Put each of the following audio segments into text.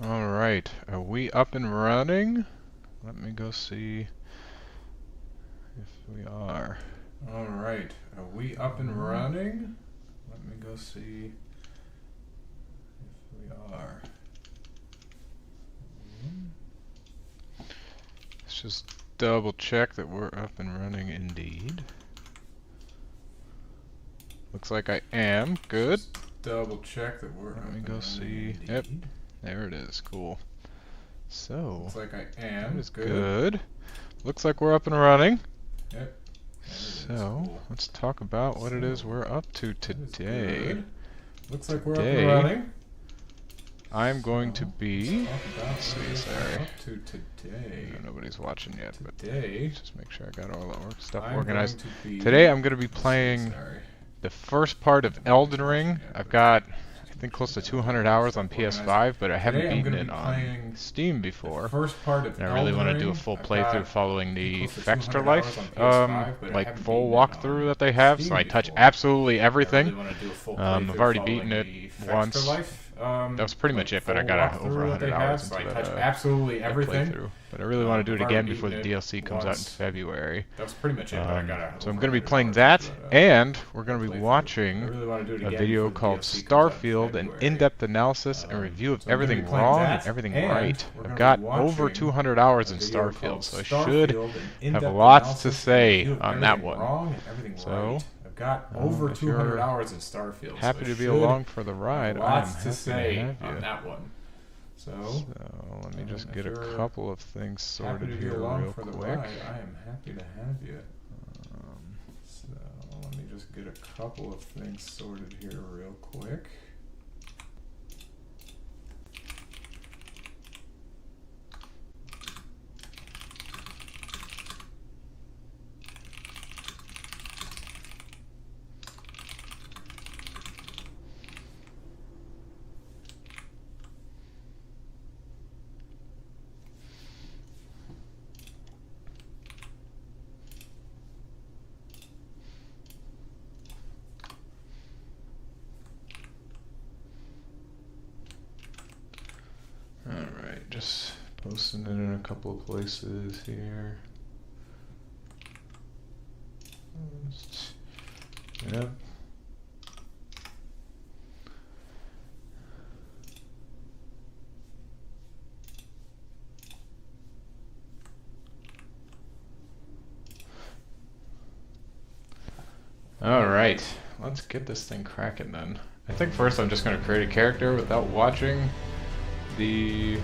Alright, are we up and running? Let me go see if we are. Alright, are we up and running? Let me go see if we are. Let's just double check that we're up and running indeed. Looks like I am. Good. Double check that we're Let me go see. Indeed. Yep. There it is. Cool. So, looks like I am. That is good. Looks like we're up and running. Yep. So, cool. Let's talk about what it is we're up to today. Looks like we're up and running. I'm going to be. Let's see, sorry. Up to today. Nobody's watching yet, but today. Just make sure I got all the stuff organized. Today I'm going to be playing the first part of Elden Ring. I've got, I think, close to 200 hours on PS5, but I haven't beaten it on Steam before. And I really want to do a full playthrough following the Fextra Life, like full walkthrough that they have. So I touch absolutely everything. I've already beaten it once. That was pretty much it, but I got over 100 hours into that playthrough. But I really want to do it again before the DLC comes out in February. That was pretty much it, but I got so I'm going to be playing that, and we're going to be watching a video called Starfield, an in-depth analysis and review of everything wrong and everything right. I've got over 200 hours in Starfield, so I should have lots to say on that one. So, got over 200 hours in Starfield. Happy to be along for the ride. I am happy to have you. On that one. So let me just get a couple of things sorted here real quick. I am happy to have you. So let me just get a couple of things sorted here real quick. Just posting it in a couple of places here. Yep. Alright, let's get this thing cracking then. I think first I'm just going to create a character without watching the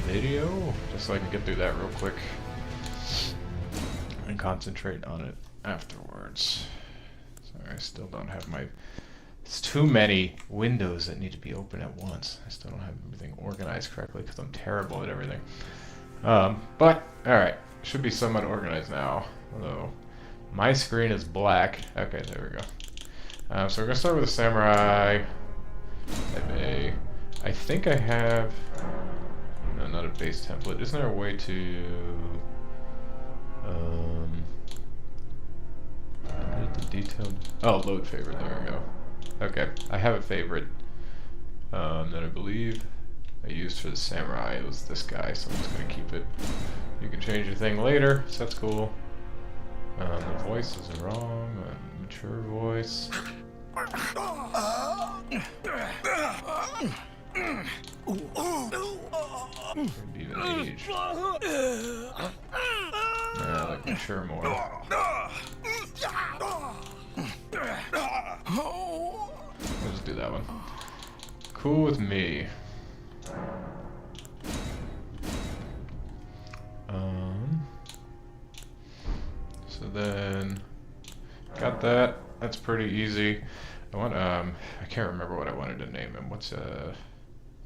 video, just so I can get through that real quick and concentrate on it afterwards. Sorry, I still don't have my... It's too many windows that need to be open at once. I still don't have everything organized correctly because I'm terrible at everything. But, alright, should be somewhat organized now. Although, my screen is black. Okay, there we go. So we're going to start with a samurai. Type A. I think I have... No, not a base template. Isn't there a way to... edit the detailed... Oh, load favorite. There we go. Okay, I have a favorite that I believe I used for the samurai. It was this guy, so I'm just going to keep it. You can change your thing later, so that's cool. The voice is wrong. Mature voice. Maybe even age. Yeah, like mature more. We'll just do that one. Cool with me. So then got that. That's pretty easy. I want I can't remember what I wanted to name him. What's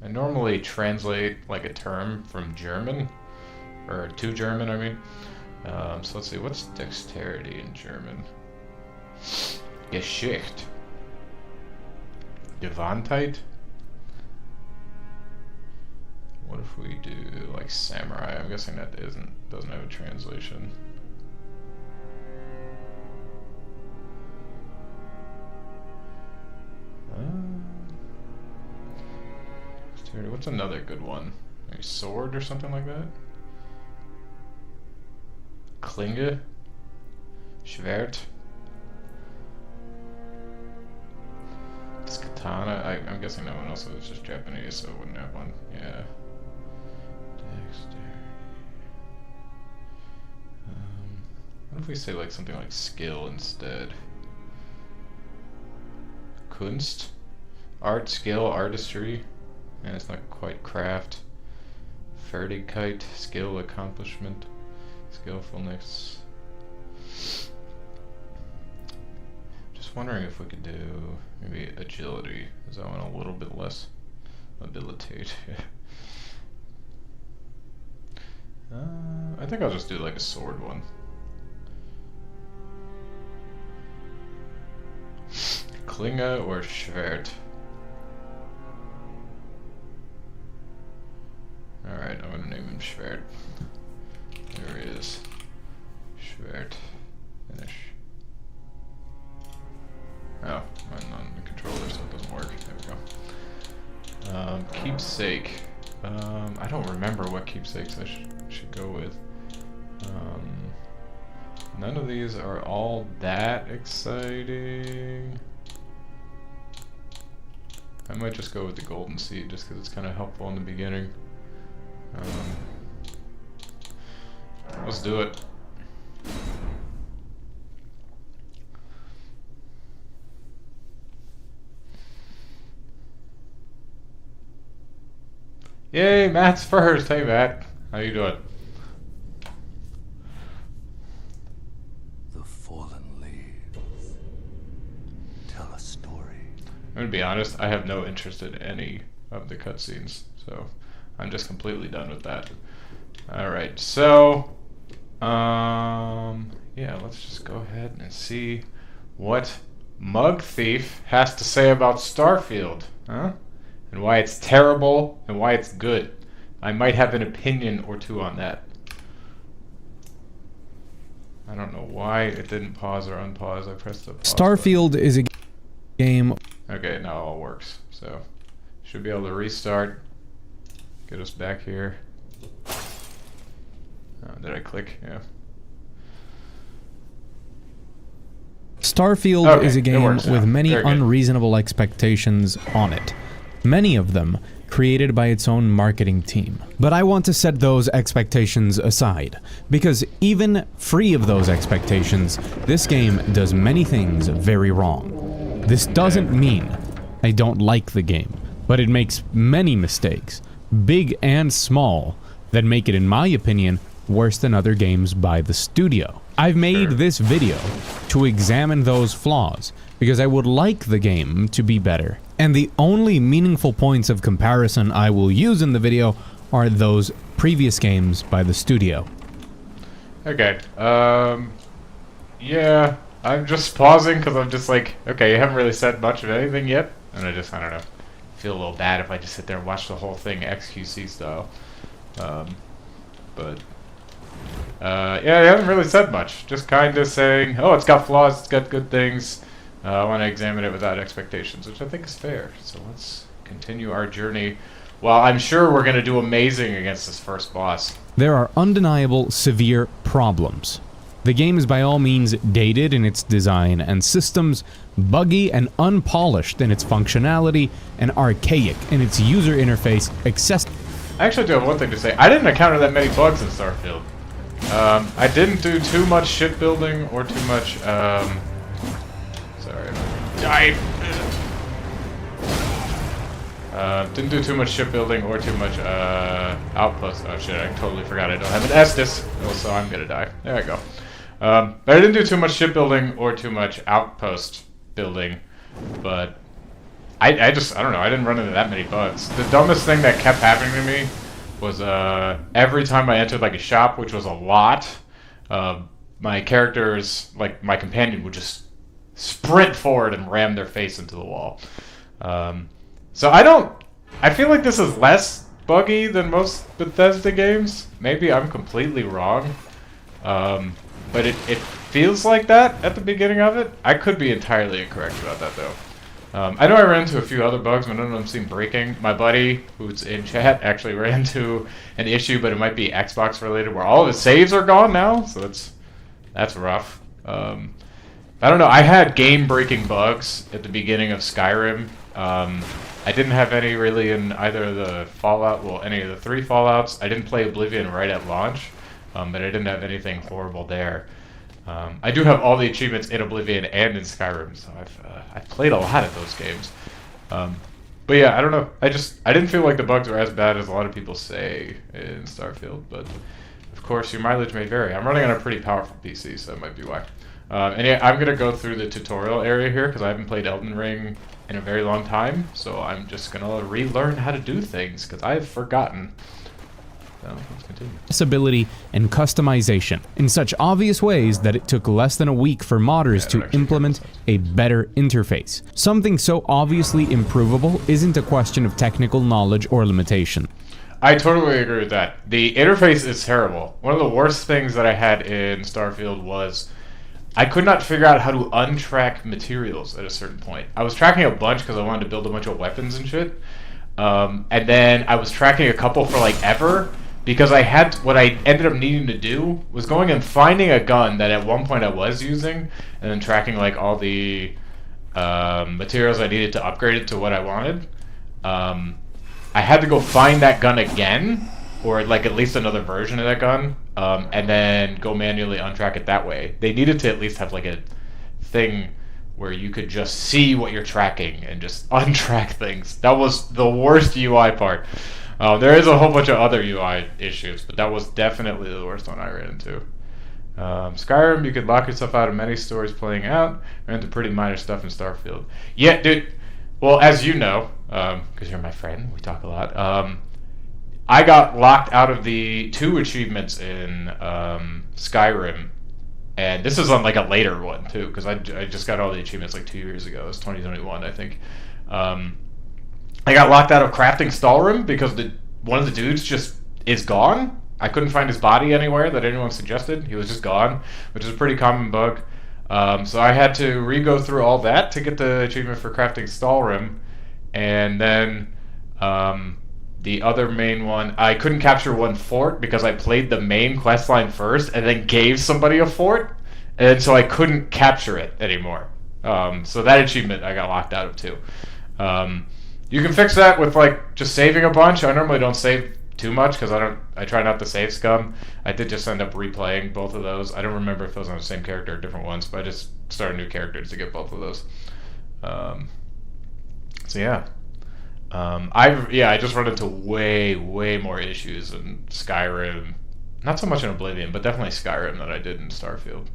I normally translate like a term from German, or to German, I mean. So let's see, what's dexterity in German? Geschicht. Gewandtheit? What if we do like samurai? I'm guessing that doesn't have a translation. Dexterity. What's another good one? Maybe sword or something like that? Klinge? Schwert? This katana? I'm guessing no one else is just Japanese, so I wouldn't have one. Yeah. Dexterity. What if we say like something like skill instead? Kunst? Art, skill, artistry. And it's not quite craft. Fertigkeit, skill, accomplishment, skillfulness. Just wondering if we could do maybe agility, because I want a little bit less abilitate. I think I'll just do like a sword one. Klinge or Schwert? Alright, I'm gonna name him Schwert. There he is. Schwert. Finish. Oh, I'm on the controller, so it doesn't work. There we go. Keepsake. I don't remember what keepsakes I should go with. None of these are all that exciting. I might just go with the golden seed just because it's kind of helpful in the beginning. Let's do it. Yay, Matt's first. Hey, Matt. How you doing? The fallen leaves tell a story. I'm gonna be honest, I have no interest in any of the cutscenes, so I'm just completely done with that. Alright, so yeah, let's just go ahead and see what Mugthief has to say about Starfield, huh? And why it's terrible and why it's good. I might have an opinion or two on that. I don't know why it didn't pause or unpause. I pressed the pause Starfield is a game. Okay, now it all works. So, should be able to restart. Get us back here. Did I click? Yeah. Starfield is a game with many unreasonable expectations on it. Many of them created by its own marketing team. But I want to set those expectations aside, because even free of those expectations, this game does many things very wrong. This doesn't mean I don't like the game, but it makes many mistakes, big and small, that make it, in my opinion, worse than other games by the studio. I've made this video to examine those flaws, because I would like the game to be better. And the only meaningful points of comparison I will use in the video are those previous games by the studio. Okay, yeah, I'm just pausing because I'm just like, okay, you haven't really said much of anything yet, and I don't know, feel a little bad if I just sit there and watch the whole thing XQC style. Yeah, you haven't really said much, just kind of saying, oh, it's got flaws, it's got good things. I want to examine it without expectations, which I think is fair. So let's continue our journey. Well, I'm sure we're going to do amazing against this first boss. There are undeniable, severe problems. The game is by all means dated in its design and systems, buggy and unpolished in its functionality, and archaic in its user interface, I actually do have one thing to say. I didn't encounter that many bugs in Starfield. I didn't do too much shipbuilding or too much, didn't do too much shipbuilding or too much outpost. Oh shit, I totally forgot I don't have an Estus. Oh, so I'm gonna die. There I go. But I didn't do too much shipbuilding or too much outpost building. But I don't know, I didn't run into that many bugs. The dumbest thing that kept happening to me was every time I entered like a shop, which was a lot, my characters, like my companion, would just sprint forward and ram their face into the wall. So I feel like this is less buggy than most Bethesda games. Maybe I'm completely wrong. But it feels like that at the beginning of it. I could be entirely incorrect about that though. I know I ran into a few other bugs, but none of them seem breaking. My buddy, who's in chat, actually ran into an issue, but it might be Xbox related, where all of his saves are gone now, so that's rough. I don't know, I had game-breaking bugs at the beginning of Skyrim. I didn't have any really in either of the Fallout, well, any of the 3 Fallouts. I didn't play Oblivion right at launch, but I didn't have anything horrible there. I do have all the achievements in Oblivion and in Skyrim, so I've played a lot of those games. But yeah, I don't know. I didn't feel like the bugs were as bad as a lot of people say in Starfield, but of course your mileage may vary. I'm running on a pretty powerful PC, so that might be why. And yeah, I'm gonna go through the tutorial area here because I haven't played Elden Ring in a very long time, so I'm just gonna relearn how to do things because I've forgotten. So let's continue. Accessibility and customization in such obvious ways that it took less than a week for modders to implement a better interface. Something so obviously improvable isn't a question of technical knowledge or limitation. I totally agree with that. The interface is terrible. One of the worst things that I had in Starfield was I could not figure out how to untrack materials at a certain point. I was tracking a bunch because I wanted to build a bunch of weapons and shit. And then I was tracking a couple for like ever because I had what I ended up needing to do was going and finding a gun that at one point I was using and then tracking like all the materials I needed to upgrade it to what I wanted. I had to go find that gun again, or like at least another version of that gun, and then go manually untrack it that way. They needed to at least have like a thing where you could just see what you're tracking and just untrack things. That was the worst UI part. There is a whole bunch of other UI issues, but that was definitely the worst one I ran into. Skyrim, you could lock yourself out of many stories playing out, ran into pretty minor stuff in Starfield. Yeah, dude, well, as you know, because you're my friend, we talk a lot, I got locked out of the 2 achievements in Skyrim, and this is on like a later one too, because I just got all the achievements like 2 years ago. It was 2021, I think. I got locked out of crafting Stalrim because one of the dudes just is gone. I couldn't find his body anywhere that anyone suggested. He was just gone, which is a pretty common bug. So I had to re-go through all that to get the achievement for crafting Stalrim, and then the other main one, I couldn't capture one fort because I played the main questline first and then gave somebody a fort, and so I couldn't capture it anymore. So that achievement I got locked out of too. You can fix that with like just saving a bunch. I normally don't save too much because I try not to save scum. I did just end up replaying both of those. I don't remember if it was on the same character or different ones, but I just started new characters to get both of those. So yeah. I just run into way more issues in Skyrim. Not so much in Oblivion, but definitely Skyrim than I did in Starfield.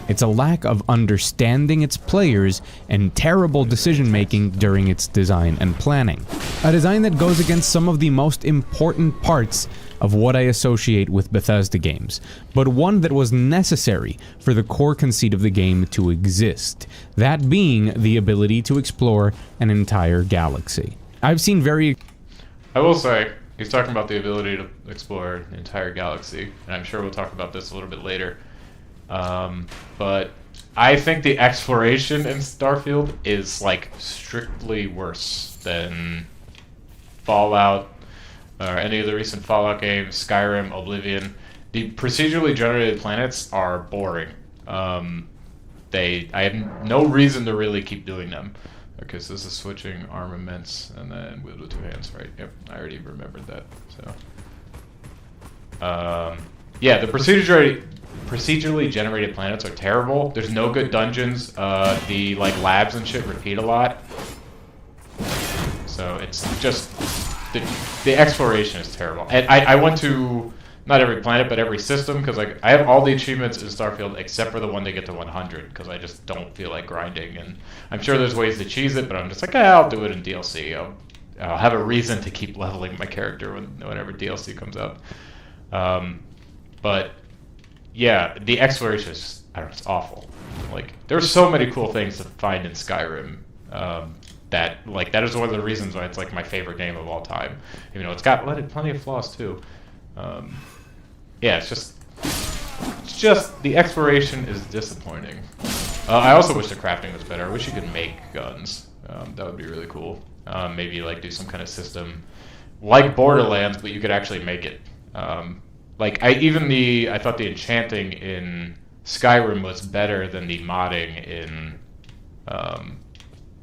It's a lack of understanding its players and terrible decision-making during its design and planning. A design that goes against some of the most important parts of what I associate with Bethesda games, but one that was necessary for the core conceit of the game to exist, that being the ability to explore an entire galaxy. I've seen I will say, he's talking about the ability to explore an entire galaxy, and I'm sure we'll talk about this a little bit later. But I think the exploration in Starfield is like strictly worse than Fallout or any of the recent Fallout games, Skyrim, Oblivion. The procedurally generated planets are boring. I have no reason to really keep doing them. Okay, so this is switching armaments and then wield with 2 hands, right? Yep, I already remembered that. So, yeah, the procedurally generated planets are terrible. There's no good dungeons. The like labs and shit repeat a lot. So it's just the exploration is terrible. And I went to not every planet but every system because like I have all the achievements in Starfield except for the one to get to 100 because I just don't feel like grinding. And I'm sure there's ways to cheese it, but I'm just like, I'll do it in DLC. I'll have a reason to keep leveling my character whenever DLC comes out. But yeah, the exploration is just, I don't know, it's awful. Like, there's so many cool things to find in Skyrim that is one of the reasons why it's like my favorite game of all time. Even though it's got plenty of flaws too. Yeah, it's just the exploration is disappointing. I also wish the crafting was better. I wish you could make guns. That would be really cool. Maybe like do some kind of system like Borderlands, but you could actually make it. Like I thought the enchanting in Skyrim was better than the modding in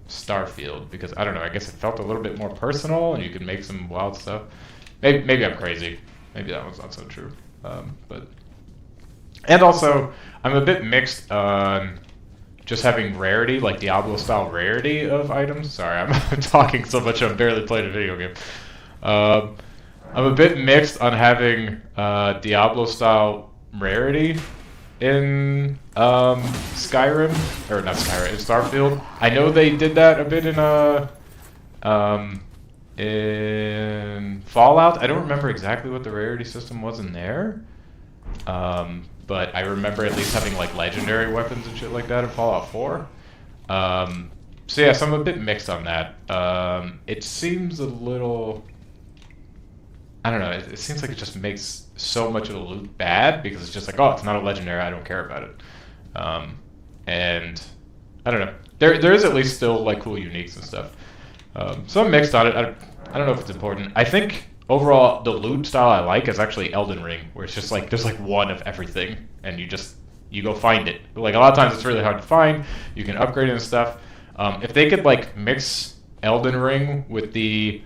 Starfield, because I don't know, I guess it felt a little bit more personal and you could make some wild stuff. Maybe I'm crazy. Maybe that one's not so true. And also, I'm a bit mixed on just having rarity, like Diablo-style rarity of items. Sorry, I'm talking so much I'm barely playing a video game. I'm a bit mixed on having Diablo-style rarity in Skyrim, or not Skyrim, in Starfield. I know they did that a bit in Fallout. I don't remember exactly what the rarity system was in there. But I remember at least having like legendary weapons and shit like that in Fallout 4. So yeah, so I'm a bit mixed on that. It seems a little, I don't know, it seems like it just makes so much of the loot bad because it's just like, oh, it's not a legendary, I don't care about it. And I don't know, there is at least still like cool uniques and stuff. So I'm mixed on it. I don't know if it's important. I think overall the loot style I like is actually Elden Ring, where it's just like there's like one of everything and you go find it. But like a lot of times it's really hard to find. You can upgrade it and stuff. If they could like mix Elden Ring with the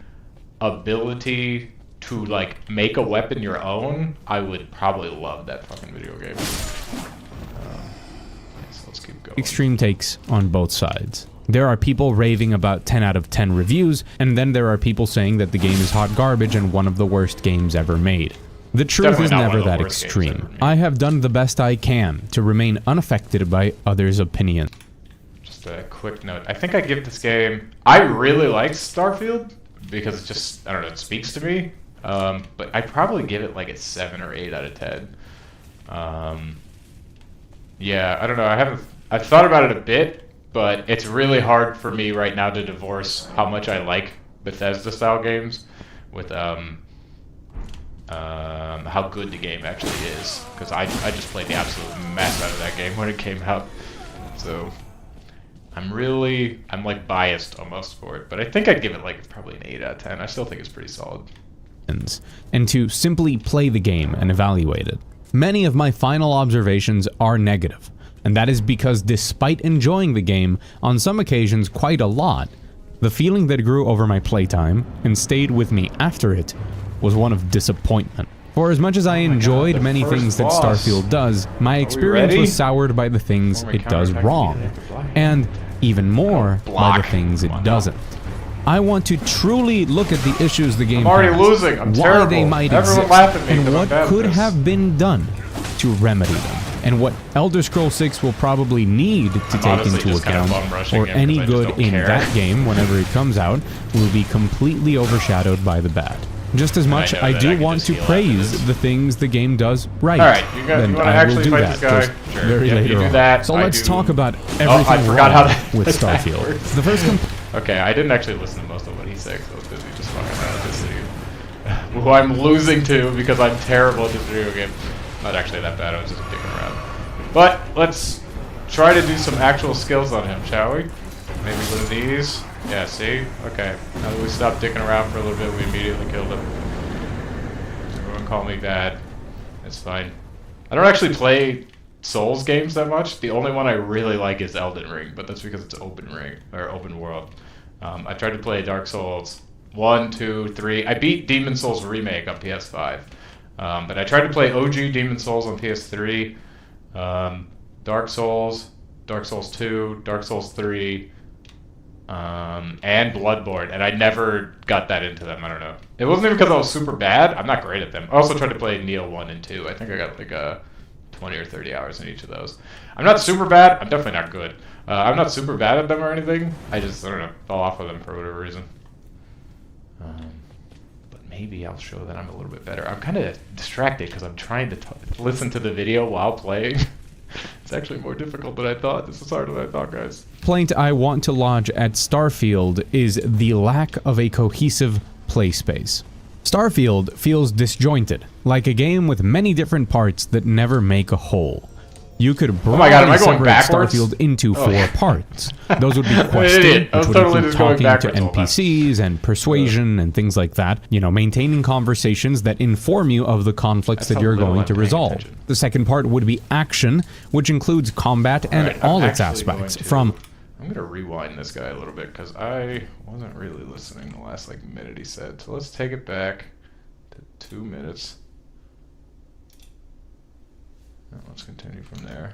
ability to like make a weapon your own, I would probably love that fucking video game. So let's keep going. Extreme takes on both sides. There are people raving about 10 out of 10 reviews, and then there are people saying that the game is hot garbage and one of the worst games ever made. The truth is never that extreme. I have done the best I can to remain unaffected by others' opinions. Just a quick note. I think I give this game, I really like Starfield because it just, I don't know, it speaks to me. But I'd probably give it like a 7 or 8 out of 10. Yeah, I don't know. I've thought about it a bit, but it's really hard for me right now to divorce how much I like Bethesda-style games with how good the game actually is. Because I just played the absolute mess out of that game when it came out. So I'm like biased almost for it. But I think I'd give it like probably an 8 out of 10. I still think it's pretty solid. And to simply play the game and evaluate it. Many of my final observations are negative. And that is because despite enjoying the game, on some occasions quite a lot, the feeling that grew over my playtime and stayed with me after it was one of disappointment. For as much as I enjoyed many things that Starfield does, my experience was soured by the things it does wrong, and even more by the things it doesn't. I want to truly look at the issues the game has, why they might exist, and what could have been done to remedy them. And what Elder Scrolls 6 will probably need to take into account, or any good in that game whenever it comes out, will be completely overshadowed by the bad. Just as much I do want to praise the things the game does right. Alright, you want to actually fight this guy? Sure. Very later on. That. So let's talk about everything wrong with Starfield. The first okay, I didn't actually listen to most of what he said, so I was busy just fucking around with this video. Who I'm losing to because I'm terrible at this video game. Not actually that bad, I was just dicking around. But let's try to do some actual skills on him, shall we? Maybe one of these. Yeah, see? Okay. Now that we stopped dicking around for a little bit, we immediately killed him. Everyone call me bad. It's fine. I don't actually play Souls games that much. The only one I really like is Elden Ring, but that's because it's open world. I tried to play Dark Souls 1, 2, 3. I beat Demon Souls Remake on PS5. But I tried to play OG Demon Souls on PS3. Dark Souls 2, Dark Souls 3, and Bloodborne, and I never got that into them. I don't know. It wasn't even because I was super bad. I'm not great at them. I also tried to play Neo 1 and 2. I think I got like 20 or 30 hours in each of those. I'm not super bad. I'm definitely not good. I'm not super bad at them or anything. I don't know, fell off of them for whatever reason. But maybe I'll show that I'm a little bit better. I'm kind of distracted because I'm trying to listen to the video while playing. It's actually more difficult than I thought. This is harder than I thought, guys. Complaint I want to lodge at Starfield is the lack of a cohesive play space. Starfield feels disjointed, like a game with many different parts that never make a whole. You could Oh my God, am I going separate backwards? Starfield into 4 parts. Those would be I'm an questing, idiot. I was which would totally include just going talking to backwards all that. NPCs and persuasion and things like that. You know, maintaining conversations that inform you of the conflicts That's that you're how little going I'm to paying resolve. attention. The second part would be action, which includes combat and Alright, I'm all its actually going aspects, to- from I'm gonna rewind this guy a little bit because I wasn't really listening the last like minute he said. So let's take it back to 2 minutes. Now let's continue from there.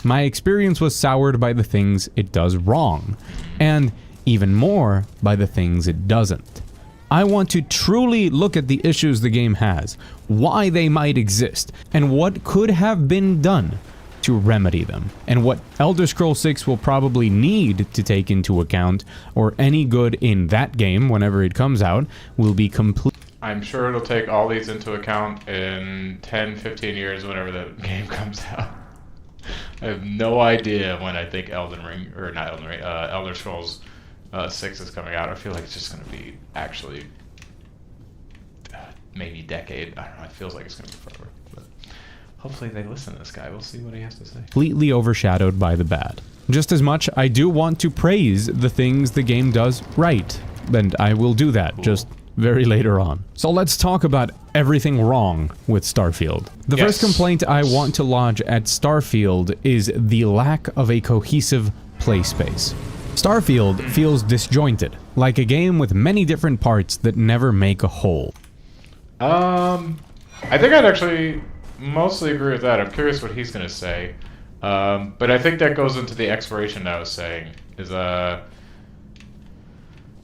my experience was soured by the things it does wrong, and even more by the things it doesn't. I want to truly look at the issues the game has, why they might exist, and what could have been done to remedy them, and what Elder Scrolls 6 will probably need to take into account, or any good in that game whenever it comes out will be complete. I'm sure it'll take all these into account in 10, 15 years whenever the game comes out. I have no idea when I think Elder Scrolls 6 is coming out. I feel like it's just going to be actually maybe decade. I don't know. It feels like it's going to be forever. But hopefully they listen to this guy. We'll see what he has to say. Completely overshadowed by the bad. Just as much, I do want to praise the things the game does right, and I will do that just very later on. So let's talk about everything wrong with Starfield. The first complaint I want to lodge at Starfield is the lack of a cohesive play space. Starfield feels disjointed, like a game with many different parts that never make a whole. I think I'd actually mostly agree with that. I'm curious what he's going to say. But I think that goes into the exploration that I was saying. Is the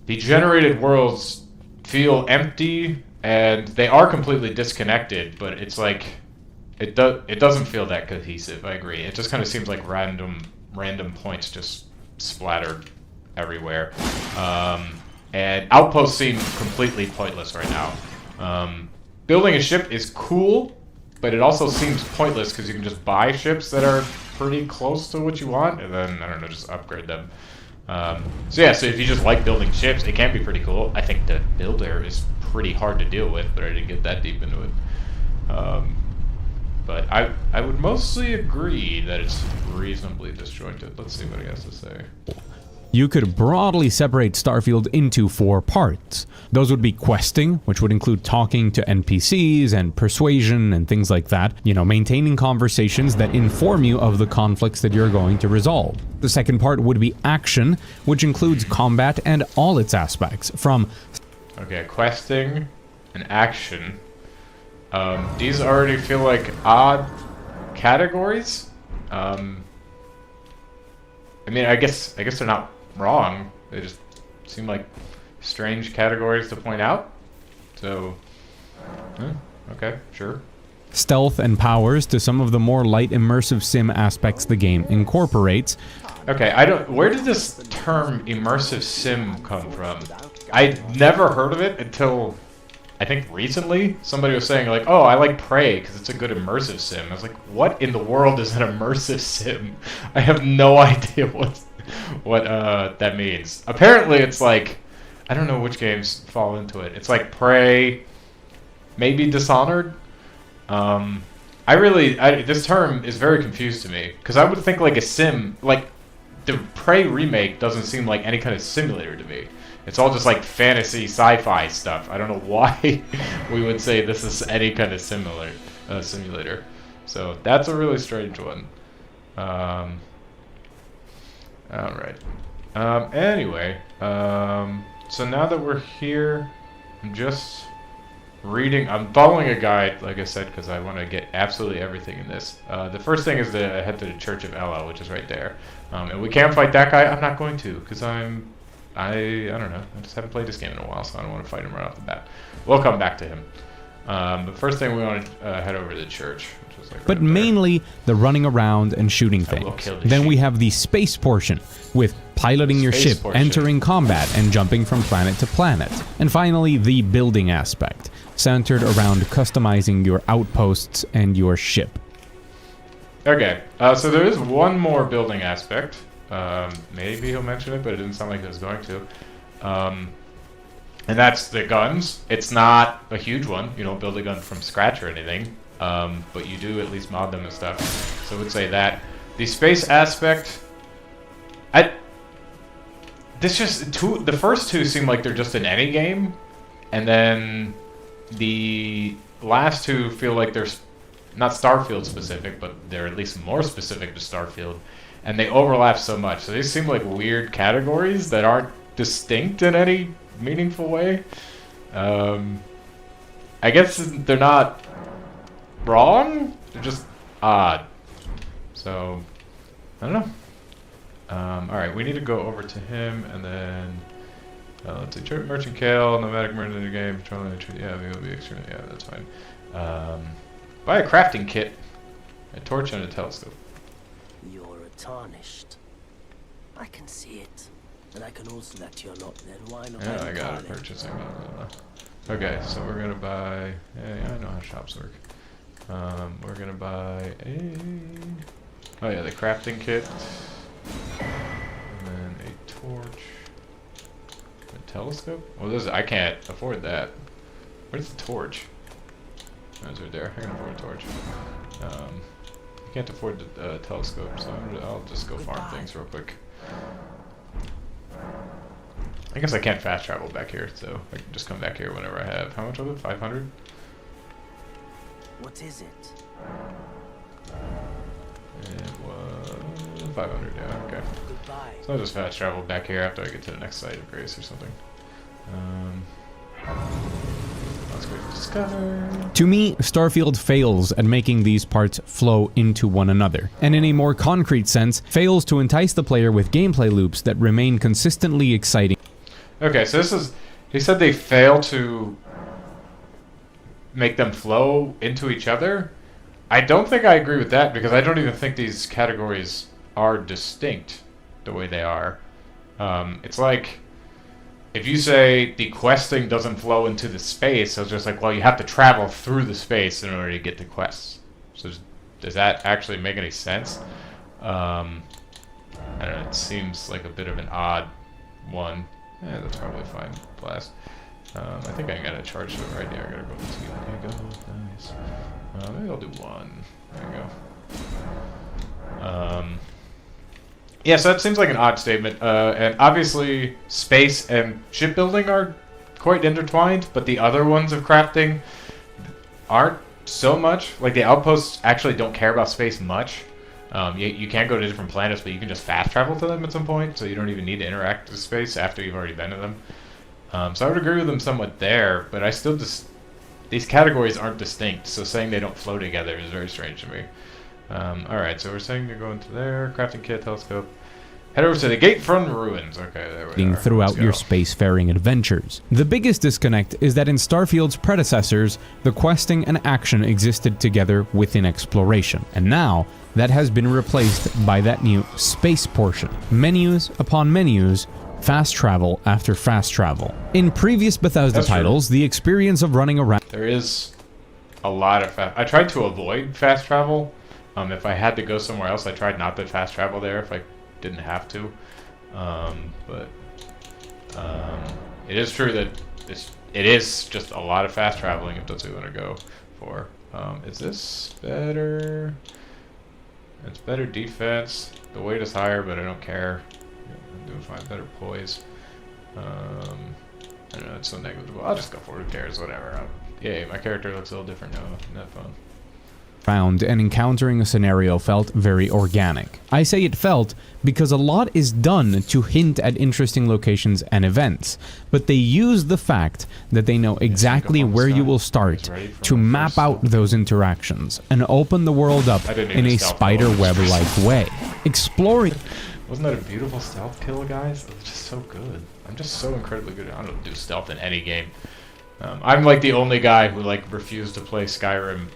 generated worlds feel empty, and they are completely disconnected, but it's like it doesn't feel that cohesive. I agree. It just kind of seems like random points just splattered everywhere. And outposts seem completely pointless right now. Building a ship is cool, but it also seems pointless because you can just buy ships that are pretty close to what you want, and then, I don't know, just upgrade them. So if you just like building ships, it can be pretty cool. I think the builder is pretty hard to deal with, but I didn't get that deep into it. But I would mostly agree that it's reasonably disjointed. Let's see what he has to say. You could broadly separate Starfield into 4 parts. Those would be questing, which would include talking to NPCs and persuasion and things like that. You know, maintaining conversations that inform you of the conflicts that you're going to resolve. The second part would be action, which includes combat and all its aspects, from... Okay, questing and action. These already feel like odd categories. I mean, I guess they're not wrong. They just seem like strange categories to point out. So, okay, sure. stealth and powers to some of the more light immersive sim aspects the game incorporates. Okay, where did this term immersive sim come from? I never heard of it until I think recently. Somebody was saying like, oh, I like Prey because it's a good immersive sim. I was like, what in the world is an immersive sim? I have no idea what that means. Apparently it's like, I don't know which games fall into it. It's like Prey, maybe Dishonored. This term is very confused to me because I would think like a sim, like the Prey remake doesn't seem like any kind of simulator to me. It's all just like fantasy sci-fi stuff. I don't know why we would say this is any kind of simulator. So that's a really strange one. All right. Anyway, so now that we're here, I'm just reading. I'm following a guide, like I said, because I want to get absolutely everything in this. The first thing is to head to the Church of Elo, which is right there. And we can't fight that guy. I'm not going to, because I don't know. I just haven't played this game in a while, so I don't want to fight him right off the bat. We'll come back to him. But first thing, we want to head over to the church. Which is like but mainly the running around and shooting things. Then we have the space portion, with piloting your ship, entering combat, and jumping from planet to planet. And finally, the building aspect, centered around customizing your outposts and your ship. Okay, so there is one more building aspect. Maybe he'll mention it, but it didn't sound like he was going to. And that's the guns. It's not a huge one. You don't build a gun from scratch or anything. But you do at least mod them and stuff. So I would say that. The space aspect... the first two seem like they're just in any game. And then the last two feel like they're not Starfield specific, but they're at least more specific to Starfield. And they overlap so much. So they seem like weird categories that aren't distinct in any meaningful way. I guess they're not wrong, they're just odd. So, I don't know. Alright, we need to go over to him and then... let's see, Merchant Kale, Nomadic Merchant in the game, yeah, it'll be extremely, yeah, that's fine. Buy a crafting kit, a torch and a telescope. You're a tarnished. I can see it. And I can also that you're not, then why not? Yeah, I got it, purchasing. Okay, so we're gonna buy, yeah, I know how shops work. We're gonna buy oh yeah, the crafting kit. And then a torch. A telescope? Well, I can't afford that. Where's the torch? Oh, it's right there. I can afford a torch. I can't afford the telescope, so I'll just go farm things real quick. I guess I can't fast travel back here, so I can just come back here whenever I have. How much was it? 500? What is it? It was 500, yeah, okay. Goodbye. So I'll just fast travel back here after I get to the next site of Grace or something. Let's go discover. To me, Starfield fails at making these parts flow into one another, and in a more concrete sense, fails to entice the player with gameplay loops that remain consistently exciting. Okay, so this is... He said they fail to make them flow into each other. I don't think I agree with that, because I don't even think these categories are distinct the way they are. It's like... If you say the questing doesn't flow into the space, so it's just like, well, you have to travel through the space in order to get the quests. So does that actually make any sense? I don't know, it seems like a bit of an odd one. Yeah, that's probably fine. Blast. I think I gotta charge it right there. I gotta go to 2. There you go. Nice. Maybe I'll do 1. There you go. Yeah, so that seems like an odd statement. And obviously, space and shipbuilding are quite intertwined, but the other ones of crafting aren't so much. Like, the outposts actually don't care about space much. You can go to different planets, but you can just fast travel to them at some point, so you don't even need to interact with space after you've already been to them. So I would agree with them somewhat there, but I still just... These categories aren't distinct, so saying they don't flow together is very strange to me. Alright, so we're saying to go into there, crafting kit, telescope. Head over to the gate from ruins. Okay, there we are. Throughout your spacefaring adventures. The biggest disconnect is that in Starfield's predecessors, the questing and action existed together within exploration, and now that has been replaced by that new space portion. Menus upon menus, fast travel after fast travel. In previous Bethesda titles, the experience of running around... There is a lot of I tried to avoid fast travel. If I had to go somewhere else, I tried not to fast travel there if I didn't have to. But it is true that it is just a lot of fast traveling if that's what you want to go for. Is this better? It's better defense. The weight is higher, but I don't care. I'm doing fine. Better poise. I don't know, it's so negligible. I'll just go for it. Who cares? Whatever. Yay, my character looks a little different now. Isn't that fun? Found and encountering a scenario felt very organic. I say it felt because a lot is done to hint at interesting locations and events, but they use the fact that they know exactly where you will start to map out those interactions and open the world up in a spider-web-like way. Exploring... Wasn't that a beautiful stealth kill, guys? It was just so good. I'm just so incredibly good. I don't do stealth in any game. I'm like the only guy who like refused to play Skyrim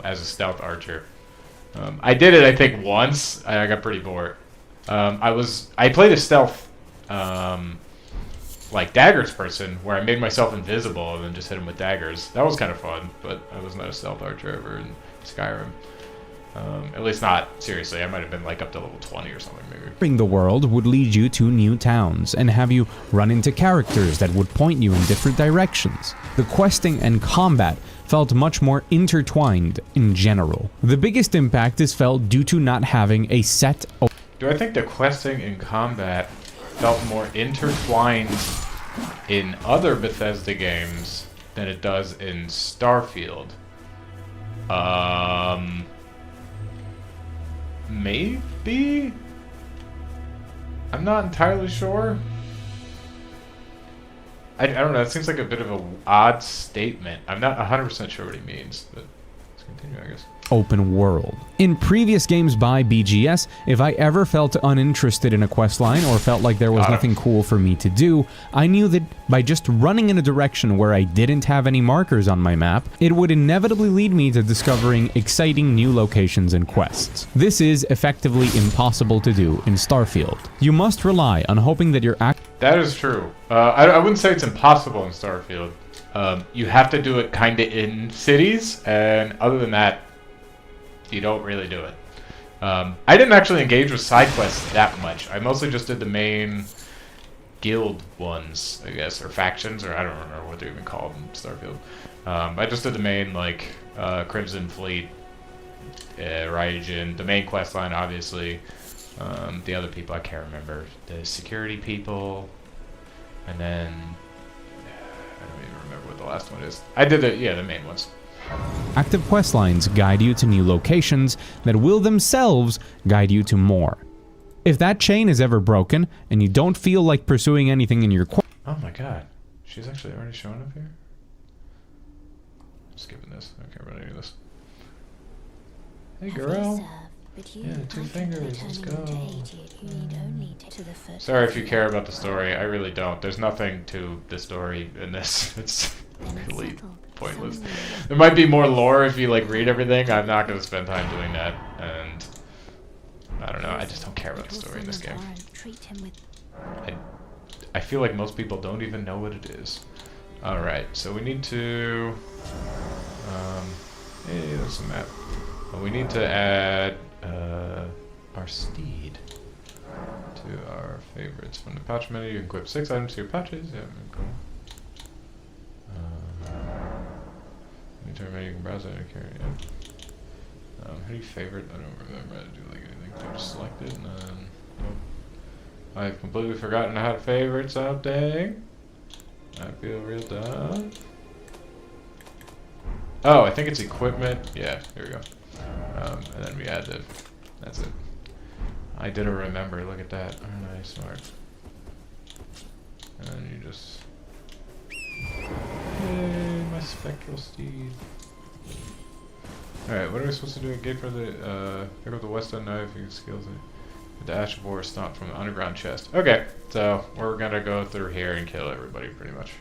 as a stealth archer. I did it, I think, once. I got pretty bored. I played a stealth, like daggers person, where I made myself invisible and then just hit him with daggers. That was kind of fun, but I was not a stealth archer ever in Skyrim. At least not seriously. I might have been like up to level 20 or something maybe. Exploring the world would lead you to new towns and have you run into characters that would point you in different directions. The questing and combat felt much more intertwined in general. The biggest impact is felt due to not having a set. Do I think the questing and combat felt more intertwined in other Bethesda games than it does in Starfield? Maybe? I'm not entirely sure. I don't know, it seems like a bit of an odd statement. I'm not 100% sure what he means, but let's continue, I guess. Open world. In previous games by BGS, if I ever felt uninterested in a questline or felt like there was nothing cool for me to do, I knew that by just running in a direction where I didn't have any markers on my map, it would inevitably lead me to discovering exciting new locations and quests. This is effectively impossible to do in Starfield. You must rely on hoping that your That is true. I wouldn't say it's impossible in Starfield. You have to do it kinda in cities, and other than that, you don't really do it. I didn't actually engage with side quests that much. I mostly just did the main guild ones, I guess, or factions, or I don't remember what they're even called in Starfield. I just did the main, like, Crimson Fleet, Raijin, the main quest line, obviously. The other people, I can't remember. The security people, and then I don't even remember what the last one is. I did the main ones. active quest lines guide you to new locations that will themselves guide you to more. If that chain is ever broken and you don't feel like pursuing anything in your quest. Oh my god, she's actually already showing up here? I'm skipping this, I can't run any of this. Hey girl! Yeah, 2 fingers, let's go. Sorry if you care about the story, I really don't. There's nothing to the story in this. It's really pointless. There might be more lore if you like read everything. I'm not going to spend time doing that, and I don't know, I just don't care about the story in this game. I feel like most people don't even know what it is. Alright, so we need to... hey, there's a map. Well, we need to add our steed to our favorites. From the pouch menu, you can equip 6 items to your pouches. Yeah, cool. Turn menu, you can browse it and carry it. Yeah. How do you favorite? I don't remember how to do like anything. So just select it and then. Nope. I've completely forgotten how to favorite something. I feel real dumb. Oh, I think it's equipment. Yeah, here we go. And then we add the. That's it. I didn't remember. Look at that. Aren't I smart? And then you just. Yay, my spectral steed. Alright, what are we supposed to do again for the, pick up the western knife, you can skills it. The ash of war stomped from the underground chest. Okay, so we're gonna go through here and kill everybody pretty much.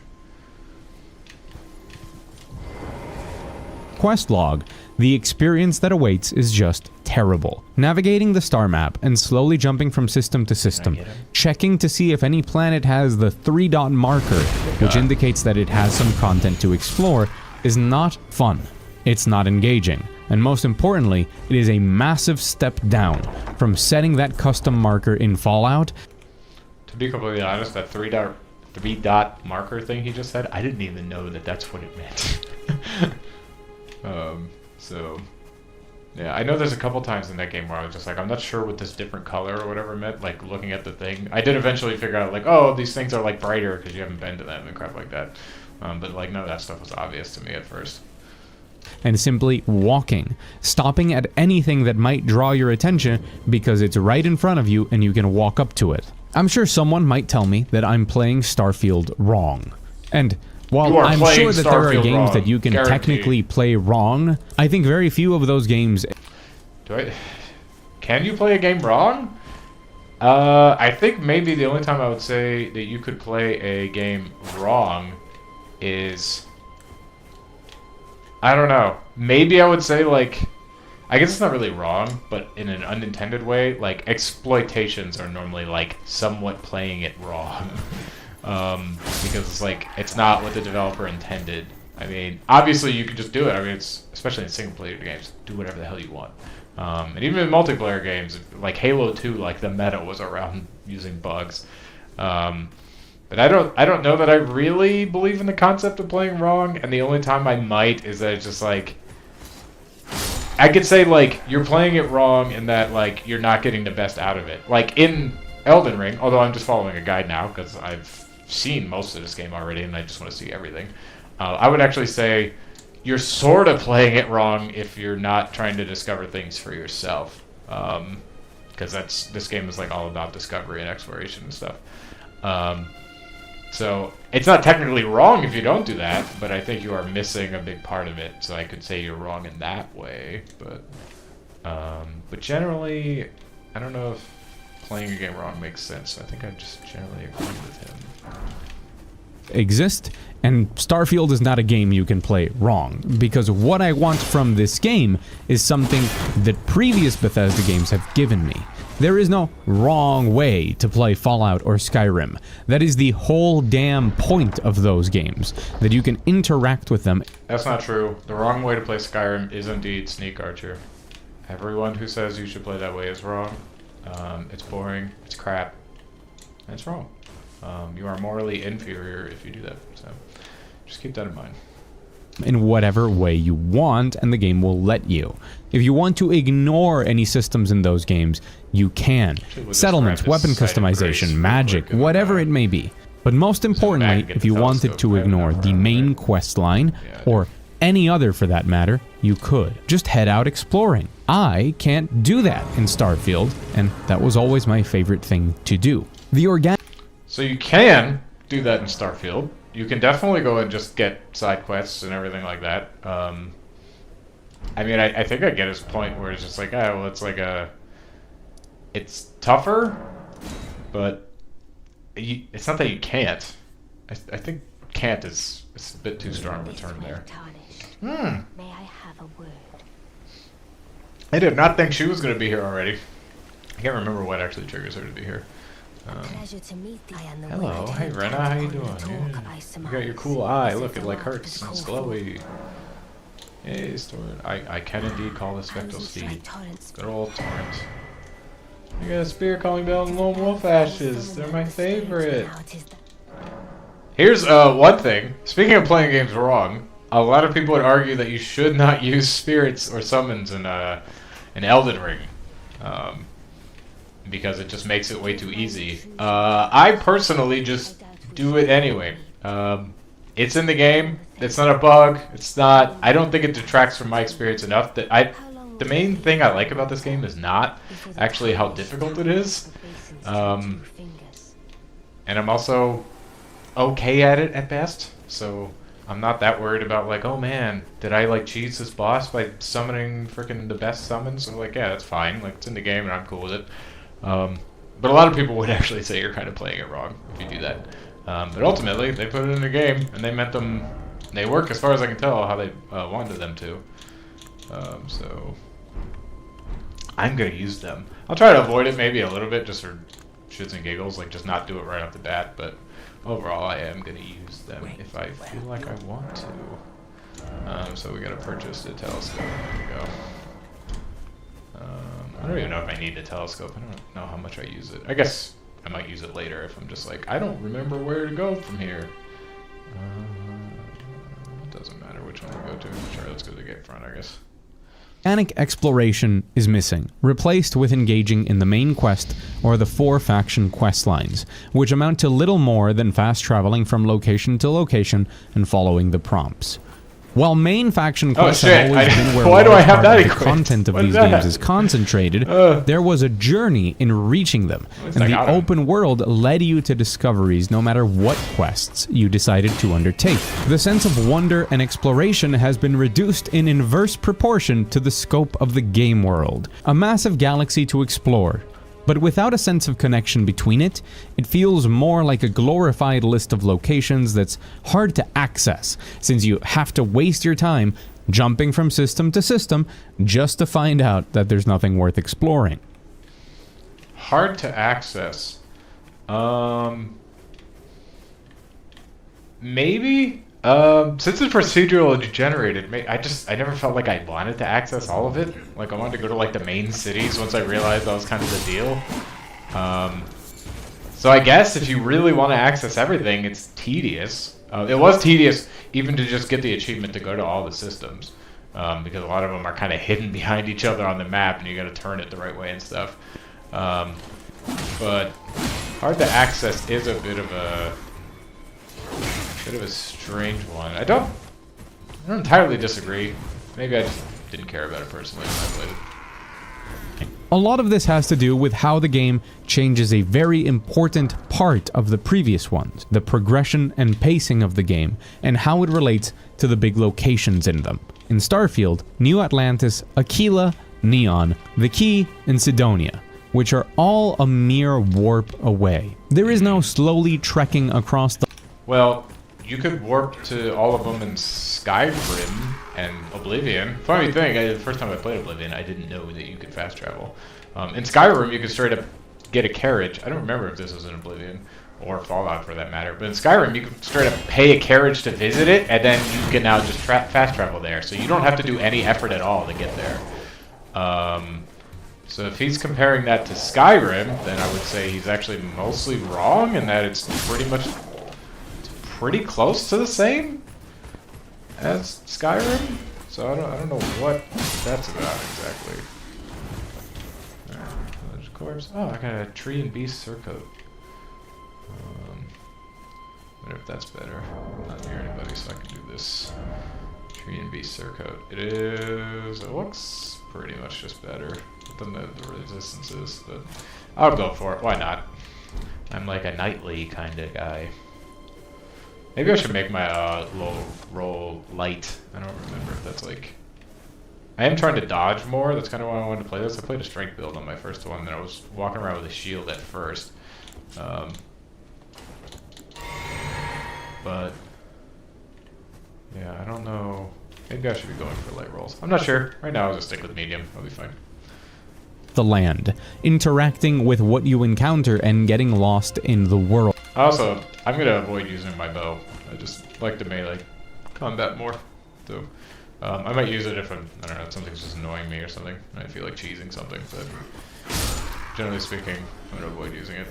Quest log. The experience that awaits is just terrible. Navigating the star map and slowly jumping from system to system, checking to see if any planet has the 3-dot marker, which indicates that it has some content to explore, is not fun. It's not engaging, and most importantly, it is a massive step down from setting that custom marker in Fallout. To be completely honest, that 3-dot marker thing he just said, I didn't even know that that's what it meant. So, yeah, I know there's a couple times in that game where I was just like, I'm not sure what this different color or whatever meant, like looking at the thing. I did eventually figure out, like, oh, these things are like brighter because you haven't been to them and crap like that. But like, none of that stuff was obvious to me at first. And simply walking, stopping at anything that might draw your attention because it's right in front of you and you can walk up to it. I'm sure someone might tell me that I'm playing Starfield wrong. And while I'm sure that there are games that you can technically play wrong, I think very few of those games... Can you play a game wrong? I think maybe the only time I would say that you could play a game wrong is... I don't know. Maybe I would say, like... I guess it's not really wrong, but in an unintended way, like, exploitations are normally, like, somewhat playing it wrong. Because it's like, it's not what the developer intended. I mean, obviously you can just do it. I mean, it's especially in single-player games, do whatever the hell you want. And even in multiplayer games, like Halo 2, like the meta was around using bugs. But I don't know that I really believe in the concept of playing wrong. And the only time I might is that it's just like, I could say like you're playing it wrong in that like you're not getting the best out of it. Like in Elden Ring, although I'm just following a guide now because I've seen most of this game already and I just want to see everything. I would actually say you're sort of playing it wrong if you're not trying to discover things for yourself, because this game is like all about discovery and exploration and stuff. So it's not technically wrong if you don't do that, but I think you are missing a big part of it. So I could say you're wrong in that way, but generally, I don't know if playing a game wrong makes sense. I think I just generally agree with him. Exist, and Starfield is not a game you can play wrong, because what I want from this game is something that previous Bethesda games have given me. There is no wrong way to play Fallout or Skyrim. That is the whole damn point of those games, that you can interact with them. That's not true. The wrong way to play Skyrim is indeed Sneak Archer. Everyone who says you should play that way is wrong. It's boring, it's crap, and it's wrong. You are morally inferior if you do that, so just keep that in mind. In whatever way you want, and the game will let you. If you want to ignore any systems in those games, you can. Settlements, weapon customization, magic, whatever it may be. But most importantly, if you wanted to ignore the main quest line, or any other for that matter, you could. Just head out exploring. I can't do that in Starfield, and that was always my favorite thing to do. So you can do that in Starfield. You can definitely go and just get side quests and everything like that. I mean, I think I get his point where it's just like, oh, well, it's like it's tougher, but it's not that you can't. I think can't is a bit too strong of a term there. May I have a word? I did not think she was going to be here already. I can't remember what actually triggers her to be here. Pleasure to meet thee. Hello, hey Rena, how you doing? Yeah. You got your cool eye. Look, it like hurts and it's glowy. Hey, stored. I can indeed call this Spectral Steed. Good old Torrent. You got a spear calling down lone wolf ashes. They're my favorite. Here's one thing. Speaking of playing games wrong, a lot of people would argue that you should not use spirits or summons in Elden Ring. Because it just makes it way too easy. I personally just do it anyway. It's in the game. It's not a bug. It's not. I don't think it detracts from my experience enough. The main thing I like about this game is not actually how difficult it is. And I'm also okay at it at best. So I'm not that worried about like, oh man, did I like cheese this boss by summoning freaking the best summons? So like, yeah, that's fine. Like it's in the game and I'm cool with it. But a lot of people would actually say you're kind of playing it wrong if you do that. But ultimately, they put it in the game, and they meant them. They work, as far as I can tell, how they wanted them to. So I'm gonna use them. I'll try to avoid it maybe a little bit, just for shits and giggles, like just not do it right off the bat. But overall, I am gonna use them if I feel like I want to. So we gotta purchase the telescope. There we go. I don't even know if I need the telescope. I don't know how much I use it. I guess I might use it later if I'm just like, I don't remember where to go from here. It doesn't matter which one we go to. Sure, let's go to the gate front, I guess. Mechanic exploration is missing, replaced with engaging in the main quest or the 4 faction quest lines, which amount to little more than fast traveling from location to location and following the prompts. While main faction quests have always been where why do I have that the content of these games is concentrated, there was a journey in reaching them, and the open world led you to discoveries no matter what quests you decided to undertake. The sense of wonder and exploration has been reduced in inverse proportion to the scope of the game world. A massive galaxy to explore, but without a sense of connection between it, it feels more like a glorified list of locations that's hard to access, since you have to waste your time jumping from system to system just to find out that there's nothing worth exploring. Hard to access. Maybe? Since it's procedural generated, I never felt like I wanted to access all of it. Like I wanted to go to like the main cities once I realized that was kind of the deal. So I guess if you really want to access everything, it's tedious. It was tedious even to just get the achievement to go to all the systems, because a lot of them are kind of hidden behind each other on the map, and you got to turn it the right way and stuff. But hard to access is a bit of a strange one. I don't entirely disagree. Maybe I just didn't care about it personally when I played it. A lot of this has to do with how the game changes a very important part of the previous ones, the progression and pacing of the game, and how it relates to the big locations in them. In Starfield, New Atlantis, Aquila, Neon, the Key, and Sidonia, which are all a mere warp away. There is no slowly trekking across the... Well, you could warp to all of them in Skyrim and Oblivion. Funny thing, the first time I played Oblivion, I didn't know that you could fast travel. In Skyrim, you could straight up get a carriage. I don't remember if this was in Oblivion or Fallout for that matter, but in Skyrim, you could straight up pay a carriage to visit it, and then you can now just fast travel there. So you don't have to do any effort at all to get there. So if he's comparing that to Skyrim, then I would say he's actually mostly wrong, in that it's pretty close to the same as Skyrim. So I don't know what that's about exactly. There's a corpse. Oh, I got a tree and beast surcoat. Wonder if that's better. I'm not near anybody, so I can do this. Tree and beast surcoat. It looks pretty much just better than the resistances, but I'll go for it. Why not? I'm like a knightly kind of guy. Maybe I should make my low roll light. I don't remember if that's like... I am trying to dodge more. That's kind of why I wanted to play this. I played a strength build on my first one, then I was walking around with a shield at first. But yeah, I don't know. Maybe I should be going for light rolls. I'm not sure. Right now I'll just stick with medium. I'll be fine. The land, interacting with what you encounter and getting lost in the world. Also, I'm going to avoid using my bow. I just like the melee combat more. So I might use it if I don't know, if something's just annoying me or something. I feel like cheesing something, but generally speaking, I'm going to avoid using it.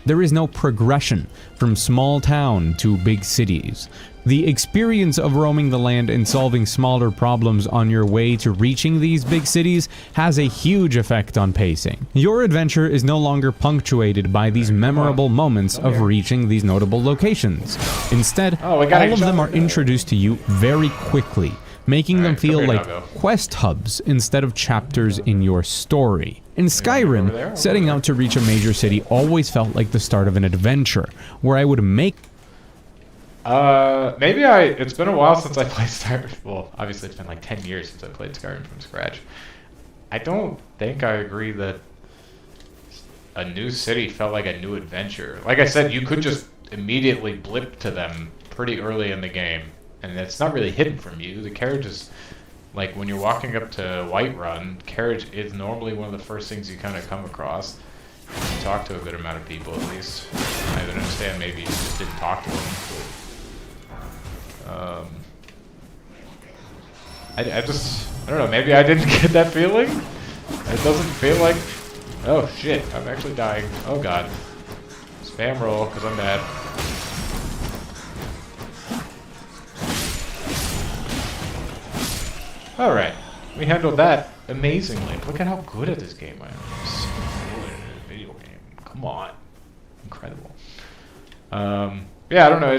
There is no progression from small town to big cities. The experience of roaming the land and solving smaller problems on your way to reaching these big cities has a huge effect on pacing. Your adventure is no longer punctuated by these memorable moments of reaching these notable locations. Instead, all of them are introduced to you very quickly, making them feel like quest hubs instead of chapters in your story. In Skyrim, setting out to reach a major city always felt like the start of an adventure, where I would make... it's been a while since I played Starfield. Well, obviously it's been like 10 years since I played Skyrim from scratch. I don't think I agree that a new city felt like a new adventure. Like I said, you could just immediately blip to them pretty early in the game, and it's not really hidden from you. The carriage is... Like, when you're walking up to Whiterun, carriage is normally one of the first things you kind of come across. You talk to a good amount of people, at least. I understand maybe you just didn't talk to them, but... I don't know, maybe I didn't get that feeling? It doesn't feel like... Oh, shit, I'm actually dying. Oh, God. Spam roll, because I'm bad. Alright, we handled that amazingly. Look at how good at this game I am. I'm so good at a video game. Come on. Incredible. Yeah, I don't know,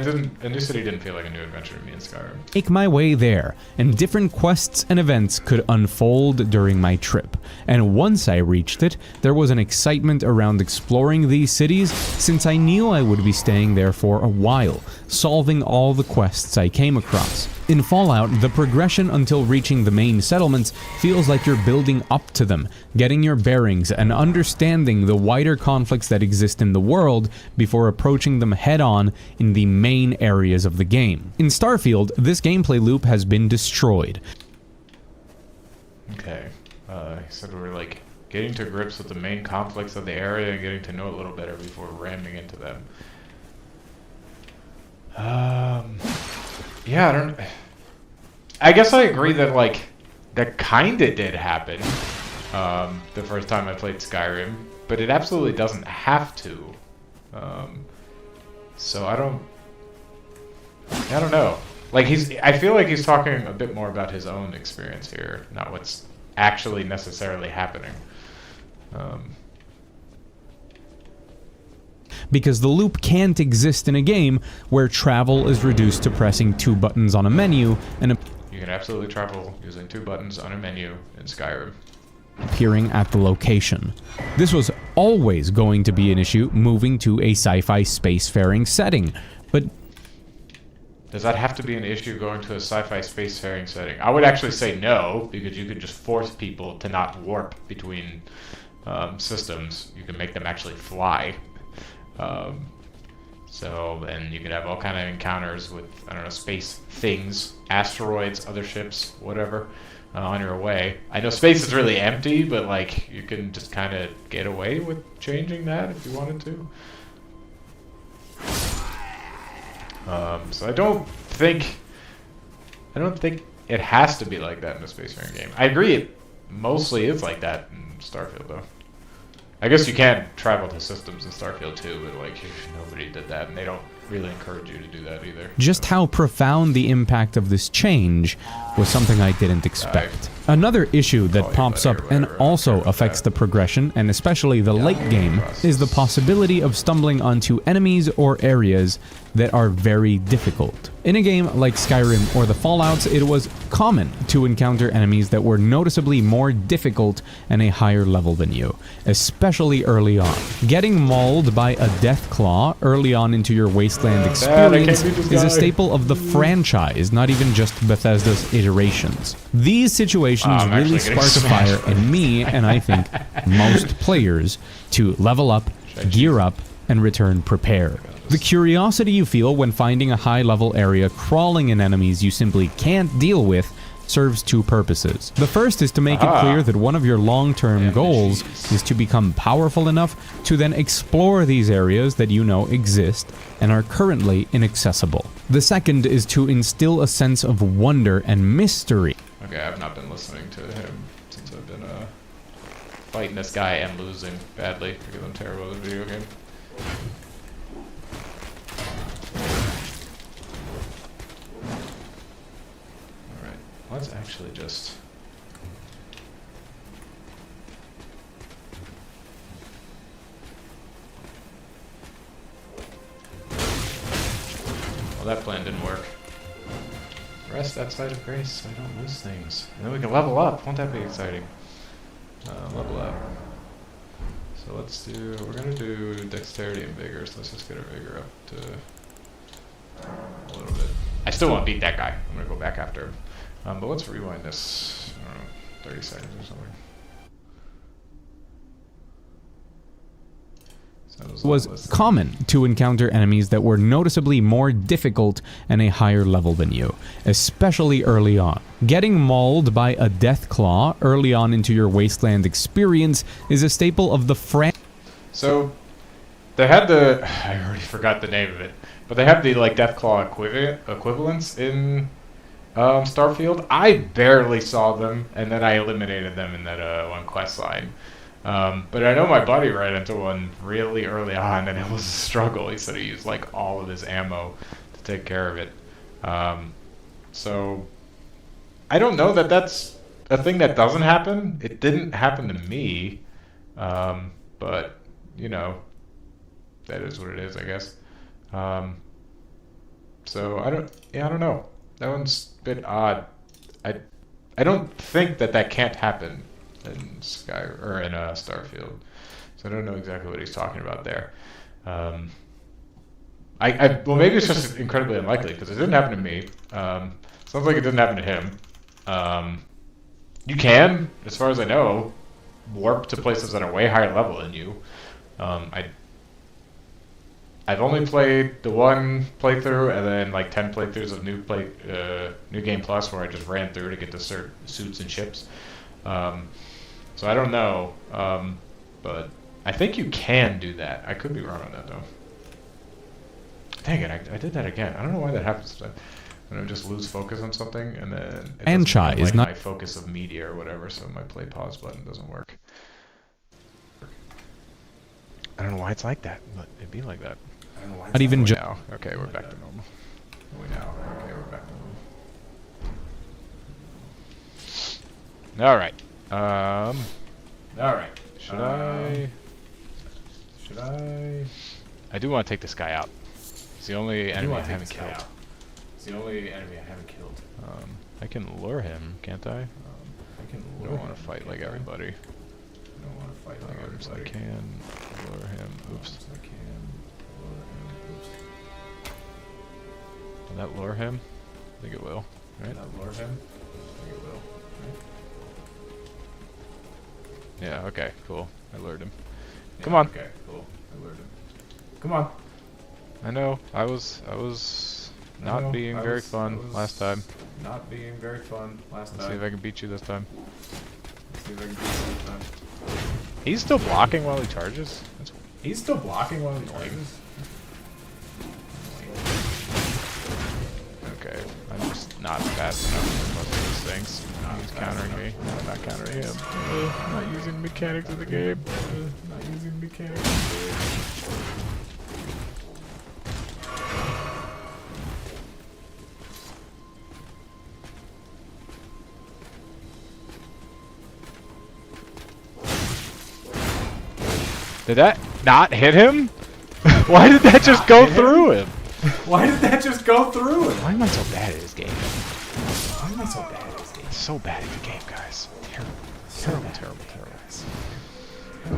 a new city didn't feel like a new adventure to me in Skyrim. Make my way there, and different quests and events could unfold during my trip. And once I reached it, there was an excitement around exploring these cities, since I knew I would be staying there for a while, solving all the quests I came across. In Fallout, the progression until reaching the main settlements feels like you're building up to them, getting your bearings and understanding the wider conflicts that exist in the world before approaching them head-on in the main areas of the game. In Starfield, this gameplay loop has been destroyed. Okay, he said we're like getting to grips with the main conflicts of the area and getting to know it a little better before ramming into them. Yeah, I don't. I guess I agree that like that kinda did happen the first time I played Skyrim, but it absolutely doesn't have to. So I don't know. Like I feel like he's talking a bit more about his own experience here, not what's actually necessarily happening. Because the loop can't exist in a game where travel is reduced to pressing 2 buttons on a menu and You can absolutely travel using 2 buttons on a menu in Skyrim. appearing at the location. This was always going to be an issue moving to a sci-fi spacefaring setting, but Does that have to be an issue going to a sci-fi spacefaring setting? I would actually say no, because you could just force people to not warp between systems. You can make them actually fly. And you could have all kind of encounters with, I don't know, space things, asteroids, other ships, whatever, on your way. I know space is really empty, but like you can just kind of get away with changing that if you wanted to. So I don't think it has to be like that in a spacefaring game. I agree it mostly is like that in Starfield though. I guess you can travel to systems in Starfield too, but like nobody did that, and they don't really encourage you to do that either. just how profound the impact of this change was something I didn't expect. Another issue that pops up and also affects the progression, and especially the late game, is the possibility of stumbling onto enemies or areas that are very difficult. In a game like Skyrim or the Fallouts, it was common to encounter enemies that were noticeably more difficult and a higher level than you, especially early on. Getting mauled by a Deathclaw early on into your Wasteland experience is a staple of the franchise, not even just Bethesda's iterations. These situations really spark a fire in me, and I think most players, to level up, gear up, and return prepared. The curiosity you feel when finding a high-level area crawling in enemies you simply can't deal with serves 2 purposes. The first is to make it clear that one of your long-term goals is to become powerful enough to then explore these areas that you know exist and are currently inaccessible. The second is to instill a sense of wonder and mystery. Okay, I've not been listening to him since I've been fighting this guy and losing badly because I'm terrible at the video game. Alright, let's actually just... Well, that plan didn't work. Rest outside of grace so I don't lose things. And then we can level up. Won't that be exciting? Level up. So let's do, we're going to do dexterity and vigor, so let's just get our vigor up to a little bit. I still want to beat that guy. I'm going to go back after him. But let's rewind this, I don't know, 30 seconds or something. Was common to encounter enemies that were noticeably more difficult and a higher level than you, especially early on. Getting mauled by a Deathclaw early on into your Wasteland experience is a staple of the So, they had the... I already forgot the name of it. But they have the, like, Deathclaw equivalents in Starfield. I barely saw them, and then I eliminated them in that one quest line. But I know my buddy ran into one really early on, and it was a struggle. He said he used like all of his ammo to take care of it. So I don't know that that's a thing that doesn't happen. It didn't happen to me, but you know, that is what it is, I guess. So I don't know. That one's a bit odd. I don't think that can't happen in Starfield, so I don't know exactly what he's talking about there. Well, maybe it's just incredibly unlikely because it didn't happen to me. Sounds like it didn't happen to him. You can, as far as I know, warp to places that are way higher level than you. I've only played the one playthrough and then like 10 playthroughs of New Game Plus where I just ran through to get to certain suits and ships. So I don't know, but I think you can do that. I could be wrong on that though. Dang it, I did that again. I don't know why that happens. When I just lose focus on something, and then it And doesn't Chai have, is like, not my focus of media or whatever, so my play pause button doesn't work. I don't know why it's like that, but it'd be like that. I don't know why it's Not even just now. Okay, we're back to normal. Okay, we're back to normal. Alright. Alright. Should I? I do want to take this guy out. He's the only enemy I haven't killed. I can lure him, can't I? I don't want to fight like everybody. So I can lure him. Oops. Will that lure him? I think it will. Right? Yeah, okay, cool. I lured him. Come on. Come on. I know. I was not being very fun last time. Let's see if I can beat you this time. He's still blocking while he charges? Okay, I'm just not fast enough for most of these things. He's countering me. I'm not countering him. I'm not using the mechanics of the game. Did that not hit him? Why did that just go through him? Why am I so bad at this game? So bad at the game, guys. Terrible.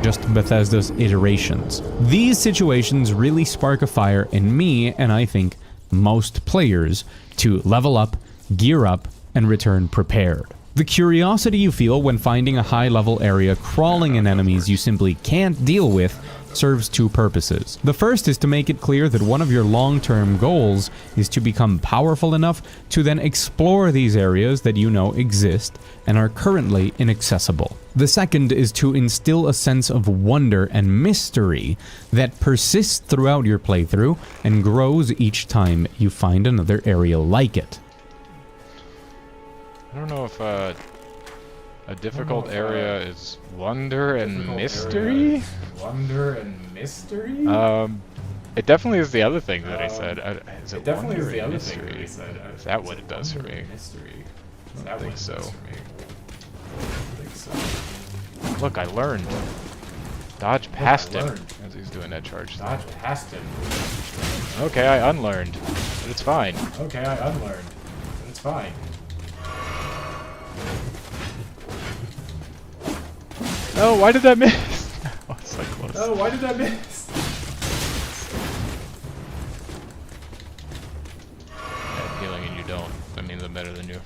just Bethesda's iterations. These situations really spark a fire in me, and I think most players, to level up, gear up, and return prepared. The curiosity you feel when finding a high-level area crawling in enemies you simply can't deal with serves two purposes. The first is to make it clear that one of your long-term goals is to become powerful enough to then explore these areas that you know exist and are currently inaccessible. The second is to instill a sense of wonder and mystery that persists throughout your playthrough and grows each time you find another area like it. I don't know if a difficult area is wonder and mystery? It definitely is the other thing that I said. Is it wonder and mystery? Is that what it does for me? I don't think so. Look, I learned. Dodge past him as he's doing that charge. Okay, I unlearned, but it's fine. Oh, why did that miss? Oh, it's so close. I have healing and you don't. That means I'm better than you.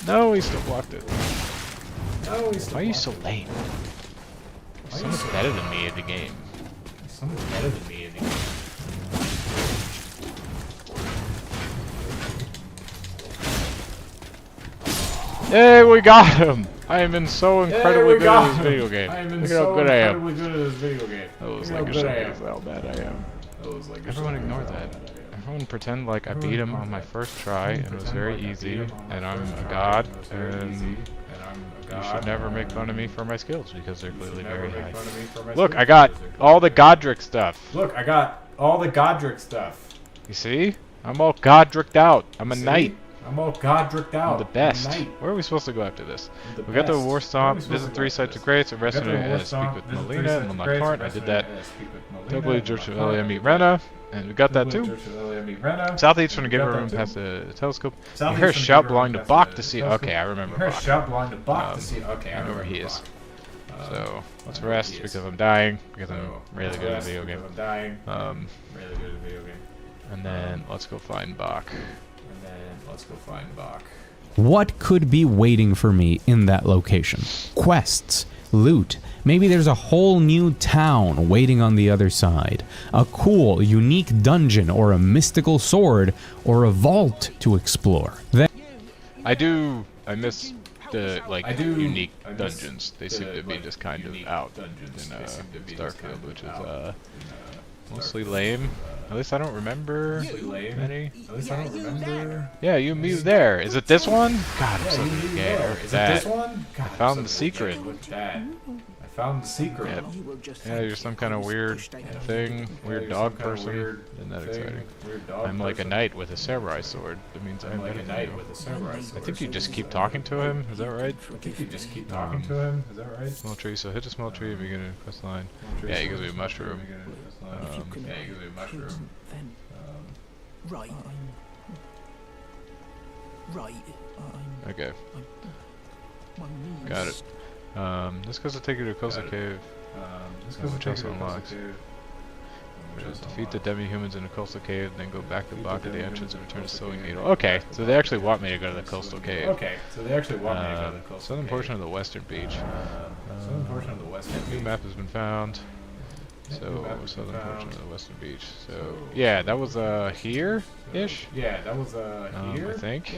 No, he still blocked it. Why are you so lame? You're so much better than me at the game. Hey, we got him! I am so incredibly good at this video game. Look at how good I am. That was like how bad I am. Everyone ignore that. Everyone pretend like I beat him on my first try and it was very easy and I'm a god and you should never make fun of me for my skills because they're clearly very high. Look, I got all the Godric stuff. You see? I'm all Godricked out. I'm a knight. I'm the best. Where are we supposed to go after this? We got the War Stomp, visit 3 sites of Grace, and rest in speak with Melina and unlock Heart. I did that. Double Church of Elia meet Rena, and we got that too. Southeast from the Giver Room past the telescope. You hear a shout belonging to Bach to see. Okay, I remember Bach. I know where he is. So let's rest because I'm dying because I'm really good at video game. And then let's go find Bach. What could be waiting for me in that location? Quests, loot. Maybe there's a whole new town waiting on the other side. A cool, unique dungeon, or a mystical sword, or a vault to explore. Then I miss the unique dungeons. They seem to be just kind of out in Starfield, which is mostly lame. At least I don't remember many. Yeah, you and me there. Is it this one? God, I'm so scared. Is it this one? God, I found the secret. Found the secret. Yep. Yeah, you're some kind of weird thing, weird dog person. Isn't that exciting? I'm like a knight with a samurai sword. That means I'm like a knight with a samurai sword. I think you just keep talking to him. Is that right? I think you just keep talking to him. Is that right? Small tree. So hit a small tree and begin a quest line. Yeah, he gives me a mushroom. Yeah, he gives me a mushroom. Right. Right. Okay. Got it. This goes to take you to a coastal cave, which also unlocks. Defeat the demi-humans in a coastal cave, then go back to the block at the entrance and return to Sewing Needle. Okay, so they actually want me to go to the coastal cave. Southern portion of the western beach. New map has been found. So, southern portion of the western beach. So, yeah, that was here-ish? Yeah, that was here I think.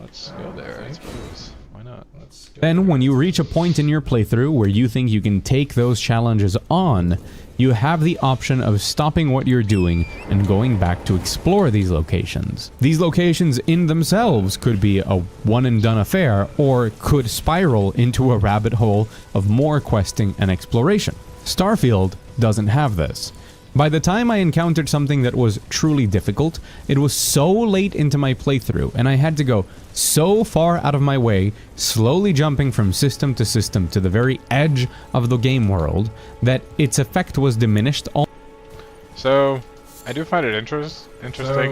Let's go there, I suppose. Why not? Then, when you reach a point in your playthrough where you think you can take those challenges on, you have the option of stopping what you're doing and going back to explore these locations. These locations in themselves could be a one-and-done affair, or could spiral into a rabbit hole of more questing and exploration. Starfield doesn't have this. By the time I encountered something that was truly difficult, it was so late into my playthrough, and I had to go so far out of my way, slowly jumping from system to system to the very edge of the game world, that its effect was diminished. So, I do find it interesting.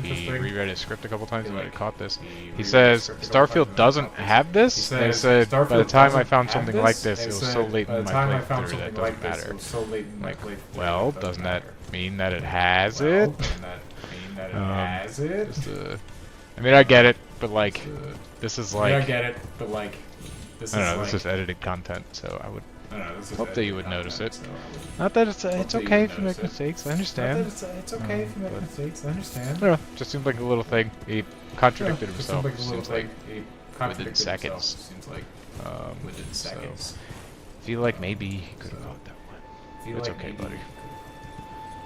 He reread his script a couple times and I caught this. He says Starfield doesn't have this. They said by the time I found something like this, it was so late in my playthrough that it doesn't matter. Like, well, doesn't that mean that it has it? I mean, I get it, but like, this is like, I don't know, this is edited content, so I would hope that you would notice it. Not that it's okay if you make mistakes, I understand. It's okay if you make mistakes, I understand. I don't know, just seems like a little thing. He contradicted himself, seems like within seconds. So, I feel like maybe he could have got that one. It's okay, buddy.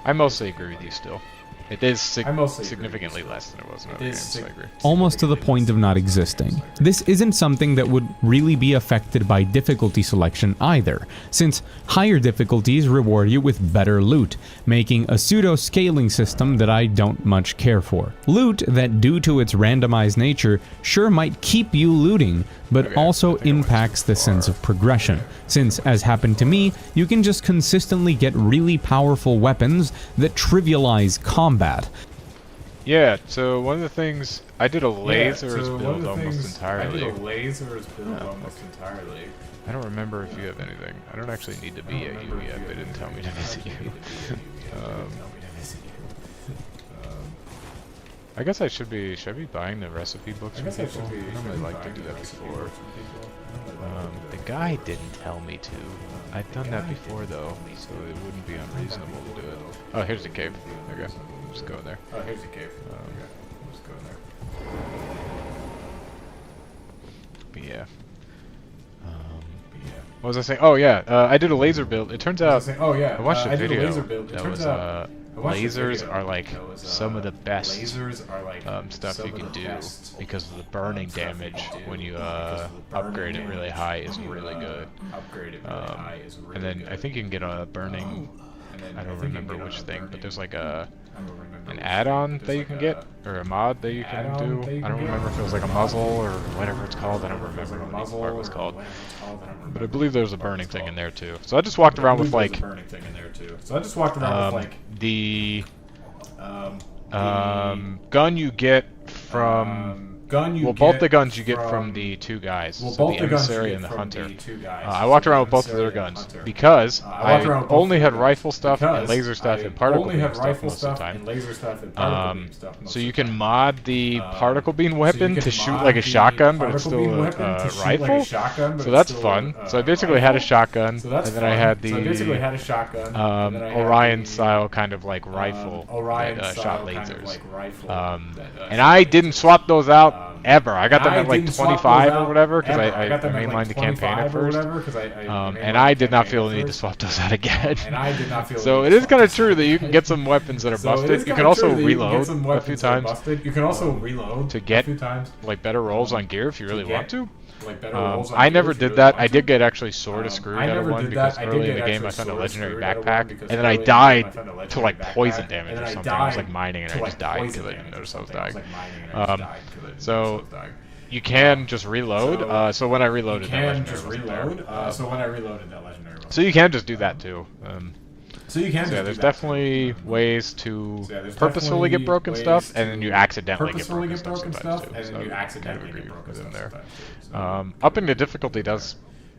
I mostly agree with you still. It is significantly less than it was in other games, I agree. Almost to the point of not existing. This isn't something that would really be affected by difficulty selection either, since higher difficulties reward you with better loot, making a pseudo-scaling system that I don't much care for. Loot that, due to its randomized nature, sure might keep you looting, but also impacts the sense of progression, since, as happened to me, you can just consistently get really powerful weapons that trivialize combat. Yeah, so one of the things, I did a lasers build almost entirely. I don't remember if you have anything. I don't actually need to be at you yet, they didn't tell me to visit you. I guess should I be buying the recipe books from people? I normally like to do that before. The guy didn't tell me to. I've done that before though, so it wouldn't be unreasonable to do it. Oh, here's the cave. Okay, just go in there. Oh, here's the cave. Okay, just go in there. But yeah. What was I saying? Oh yeah, I did a laser build. It turns out, I watched a video that was lasers are like some of the best stuff you can do because of the burning damage when you upgrade it really high is really good. And then I think you can get a burning, I don't remember which thing, but there's like an add-on that you can get, or a mod that you can do. I don't remember if it was like a muzzle or whatever it's called. I don't remember what the part was called. But I believe there's a burning thing in there too. So I just walked around with like the gun you get from both the guns you get from the two guys, so the emissary and the hunter. I walked around with both of their guns because I only had rifle stuff and laser stuff and particle beam stuff most of the time. So you can mod the particle beam weapon to shoot like a shotgun, but it's still a rifle. So that's fun. So I basically had a shotgun, and then I had the Orion style kind of like rifle that shot lasers. And I didn't swap those out ever. I got them at like 25 or whatever because I mainlined the campaign at first. And I did not feel the need to swap those out again. So it is kind of true that you can get some weapons that are busted. You can also reload a few times to get like better rolls on gear if you really want to. I never did that. I did get actually sort of screwed out of one because early in the game I found a legendary backpack and then I died to like poison damage or something. I was like mining and I just died because I didn't notice I was dying. So you can just reload. So when I reloaded that legendary wasn't there. So you can just do that too. So there's definitely ways to purposefully get broken stuff, and then you accidentally get broken stuff sometimes too. So I kind of agree with them there. Upping the difficulty does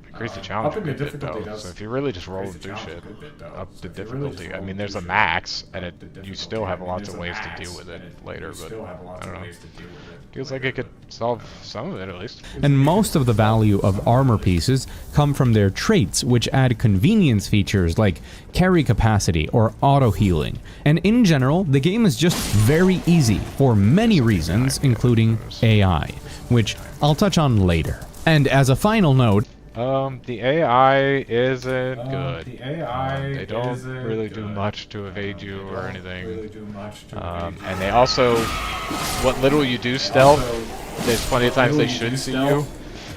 increase the challenge a bit though. So if you really just roll through shit, up the difficulty. I mean, there's a max, and you still have lots of ways to deal with it later. But I don't know. Feels like it could solve some of it at least. And most of the value of armor pieces come from their traits, which add convenience features like carry capacity or auto healing. And in general, the game is just very easy for many reasons, including AI, which I'll touch on later. And as a final note, the AI isn't good. They don't really do much to evade you or anything. And they also, what little you do stealth, there's plenty of times they should see you.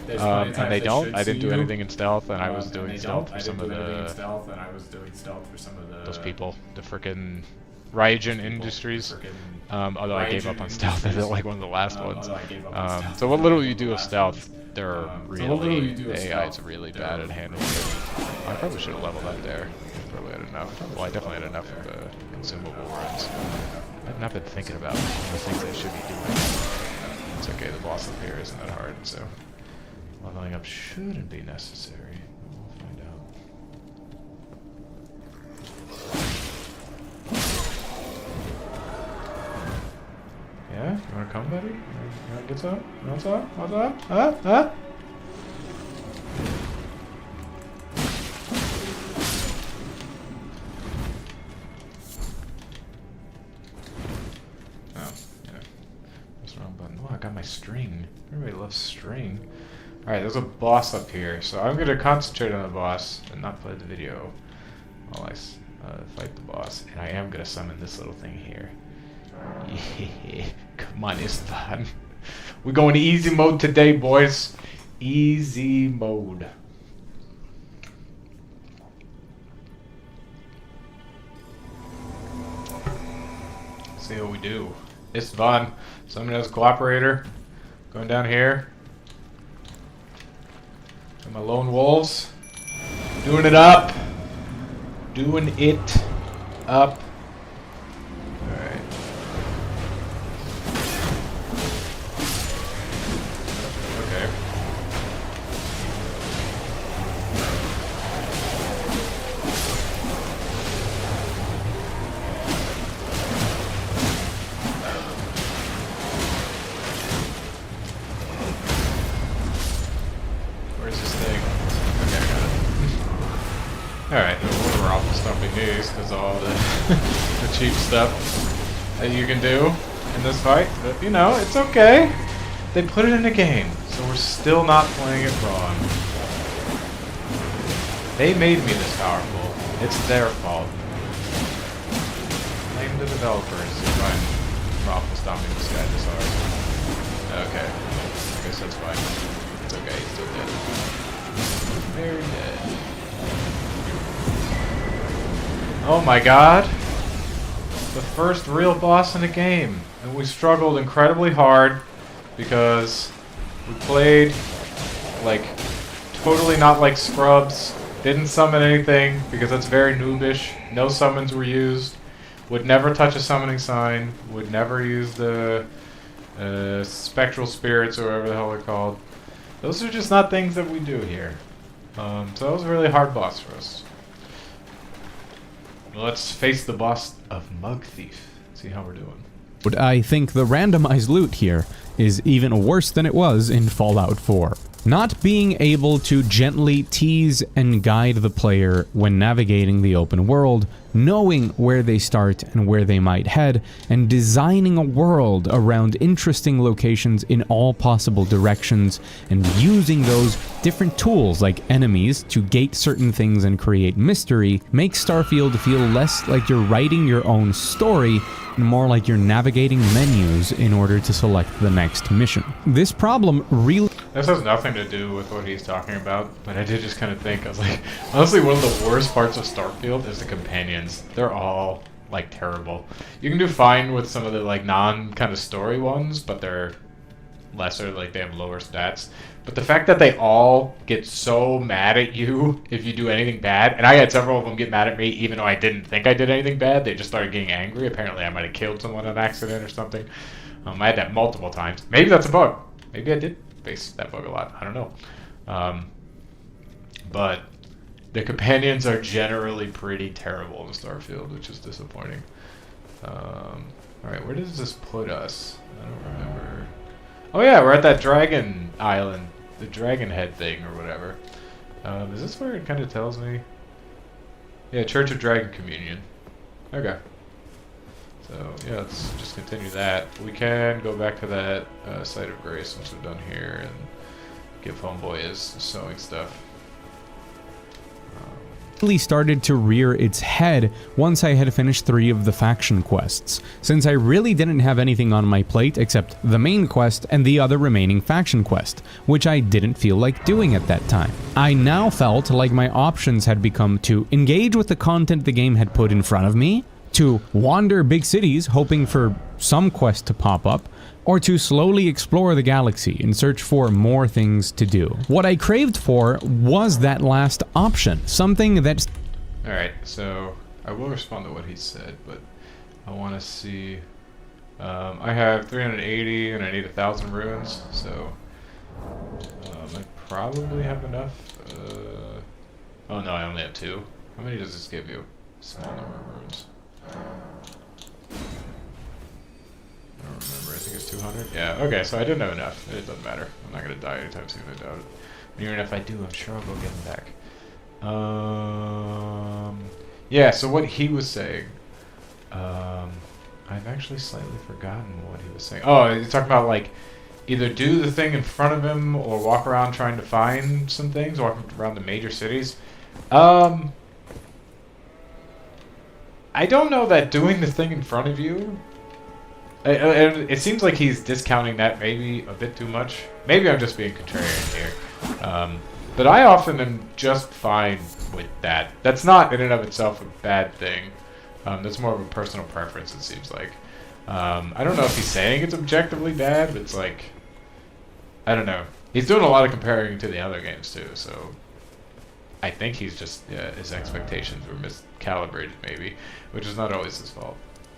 And they don't. I didn't do anything in stealth, and I was doing stealth for some of those people, the frickin' Ryujin Industries. Although I gave up on stealth as like one of the last ones. So what little you do of stealth, they're really, the AI is really bad at handling it. I probably should have leveled up there. Probably had enough. Well, I definitely had enough of the consumable runs. I've not been thinking about the things I should be doing. It's okay, the boss up here isn't that hard, so leveling up shouldn't be necessary. We'll find out. Yeah? You wanna come, buddy? You wanna get some? You want some? What's up? Huh? Oh, yeah. What's the wrong button? Oh, I got my string. Everybody loves string. Alright, there's a boss up here, so I'm gonna concentrate on the boss and not play the video while I fight the boss. And I am gonna summon this little thing here. Yeah, come on, Istvan. We're going to easy mode today, boys. Easy mode. See what we do. Istvan, summon as cooperator. Going down here. And my lone wolves. Doing it up. Doing it up. Alright, we're awful stumping these because all the cheap stuff that you can do in this fight. But, you know, it's okay. They put it in the game, so we're still not playing it wrong. They made me this powerful. It's their fault. Blame the developers if I'm awful stomping this guy this hard. Okay. I guess that's fine. It's okay, he's still dead. Very dead. Oh my god! The first real boss in the game. And we struggled incredibly hard because we played like totally not like scrubs. Didn't summon anything because that's very noobish. No summons were used. Would never touch a summoning sign. Would never use the spectral spirits or whatever the hell they're called. Those are just not things that we do here. So that was a really hard boss for us. Let's face the boss of Mugthief. See how we're doing. But I think the randomized loot here is even worse than it was in Fallout 4. Not being able to gently tease and guide the player when navigating the open world, knowing where they start and where they might head, and designing a world around interesting locations in all possible directions, and using those different tools like enemies to gate certain things and create mystery, makes Starfield feel less like you're writing your own story and more like you're navigating menus in order to select the next mission. This problem really... This has nothing to do with what he's talking about, but I did just kind of think, I was like, honestly, one of the worst parts of Starfield is the companions. They're all, like, terrible. You can do fine with some of the, like, non-kind of story ones, but they're lesser, like, they have lower stats. But the fact that they all get so mad at you if you do anything bad, and I had several of them get mad at me even though I didn't think I did anything bad, they just started getting angry. Apparently I might have killed someone on accident or something. I had that multiple times. Maybe that's a bug. Maybe I did face that bug a lot. I don't know. But the companions are generally pretty terrible in Starfield, which is disappointing. Alright, where does this put us? I don't remember. Oh yeah, we're at that dragon island. The dragon head thing or whatever. Is this where it kind of tells me? Yeah, Church of Dragon Communion. Okay. So, yeah, let's just continue that. We can go back to that site of grace once we're done here and give Homeboy his sewing stuff. Really started to rear its head once I had finished 3 of the faction quests, since I really didn't have anything on my plate except the main quest and the other remaining faction quest, which I didn't feel like doing at that time. I now felt like my options had become to engage with the content the game had put in front of me, to wander big cities hoping for some quest to pop up, or to slowly explore the galaxy in search for more things to do. What I craved for was that last option, something that's... Alright, so I will respond to what he said, but I want to see... I have 380 and I need 1,000 runes, so I probably have enough. Oh no, I only have 2. How many does this give you? Small number of runes. I don't remember, I think it's 200? Yeah, okay, so I didn't have enough. It doesn't matter. I'm not going to die anytime soon, I doubt it. And even if I do, I'm sure I'll go get them back. Yeah, so what he was saying, I've actually slightly forgotten what he was saying. Oh, he's talking about, like, either do the thing in front of him or walk around trying to find some things, walk around the major cities. I don't know that doing the thing in front of you... it seems like he's discounting that maybe a bit too much. Maybe I'm just being contrarian here. But I often am just fine with that. That's not in and of itself a bad thing. That's more of a personal preference, it seems like. I don't know if he's saying it's objectively bad, but it's like... I don't know. He's doing a lot of comparing to the other games too, so... I think he's just... Yeah, his expectations were miscalibrated maybe, which is not always his fault.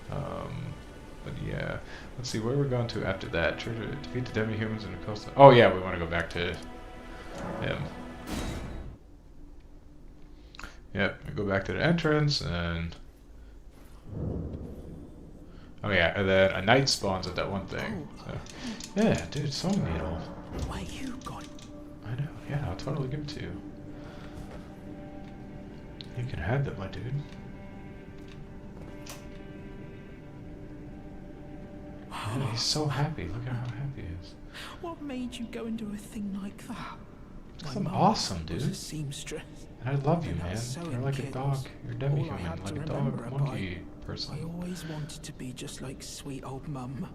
But yeah, let's see where we're going to after that. Try to defeat the demi-humans in the coastal... Oh yeah, we want to go back to him. Yep, we go back to the entrance and... Oh yeah, and then a knight spawns at that one thing. So. Yeah, dude, sewing needle. Why you got it? I know, yeah, I'll totally give it to you. You can have them, my dude. Yeah, he's so happy. Look at how happy he is. What made you go and do a thing like that? That's awesome, dude. Was a seamstress. I love you, man. Sewing You're like a kit dog. was You're a all I demi-human, had like to a dog remember her monkey by. person. I always wanted to be just like sweet old mum.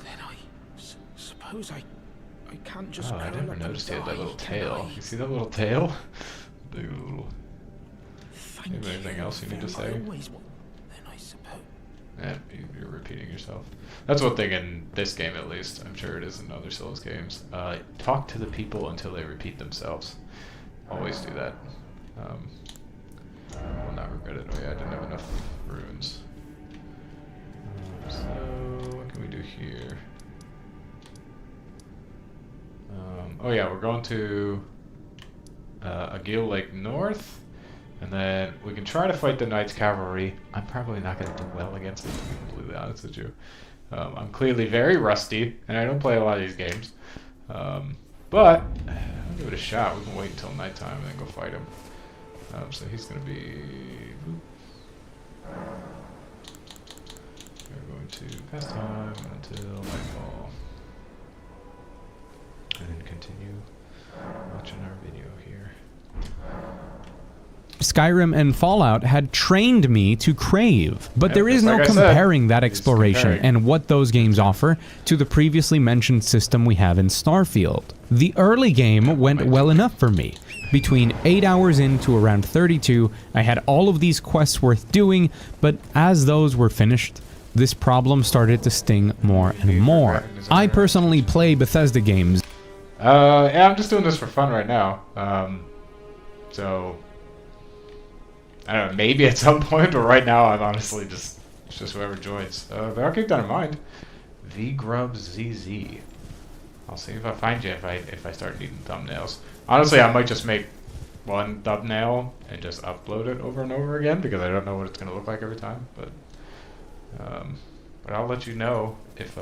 Then I suppose I can't just. Oh, I curl never up noticed he and had that die, little can tail. I? You see that little tail? Dude. Thank Maybe anything else you need to say? I always want. Then I suppose. Yeah, you're repeating yourself. That's one thing in this game, at least. I'm sure it is in other Souls games. Talk to the people until they repeat themselves. Always do that. Will not regret it. Oh yeah, I didn't have enough runes. So what can we do here? Oh yeah, we're going to Agil Lake North, and then we can try to fight the Knights Cavalry. I'm probably not going to do well against them, to be completely honest with you. I'm clearly very rusty, and I don't play a lot of these games. But I'll give it a shot. We can wait until nighttime and then go fight him. So he's going to be... We're going to pass time until nightfall. And then continue watching our video here. Skyrim and Fallout had trained me to crave, but Yep, there is no like I comparing said, that exploration and what those games offer to the previously mentioned system we have in Starfield. The early game went well enough for me. Between 8 hours into around 32, I had all of these quests worth doing, but as those were finished, this problem started to sting more and more. I personally play Bethesda games. Yeah, I'm just doing this for fun right now. So I don't know, maybe at some point, but right now I'm honestly it's just whoever joins. But I'll keep that in mind. VGrubZZ. I'll see if I find you if I start needing thumbnails. Honestly, I might just make one thumbnail and just upload it over and over again because I don't know what it's gonna look like every time. But I'll let you know if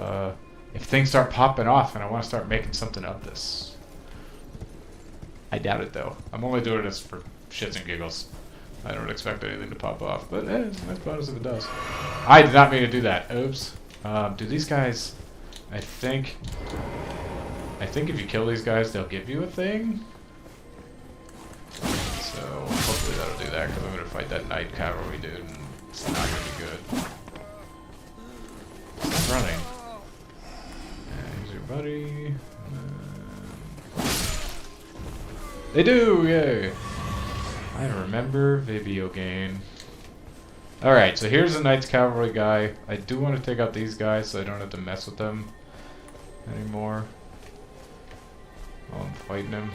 things start popping off and I want to start making something of this. I doubt it though. I'm only doing this for shits and giggles. I don't expect anything to pop off, but it's a nice bonus if it does. I did not mean to do that. Oops. Do these guys... I think if you kill these guys, they'll give you a thing. So hopefully that'll do that, because I'm going to fight that Knight Cavalry dude, and it's not going to be good. Stop running. Here's your buddy. They do! Yay! I remember video game. Alright, so here's the Knights Cavalry guy. I do want to take out these guys so I don't have to mess with them anymore while I'm fighting him.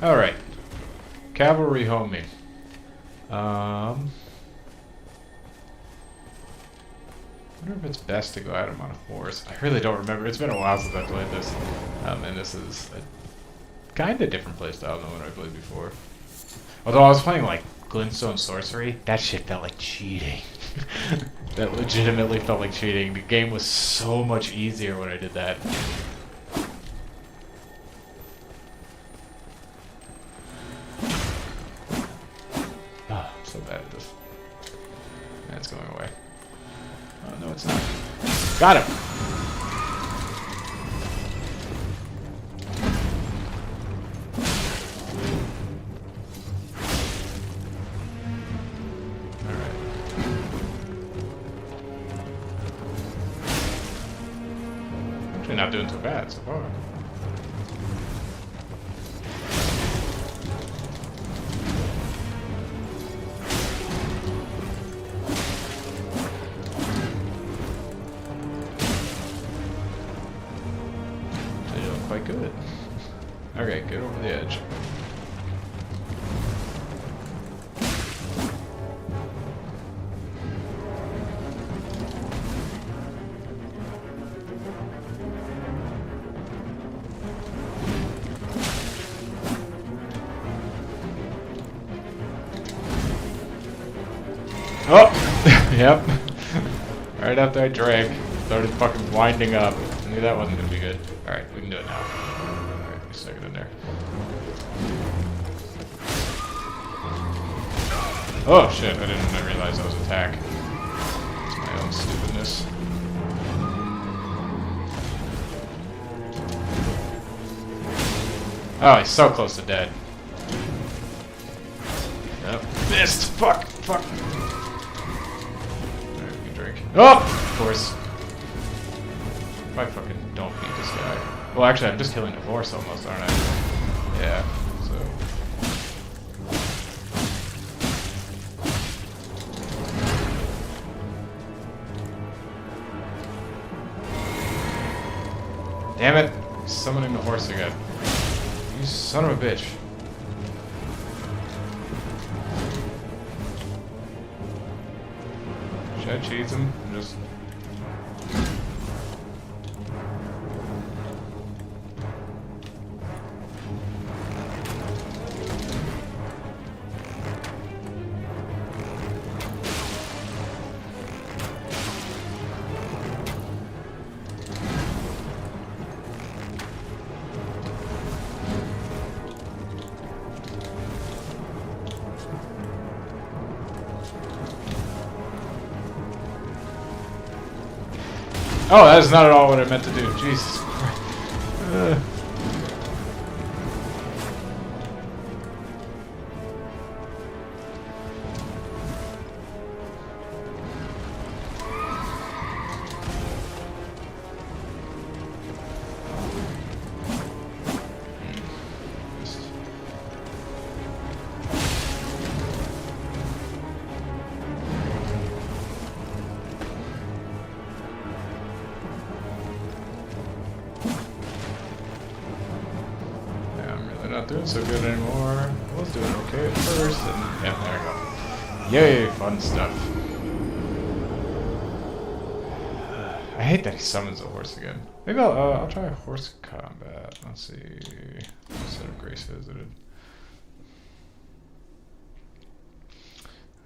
Alright. Cavalry homie. I wonder if it's best to go at him on a horse. I really don't remember. It's been a while since I played this. And this is a kind of different playstyle than what I played before. Although I was playing like Glintstone Sorcery, that shit felt like cheating. That legitimately felt like cheating. The game was so much easier when I did that. So bad at this. That's going away. Oh, no, it's not. Got him! Alright. Actually not doing too bad so far. Quite good. Okay, get over the edge. Oh! Yep. Right after I drank, started fucking winding up. I knew that wasn't gonna be good. Alright, we can do it now. Alright, we stick it in there. Oh shit, I didn't realize that was attack. It's my own stupidness. Oh, he's so close to dead. Nope. Missed! Fuck! Fuck! Alright, we can drink. Oh! Of course. If I fucking don't beat this guy. Well, actually, I'm just killing a horse almost, aren't I? Yeah, so... Damn it! He's summoning the horse again. You son of a bitch. Should I cheese him? Just... Oh, that is not at all what I meant to do. Jesus Christ. Not doing so good anymore. I was doing okay at first, and yeah, there we go. Yay, fun stuff. I hate that he summons a horse again. Maybe I'll try a horse combat. Let's see. Instead of Grace visited.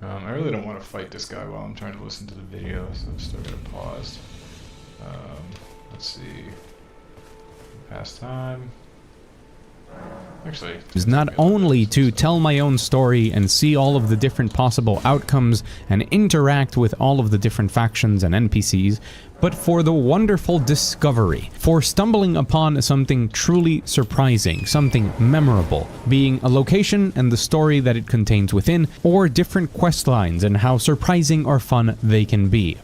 I really don't want to fight this guy while I'm trying to listen to the video, so I'm still gonna pause. Let's see. Past time. Actually, is not only to tell my own story and see all of the different possible outcomes and interact with all of the different factions and NPCs, but for the wonderful discovery, for stumbling upon something truly surprising, something memorable, being a location and the story that it contains within, or different quest lines and how surprising or fun they can be.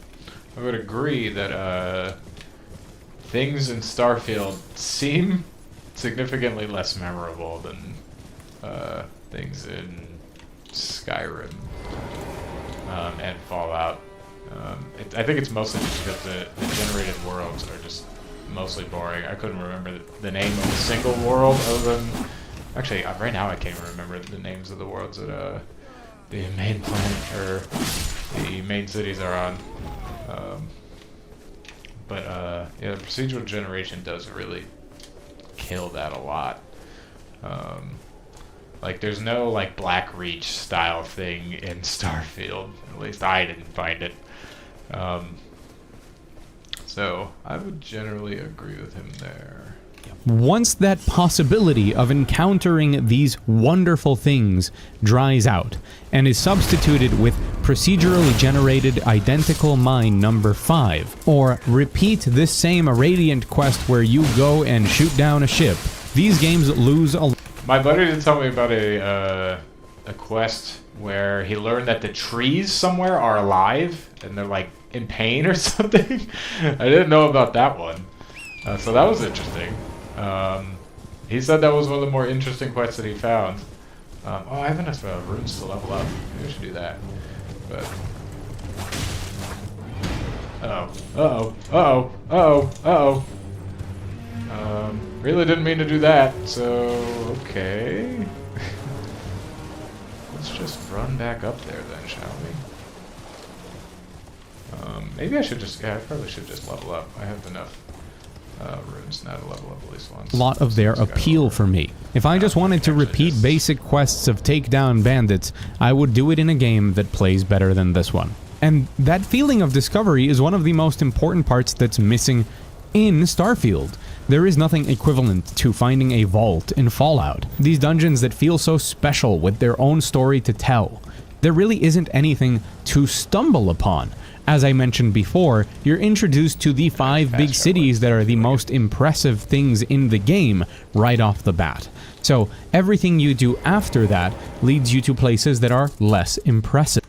I would agree that things in Starfield seem significantly less memorable than things in Skyrim and Fallout. I think it's mostly just because the generated worlds are just mostly boring. I couldn't remember the name of a single world other than... Actually, right now I can't remember the names of the worlds that the main planet or the main cities are on. Yeah, the procedural generation does really kill that a lot. Like there's no like Black Reach style thing in Starfield. At least I didn't find it. So I would generally agree with him there. Once that possibility of encountering these wonderful things dries out and is substituted with procedurally generated identical mine number 5, or repeat this same Radiant quest where you go and shoot down a ship, these games lose a... My buddy did tell me about a quest where he learned that the trees somewhere are alive and they're like in pain or something. I didn't know about that one. So that was interesting. He said that was one of the more interesting quests that he found. Oh, I have enough runes to level up. Maybe I should do that. But... Uh-oh. Really didn't mean to do that, so... Okay. Let's just run back up there then, shall we? Maybe I should just... Yeah, I probably should just level up. I have enough runes now to level up at least once. A lot of their appeal for me. If I just wanted to repeat basic quests of take down bandits, I would do it in a game that plays better than this one. And that feeling of discovery is one of the most important parts that's missing in Starfield. There is nothing equivalent to finding a vault in Fallout. These dungeons that feel so special with their own story to tell. There really isn't anything to stumble upon. As I mentioned before, you're introduced to the 5 big cities that are the most impressive things in the game right off the bat. So everything you do after that leads you to places that are less impressive.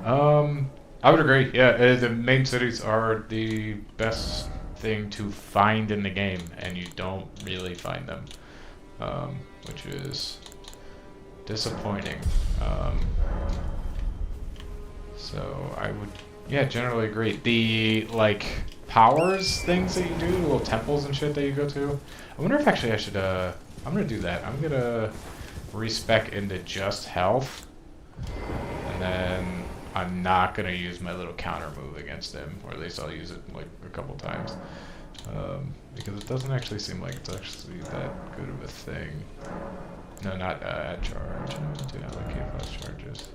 I would agree. Yeah, the main cities are the best thing to find in the game, and you don't really find them, which is disappointing. So I would, yeah, generally agree. The like powers things that you do, little temples and shit that you go to. I wonder if actually I should, I'm gonna do that. I'm gonna respec into just health, and then I'm not gonna use my little counter move against him, or at least I'll use it like a couple times, because it doesn't actually seem like it's actually that good of a thing. No, not add charge. Do allocate fast charges.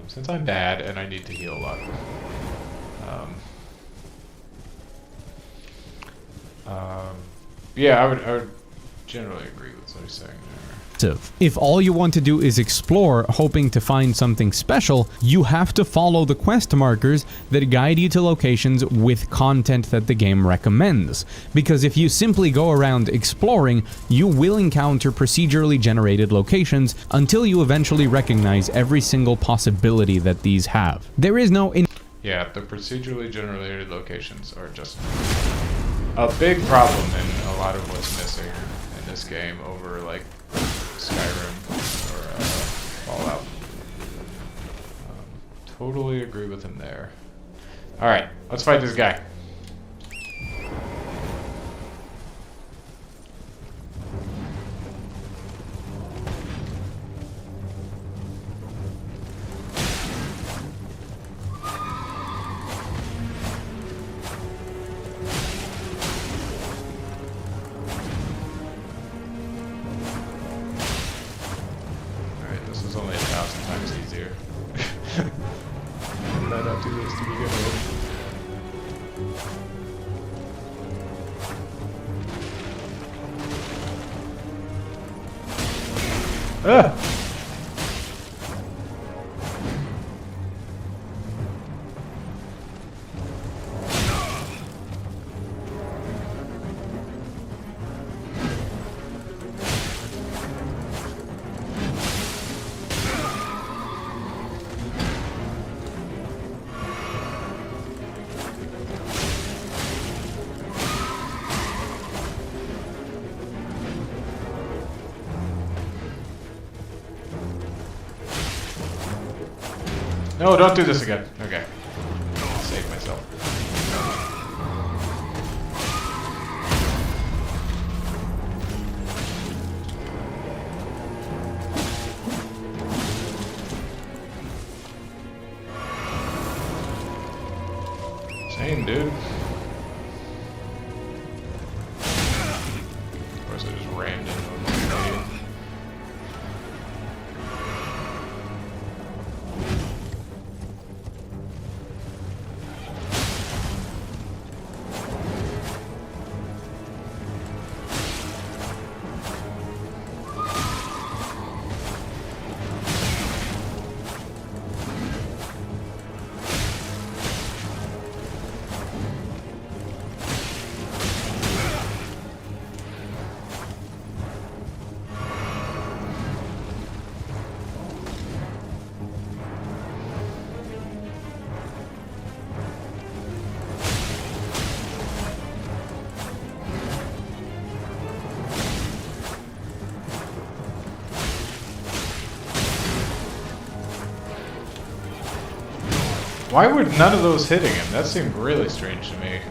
Since I'm bad and I need to heal a lot. Yeah, I would generally agree with what he's saying there. If all you want to do is explore, hoping to find something special, you have to follow the quest markers that guide you to locations with content that the game recommends. Because if you simply go around exploring, you will encounter procedurally generated locations until you eventually recognize every single possibility that these have. There is no Yeah, the procedurally generated locations are just a big problem and a lot of what's missing in this game over like Skyrim or Fallout. Totally agree with him there. Alright, let's fight this guy. Only 1,000 times easier. Why did I not do this to begin with? Ah! No, don't do this again. Okay. I'll save myself. Same, dude. Of course, I just rammed into him. Why were none of those hitting him? That seemed really strange to me.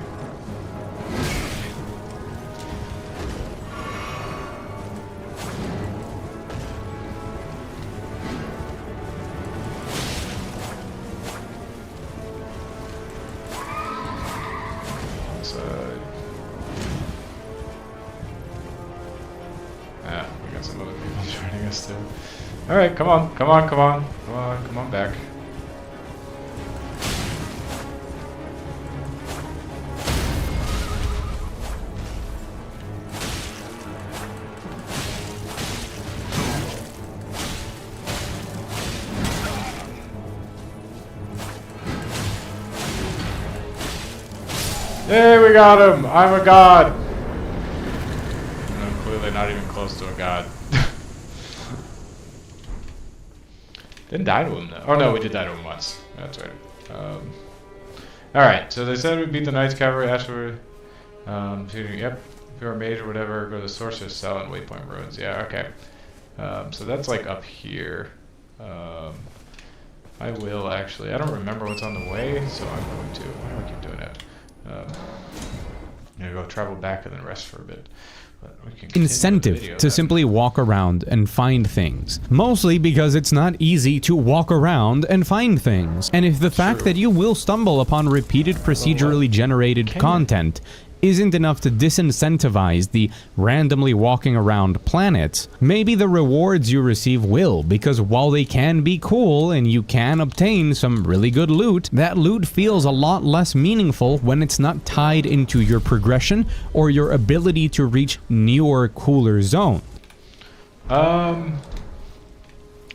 Ah, we got some other people joining us too. Alright, come on, come on, come on. Come on, come on back. Hey, we got him! I'm a god! And I'm clearly not even close to a god. Didn't die to him though. Oh no, we did die to him once. That's right. Alright, so they said we beat the Knight's Cavalry afterward. Yep. If you're a mage or whatever, go to the Sorcerer's Cell and Waypoint Ruins. Yeah, okay. So that's like up here. I will actually. I don't remember what's on the way, so I'm going to. Why do I keep doing that? I'm gonna go travel back and then rest for a bit. But we can continue with the incentive video to then. simply walk around and find things. Mostly because it's not easy to walk around and find things. And if the fact that you will stumble upon repeated procedurally generated content isn't enough to disincentivize the randomly walking around planets, maybe the rewards you receive will, because while they can be cool and you can obtain some really good loot, that loot feels a lot less meaningful when it's not tied into your progression or your ability to reach newer, cooler zones.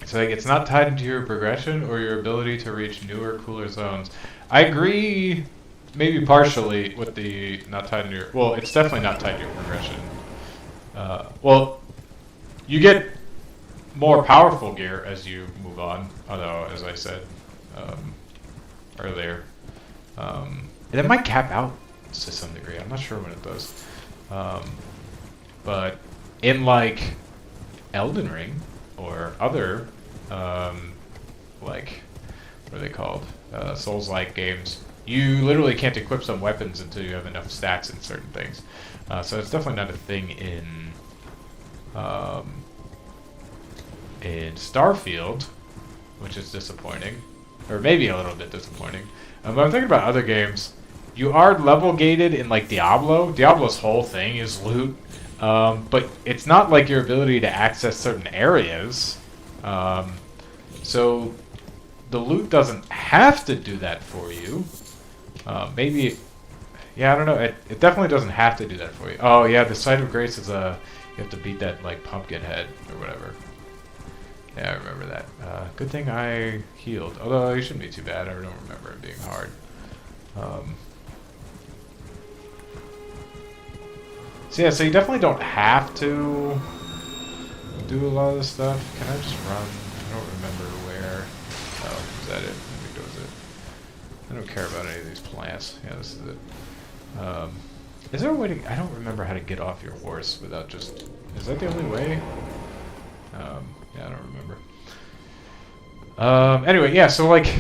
It's like it's not tied into your progression or your ability to reach newer, cooler zones. I agree. Maybe partially with the not tied to your... Well, it's definitely not tied to your progression. Well, you get more powerful gear as you move on, although, as I said earlier, it might cap out to some degree. I'm not sure when it does. But in, like, Elden Ring or other, like, what are they called? Souls-like games, you literally can't equip some weapons until you have enough stats in certain things. So it's definitely not a thing in Starfield, which is disappointing, or maybe a little bit disappointing. But I'm thinking about other games. You are level gated in like Diablo. Diablo's whole thing is loot, but it's not like your ability to access certain areas. So the loot doesn't have to do that for you. Maybe, yeah, I don't know. It definitely doesn't have to do that for you. Oh yeah, the Site of Grace is you have to beat that like pumpkin head or whatever. Yeah, I remember that. Good thing I healed. Although it shouldn't be too bad. I don't remember it being hard. So yeah, so you definitely don't have to do a lot of this stuff. Can I just run? I don't remember where. Oh, is that it? Maybe it was it. I don't care about any of these plants. Yeah, this is it. Is there a way to... I don't remember how to get off your horse without just... Is that the only way? Yeah, I don't remember. Anyway, yeah, so like,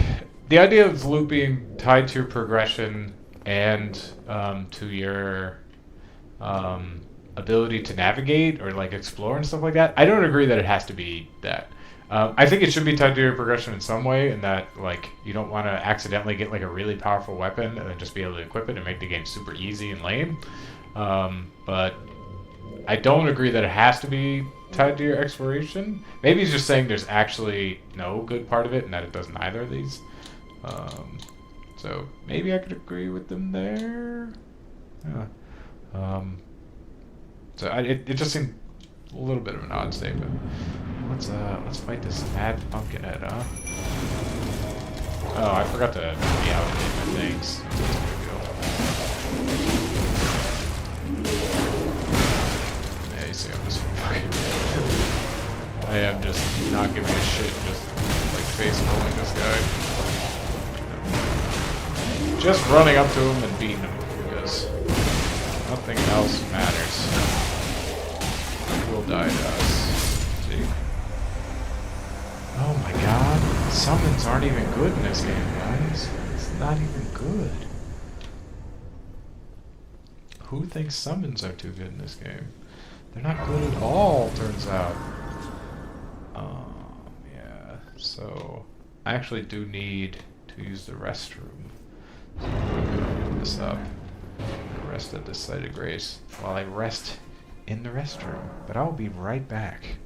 the idea of loot being tied to your progression and to your ability to navigate or like explore and stuff like that, I don't agree that it has to be that. I think it should be tied to your progression in some way, in that like you don't want to accidentally get like a really powerful weapon and then just be able to equip it and make the game super easy and lame. But I don't agree that it has to be tied to your exploration. Maybe he's just saying there's actually no good part of it and that it does neither of these. So maybe I could agree with them there. Yeah. So it just seemed a little bit of an odd statement. Let's fight this mad pumpkin head, huh? Oh, I forgot to reallocate my things. That's a big deal. Yeah, you see, I'm just fucking... I am just not giving a shit, just like face pulling this guy. Just running up to him and beating him, because nothing else matters. He will die to us. See? Oh my god, summons aren't even good in this game, guys. It's not even good. Who thinks summons are too good in this game? They're not good at all, turns out. Yeah, so I actually do need to use the restroom. So I'm going to open this up. Rest at the Site of Grace while I rest in the restroom. But I'll be right back.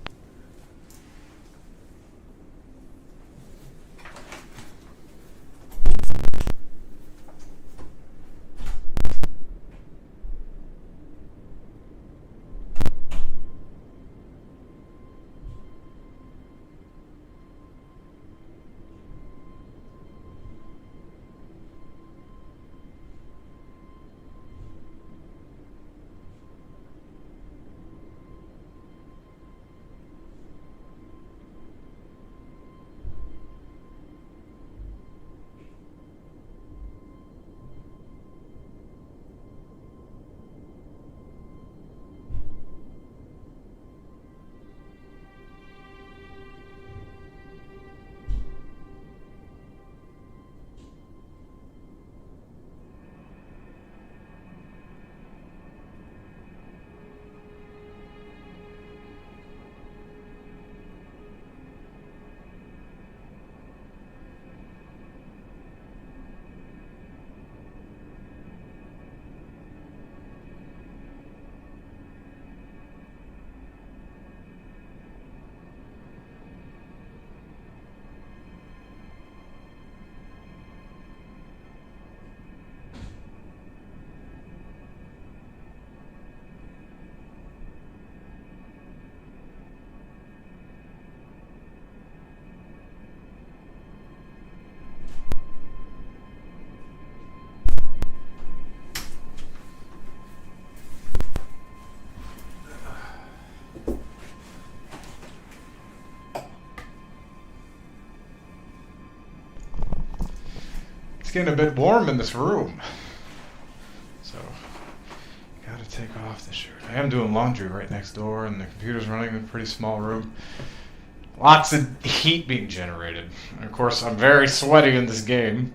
getting a bit warm in this room. So, gotta take off the shirt. I am doing laundry right next door, and the computer's running in a pretty small room. Lots of heat being generated. And of course, I'm very sweaty in this game.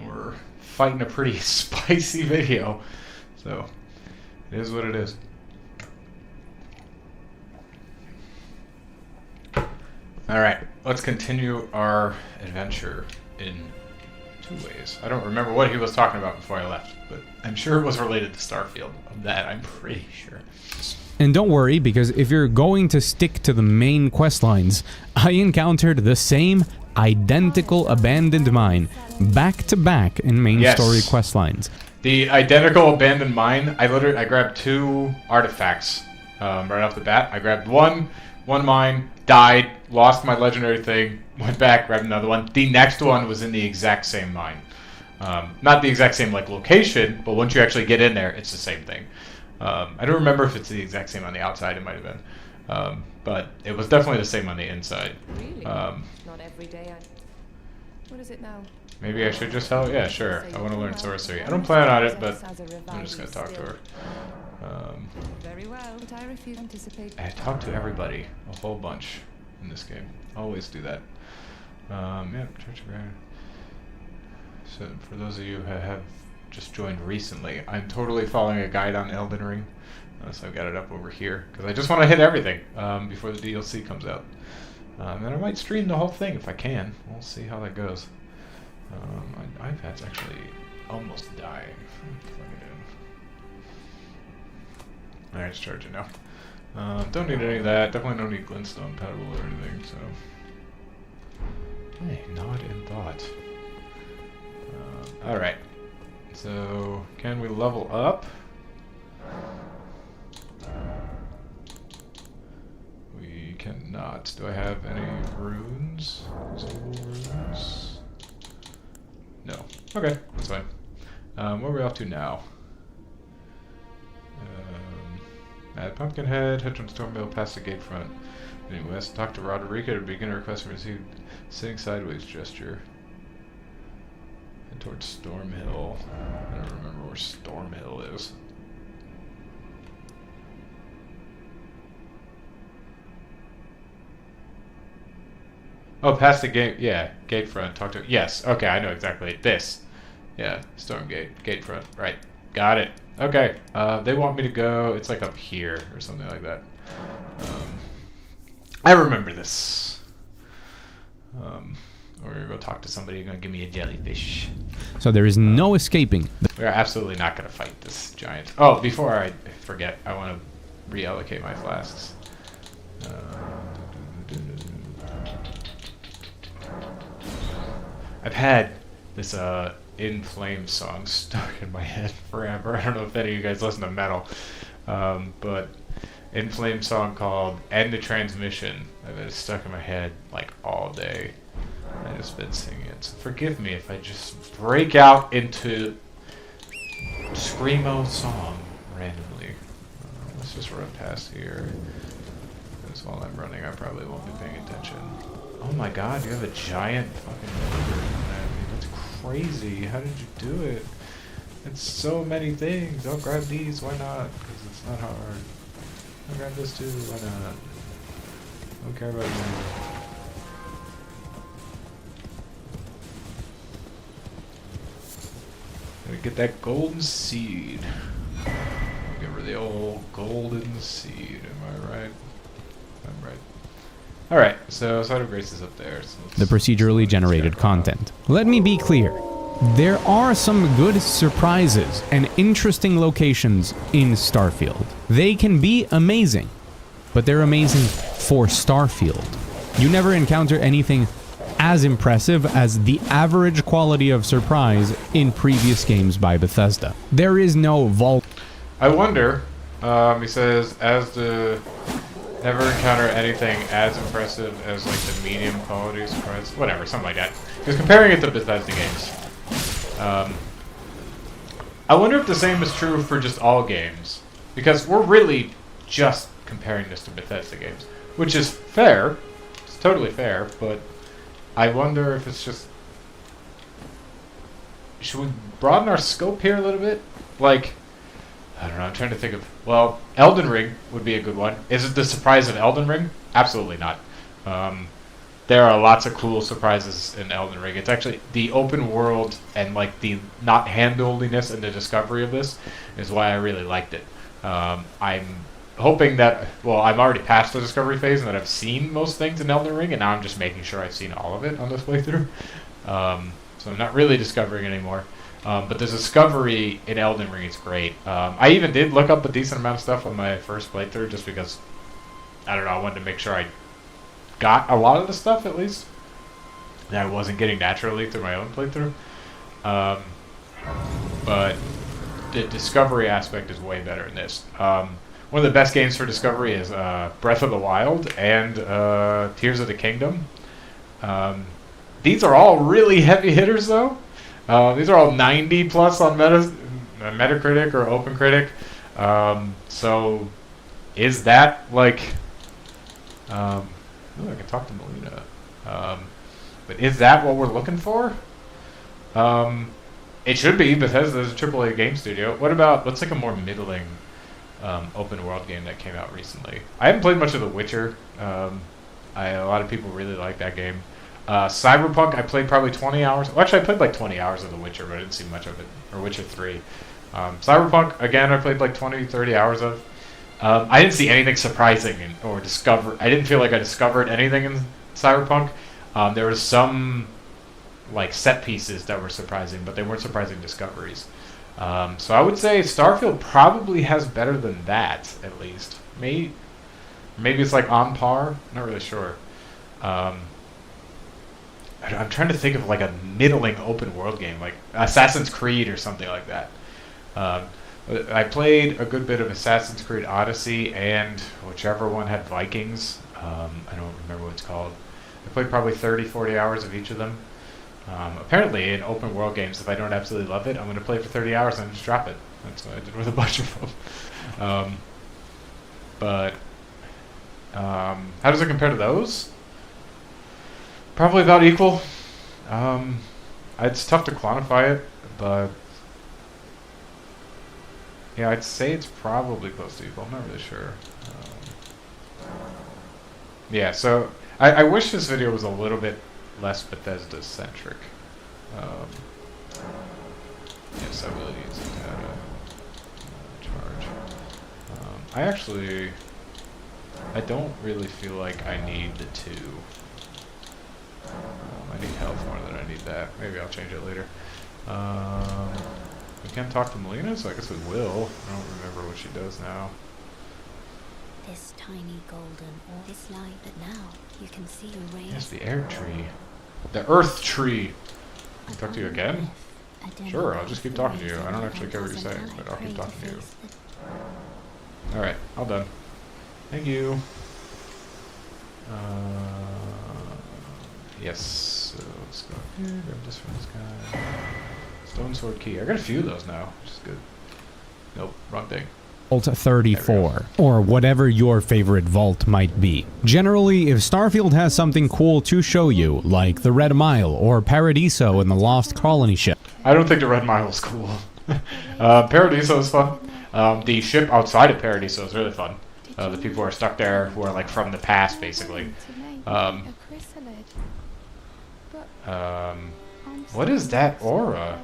We're fighting a pretty spicy video. So, it is what it is. Alright, let's continue our adventure in 2 ways. I don't remember what he was talking about before I left, but I'm sure it was related to Starfield. Of that, I'm pretty sure. And don't worry, because if you're going to stick to the main quest lines, I encountered the same identical abandoned mine back to back in main story quest lines. The identical abandoned mine, I grabbed 2 artifacts right off the bat. I grabbed one mine, died, lost my legendary thing, went back, grabbed another one. The next one was in the exact same mine. Not the exact same like location, but once you actually get in there, it's the same thing. I don't remember if it's the exact same on the outside, it might have been. But it was definitely the same on the inside. Really? Not every day. What is it now? Maybe I should just tell? Yeah, sure. I want to learn sorcery. I don't plan on it, but I'm just going to talk to her. Very well, but I refuse to anticipate. I talk to everybody, a whole bunch in this game. Always do that. Yeah, Church of Grand. So for those of you who have just joined recently, I'm totally following a guide on Elden Ring. So I've got it up over here because I just want to hit everything before the DLC comes out. And I might stream the whole thing if I can. We'll see how that goes. My iPad's actually almost dying. Plug it in. Alright, it's charging now. Don't need any of that. Definitely don't need glintstone pebble or anything, so. Hey, nod in thought. Alright. So, can we level up? We cannot. Do I have any runes? Soul runes? No. Okay, that's fine. What are we off to now? At Pumpkinhead, head from Stormhill past the gate front. Anyway, let's talk to Roderica to begin a request and receive sitting sideways gesture. Head towards Stormhill. I don't remember where Stormhill is. Oh, past the gate, yeah, gate front, talk to, yes, okay, I know exactly, this. Yeah, Stormgate, gate front, right, got it. Okay, they want me to go, it's like up here, or something like that. I remember this. We're gonna go talk to somebody who's gonna give me a jellyfish. So there is no escaping. We're absolutely not gonna fight this giant. Oh, before I forget, I wanna reallocate my flasks. I've had this In Flames song stuck in my head forever. I don't know if any of you guys listen to metal, but In Flames song called End the Transmission. I've had it stuck in my head like all day. I've just been singing it. So forgive me if I just break out into Screamo song randomly. Let's just run past here. Because while I'm running, I probably won't be paying attention. Oh my god, you have a giant fucking ogre coming at me. That's crazy. How did you do it? It's so many things. I'll grab these. Why not? Because it's not hard. I'll grab this too. Why not? Don't care about you. Gotta get that golden seed. Give her the old golden seed. Am I right? I'm right. Alright, so Side of Grace is up there. So the procedurally generated content. Let me be clear. There are some good surprises and interesting locations in Starfield. They can be amazing, but they're amazing for Starfield. You never encounter anything as impressive as the average quality of surprise in previous games by Bethesda. There is no vault. I wonder, he says, as the never encounter anything as impressive as like the medium quality surprise, whatever, something like that. Because comparing it to Bethesda games, I wonder if the same is true for just all games, because we're really just comparing this to Bethesda games, which is fair, it's totally fair, but I wonder if it's just should we broaden our scope here a little bit? Like, I don't know, I'm trying to think of, well, Elden Ring would be a good one. Is it the surprise of Elden Ring? Absolutely not. There are lots of cool surprises in Elden Ring. It's actually the open world and like the not handholdiness and the discovery of this is why I really liked it. I'm hoping that, well, I'm already past the discovery phase and that I've seen most things in Elden Ring, and now I'm just making sure I've seen all of it on this playthrough. So I'm not really discovering anymore. But the discovery in Elden Ring is great. I even did look up a decent amount of stuff on my first playthrough just because, I don't know, I wanted to make sure I got a lot of the stuff at least that I wasn't getting naturally through my own playthrough. But the discovery aspect is way better in this. One of the best games for discovery is Breath of the Wild and Tears of the Kingdom. These are all really heavy hitters though. These are all 90 plus on Metacritic or OpenCritic. So is that like... I can talk to Melina. But is that what we're looking for? It should be. Bethesda's a AAA game studio. What about, what's like a more middling open world game that came out recently? I haven't played much of The Witcher. A lot of people really like that game. Cyberpunk, I played probably 20 hours. Well, actually, I played like 20 hours of The Witcher, but I didn't see much of it. Or Witcher 3. Cyberpunk, again, I played like 20, 30 hours of. I didn't see anything surprising or discover. I didn't feel like I discovered anything in Cyberpunk. There was some like set pieces that were surprising, but they weren't surprising discoveries. So I would say Starfield probably has better than that, at least. Maybe it's like on par. Not really sure. I'm trying to think of like a middling open world game, like Assassin's Creed or something like that. I played a good bit of Assassin's Creed Odyssey and whichever one had Vikings. I don't remember what it's called. I played probably 30, 40 hours of each of them. Apparently in open world games, if I don't absolutely love it, I'm going to play for 30 hours and just drop it. That's what I did with a bunch of them. How does it compare to those? Probably about equal. It's tough to quantify it, but yeah, I'd say it's probably close to equal. I'm not really sure. Yeah, so I wish this video was a little bit less Bethesda-centric. Yes, I will use data charge. I don't really feel like I need the 2. I need health more than I need that. Maybe I'll change it later. We can talk to Melina, so I guess we will. I don't remember what she does now. This tiny golden orb is light, but now you can see the rays. Yes, the air tree. The earth tree. Can I talk to you again? Sure, I'll just keep talking to you. I don't actually care what you're saying, but I'll keep talking to you. Alright, all done. Thank you. Yes, so let's go here, grab this from this guy. Stone sword key. I got a few of those now, which is good. Nope, wrong thing. Vault 34, or whatever your favorite vault might be. Generally, if Starfield has something cool to show you, like the Red Mile or Paradiso in the Lost Colony ship. I don't think the Red Mile is cool. Paradiso is fun. The ship outside of Paradiso is really fun. The people who are stuck there who are like from the past, basically. What is that aura?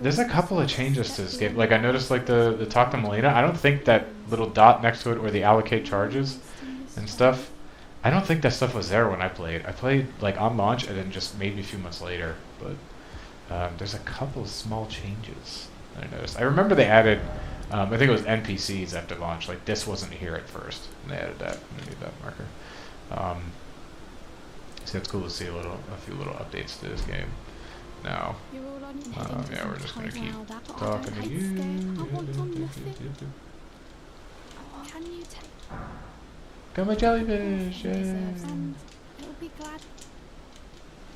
There's a couple of changes to this game. Like I noticed like the talk to Melina, I don't think that little dot next to it or the allocate charges and stuff, I don't think that stuff was there when I played. I played like on launch and then just maybe a few months later, but there's a couple of small changes that I noticed. I remember they added, I think it was NPCs after launch, like this wasn't here at first, and they added that. I'm gonna need that marker. So it's cool to see a few little updates to this game. Now, yeah, we're just gonna keep talking to you. Got my jellyfish! Yay! It'll be glad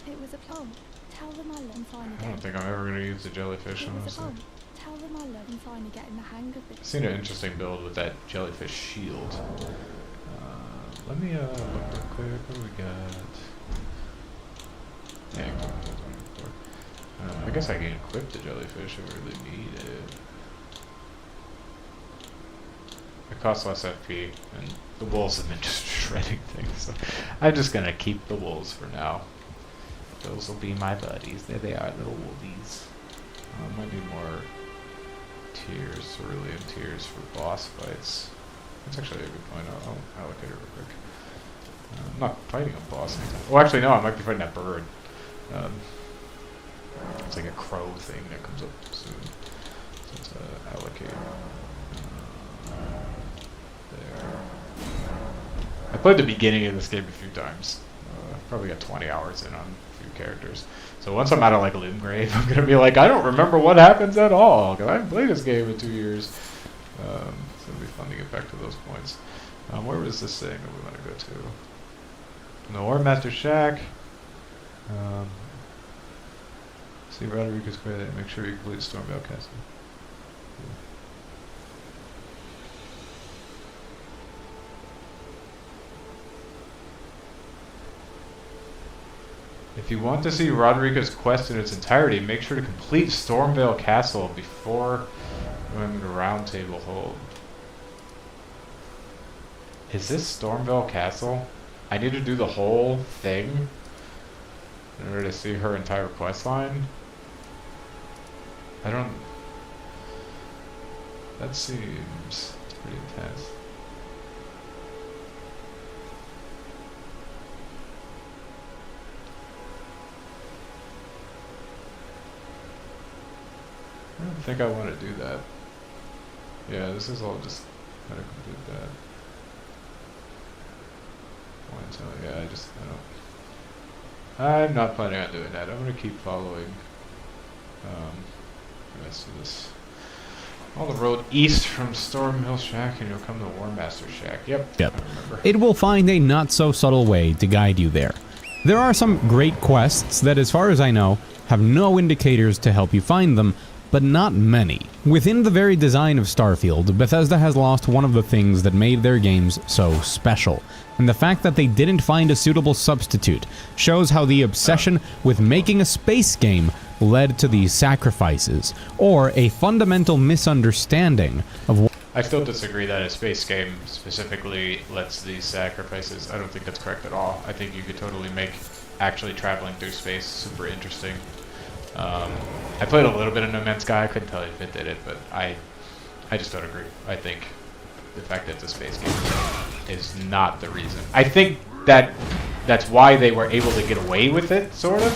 it was a plum. Tell them I love and finally I don't think I'm ever gonna use the jellyfish, honestly. Tell them I love and finally getting the hang of it. I've seen an interesting build with that jellyfish shield. Let me look real quick. What do we got? Yeah, guess I can equip the jellyfish if I really need it. It costs less FP, and the wolves have been just shredding things, so I'm just gonna keep the wolves for now. Those will be my buddies. There they are, little wolvies. Might need more tears, cerulean tears for boss fights. That's actually a good point. I'll allocate it real quick. I'm not fighting a boss anytime. Well, actually, no, I might be fighting that bird. It's like a crow thing that comes up soon. So let's allocate. There. I played the beginning of this game a few times. Probably got 20 hours in on a few characters. So once I'm out of like Limgrave, I'm gonna be like, I don't remember what happens at all, because I haven't played this game in 2 years. So it'll be fun to get back to those points. Where was this thing that we want to go to? The Warmaster Shack. See Roderigo's credit and make sure you complete Stormvale Castle. If you want to see Roderigo's quest in its entirety, make sure to complete Stormvale Castle before going to Round Table Hold. Is this Stormvale Castle? I need to do the whole thing in order to see her entire quest line? I don't... That seems pretty intense. I don't think I want to do that. Yeah, this is all just how to complete that. Yeah, I'm not planning on doing that. I'm going to keep following the rest of this. On the road east from Stormhill Shack, and you'll come to Warmaster Shack. Yep. I remember. It will find a not-so-subtle way to guide you there. There are some great quests that, as far as I know, have no indicators to help you find them, but not many. Within the very design of Starfield, Bethesda has lost one of the things that made their games so special. And the fact that they didn't find a suitable substitute shows how the obsession with making a space game led to these sacrifices, or a fundamental misunderstanding of what... I still disagree that a space game specifically lets these sacrifices. I don't think that's correct at all. I think you could totally make actually traveling through space super interesting. I played a little bit of No Man's Sky. I couldn't tell you if it did it, but I just don't agree. I think the fact that it's a space game is not the reason. I think that's why they were able to get away with it, sort of.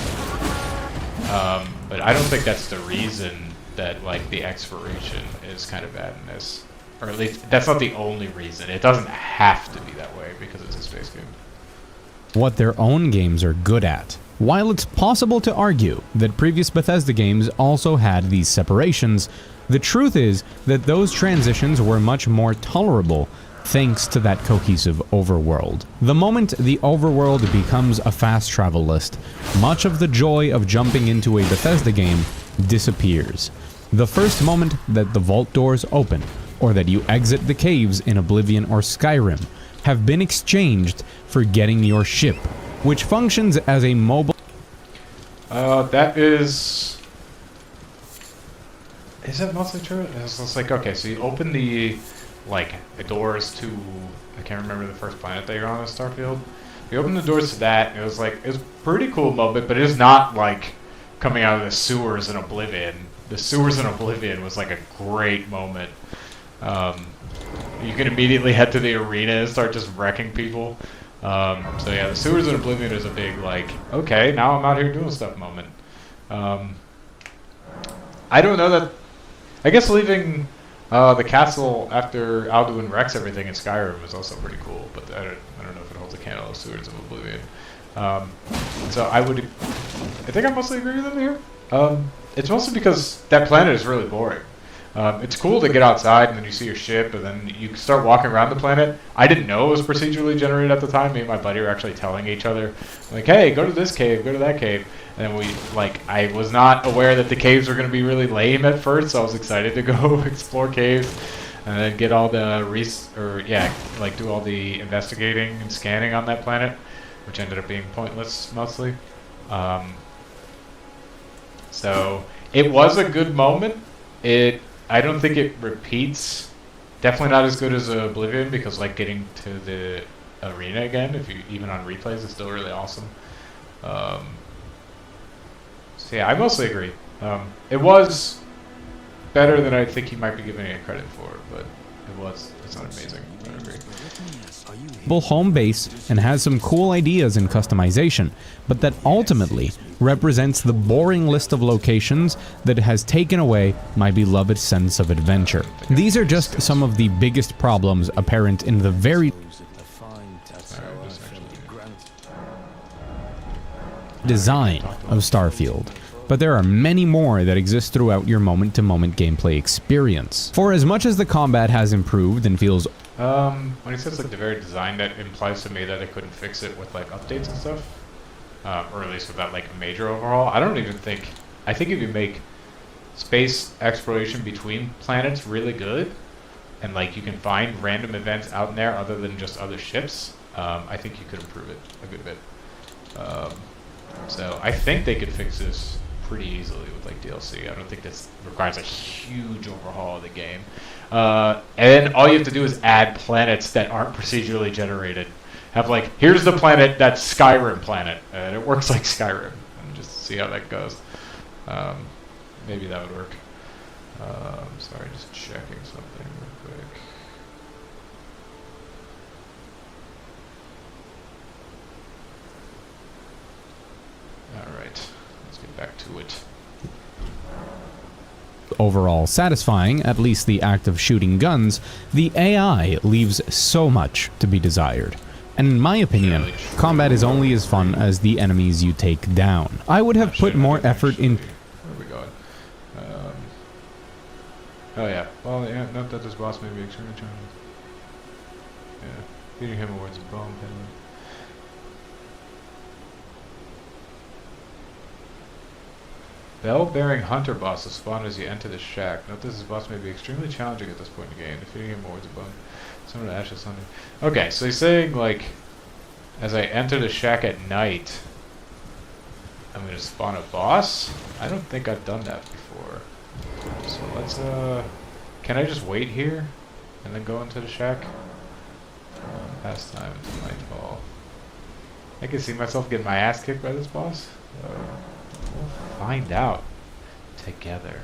But I don't think that's the reason that like the exploration is kind of bad in this, or at least that's not the only reason. It doesn't have to be that way because it's a space game. What their own games are good at. While it's possible to argue that previous Bethesda games also had these separations, the truth is that those transitions were much more tolerable thanks to that cohesive overworld. The moment the overworld becomes a fast travel list, much of the joy of jumping into a Bethesda game disappears. The first moment that the vault doors open, or that you exit the caves in Oblivion or Skyrim, have been exchanged for getting your ship, which functions as a mobile... That is... Is that mostly true? It's like, okay, so you open the doors to... I can't remember the first planet that you're on in Starfield. You open the doors to that, and it was a pretty cool moment, but it is not like coming out of the sewers in Oblivion. The sewers in Oblivion was like a great moment. You can immediately head to the arena and start just wrecking people. So yeah, the sewers in Oblivion is a big okay, now I'm out here doing stuff moment. I don't know that... I guess leaving the castle after Alduin wrecks everything in Skyrim is also pretty cool, but I don't know if it holds a candle to Sewers of Oblivion. So I think I mostly agree with them here. It's mostly because that planet is really boring. It's cool to get outside and then you see your ship and then you start walking around the planet. I didn't know it was procedurally generated at the time. Me and my buddy were actually telling each other, hey, go to this cave, go to that cave. And we, I was not aware that the caves were going to be really lame at first, so I was excited to go explore caves and then get all the do all the investigating and scanning on that planet, which ended up being pointless mostly. So it was a good moment. I don't think it repeats. Definitely not as good as Oblivion, because like getting to the arena again, if you even on replays, is still really awesome. So yeah, I mostly agree. It was better than I think he might be giving it credit for, but it's not amazing. I agree. Home base and has some cool ideas in customization, but that ultimately represents the boring list of locations that has taken away my beloved sense of adventure. These are just some of the biggest problems apparent in the very design of Starfield. But there are many more that exist throughout your moment-to-moment gameplay experience. For as much as the combat has improved and feels when he says like the very design, that implies to me that they couldn't fix it with like updates and stuff, or at least without like a major overhaul. I don't even think. I think if you make space exploration between planets really good, and like you can find random events out in there other than just other ships, I think you could improve it a good bit. So I think they could fix this pretty easily with like DLC. I don't think this requires a huge overhaul of the game. And then all you have to do is add planets that aren't procedurally generated. Have like, here's the planet that's Skyrim planet, and it works like Skyrim, and just see how that goes. Maybe that would work. Sorry, just checking something real quick. Alright, let's get back to it. Overall satisfying, at least the act of shooting guns, the AI leaves so much to be desired. And in my opinion, combat is only as fun as the enemies you take down. I would have put more effort in... Where are we going? Oh yeah, well, yeah, note that this boss may be extremely challenging. Yeah, beating him awards a bomb penalty. Bell-bearing hunter bosses spawn as you enter the shack. Note this boss may be extremely challenging at this point in the game. Defeating him awards a bomb. Some of the ashes hunter. Okay, so he's saying like, as I enter the shack at night, I'm gonna spawn a boss? I don't think I've done that before. So let's can I just wait here and then go into the shack? Past time until nightfall. I can see myself getting my ass kicked by this boss. We'll find out together.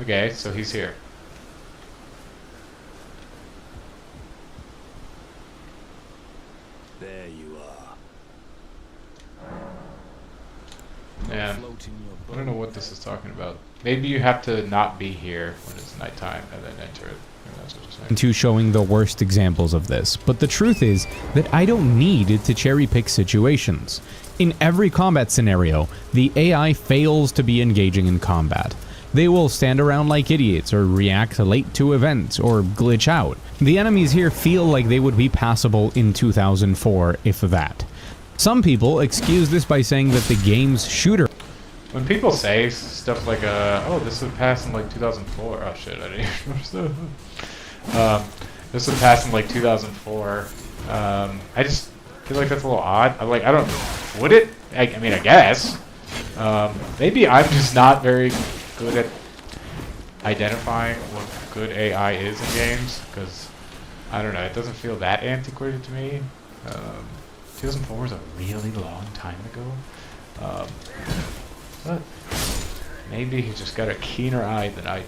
Okay, so he's here. There you are. Yeah, I don't know what this is talking about. Maybe you have to not be here when it's nighttime and then enter it. That's what you're saying. To showing the worst examples of this, but the truth is that I don't need to cherry pick situations. In every combat scenario, the AI fails to be engaging in combat. They will stand around like idiots or react late to events or glitch out. The enemies here feel like they would be passable in 2004, if that. Some people excuse this by saying that the game's shooter... When people say stuff like, oh, this would pass in like 2004. Oh shit, I didn't even notice that. This would pass in like 2004. I just feel like that's a little odd. I don't... Would it? I mean, I guess. Maybe I'm just not very good at identifying what good AI is in games, because, I don't know, it doesn't feel that antiquated to me. 2004 was a really long time ago. But maybe he's just got a keener eye than I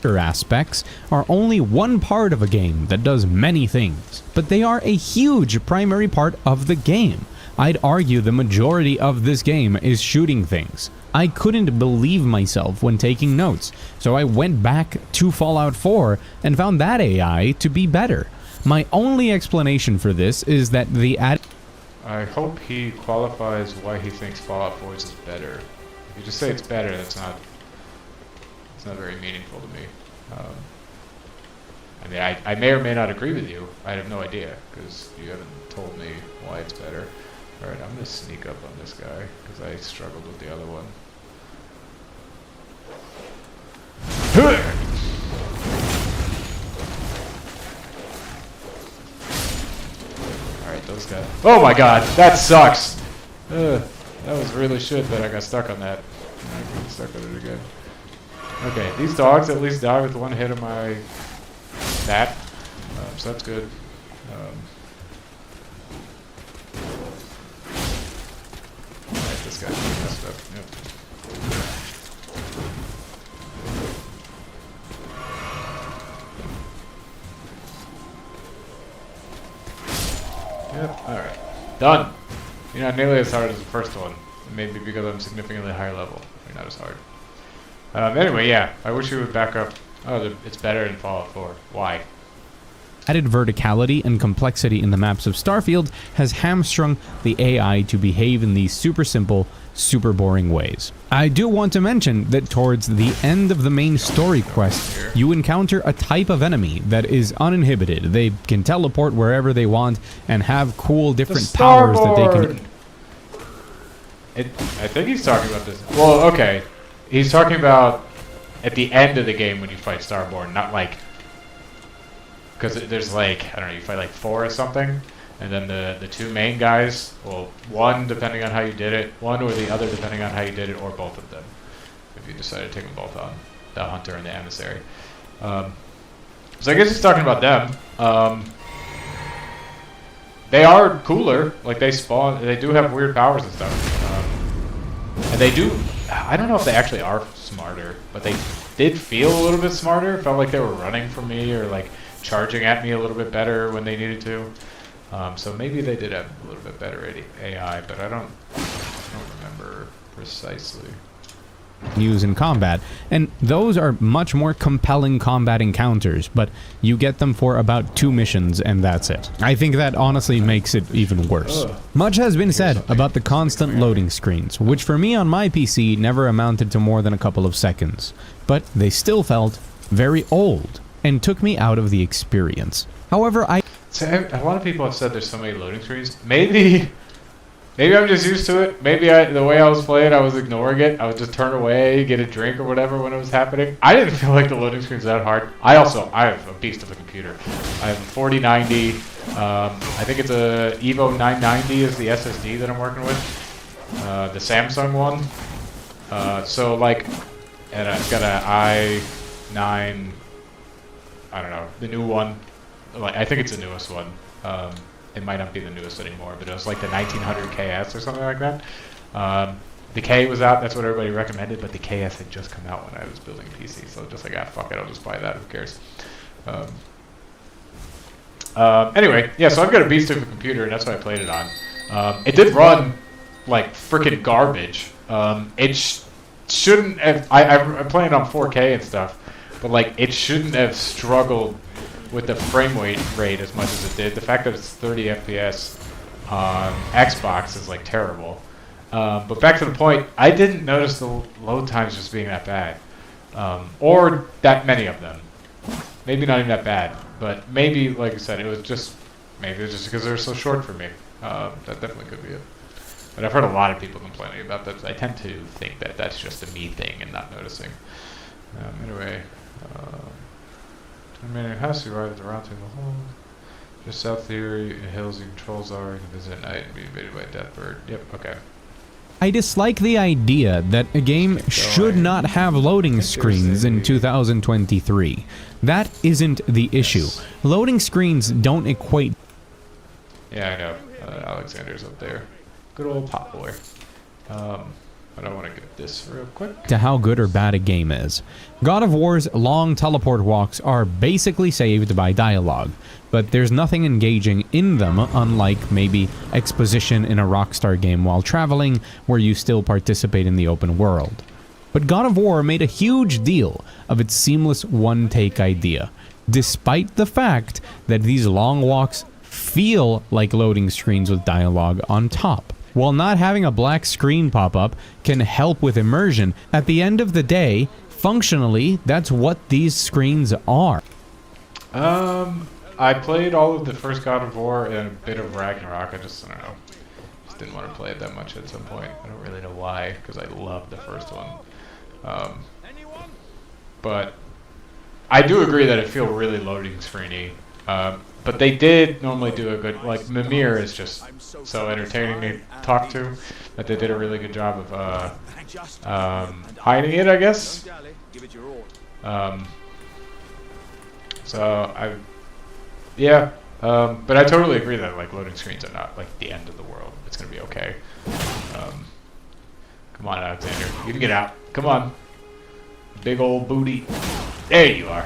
do. Aspects are only one part of a game that does many things, but they are a huge primary part of the game. I'd argue the majority of this game is shooting things. I couldn't believe myself when taking notes, so I went back to Fallout 4 and found that AI to be better. My only explanation for this is that the I hope he qualifies why he thinks Fallout 4 is better. If you just say it's better, that's not very meaningful to me. I mean, I may or may not agree with you. I have no idea, because you haven't told me why it's better. Alright, I'm going to sneak up on this guy, because I struggled with the other one. Alright, those guys. Oh my god, that sucks! That was really shit that I got stuck on that. I can get stuck on it again. Okay, these dogs at least die with one hit of my bat, so that's good. Alright, this guy's messed up. Yep. Yep, alright. Done! You're not nearly as hard as the first one. Maybe because I'm significantly higher level. You're not as hard. Anyway, yeah. I wish you would back up. Oh, it's better in Fallout 4. Why? Added verticality and complexity in the maps of Starfield has hamstrung the AI to behave in these super simple, super boring ways. I do want to mention that towards the end of the main story quest, you encounter a type of enemy that is uninhibited. They can teleport wherever they want and have cool different powers that they can... I think he's talking about this. Well, okay. He's talking about at the end of the game when you fight Starborn, not like... Because there's like, I don't know, you fight like 4 or something, and then the 2 main guys, well, one depending on how you did it, one or the other depending on how you did it, or both of them, if you decide to take them both on, the hunter and the emissary. So I guess he's talking about them. They are cooler, like they spawn, they do have weird powers and stuff. And they do, I don't know if they actually are smarter, but they did feel a little bit smarter. Felt like they were running from me or like charging at me a little bit better when they needed to. So maybe they did have a little bit better AI, but I don't remember precisely. Use in combat, and those are much more compelling combat encounters, but you get them for about 2 missions and that's it. I think that honestly makes it even worse. Much has been said about the constant loading screens, which for me on my PC never amounted to more than a couple of seconds, but they still felt very old and took me out of the experience. However, a lot of people have said there's so many loading screens. Maybe I'm just used to it. Maybe the way I was playing, I was ignoring it. I would just turn away, get a drink or whatever when it was happening. I didn't feel like the loading screens that hard. I have a beast of a computer. I have a 4090. I think it's a Evo 990 is the SSD that I'm working with. The Samsung one. So like, and I've got an i9. I don't know, the new one. Like I think it's the newest one. It might not be the newest anymore, but it was like the 1900 KS or something like that. The K was out, that's what everybody recommended, but the KS had just come out when I was building a PC, so just like, fuck it, I'll just buy that, who cares. Anyway, yeah, so I've got a beast of a computer, and that's what I played it on. It did run like freaking garbage. It shouldn't have, I'm playing on 4K and stuff, but like, it shouldn't have struggled with the frame rate as much as it did. The fact that it's 30 FPS on Xbox is like terrible. But back to the point, I didn't notice the load times just being that bad. Or that many of them. Maybe not even that bad. But maybe, like I said, it was just because they're so short for me. That definitely could be it. But I've heard a lot of people complaining about that. I tend to think that that's just a me thing and not noticing. Anyway. Remaining house, you arrive at the round table hall. Just south here, hills you controls are. You can visit at night and be invaded by a death bird. Yep, okay. I dislike the idea that a game should not have loading screens in 2023. That isn't the issue. Loading screens don't equate. Yeah, I know. Alexander's up there. Good old Pop Boy. But I want to get this real quick. To how good or bad a game is. God of War's long teleport walks are basically saved by dialogue, but there's nothing engaging in them, unlike maybe exposition in a Rockstar game while traveling, where you still participate in the open world. But God of War made a huge deal of its seamless one-take idea, despite the fact that these long walks feel like loading screens with dialogue on top. While not having a black screen pop up can help with immersion, at the end of the day, functionally, that's what these screens are. I played all of the first God of War and a bit of Ragnarok. I don't know. Just didn't want to play it that much at some point. I don't really know why, because I loved the first one. But I do agree that it feels really loading screeny. But they did normally do a good, like, Mimir is just so entertaining to talk to that they did a really good job of hiding it, I guess. But I totally agree that, like, loading screens are not, like, the end of the world. It's gonna be okay. Come on, Alexander. You can get out. Come on. Big old booty. There you are.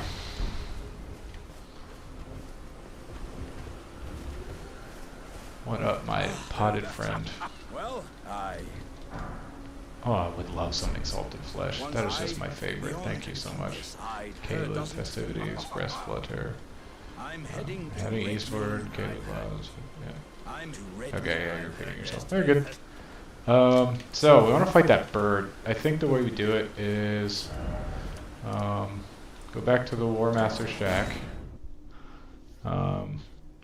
What up, my potted friend? Well, Oh, I would love some exalted flesh. That is just my favorite. Thank you so much. Caleb, festivities, breast flutter. Heading eastward. Caleb loves. Yeah. Okay, yeah, you're kidding yourself. Very good. So we want to fight that bird. I think the way we do it is go back to the War Master's shack.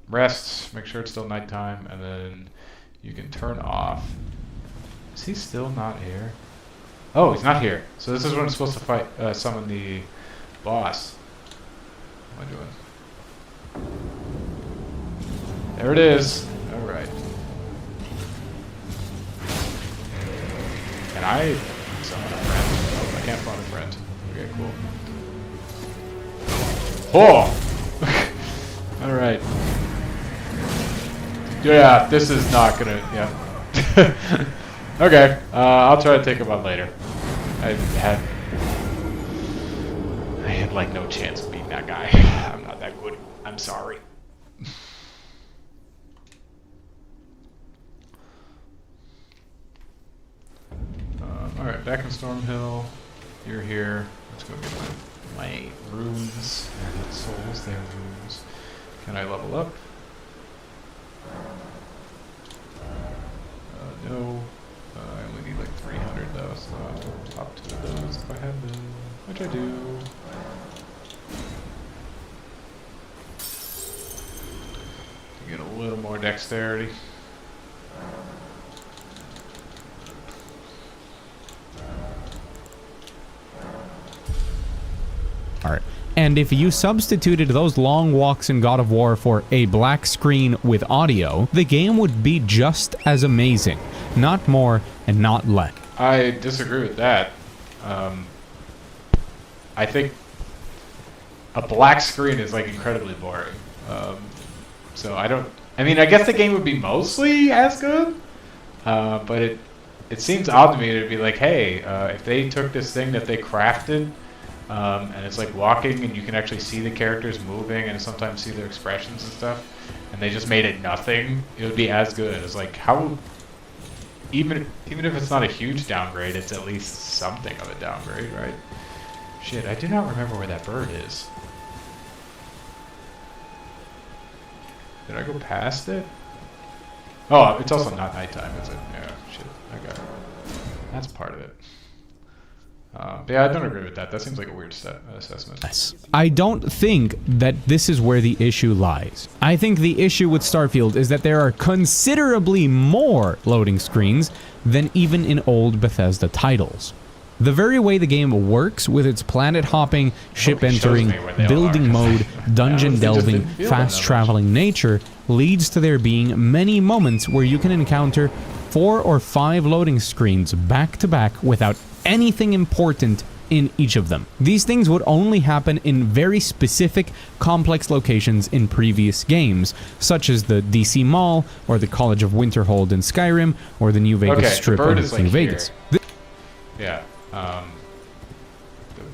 Rest, make sure it's still nighttime, and then you can turn off. Is he still not here? Oh, he's not here. So this is when I'm supposed to fight, summon the boss. What am I doing? There it is. All right. Can I summon a friend? Oh, I can't find a friend. Okay, cool. Oh! All right. Yeah, this is not gonna, yeah. Okay, I'll try to take him on later. I had like no chance of beating that guy. I'm not that good. I'm sorry. Alright, back in Stormhill. You're here. Let's go get my runes. They're not souls, they're runes. Can I level up? No. I only need like 300 though, so I'll have to top 2 of those if I have them. Which I do. To get a little more dexterity. And if you substituted those long walks in God of War for a black screen with audio, the game would be just as amazing. Not more and not less. I disagree with that. I think a black screen is like incredibly boring. So I guess the game would be mostly as good, but it seems odd to me to be like, hey, if they took this thing that they crafted, and it's like walking and you can actually see the characters moving and sometimes see their expressions and stuff, and they just made it nothing, it would be as good. It's like, how, even if it's not a huge downgrade, it's at least something of a downgrade, right? Shit, I do not remember where that bird is. Did I go past it? Oh, it's also not nighttime, is it? Yeah, shit, I got it. That's part of it. Yeah, I don't agree with that. That seems like a weird assessment. I don't think that this is where the issue lies. I think the issue with Starfield is that there are considerably more loading screens than even in old Bethesda titles. The very way the game works with its planet hopping, ship entering, building mode, dungeon delving, fast traveling nature leads to there being many moments where you can encounter 4 or 5 loading screens back to back without anything important in each of them. These things would only happen in very specific, complex locations in previous games, such as the DC Mall, or the College of Winterhold in Skyrim, or the New Vegas Strip in New Vegas. Yeah, the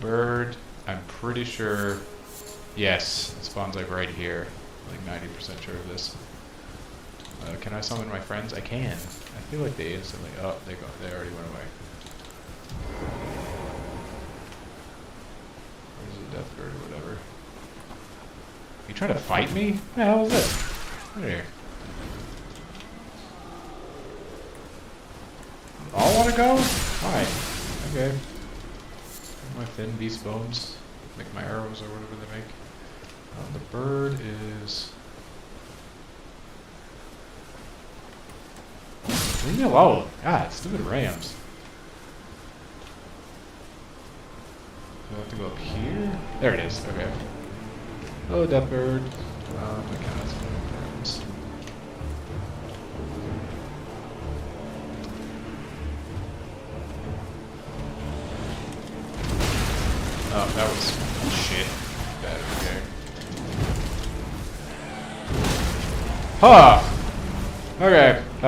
bird, I'm pretty sure, yes, it spawns like right here, like 90% sure of this. Can I summon my friends? I can. I feel like they instantly, oh, they already went away. Where's the death bird or whatever? You trying to fight me? What the hell is this? Get here. All want to go? Fine. Okay. My thin beast bones. Make my arrows or whatever they make. The bird is... Leave me alone. God, stupid rams. Do I have to go up here? There it is. Okay. Hello, death bird. I cannot see friends. Oh, that was shit. Bad, okay. Huh! Okay, I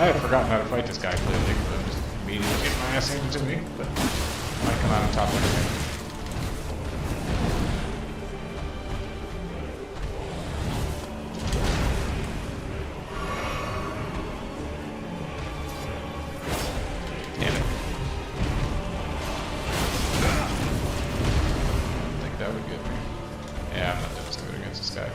had forgotten how to fight this guy clearly, because I'm just immediately getting my ass handed to me, but I might come out on top of everything. Damn it. I think that would get me. Yeah, I'm not doing so good against this guy.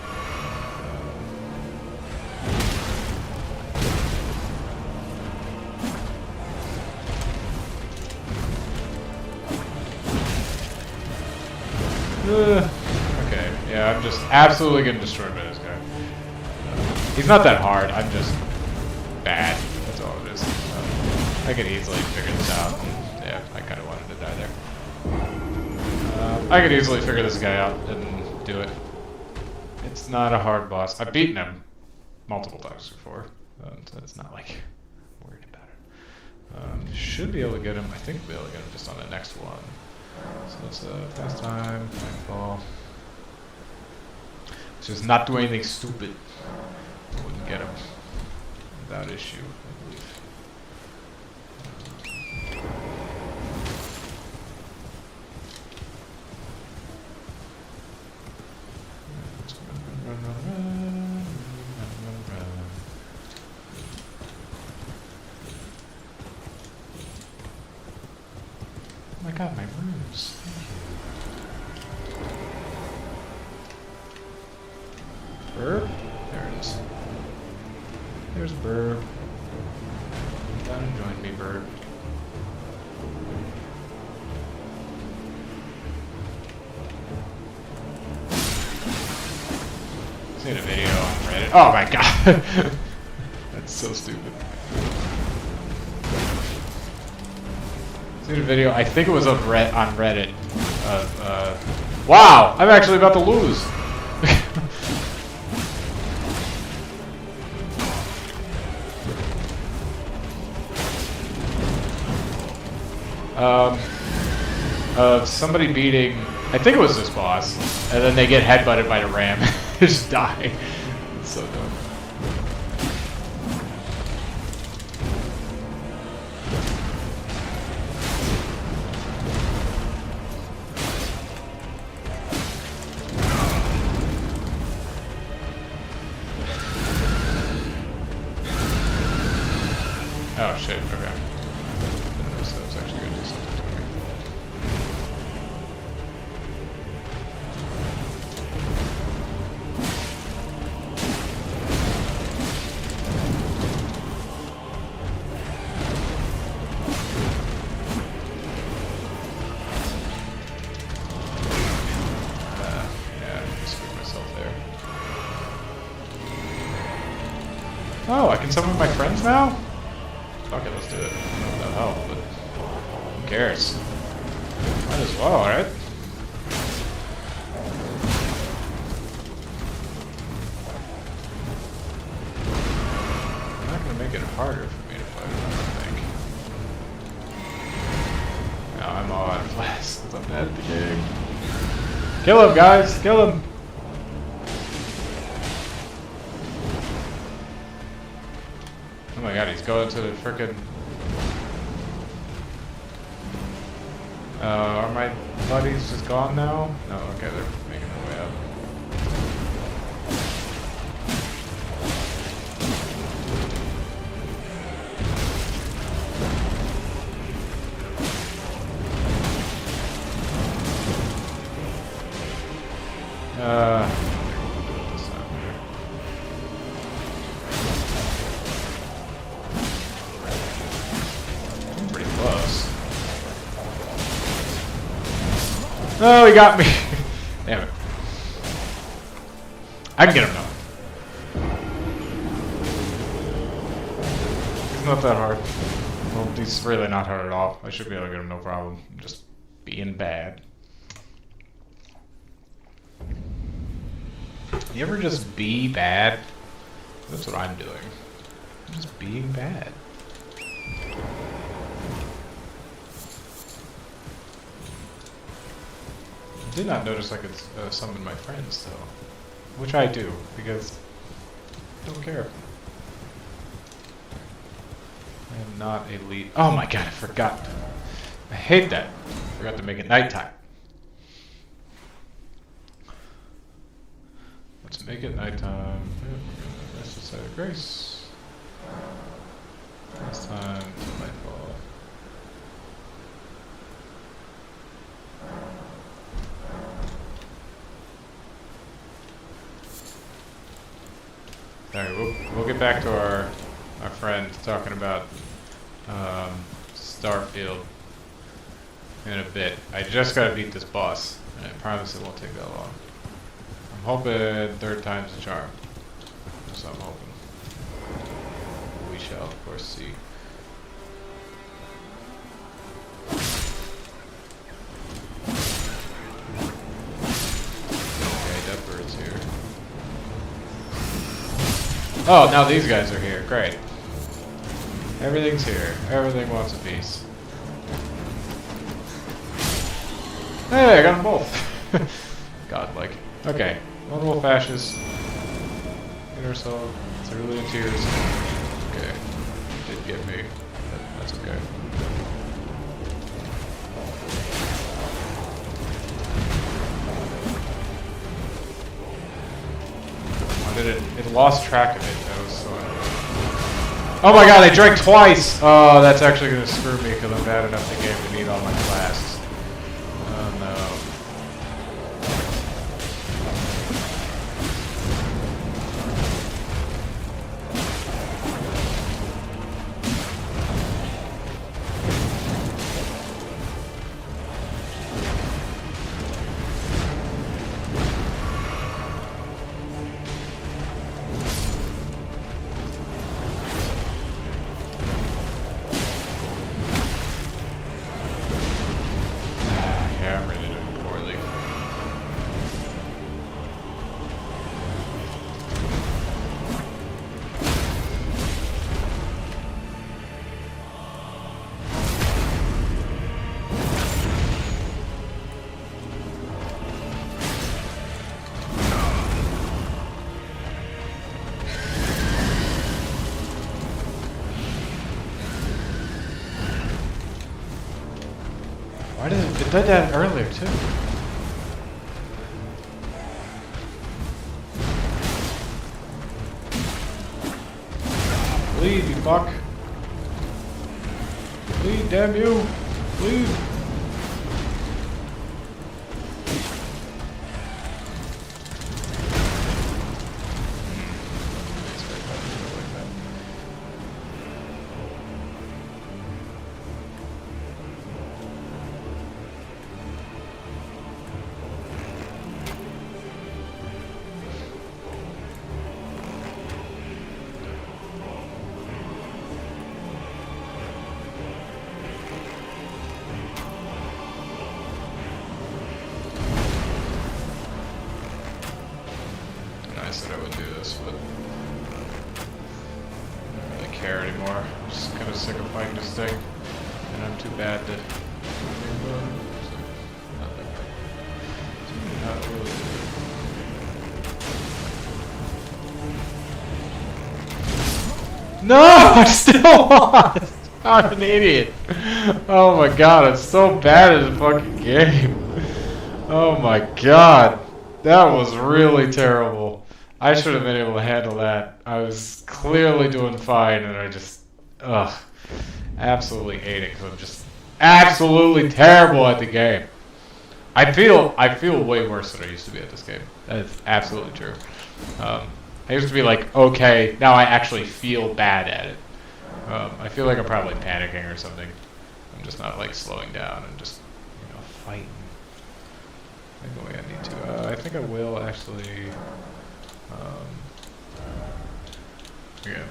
Okay, yeah, I'm just absolutely getting destroyed by this guy. He's not that hard, I'm just bad. That's all it is. I could easily figure this out. Yeah, I kind of wanted to die there. I could easily figure this guy out and do it. It's not a hard boss. I've beaten him multiple times before, so it's not like I'm worried about it. Should be able to get him. I think we'll be able to get him just on the next one. So let's fast time, ball. Just not do anything stupid. Wouldn't get him without issue, I believe. Oh my god, my rooms. Burb? There it is. There's Burb. Come and join me, Burb. Seen a video on Reddit. Oh my god! That's so stupid. Seen a video, I think it was on Reddit, of, wow! I'm actually about to lose! Of somebody beating, I think it was this boss, and then they get headbutted by the ram. They just die. It's so dumb. Oh shit, okay. Didn't notice that was actually gonna do something to me. Yeah, I just screwed myself there. Oh, I can summon my friends now? Fuck it, let's do it. I don't know how, but who cares? Might as well, alright? I'm not gonna make it harder for me to fight him, I don't think. No, I'm all out of blast since I'm bad at the game. Kill him, guys! Kill him! Oh my god, he's going to the frickin'... are my buddies just gone now? No, okay, they're making their way up. I think we'll do it this time here. Pretty close. Oh, he got me. Damn it. I can get him now. He's not that hard. Well, he's really not hard at all. I should be able to get him no problem. I'm just being bad. You ever just be bad? That's what I'm doing. I'm just being bad. I did not notice I could summon my friends, though. Which I do, because I don't care. I am not a lead. Oh my god, I forgot. I hate that. I forgot to make it nighttime. Let's make it nighttime. Rest aside of grace. Last time till nightfall. Alright, we'll get back to our friend talking about Starfield in a bit. I just gotta beat this boss, and I promise it won't take that long. I'm hoping third time's a charm. That's what I'm hoping. We shall, of course, see. Okay, that bird's here. Oh, now these guys are here. Great. Everything's here. Everything wants a piece. Hey, I got them both. Godlike. Okay. One wolf ashes. Inner soul. Cerulean tears. Okay. Did get me. But that's okay. Why did it lost track of it. That was so annoying. Oh my god, I drank twice! Oh, that's actually gonna screw me because I'm bad enough at the game to need all my flasks. Oh no. Why did it did that earlier too? Bleed, you fuck. Bleed, damn you. Bleed. That I would do this, but I don't really care anymore. I'm just kind of sick of fighting this thing, and I'm too bad to. Not really. No, I still lost. I'm an idiot. Oh my god, I'm so bad at the fucking game. Oh my god, that was really terrible. I should have been able to handle that. I was clearly doing fine, and I just, absolutely hate it because I'm just absolutely terrible at the game. I feel way worse than I used to be at this game. That is absolutely true. I used to be like, okay, now I actually feel bad at it. I feel like I'm probably panicking or something. I'm just not like slowing down and just, fighting. I think the way I need to. I think I will actually. Yeah.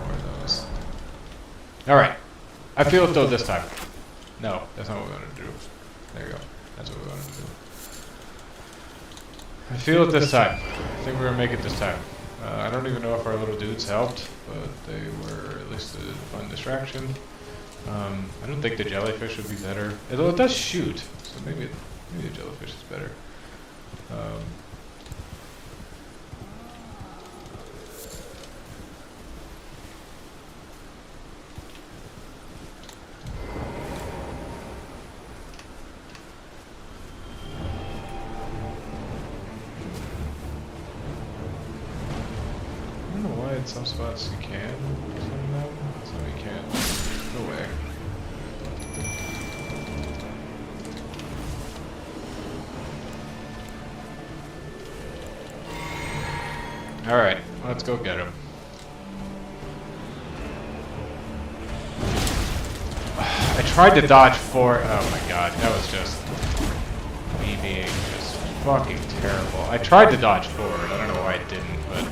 More of those. Alright. I feel it though this time. No, that's not what we wanted to do. There you go. That's what we wanted to do. I feel it this time. I think we're gonna make it this time. I don't even know if our little dudes helped, but they were at least a fun distraction. I don't think the jellyfish would be better, although it does shoot, so maybe the jellyfish is better. I don't know why in some spots you can, some of them, some you can't. Go away. Alright, let's go get him. I tried to dodge forward. Oh my god, that was just me being just fucking terrible. I tried to dodge forward. I don't know why I didn't, but.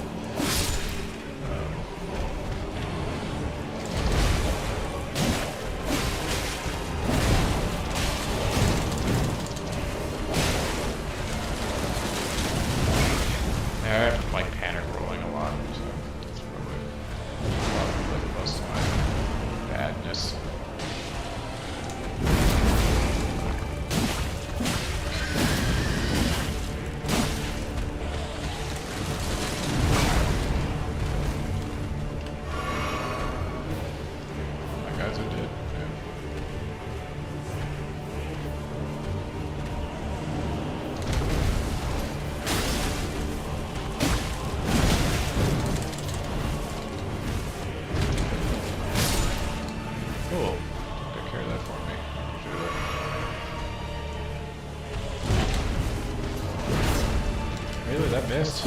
Yeah, I'm like panic rolling a lot, so that's probably most of my badness. My guys are dead. Yeah. Cool. Take care of that for me. Appreciate it. Really? That missed?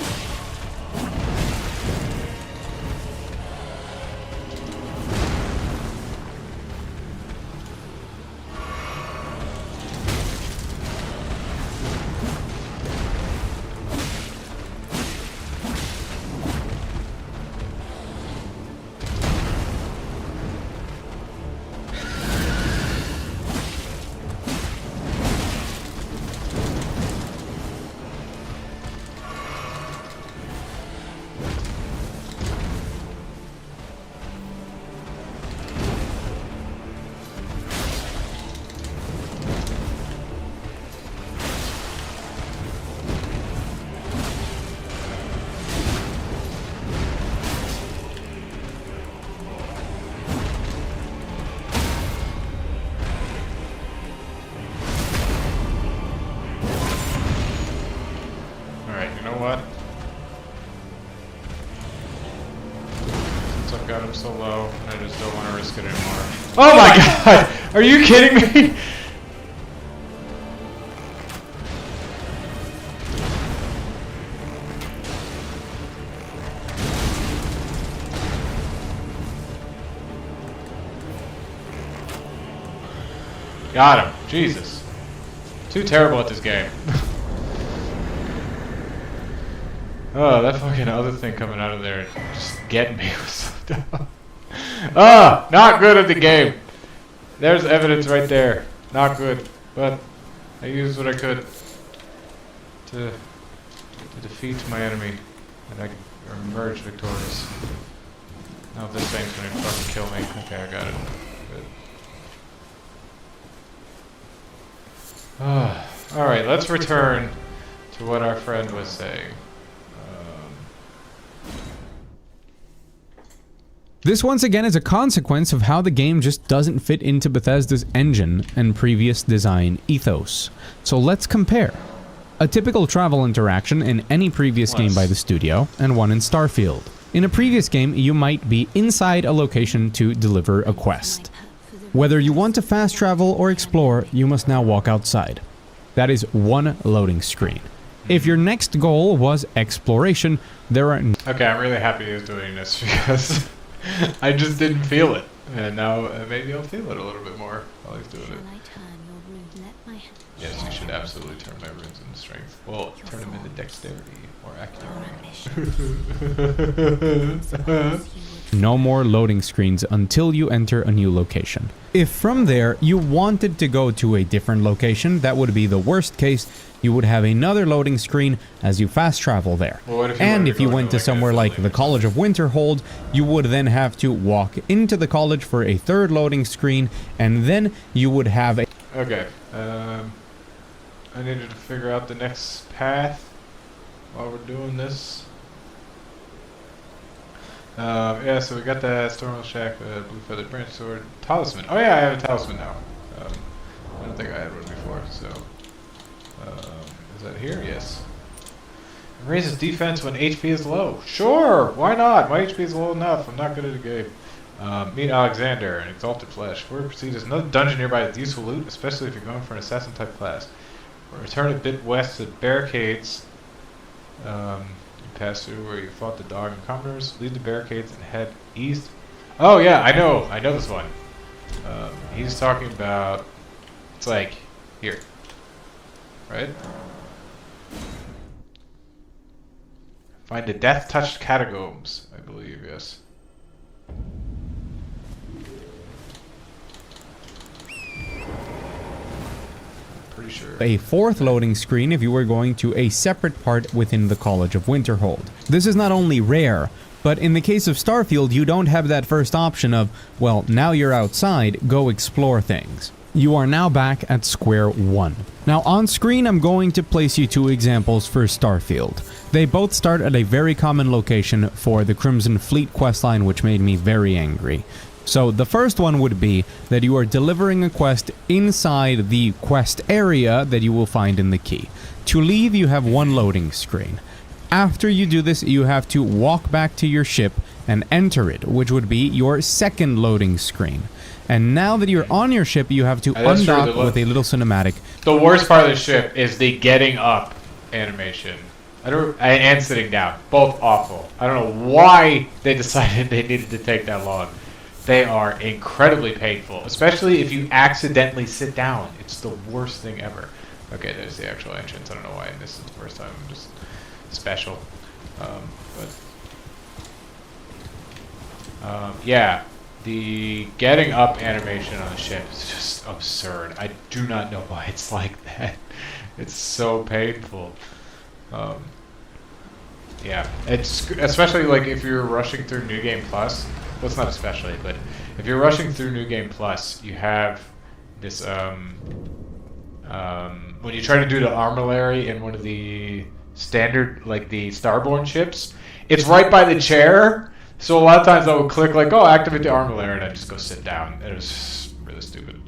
Alright, you know what? Since I've got him so low, I just don't want to risk it anymore. Oh my god! Are you kidding me? Got him. Jesus. Too terrible at this game. Oh, that fucking other thing coming out of there just getting me was so dumb. Ah, not good at the game. There's evidence right there. Not good. But I used what I could to defeat my enemy, and I emerged victorious. Now this thing's gonna fucking kill me. Okay, I got it. Good. Alright, let's return to what our friend was saying. This once again is a consequence of how the game just doesn't fit into Bethesda's engine and previous design ethos. So let's compare. A typical travel interaction in any previous game by the studio, and one in Starfield. In a previous game, you might be inside a location to deliver a quest. Whether you want to fast travel or explore, you must now walk outside. That is one loading screen. If your next goal was exploration, there are... Okay, I'm really happy he's doing this because I just didn't feel it. And now maybe I'll feel it a little bit more while he's doing it. Yes, you should absolutely turn my runes into strength. Well, turn them into dexterity or accuracy. No more loading screens until you enter a new location. If from there you wanted to go to a different location, that would be the worst case. You would have another loading screen as you fast travel there. Well, and if you went to somewhere like the College of Winterhold, you would then have to walk into the college for a third loading screen, and then you would have a... Okay, I needed to figure out the next path while we're doing this. Yeah, so we got the Stormwell Shack, Blue Feathered Branch Sword, Talisman. Oh yeah, I have a Talisman now. I don't think I had one before, so... is that here? Yes. It raises defense when HP is low. Sure, why not? My HP is low enough. I'm not good at the game. Meet Alexander, an Exalted Flesh. Where proceeds is another dungeon nearby with useful loot, especially if you're going for an assassin type class. Return a bit west to barricades. You pass through where you fought the dog and commoners. Leave the barricades and head east. Oh yeah, I know this one. He's talking about. It's like here, right? Find the death-touched catacombs, I believe. Yes. Pretty sure. A fourth loading screen if you were going to a separate part within the College of Winterhold. This is not only rare, but in the case of Starfield, you don't have that first option of, well, now you're outside, go explore things. You are now back at square one. Now on screen, I'm going to place you two examples for Starfield. They both start at a very common location for the Crimson Fleet questline, which made me very angry. So the first one would be that you are delivering a quest inside the quest area that you will find in the key. To leave, you have one loading screen. After you do this, you have to walk back to your ship and enter it, which would be your second loading screen. And now that you're on your ship, you have to undock with a little cinematic. The worst part of the ship is the getting up animation. And sitting down. Both awful. I don't know why they decided they needed to take that long. They are incredibly painful, especially if you accidentally sit down. It's the worst thing ever. Okay, there's the actual entrance. I don't know why I missed it the first time. I'm just special. Yeah, the getting up animation on the ship is just absurd. I do not know why it's like that. It's so painful. Yeah, it's especially like if you're rushing through New Game Plus. Well, it's not especially, but if you're rushing through New Game Plus, you have this when you try to do the armillary in one of the standard, like the Starborn ships, it's right by the chair. So a lot of times I would click like, oh, activate the armillary, and I'd just go sit down. And it was really stupid.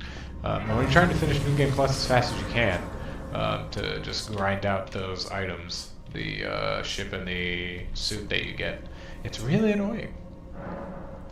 And when you're trying to finish New Game Plus as fast as you can, to just grind out those items, the ship and the suit that you get, it's really annoying.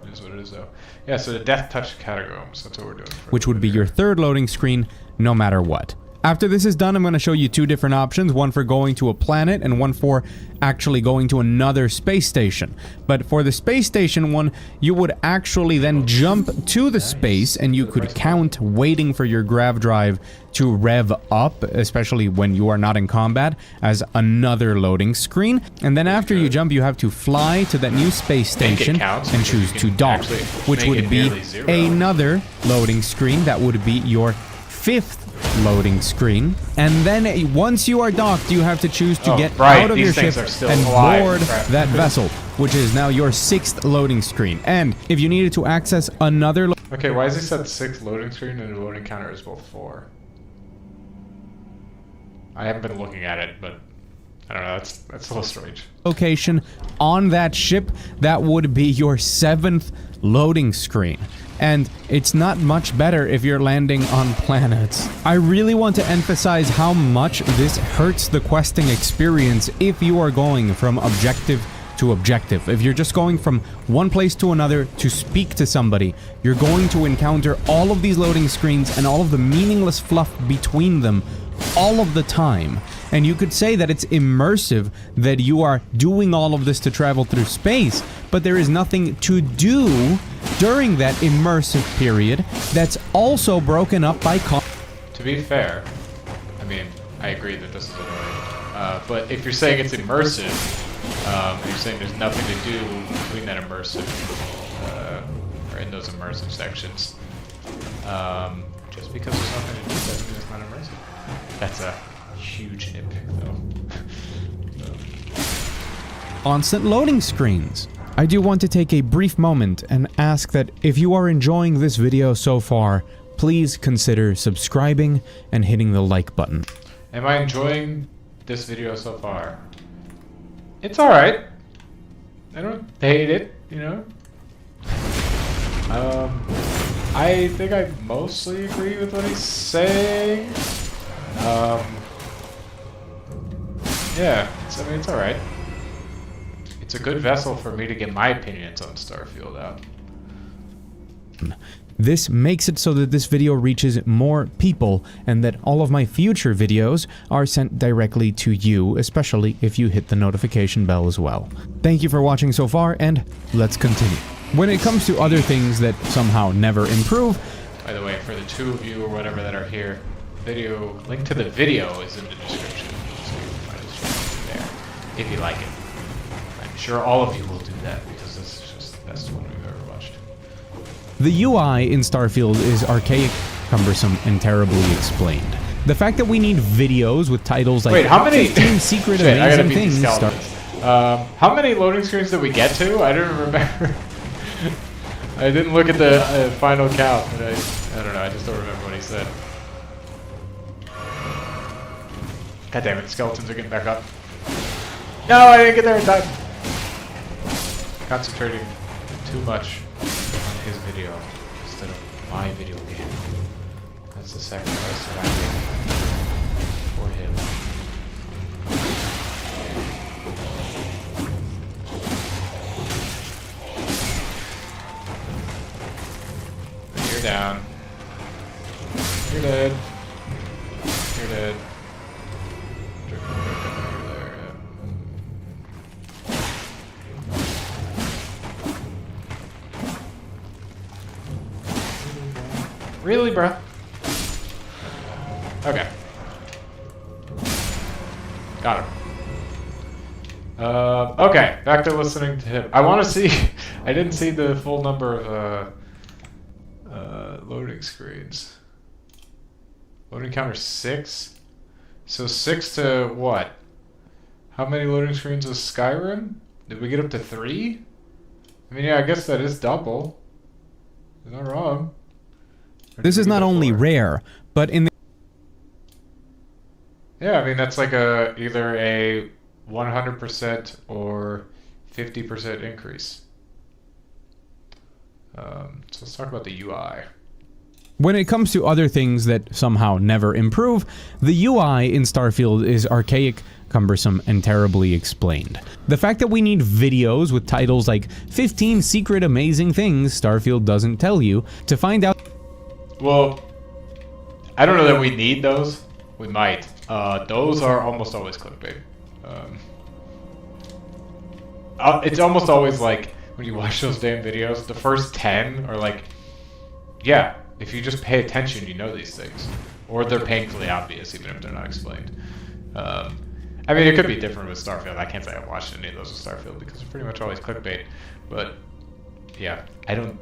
It is what it is, though. Yeah, so the death-touched catacombs, that's what we're doing. Which would be your third loading screen, no matter what. After this is done, I'm going to show you two different options, one for going to a planet and one for actually going to another space station. But for the space station one, you would actually then jump to the space and you could count waiting for your grav drive to rev up, especially when you are not in combat, as another loading screen. And then after you jump, you have to fly to that new space station and choose to dock, which would be another loading screen. That would be your fifth loading screen. And then once you are docked, you have to choose to get out of your ship and board that vessel, which is now your sixth loading screen. And if you needed to access another okay, why is it set 6 loading screen and the loading counter is both 4? I haven't been looking at it, but I don't know, that's a little strange. Location on that ship, that would be your 7th loading screen. And it's not much better if you're landing on planets. I really want to emphasize how much this hurts the questing experience if you are going from objective to objective. If you're just going from one place to another to speak to somebody, you're going to encounter all of these loading screens and all of the meaningless fluff between them all of the time. And you could say that it's immersive, that you are doing all of this to travel through space, but there is nothing to do during that immersive period that's also broken up by To be fair, I mean, I agree that this is annoying, but if you're saying it's immersive, You're saying there's nothing to do between that immersive, or in those immersive sections. Just because there's nothing to do doesn't mean it's not immersive. That's a huge nitpick, though. Constant loading screens. I do want to take a brief moment and ask that if you are enjoying this video so far, please consider subscribing and hitting the like button. Am I enjoying this video so far? It's alright. I don't hate it, you know? I think I mostly agree with what he's saying. Yeah, I mean, it's alright. It's a good vessel for me to get my opinions on Starfield out. This makes it so that this video reaches more people and that all of my future videos are sent directly to you, especially if you hit the notification bell as well. Thank you for watching so far, and let's continue. When it comes to other things that somehow never improve... By the way, for the 2 of you or whatever that are here, link to the video is in the description, so you can find it there, if you like it. I'm sure all of you will do that, because this is just the best one we've ever watched. The UI in Starfield is archaic, cumbersome, and terribly explained. The fact that we need videos with titles like 15 secret amazing things... how many loading screens did we get to? I don't remember. I didn't look at the final count, but I don't know, I just don't remember what he said. God damn it, the skeletons are getting back up. No, I didn't get there in time! Concentrating too much on his video instead of my video game. That's the sacrifice that I make for him. You're down. You're dead. You're dead. You're there, yeah. Really, bro? Okay. Got him. Okay, back to listening to him. I want to see... I didn't see the full number of loading screens. Loading counter 6? So 6 to what? How many loading screens was Skyrim? Did we get up to 3? I mean, yeah, I guess that is double. You're not wrong. This is not only rare, but in the... Yeah, I mean, that's like either a 100% or 50% increase. So let's talk about the UI. When it comes to other things that somehow never improve, the UI in Starfield is archaic, cumbersome, and terribly explained. The fact that we need videos with titles like 15 secret amazing things Starfield doesn't tell you to find out... Well, I don't know that we need those. We might. Those are almost always clickbait. It's almost always like, when you watch those damn videos, the first 10 are like, yeah, if you just pay attention, you know these things. Or they're painfully obvious, even if they're not explained. I mean, it could be different with Starfield. I can't say I've watched any of those with Starfield because it's pretty much always clickbait. But yeah, I don't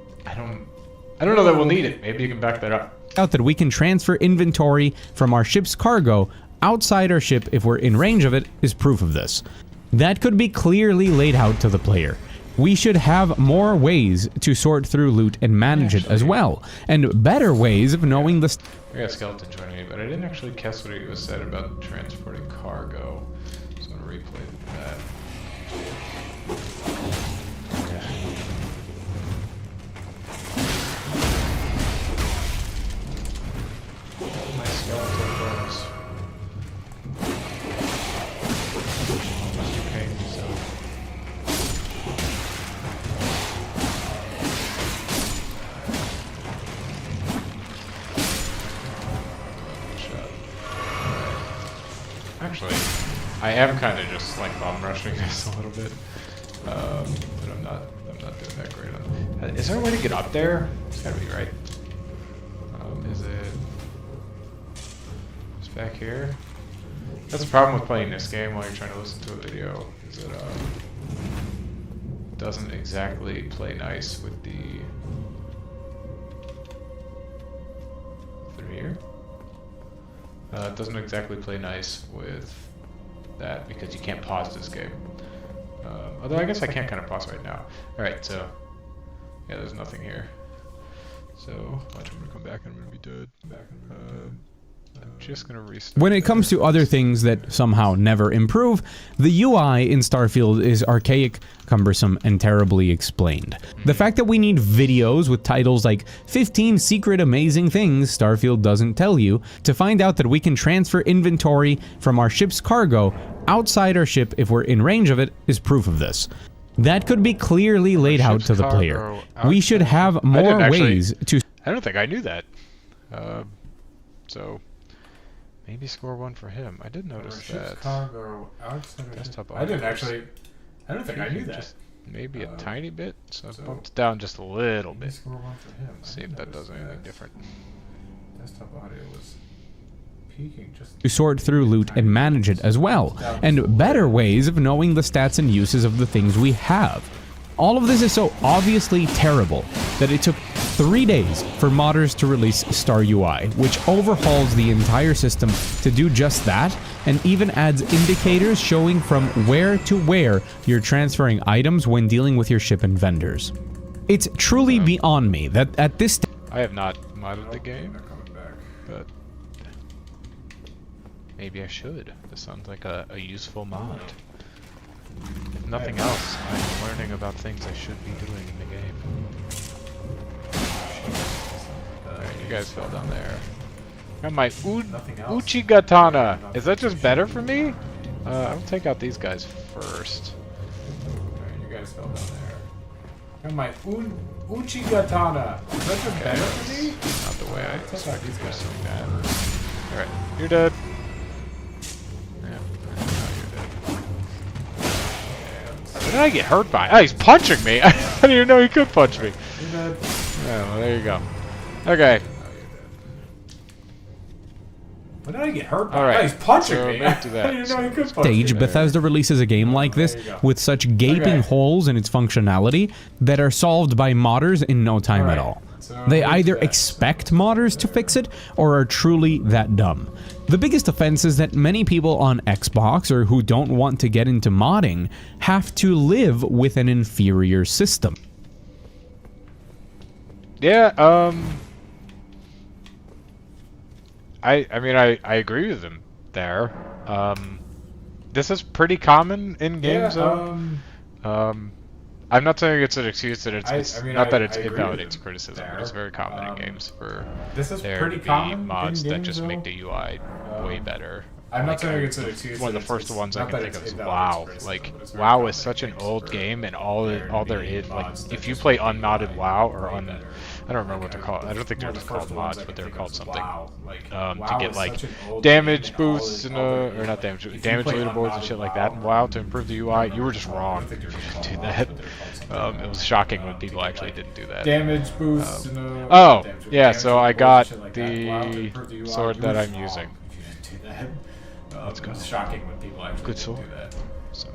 know that we'll need it. Maybe you can back that up. Out that we can transfer inventory from our ship's cargo outside our ship if we're in range of it is proof of this. That could be clearly laid out to the player. We should have more ways to sort through loot and manage it as well, and better ways of knowing the... We got a skeleton joining me, but I didn't actually guess what he was said about transporting cargo. So I'm going to replay that. My skeleton bones. Okay, so... Actually, I am kind of just like bomb rushing this a little bit, but I'm not doing that great on it. Is there a way to get up there? It's gotta be right. Is it just back here? That's the problem with playing this game while you're trying to listen to a video, is it doesn't exactly play nice with the... Through here? It doesn't exactly play nice with that because you can't pause this game. Although I guess I can kind of pause right now. Alright, so... Yeah, there's nothing here. So, watch, I'm gonna come back and I'm gonna be dead. I'm just gonna restart. When it comes to other things that somehow never improve, the UI in Starfield is archaic, cumbersome, and terribly explained. The fact that we need videos with titles like 15 secret amazing things Starfield doesn't tell you to find out that we can transfer inventory from our ship's cargo outside our ship if we're in range of it is proof of this. That could be clearly laid out to the player. We should have more ways to... I don't think I knew that. So... Maybe score 1 for him. I did notice that. Desktop I didn't actually... I don't think I knew that. Just maybe a tiny bit, so I bumped it down just a little bit. Score 1 for him. See if that does anything different. Desktop audio was peaking just... to sort through loot and manage it as well, and better ways of knowing the stats and uses of the things we have. All of this is so obviously terrible that it took 3 days for modders to release Star UI, which overhauls the entire system to do just that, and even adds indicators showing from where to where you're transferring items when dealing with your ship and vendors. It's truly beyond me that at this I have not modded the game, but maybe I should. This sounds like a useful mod. If nothing else, I'm learning about things I should be doing in the game. Alright, you guys fell down there. Got my Uchigatana. Is that just better for me? I'll take out these guys first. Alright, you guys fell down there. Got my Uchigatana. Is that just better for me? Not the way I expect these guys to do that. Alright, you're dead. What did I get hurt by? Oh, he's punching me! I didn't even know he could punch me. Oh, well, there you go. Okay. What did I get hurt by? All right. Oh, he's punching So me. back to that. I didn't know he could punch stage, me. Bethesda releases a game like this with such gaping holes in its functionality that are solved by modders in no time at all. So They either expect modders to fix it or are truly that dumb. The biggest offense is that many people on Xbox or who don't want to get into modding have to live with an inferior system. Yeah, I mean, I agree with him there. This is pretty common in games, though. I'm not saying it's an excuse that it's not that it invalidates criticism, but it's very common in games for there to be mods that just make the UI way better. I'm not saying it's an excuse. One of the first ones I can think of is WoW. Like, WoW is such an old game, and all there is, like, if you play unmodded WoW or I don't remember what they're called. I don't think they're just called mods, but they're called something. To get like damage boosts and or not damage leaderboards and shit like that in WoW to improve the UI. You were just wrong if you didn't do that. It was shocking when people actually didn't do that. Damage boosts. Oh, yeah. So I got the sword that I'm using. Let's go. It's shocking when people actually do that. So,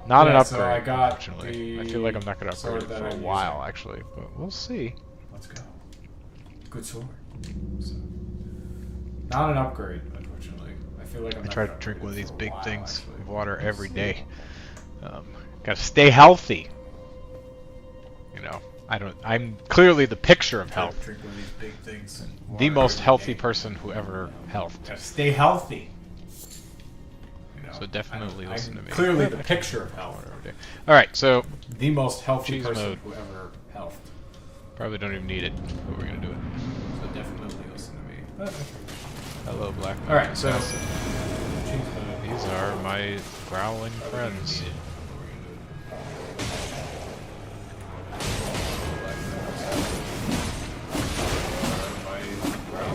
not an upgrade. So I got unfortunately. I feel like I'm not gonna upgrade it for a while, actually, but we'll see. Let's go. Good sword. So, not an upgrade, unfortunately. I feel like I try to drink one of these big things of water every day. Gotta stay healthy. You know, I'm clearly the picture of health. Drink one of these big things. The most healthy person who ever healthed. Gotta stay healthy. So definitely listen to me. Clearly the picture of health. Alright, so... The most healthy cheese person mode. who ever healthed. Probably don't even need it, but we're gonna do it. So definitely listen to me. Hello, Black. Alright, so... These are my growling friends. You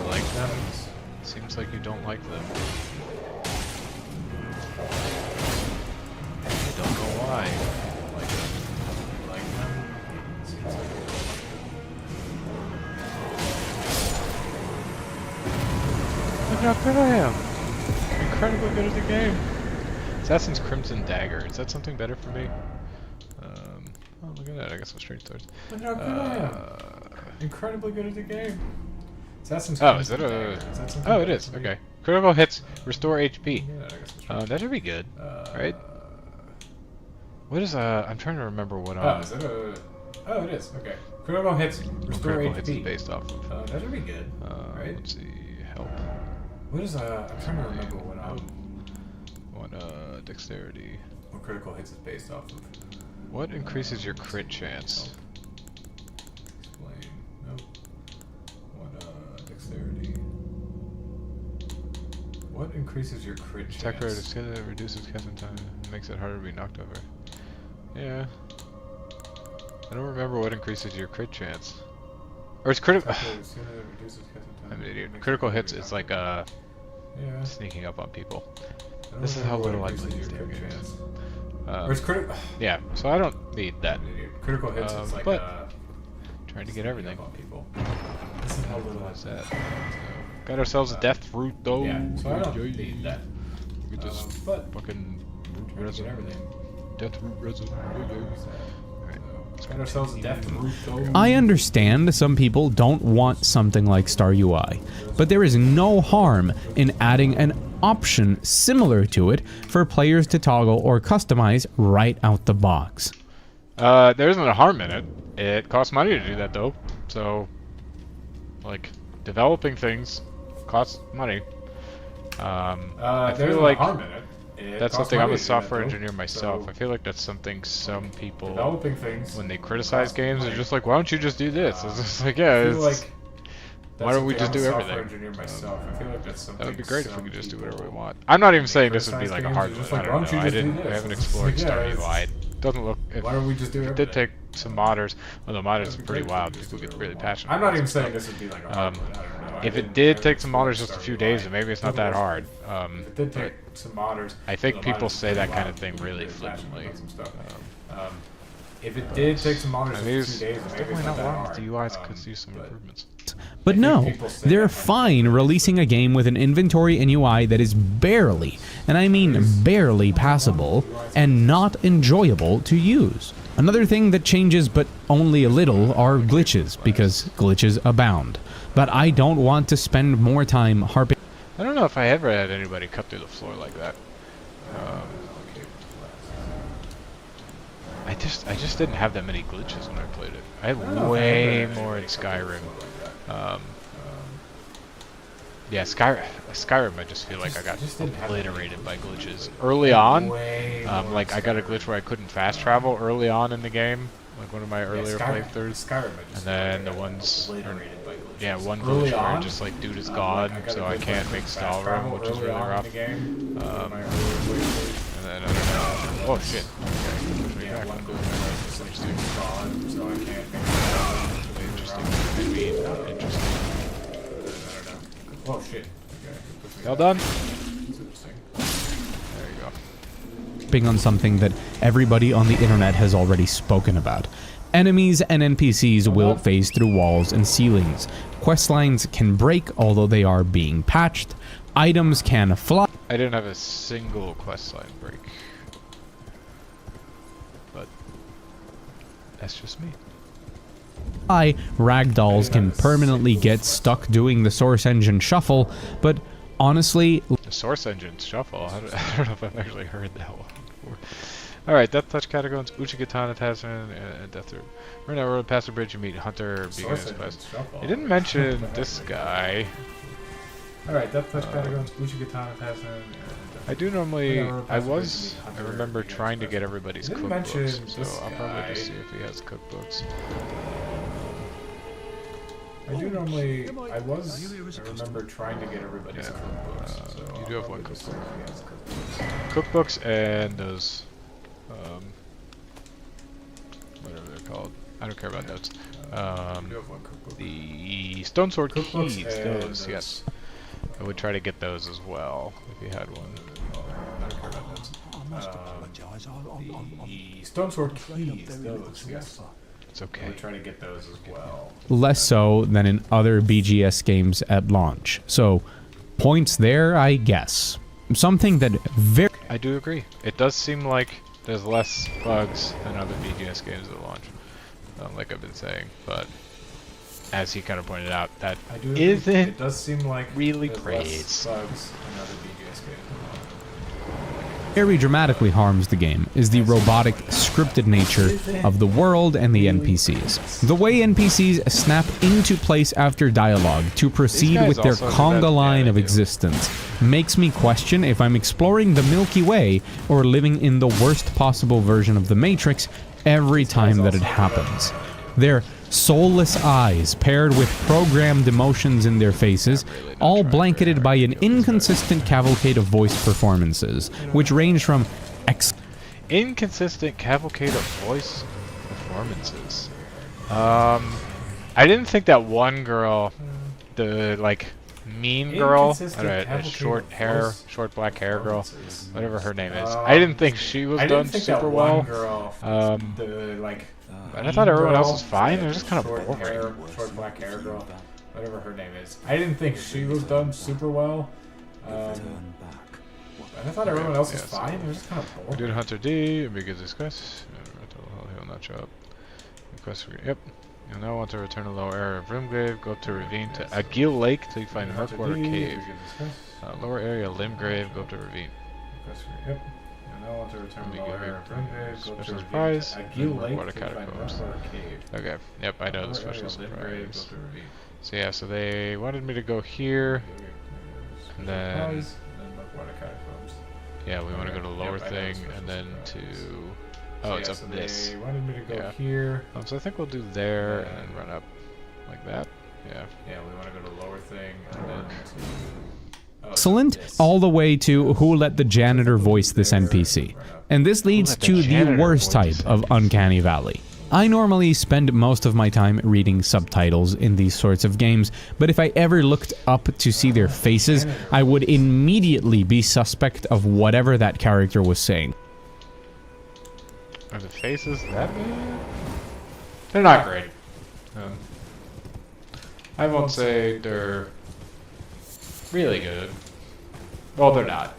like them? Seems like you don't like them. I don't know why. Like them. Look how good I am. incredibly good at the game. Assassin's Crimson Dagger. Is that something better for me? Oh, look at that. I got some straight swords. Look how good I am. Incredibly good at the game. Assassin's Oh, is that a... Oh, it is. Okay. Critical hits restore HP. That should be good, right? What is I'm trying to remember what Oh, is that a... Oh, it is. Okay. Critical hits restore critical HP. hits is based off of. That should be good, right? Let's see. Help. What is I'm trying to remember what dexterity. What critical hits is based off of. What increases your crit chance? Explain. Nope. What dexterity. What increases your crit chance? Attack rate reduces casting time, makes it harder to be knocked over. Yeah. I don't remember what increases your crit chance. Or it's critical. I'm an idiot. Critical hits is like sneaking up on people. This is how little I play these damn games. Or it's critical. Yeah, so I don't need that. Critical hits is like trying to get everything. On people. This is how little I play. So, got ourselves a death root though. Yeah, so I don't need that. We could just but fucking root resin. everything. Death root resin. Got ourselves a death root though. I understand some people don't want something like Star UI, but there is no harm in adding an option similar to it for players to toggle or customize right out the box. There isn't a harm in it. It costs money to do that though. So, like, developing things costs money. I feel like harm in it. that's something. I'm a software engineer myself. I feel like that's something some people, developing things, when they criticize games, are just like, "Why don't you just do this?" It's just like, yeah, it's, why don't we just do everything? That would be great if we could just do whatever we want. I'm not even saying this would be like a hard one. I don't know. I haven't explored Star UI. It doesn't look. Why don't we just do everything? It did take some modders. Well, the modders are pretty wild. People get really passionate. I'm not even saying this would be like a hard one. I don't know. If it did take some modders just a few days, then maybe it's not that hard. It did take some modders. I think people say that kind of thing really flippantly. If it did take some modders I just mean, a it's few days, maybe it's definitely not not that wrong. hard. The UIs could use some improvements. But no, they're fine releasing a game with an inventory and UI that is barely, and I mean barely passable, and not enjoyable to use. Another thing that changes but only a little are glitches, because glitches abound. But I don't want to spend more time harping. I don't know if I ever had anybody cut through the floor like that. I just didn't have that many glitches when I played it. I had way more in Skyrim. Yeah, Skyrim, I just feel like I got obliterated by glitches. Early on, like I got a glitch where I couldn't fast travel early on in the game, like one of my earlier playthroughs. And then the ones, one glitch where just like dude is gone, so I can't make stall room, which is really rough. And then I don't know. Oh shit. Okay, interesting. Oh shit. Okay. Well done. There you go. On something that everybody on the internet has already spoken about. Enemies and NPCs will phase through walls and ceilings. Questlines can break, although they are being patched. Items can fly. I didn't have a single questline break. But that's just me. Ragdolls can permanently get stuck doing the Source Engine shuffle, but honestly... The Source Engine shuffle? I don't know if I've actually heard that one before. Alright, Death Touch Catacombs, Uchigatana Tasman, and Death Room. Right now, road past the bridge, you meet Hunter, Beginner's Quest. You didn't mention this guy. Alright, Death Touch Catacombs, Uchigatana Tasman, I do normally... I remember trying to get everybody's cookbooks, so I'll probably just see if he has cookbooks. I remember trying to get everybody's cookbooks. So you do have one cookbook. Cookbooks and those, whatever they're called. I don't care about notes. The Stone Sword keys, those, yes. I would try to get those as well, if you had one. I don't care about notes. The Stone Sword keys, those, yes. It's okay. We'll try to get those as well. Less so than in other BGS games at launch. So, points there, I guess. something that very... I do agree. It does seem like there's less bugs than other BGS games at launch, like I've been saying, but as he kind of pointed out, that isn't it does seem like really there's great. less bugs than other BGS games. very dramatically harms the game is the robotic, scripted nature of the world and the NPCs. The way NPCs snap into place after dialogue to proceed with their conga line of existence makes me question if I'm exploring the Milky Way or living in the worst possible version of the Matrix every time that it happens. Their soulless eyes paired with programmed emotions in their faces, all blanketed by an inconsistent cavalcade of voice performances, which range from inconsistent cavalcade of voice performances. I didn't think that one girl, the like mean girl, short black hair girl, whatever her name is. I didn't think she was done super well. And I thought everyone else was fine. They're just kind of boring. Short black hair girl, whatever her name is. I didn't think she was done super well. And I thought everyone else was fine. They're just kind of boring. We did Hunter D. Because this quest. He'll not show up. Request for yep. You'll now want to return to the lower area of Limgrave. Go up to Ravine to Agil Lake till you find Murkwater Cave. Lower area Limgrave. Go up to Ravine. Request for yep. I want to return to the lower area of Limgrave. Special surprise. Agil Lake Water Catacombs. Okay. Yep, I know the special surprise. So yeah, so they wanted me to go here, and then yeah, we want to go to the lower thing, and then to it's up this. They wanted me to go here. So I think we'll do there and then run up like that. Yeah. Yeah, we want to go to the lower thing, and then excellent all the way to who let the janitor voice this NPC. And this leads to the worst type of Uncanny Valley. I normally spend most of my time reading subtitles in these sorts of games, but if I ever looked up to see their faces, I would immediately be suspect of whatever that character was saying. Are the faces that bad? They're not great. I won't say they're really good. Well, they're not.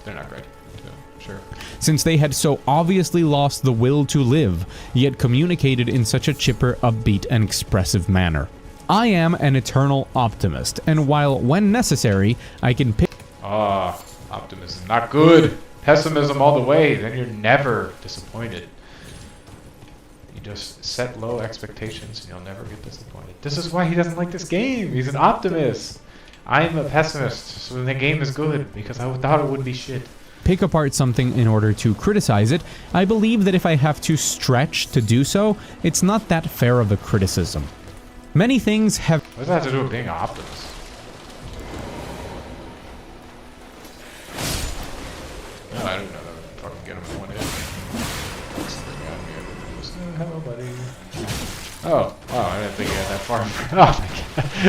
They're not great. So, sure. Since they had so obviously lost the will to live, yet communicated in such a chipper, upbeat, and expressive manner. I am an eternal optimist, and while when necessary, I can pick... Optimism. Not good. Pessimism all the way, then you're never disappointed. You just set low expectations and you'll never get disappointed. This is why he doesn't like this game. He's an optimist. I'm a pessimist, so the game is good because I thought it would be shit. Pick apart something in order to criticize it. I believe that if I have to stretch to do so, it's not that fair of a criticism. Many things have... What does that have to do with being an optimist? No, I don't know. Fucking get him in one hit. Hello, buddy. Oh, I didn't think he had that far. Oh my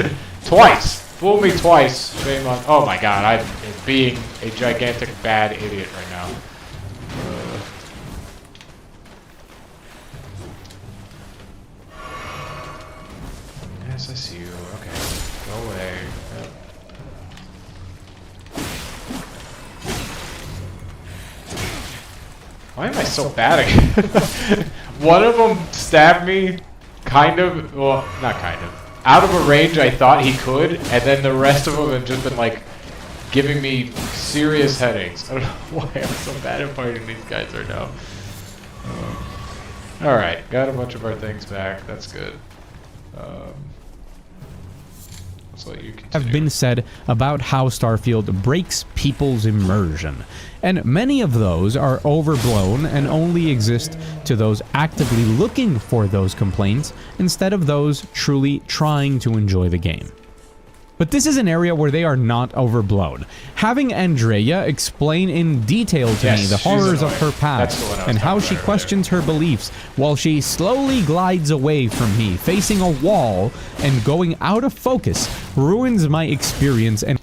god. Twice! Fool me twice. Shame on... Oh my god, I'm being a gigantic bad idiot right now. Yes, I see you. Okay. Go away. Yep. Why am I so bad again? One of them stabbed me, kind of, well, not kind of, out of a range I thought he could, and then the rest of them have just been like giving me serious headaches. I don't know why I'm so bad at fighting these guys right now. Alright, got a bunch of our things back, that's good. Let's let you continue. Have been said about how Starfield breaks people's immersion, and many of those are overblown and only exist to those actively looking for those complaints instead of those truly trying to enjoy the game. But this is an area where they are not overblown. Having Andrea explain in detail to me the horrors of her past and how she questions her beliefs while she slowly glides away from me, facing a wall and going out of focus, ruins my experience. And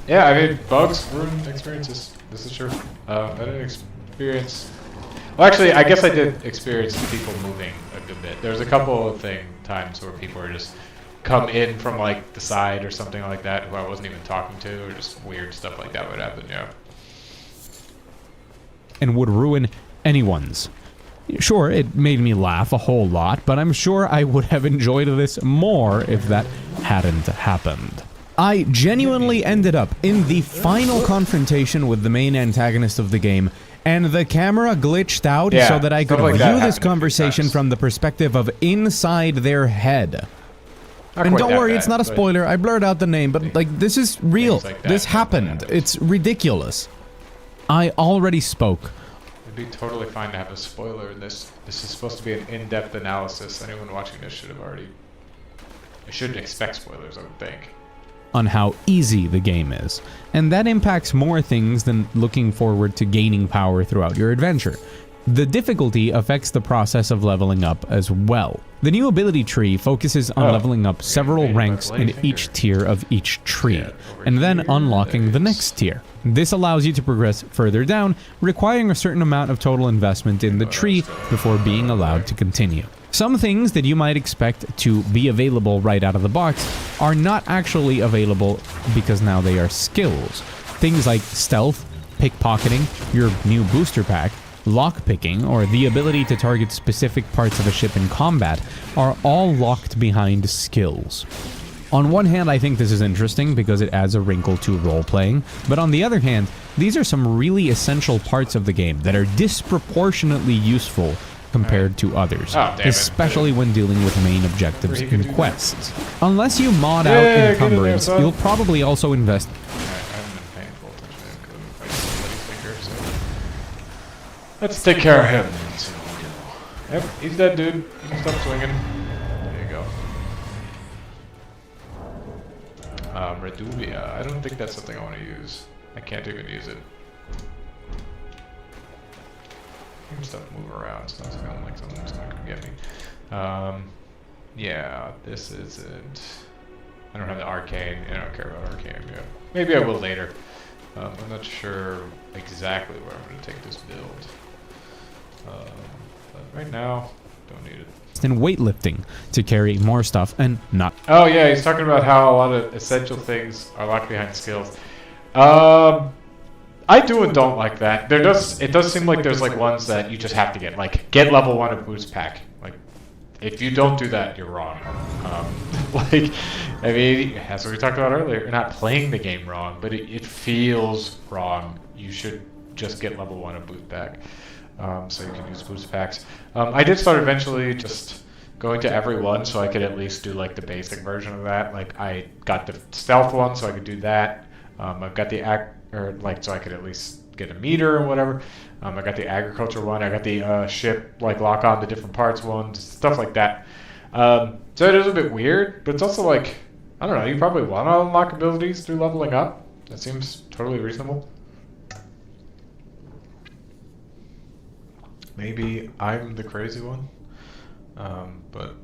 yeah, I mean, bugs ruin experiences. This is true. I didn't experience... Well, actually, I guess I did experience people moving a good bit. There was a couple of times where people were just come in from like the side or something like that who I wasn't even talking to, or just weird stuff like that would happen, yeah. And would ruin anyone's. Sure, it made me laugh a whole lot, but I'm sure I would have enjoyed this more if that hadn't happened. I genuinely ended up in the final confrontation with the main antagonist of the game, and the camera glitched out so that I could view this conversation from the perspective of inside their head. And don't worry, it's not a spoiler, I blurred out the name, but like, this is real. This happened. It's ridiculous. I already spoke. It'd be totally fine to have a spoiler in this. This is supposed to be an in-depth analysis. Anyone watching this should have already... I shouldn't expect spoilers, I would think. On how easy the game is, and that impacts more things than looking forward to gaining power throughout your adventure. The difficulty affects the process of leveling up as well. The new ability tree focuses on leveling up several ranks in each tier of each tree, and then unlocking the next tier. This allows you to progress further down, requiring a certain amount of total investment in the tree before being allowed to continue. Some things that you might expect to be available right out of the box are not actually available because now they are skills. Things like stealth, pickpocketing, your new booster pack, lockpicking, or the ability to target specific parts of a ship in combat are all locked behind skills. On one hand, I think this is interesting because it adds a wrinkle to role-playing, but on the other hand, these are some really essential parts of the game that are disproportionately useful compared to others, especially when dealing with main objectives and quests. Unless you mod out encumbrance, you'll probably also invest... Let's take care of him. Yep, he's dead, dude. You can stop swinging. There you go. Reduvia. I don't think that's something I want to use. I can't even use it. Stuff move around, so that's kind of like something that's not gonna get me. Yeah, this isn't. I don't have the arcane. I don't care about arcane yet. Maybe I will later. I'm not sure exactly where I'm gonna take this build. But right now, don't need it. In weightlifting to carry more stuff and not. Oh yeah, he's talking about how a lot of essential things are locked behind skills. I do and don't like that. It does seem like there's like ones that you just have to get. Like, get level 1 of boost pack. Like, if you don't do that, you're wrong. Like, I mean, as we talked about earlier, you're not playing the game wrong, but it feels wrong. You should just get level 1 of boost pack. So you can use boost packs. I did start eventually just going to every one so I could at least do like the basic version of that. Like, I got the stealth one so I could do that. I've got the so I could at least get a meter or whatever. I got the agriculture one. I got the ship like lock on to different parts one, stuff like that. So it is a bit weird, but it's also like, I don't know, you probably want to unlock abilities through leveling up. That seems totally reasonable. Maybe I'm the crazy one, but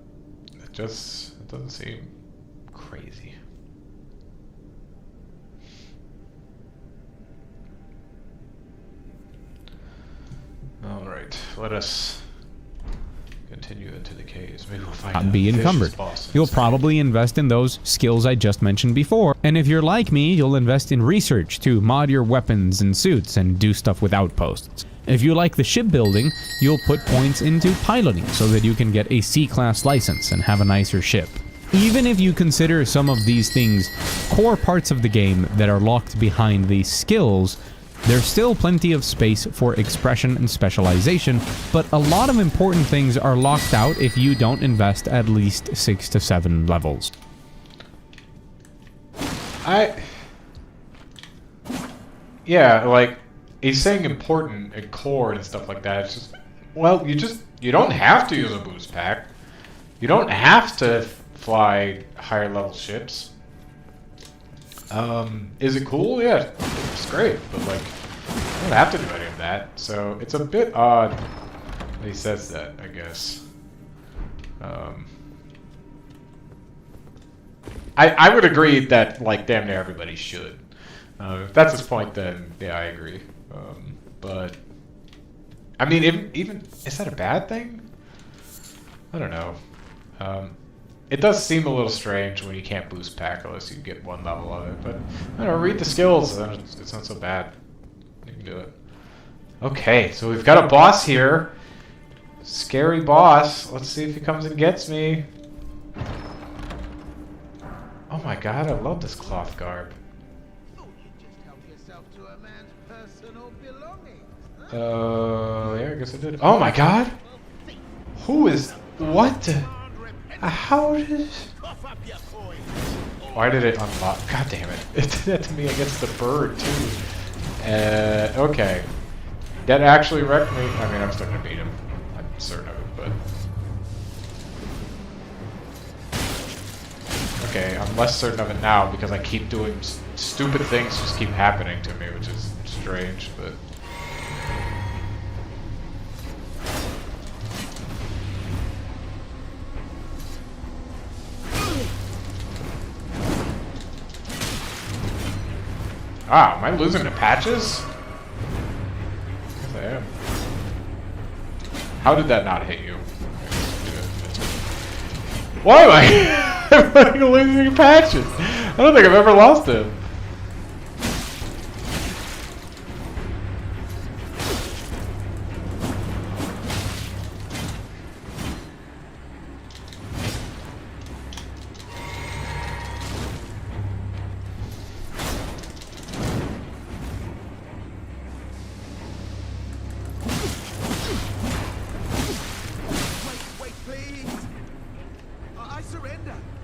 it doesn't seem crazy. All right, let us continue into the caves. Maybe we'll find out. Be encumbered. You'll probably invest in those skills I just mentioned before, and if you're like me, you'll invest in research to mod your weapons and suits and do stuff with outposts. If you like the shipbuilding, you'll put points into piloting so that you can get a C-class license and have a nicer ship. Even if you consider some of these things core parts of the game that are locked behind these skills, there's still plenty of space for expression and specialization, but a lot of important things are locked out if you don't invest at least 6 to 7 levels. Yeah, like, he's saying important and core and stuff like that. It's just, well, you don't have to use a boost pack. You don't have to fly higher level ships. Is it cool? Yeah, it's great, but like, you don't have to do any of that. So it's a bit odd that he says that, I guess. I would agree that like damn near everybody should. If that's his point, then yeah, I agree. But I mean, even is that a bad thing? I don't know. It does seem a little strange when you can't boost pack unless you get one level of it, but I don't know, read the skills, and it's not so bad. You can do it. Okay, so we've got a boss here. Scary boss. Let's see if he comes and gets me. Oh my god, I love this cloth garb. Yeah, I guess I did. Oh my god! Who is... What? How did... Why did it unlock? God damn it. It did that to me against the bird, too. Okay. That actually wrecked me. I mean, I'm still gonna beat him. I'm certain of it, but... Okay, I'm less certain of it now because I keep doing stupid things just keep happening to me, which is strange, but... Ah, am I losing to patches? Yes, I am. How did that not hit you? Why am I losing to patches? I don't think I've ever lost him.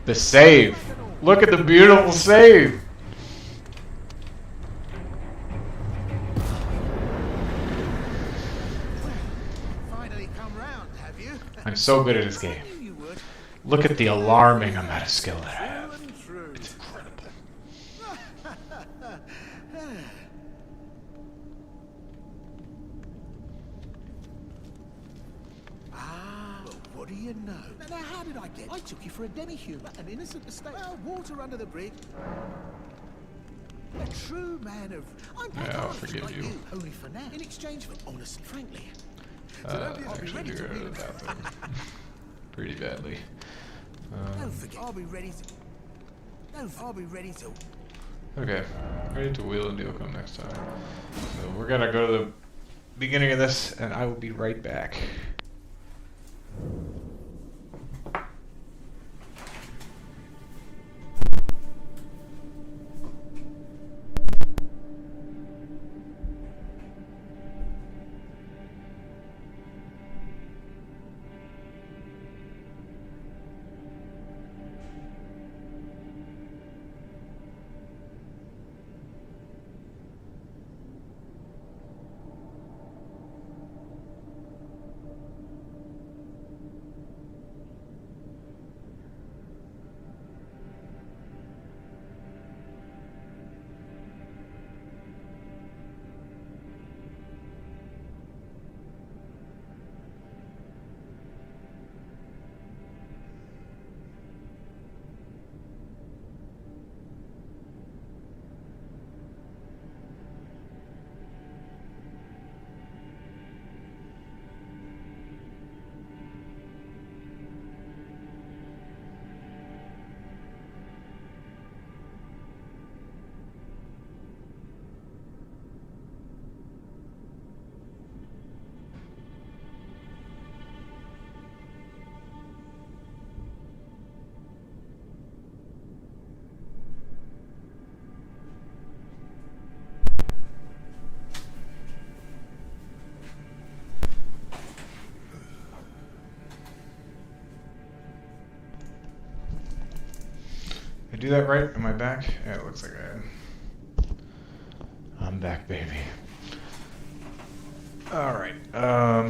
The save. Look at the beautiful save. I'm so good at this game. Look at the alarming amount of skill that I have. It's incredible. What do you know? Now, how did I get? I took you for a demi-human, an innocent mistake. Well, water under the bridge. A true man of... Yeah, I'll forgive you. Only for now. In exchange for honest, frankly. Actually do go to the bathroom. Pretty badly. Don't forget. I'll be ready to... I'll be ready to... Okay. Ready to wheel and deal come next time. So we're gonna go to the beginning of this, and I will be right back. Did I do that right? Am I back? Yeah, it looks like I am. I'm back, baby. Alright,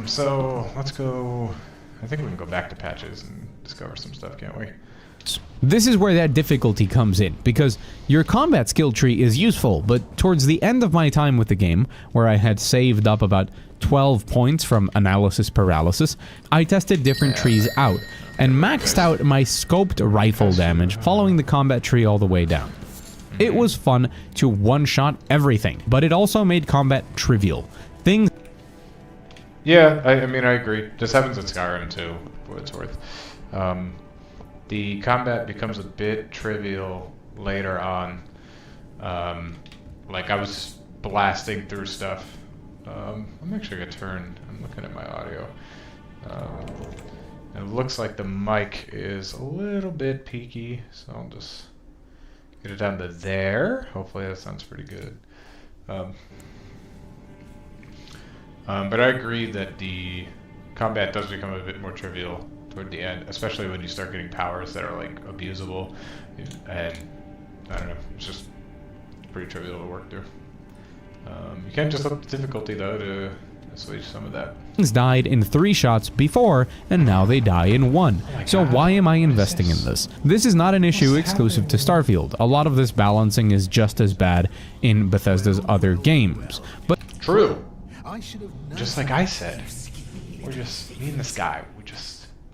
so let's go... I think we can go back to patches and discover some stuff, can't we? This is where that difficulty comes in, because your combat skill tree is useful, but towards the end of my time with the game, where I had saved up about 12 points from analysis paralysis, I tested different trees out, and maxed out my scoped rifle damage following the combat tree all the way down. It was fun to one-shot everything, but it also made combat trivial. Things... Yeah, I mean, I agree. This happens in Skyrim too, for what it's worth. the combat becomes a bit trivial later on. Like I was blasting through stuff. I'm actually gonna turn. I'm looking at my audio. It looks like the mic is a little bit peaky, so I'll just get it down to there. Hopefully that sounds pretty good. But I agree that the combat does become a bit more trivial toward the end, especially when you start getting powers that are like abusable, and I don't know, it's just pretty trivial to work through. You can just up the difficulty though to assuage some of that. Died in 3 shots before, and now they die in 1. So why am I investing in this? This is not an issue exclusive to Starfield. A lot of this balancing is just as bad in Bethesda's other games. But true. Just like I said, we're just, me and this guy,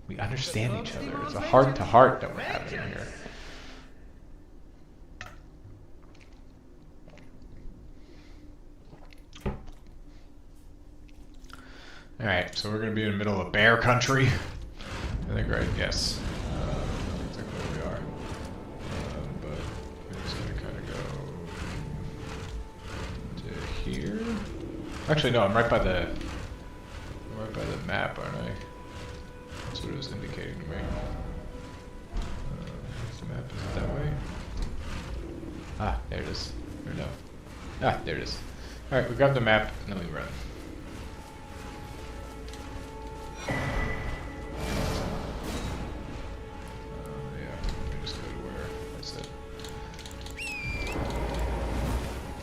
we understand each other. It's a heart-to-heart that we're having here. Alright, so we're going to be in the middle of bear country. I think, right? Yes. That's exactly where we are. But we're just going to kind of go to here. Actually, no, I'm right by the map, aren't I? That's what it was indicating to me. The map, is it that way? Ah, there it is. Or no. Ah, there it is. Alright, we grab the map, and then we run.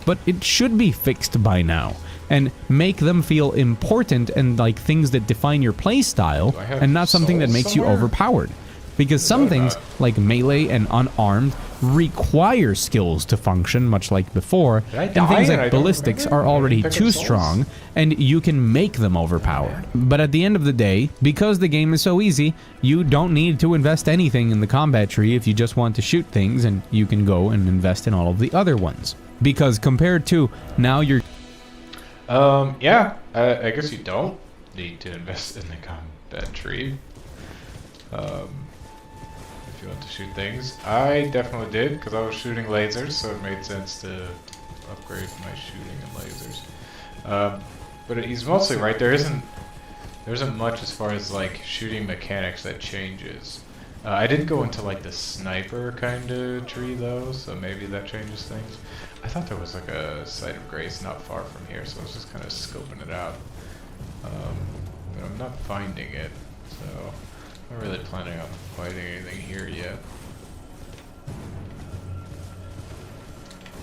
But it should be fixed by now, and make them feel important and like things that define your playstyle, and not something that makes you overpowered. Because some things, like melee and unarmed, require skills to function, much like before, and things like ballistics are already too strong, and you can make them overpowered. But at the end of the day, because the game is so easy, you don't need to invest anything in the combat tree if you just want to shoot things, and you can go and invest in all of the other ones. Because compared to now you're... yeah, I guess you don't need to invest in the combat tree. If you want to shoot things. I definitely did, because I was shooting lasers, so it made sense to upgrade my shooting and lasers. But he's mostly right, there isn't much as far as like shooting mechanics that changes. I did go into like the sniper kind of tree though, so maybe that changes things. I thought there was like a site of grace not far from here, so I was just kind of scoping it out. But I'm not finding it, so I'm not really planning on fighting anything here yet.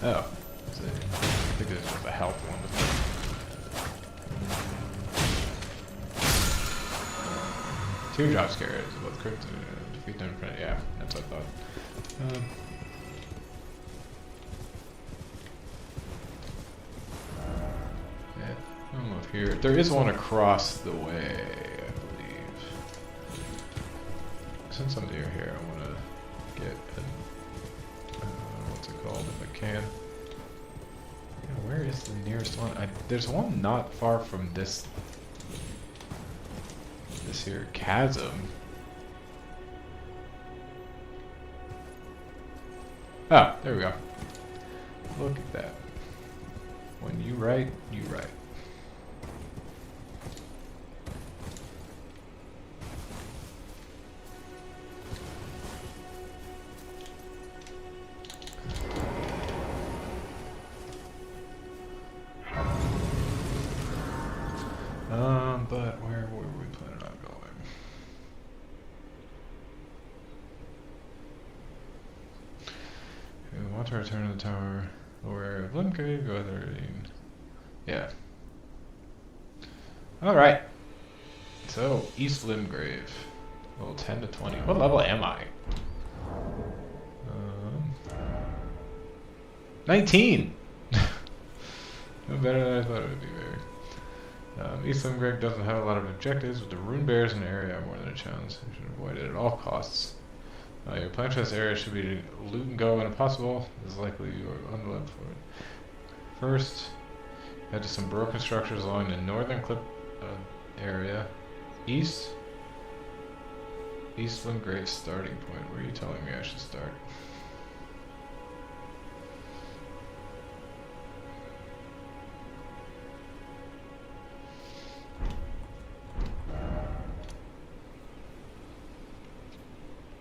Oh, I think this was the health one. Teardrop scares both crypt and defeat them in front. Yeah, that's what I thought. Yeah, I don't know if here. There is one across the way, I believe. Since I'm near here, I want to get an, what's it called if I can. Yeah, where is the nearest one? There's one not far from this here chasm. Ah, there we go. Look at that. When you write, you write. But where were we planning on going? We want to return to the tower. Lower area of Limgrave, go there. Yeah. Alright. So, East Limgrave. Level 10 to 20. What level am I? 19! No better than I thought it would be, very. East Limgrave doesn't have a lot of objectives, but the rune bears in the area are more than a chance. You should avoid it at all costs. Your plan for this area should be to loot and go when impossible. It's likely you are unloved for it. First, head to some broken structures along the northern cliff area. East Eastland Grave starting point. Where are you telling me I should start?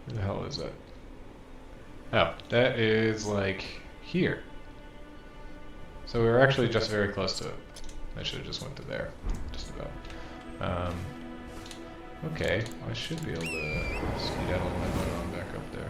Where the hell is that? Oh, that is like here. So we were actually just very close to it. I should have just went to there, just about. Okay, I should be able to skedaddle my butt on back up there.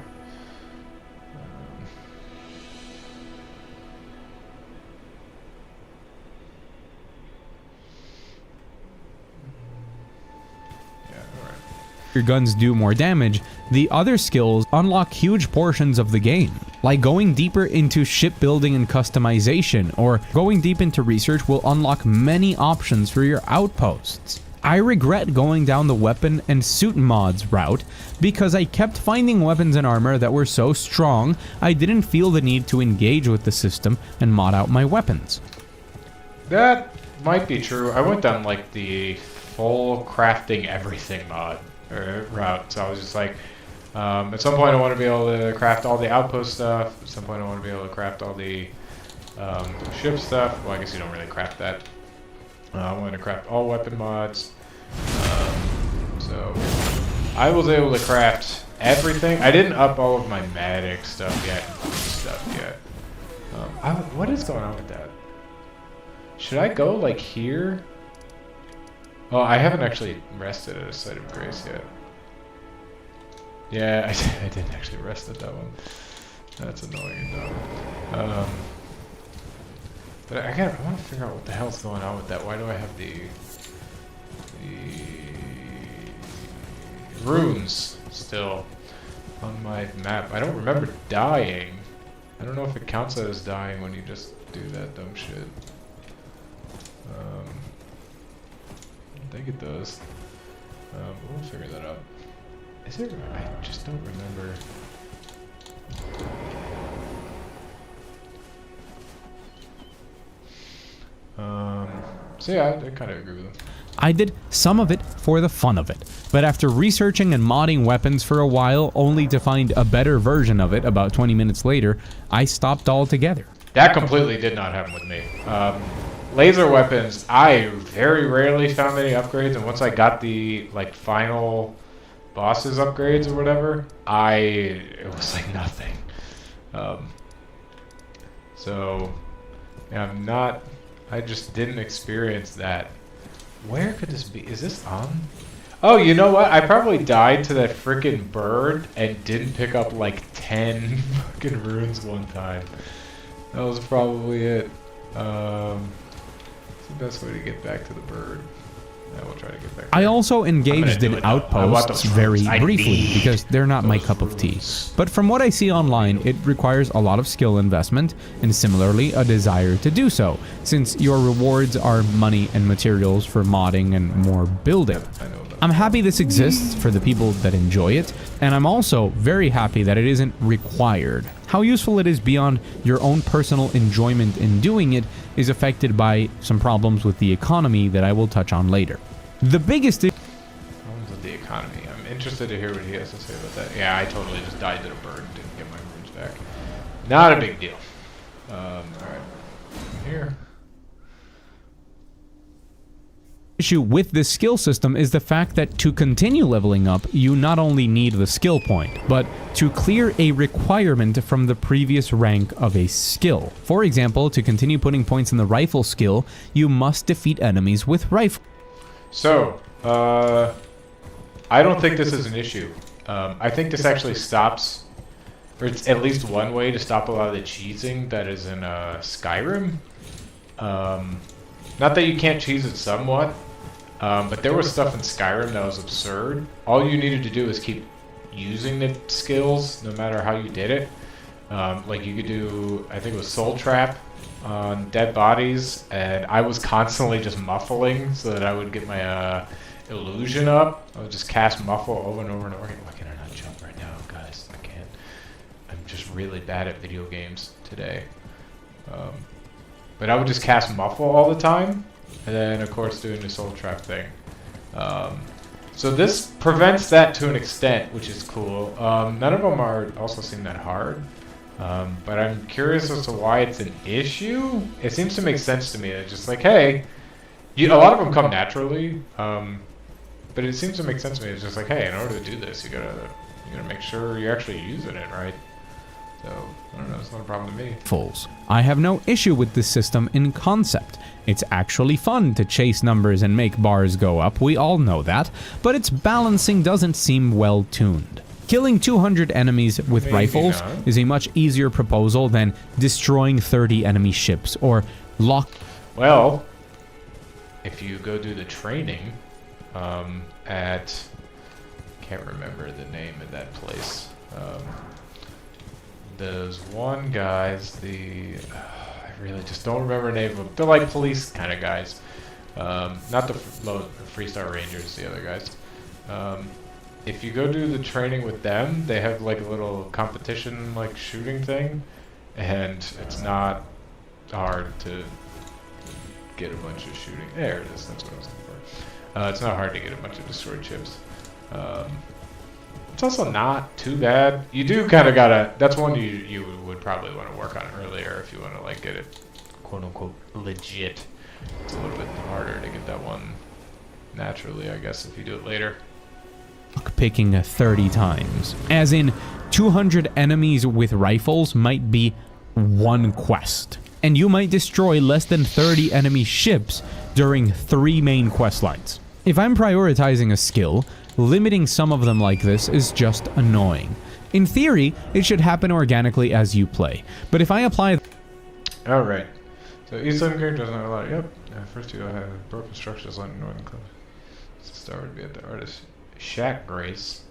Your guns do more damage, the other skills unlock huge portions of the game. Like going deeper into shipbuilding and customization, or going deep into research will unlock many options for your outposts. I regret going down the weapon and suit mods route because I kept finding weapons and armor that were so strong I didn't feel the need to engage with the system and mod out my weapons. That might be true. I went down like the full crafting everything mod route, so I was just like, at some point I want to be able to craft all the outpost stuff, at some point I want to be able to craft all the ship stuff. Well, I guess you don't really craft that. I wanted to craft all weapon mods, so I was able to craft everything. I didn't up all of my medic stuff yet, what is going on with that? Should I go like here? Oh, I haven't actually rested at a site of grace yet. Yeah, I didn't actually rest at that one. That's annoying and dumb. But I want to figure out what the hell's going on with that. Why do I have the runes still on my map? I don't remember dying. I don't know if it counts as dying when you just do that dumb shit. I think it does. We'll figure that out. Is there? I just don't remember. So yeah, I kind of agree with him. I did some of it for the fun of it, but after researching and modding weapons for a while only to find a better version of it about 20 minutes later, I stopped altogether. That completely did not happen with me. Laser weapons, I very rarely found any upgrades, and once I got the like final bosses upgrades or whatever, it was like nothing. So yeah, I just didn't experience that. Where could this be? Is this on? Oh, you know what? I probably died to that freaking bird and didn't pick up like 10 fucking runes one time. That was probably it. What's the best way to get back to the bird? Yeah, we'll try to get back there. I also engaged in outposts very briefly because they're not my cup of tea. But from what I see online, it requires a lot of skill investment and similarly a desire to do so, since your rewards are money and materials for modding and more building. I'm happy this exists for the people that enjoy it, and I'm also very happy that it isn't required. How useful it is beyond your own personal enjoyment in doing it is affected by some problems with the economy that I will touch on later. The biggest problems with the economy. I'm interested to hear what he has to say about that. Yeah, I totally just died to the bird and didn't get my runes back. Not a big deal. Alright. Here. Issue with this skill system is the fact that to continue leveling up, you not only need the skill point, but to clear a requirement from the previous rank of a skill. For example, to continue putting points in the rifle skill, you must defeat enemies with rifle. So, I don't think this is an issue. I think this actually stops, or it's at least one way to stop a lot of the cheesing that is in Skyrim. Not that you can't cheese it somewhat, but there was stuff in Skyrim that was absurd. All you needed to do is keep using the skills, no matter how you did it. Like you could do, I think it was Soul Trap on dead bodies, and I was constantly just muffling so that I would get my illusion up. I would just cast muffle over and over and over again. Why can I not jump right now, guys? I can't. I'm just really bad at video games today. But I would just cast muffle all the time, and then of course doing the Soul Trap thing. So this prevents that to an extent, which is cool. None of them are also seem that hard. But I'm curious as to why it's an issue. It seems to make sense to me. It's just like, hey, a lot of them come naturally. But it seems to make sense to me. It's just like, hey, in order to do this, you gotta make sure you're actually using it right. So I don't know. It's not a problem to me. I have no issue with this system in concept. It's actually fun to chase numbers and make bars go up. We all know that. But its balancing doesn't seem well tuned. Killing 200 enemies with rifles is a much easier proposal than destroying 30 enemy ships or Well, if you go do the training at... can't remember the name of that place. Those one guys, I really just don't remember the name of them. They're like police kind of guys. Not the Freestar Rangers, the other guys. If you go do the training with them, they have like a little competition like shooting thing, and it's not hard to get a bunch of shooting. There it is, that's what I was looking for. It's not hard to get a bunch of destroyed ships. It's also not too bad. You do kind of gotta, that's one you would probably want to work on earlier if you want to like get it quote unquote legit. It's a little bit harder to get that one naturally, I guess, if you do it later. Picking 30 times. As in, 200 enemies with rifles might be one quest. And you might destroy less than 30 enemy ships during 3 main quest lines. If I'm prioritizing a skill, limiting some of them like this is just annoying. In theory, it should happen organically as you play. But if I apply... Alright. So Eastland Grid doesn't have a lot. Yep. First you have broken structures on Northern Cliff. So the star would be at the artist shack grace.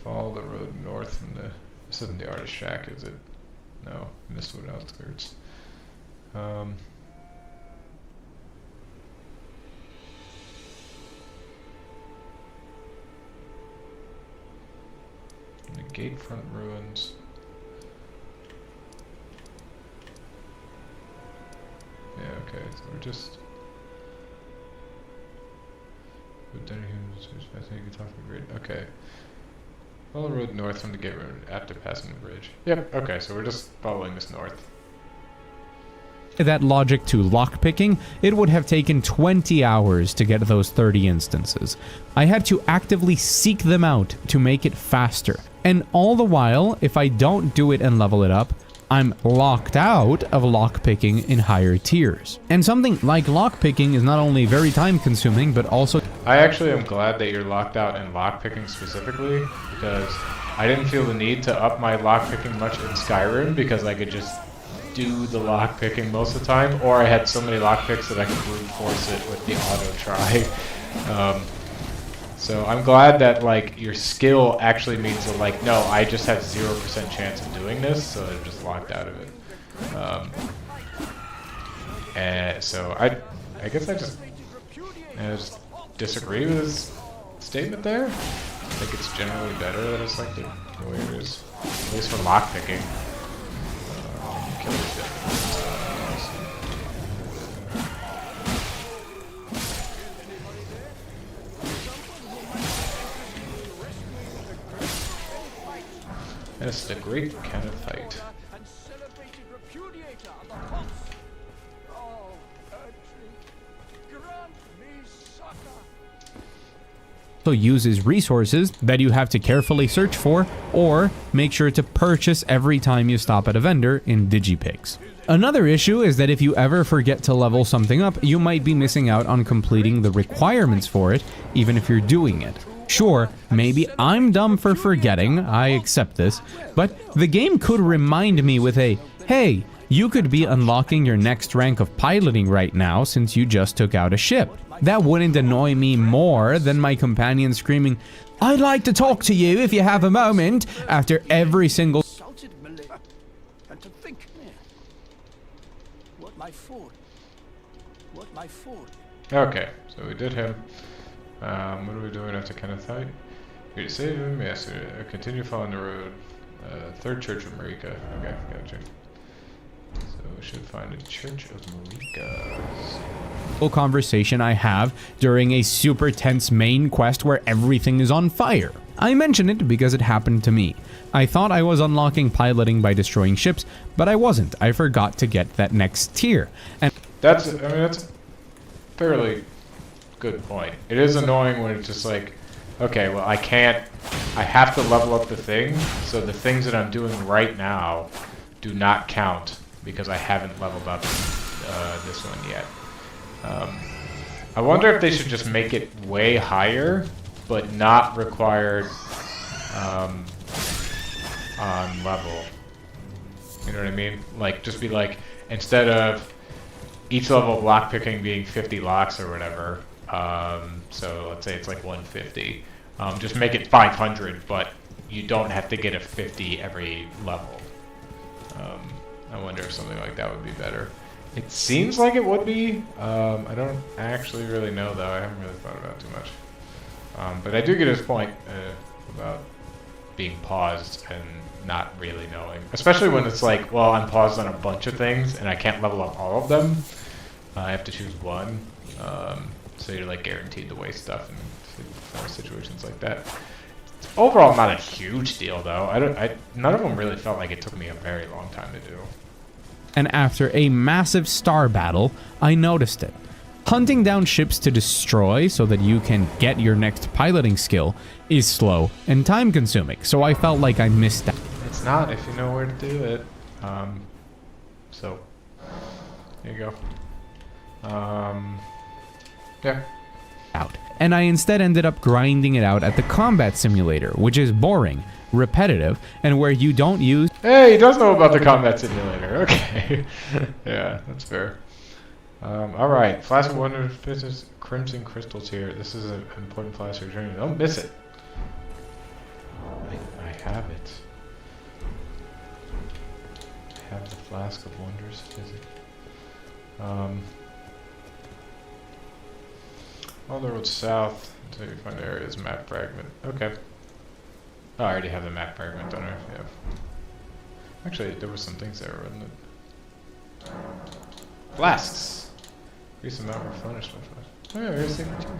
Follow the road north from the... This isn't the artist shack, is it? No. Mistwood outskirts. The gatefront ruins. Yeah, okay, so we're just... Okay. Follow the road north from the gate road after passing the bridge. Yep, okay, so we're just following this north. That logic to lockpicking, it would have taken 20 hours to get those 30 instances. I had to actively seek them out to make it faster. And all the while, if I don't do it and level it up, I'm locked out of lockpicking in higher tiers. And something like lockpicking is not only very time consuming, but also... I actually am glad that you're locked out in lockpicking specifically, because I didn't feel the need to up my lockpicking much in Skyrim, because I could just do the lockpicking most of the time, or I had so many lockpicks that I could brute force it with the auto try. So I'm glad that like your skill actually means that like, no, I just have 0% chance of doing this, so I'm just locked out of it. And so I guess I just disagree with his statement there. I think it's generally better that it's like the way it is, at least for lockpicking. Yes, the great Canathite. Uses resources that you have to carefully search for or make sure to purchase every time you stop at a vendor in DigiPix. Another issue is that if you ever forget to level something up, you might be missing out on completing the requirements for it, even if you're doing it. Sure, maybe I'm dumb for forgetting, I accept this, but the game could remind me with a, hey, you could be unlocking your next rank of piloting right now since you just took out a ship. That wouldn't annoy me more than my companion screaming, I'd like to talk to you if you have a moment, after every single... And to think, what my fault? What my fault? Okay, so we did him. What are we doing after Canathite? Here to save him? Yes, continue following the road. Third Church of Marika. Okay, gotcha. So we should find a Church of Marika's. Conversation I have during a super tense main quest where everything is on fire. I mention it because it happened to me. I thought I was unlocking piloting by destroying ships, but I wasn't. I forgot to get that next tier. And that's a fairly good point. It is annoying when it's just like, okay, well I have to level up the thing, so the things that I'm doing right now do not count because I haven't leveled up this one yet. I wonder if they should just make it way higher, but not required on level. You know what I mean? Like, just be like, instead of each level of lockpicking being 50 locks or whatever, so let's say it's like 150, just make it 500, but you don't have to get a 50 every level. I wonder if something like that would be better. It seems like it would be. I don't actually really know, though. I haven't really thought about it too much. But I do get his point about being paused and not really knowing. Especially when it's like, well, I'm paused on a bunch of things and I can't level up all of them. I have to choose one. So you're like guaranteed to waste stuff in situations like that. It's overall not a huge deal, though. None of them really felt like it took me a very long time to do. And after a massive star battle, I noticed it. Hunting down ships to destroy so that you can get your next piloting skill is slow and time consuming, so I felt like I missed out. It's not if you know where to do it. So, there you go. Yeah. And I instead ended up grinding it out at the combat simulator, which is boring, repetitive, and where you don't use... Hey, he does know about the combat simulator. Okay. Yeah, that's fair. Alright, Flask of Wonder Business Crimson Crystals here. This is an important flask for your journey. Don't miss it. I have it. I have the Flask of Wonders Physics. On the road south until you find the area's map fragment. Okay. Oh, I already have the map fragment, don't I? Yeah. Actually, there were some things there, wasn't it? Flasks! Increase amount replenished. Oh yeah, there's signature.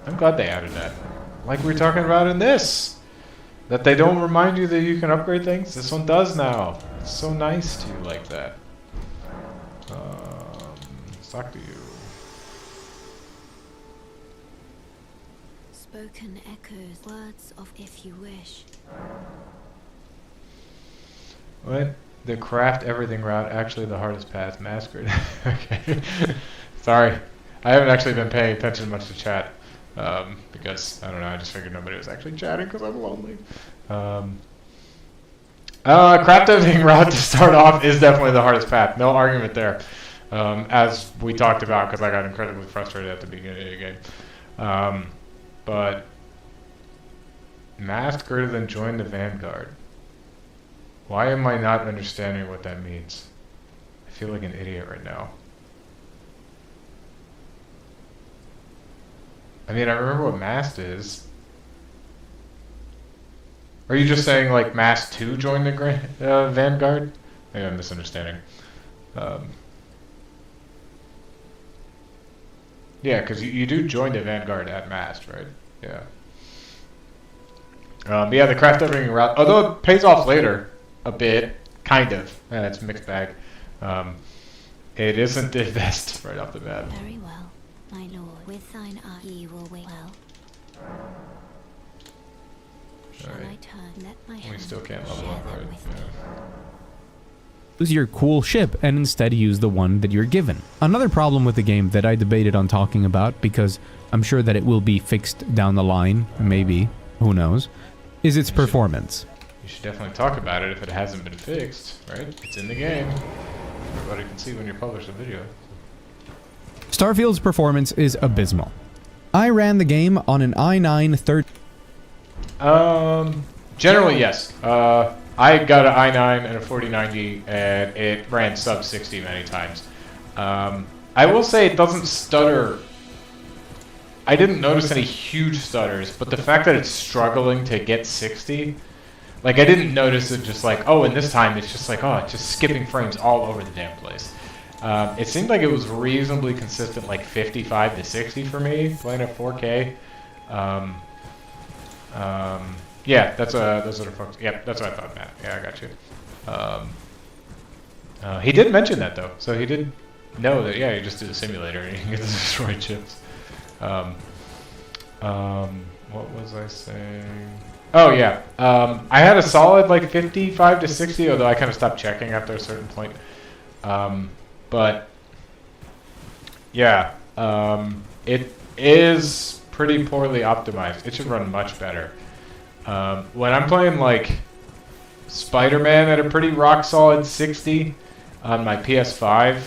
I'm glad they added that. Like we were talking about in this! That they don't remind you that you can upgrade things. This one does now. It's so nice to you like that. Let's talk to you. Spoken echoes, words of if you wish. What? The craft everything route, actually the hardest path, massacred. Okay. Sorry. I haven't actually been paying attention much to chat. Because, I don't know, I just figured nobody was actually chatting because I'm lonely. Craft everything route to start off is definitely the hardest path. No argument there. As we talked about, because I got incredibly frustrated at the beginning of the game. But masked greater than join the Vanguard. Why am I not understanding what that means? I feel like an idiot right now. I mean, I remember what masked is. Are you just saying like masked to join the Vanguard? Maybe I'm misunderstanding. Yeah, because you do join the Vanguard at mast, right? Yeah. Yeah, the craft everything route, although it pays off later a bit, kind of. It's a mixed bag. It isn't the best right off the bat. Very well, my lord. With thine eye ye will wait well. Shall I turn? Let my hand we still can't level up, right? Yeah. Use your cool ship and instead use the one that you're given. Another problem with the game that I debated on talking about, because I'm sure that it will be fixed down the line, maybe, who knows, is its performance. You should definitely talk about it if it hasn't been fixed, right? It's in the game. Everybody can see when you publish the video. Starfield's performance is abysmal. I ran the game on an i9 Generally, yes. I got an i9 and a 4090, and it ran sub 60 many times. I will say it doesn't stutter. I didn't notice any huge stutters, but the fact that it's struggling to get 60, Like, I didn't notice it just like, oh, and this time it's just like, oh, it's just skipping frames all over the damn place. It seemed like it was reasonably consistent, like 55 to 60 for me, playing at 4K. Yeah, that's what folks. Yep, that's what I thought, Matt. Yeah, I got you. He did mention that though, so he did know that. Yeah, you just do the simulator and you can get the destroyed chips. What was I saying? Oh yeah, I had a solid like 55 to 60, although I kind of stopped checking after a certain point. But yeah, it is pretty poorly optimized. It should run much better. When I'm playing like Spider-Man at a pretty rock solid 60 on my PS5,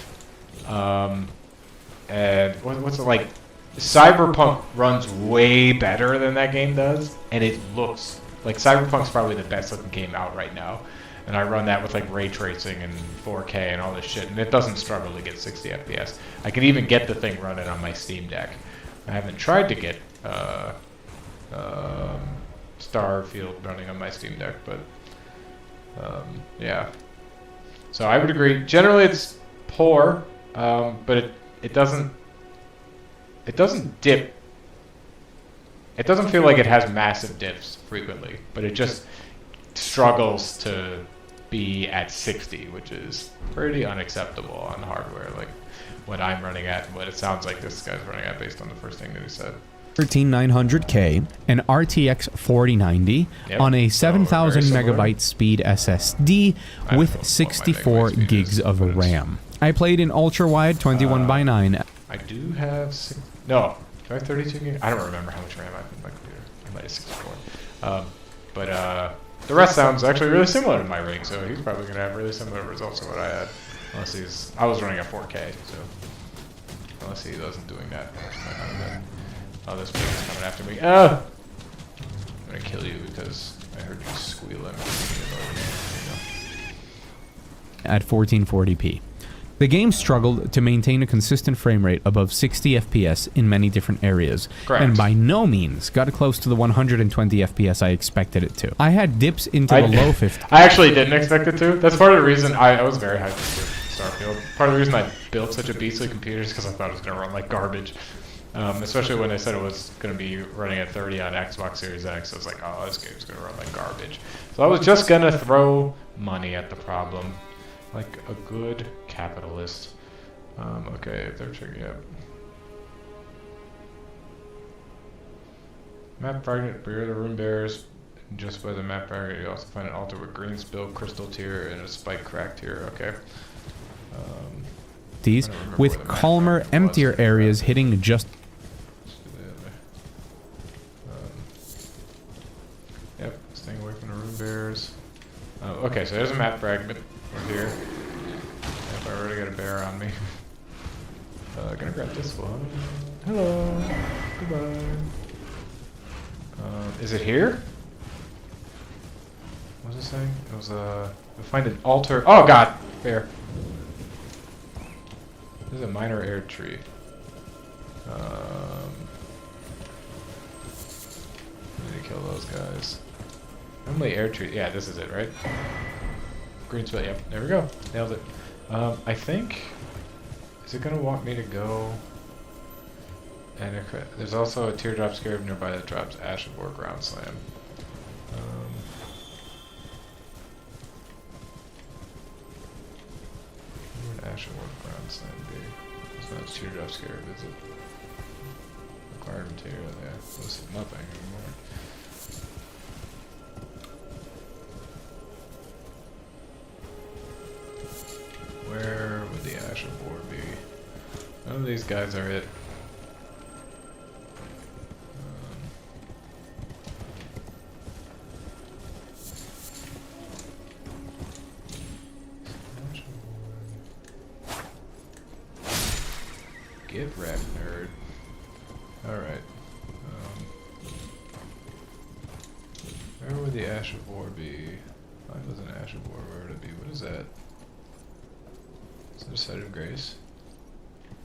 and what's it like? Cyberpunk runs way better than that game does, and it looks like Cyberpunk's probably the best looking game out right now. And I run that with like ray tracing and 4K and all this shit, and it doesn't struggle to get 60 FPS. I can even get the thing running on my Steam Deck. I haven't tried to get Starfield running on my Steam Deck, but yeah. So I would agree. Generally, it's poor, but it doesn't dip. It doesn't feel like it has massive dips frequently, but it just struggles to be at 60, which is pretty unacceptable on hardware, like what I'm running at and what it sounds like this guy's running at based on the first thing that he said. 13900K, an RTX 4090 on a 7000 megabyte speed SSD with 64 gigs of RAM. I played in ultra-wide 21:9. I do have no. Do I have 32 gigs? I don't remember how much RAM I have in my computer. I might have 64. But the rest sounds actually really similar to my rig, so he's probably going to have really similar results to what I had. Unless I was running at 4K, so unless he wasn't doing that. Oh, this pig is coming after me. Ah! I'm going to kill you because I heard you squealing. At 1440p. The game struggled to maintain a consistent frame rate above 60 FPS in many different areas, and by no means got close to the 120 FPS I expected it to. I had dips into the low 50s. I actually didn't expect it to. That's part of the reason I was very hyped for Starfield. Part of the reason I built such a beastly computer is because I thought it was going to run like garbage. Especially when they said it was going to be running at 30 on Xbox Series X. I was like, oh, this game's going to run like garbage. So I was just going to throw money at the problem. Like a good capitalist. Okay, if they're checking out. Map fragment, beware the rune bearers. Just by the map fragment, you also find an altar with green spill, crystal tier, and a spike crack tier. Okay. These with calmer, emptier areas hitting just. Yep, staying away from the rune bearers. Okay, so there's a map fragment. We're here. If I already got a bear on me. Gonna grab this one. Hello. Goodbye. Is it here? What was it saying? It was we find an altar. Oh god! Bear. This is a minor air tree. I need to kill those guys. Normally air tree. Yeah, this is it, right? Green spell, yep, there we go. Nailed it. I think, is it gonna want me to go? And there's also a teardrop scarab nearby that drops Ash of War Ground Slam. Where would Ash of War Ground Slam be? It's not a teardrop scarab, is it? Required material, yeah. This is nothing anymore. Where would the Ash of War be? None of these guys are it. Get wrecked, nerd. Alright. Where would the Ash of War be? Mine was an Ash of War, where would it be? What is that? Is it a Site of Grace?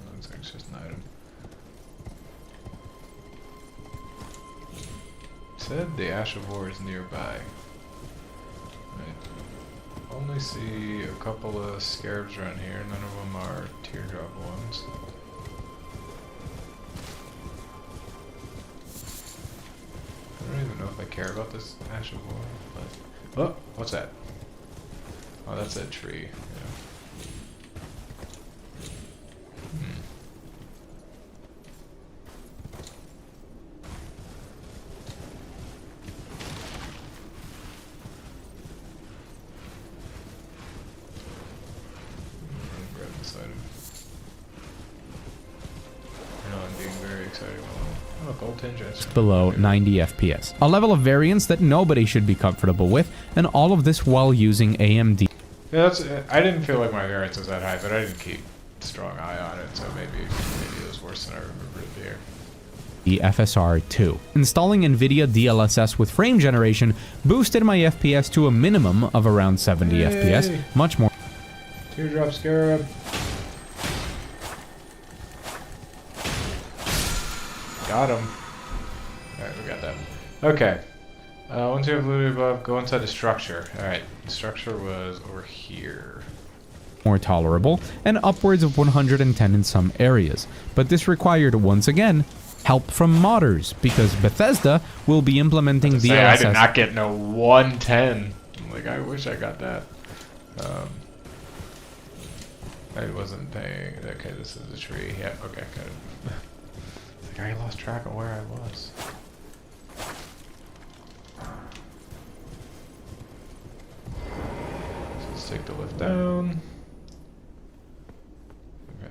No, looks like it's just an item. It said the Ash of War is nearby. only see a couple of scarabs around here. None of them are teardrop ones. I don't even know if I care about this ash of war, but... Oh, what's that? Oh, that's that tree. Yeah. Grab this item. I know I'm being very excited. Oh, gold tinge. Below 90 FPS. A level of variance that nobody should be comfortable with, and all of this while using AMD. Yeah, I didn't feel like my variance was that high, but I didn't keep a strong eye on it, so maybe it was worse than I remember it being. The FSR 2. Installing NVIDIA DLSS with frame generation boosted my FPS to a minimum of around 70 FPS, much more. Teardrop scarab. Got him. Alright, we got that. Okay. Once you have looted above, go inside the structure. Alright, the structure was over here. More tolerable, and upwards of 110 in some areas. But this required, once again, help from modders, because Bethesda will be implementing DLSS. I did not get no 110. Like, I wish I got that. I wasn't paying. Okay, this is a tree. Yeah, okay, got it. Like, I lost track of where I was. So let's take the lift down.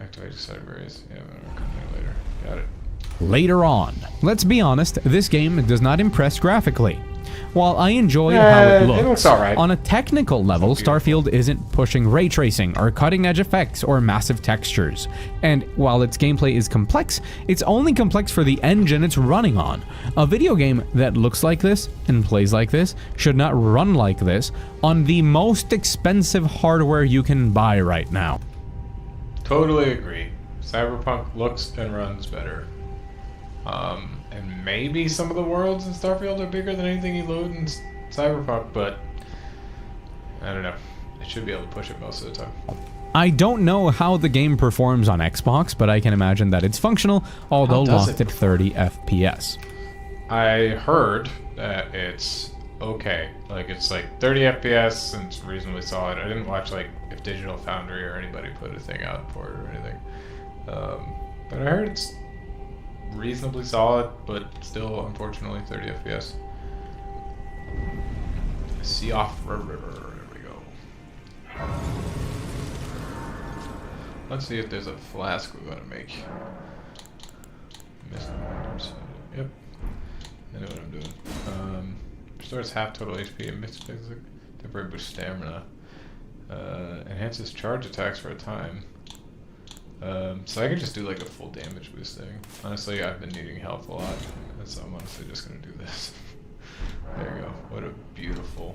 Activate side berries. Yeah, I'm gonna come there later. Got it. Later on. Let's be honest, this game does not impress graphically. While I enjoy how it looks alright. on a technical level, Starfield isn't pushing ray tracing or cutting-edge effects or massive textures. And while its gameplay is complex, it's only complex for the engine it's running on. A video game that looks like this and plays like this should not run like this on the most expensive hardware you can buy right now. Totally agree. Cyberpunk looks and runs better. And maybe some of the worlds in Starfield are bigger than anything you load in Cyberpunk, but I don't know. It should be able to push it most of the time. I don't know how the game performs on Xbox, but I can imagine that it's functional, although locked at 30 FPS. I heard that it's okay. Like, it's like 30 FPS and it's reasonably solid. I didn't watch, like, if Digital Foundry or anybody put a thing out for it or anything. But I heard it's reasonably solid, but still, unfortunately, 30 FPS. Sea off river. There we go. Let's see if there's a flask we want to make. Yep. I know what I'm doing. Restores half total HP and mixed physic. Temporary boost stamina. Enhances charge attacks for a time. So I can just do like a full damage boost thing. Honestly, I've been needing health a lot, so I'm honestly just gonna do this. There you go. What a beautiful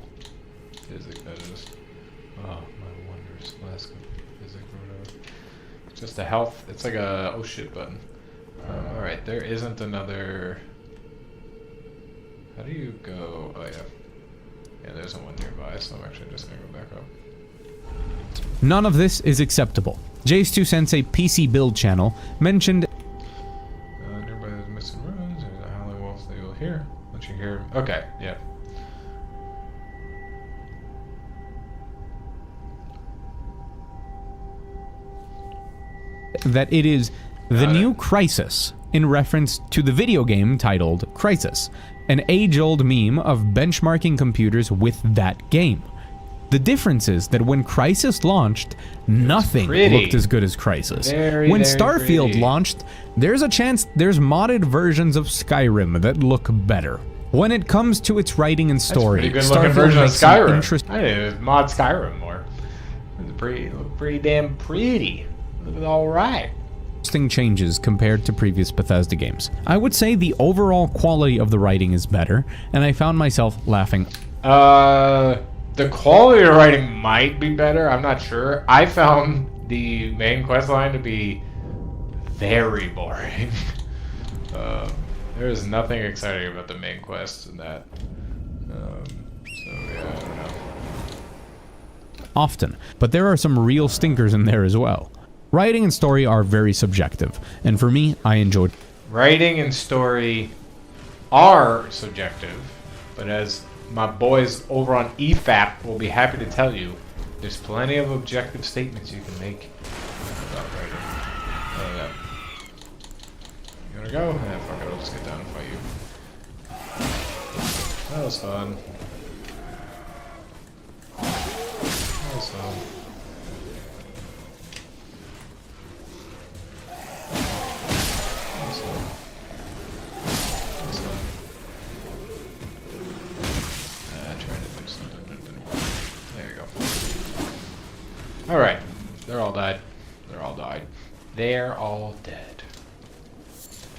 physic that is. Oh, my wondrous flask of physic or whatever. Just a health. It's like a oh shit button. Alright, there isn't another. How do you go? Oh yeah. Yeah, there isn't one nearby, so I'm actually just gonna go back up. None of this is acceptable. Jace2 Sensei PC build channel mentioned nearby there's missing runes, there's a howling wolf that you'll hear. Once you hear okay, yeah. that it is the new Crisis, in reference to the video game titled Crisis, an age-old meme of benchmarking computers with that game. The difference is that when Crisis launched, nothing looked as good as Crisis. When Starfield launched, there's a chance there's modded versions of Skyrim that look better. When it comes to its writing and story, Starfield makes Skyrim. I need to mod Skyrim more. It's pretty damn pretty. It was alright. Interesting changes compared to previous Bethesda games. I would say the overall quality of the writing is better, and I found myself laughing. The quality of writing might be better, I'm not sure. I found the main quest line to be very boring. There is nothing exciting about the main quest in that. So yeah, I don't know. often, but there are some real stinkers in there as well. Writing and story are very subjective, and for me, I enjoyed. Writing and story are subjective, but as my boys over on EFAP will be happy to tell you, there's plenty of objective statements you can make about writing. You wanna go? Yeah, fuck it, I'll just get down and fight you. That was fun. That was fun. That was fun. That was fun. Trying to do something that didn't work. There you go. Alright. They're all died. They're all died. They're all dead.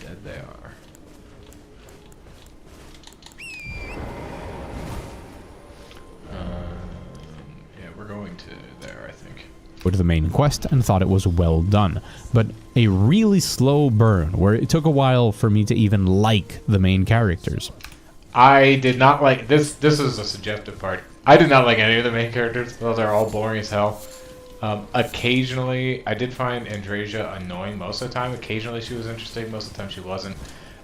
Dead they are. Yeah, we're going to there, I think. To the main quest and thought it was well done, but a really slow burn where it took a while for me to even like the main characters. I did not like this. This is the subjective part. I did not like any of the main characters. Those are all boring as hell. Occasionally, I did find Andrasia annoying most of the time. Occasionally, she was interesting. Most of the time, she wasn't.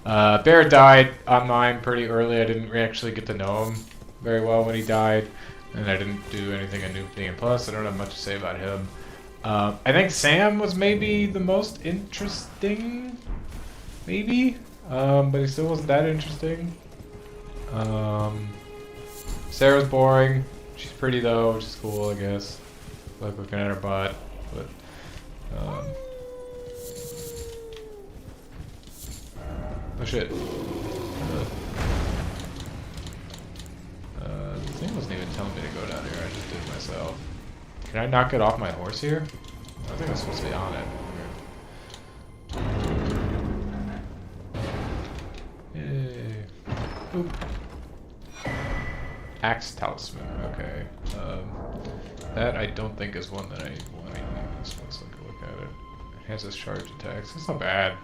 Bear died on mine pretty early. I didn't actually get to know him very well when he died, and I didn't do anything in New Thing. Plus, I don't have much to say about him. I think Sam was maybe the most interesting, maybe, but he still wasn't that interesting. Sarah's boring. She's pretty though, which is cool, I guess. Like looking at her butt, but oh shit. The thing wasn't even telling me to go down here. I just did it myself. Can I not get off my horse here? I think I'm supposed to be on it. Yay. Oop. Axe Talisman, okay. That I don't think is one that I want to use. Let's look at it. It has this charge attacks. It's not bad.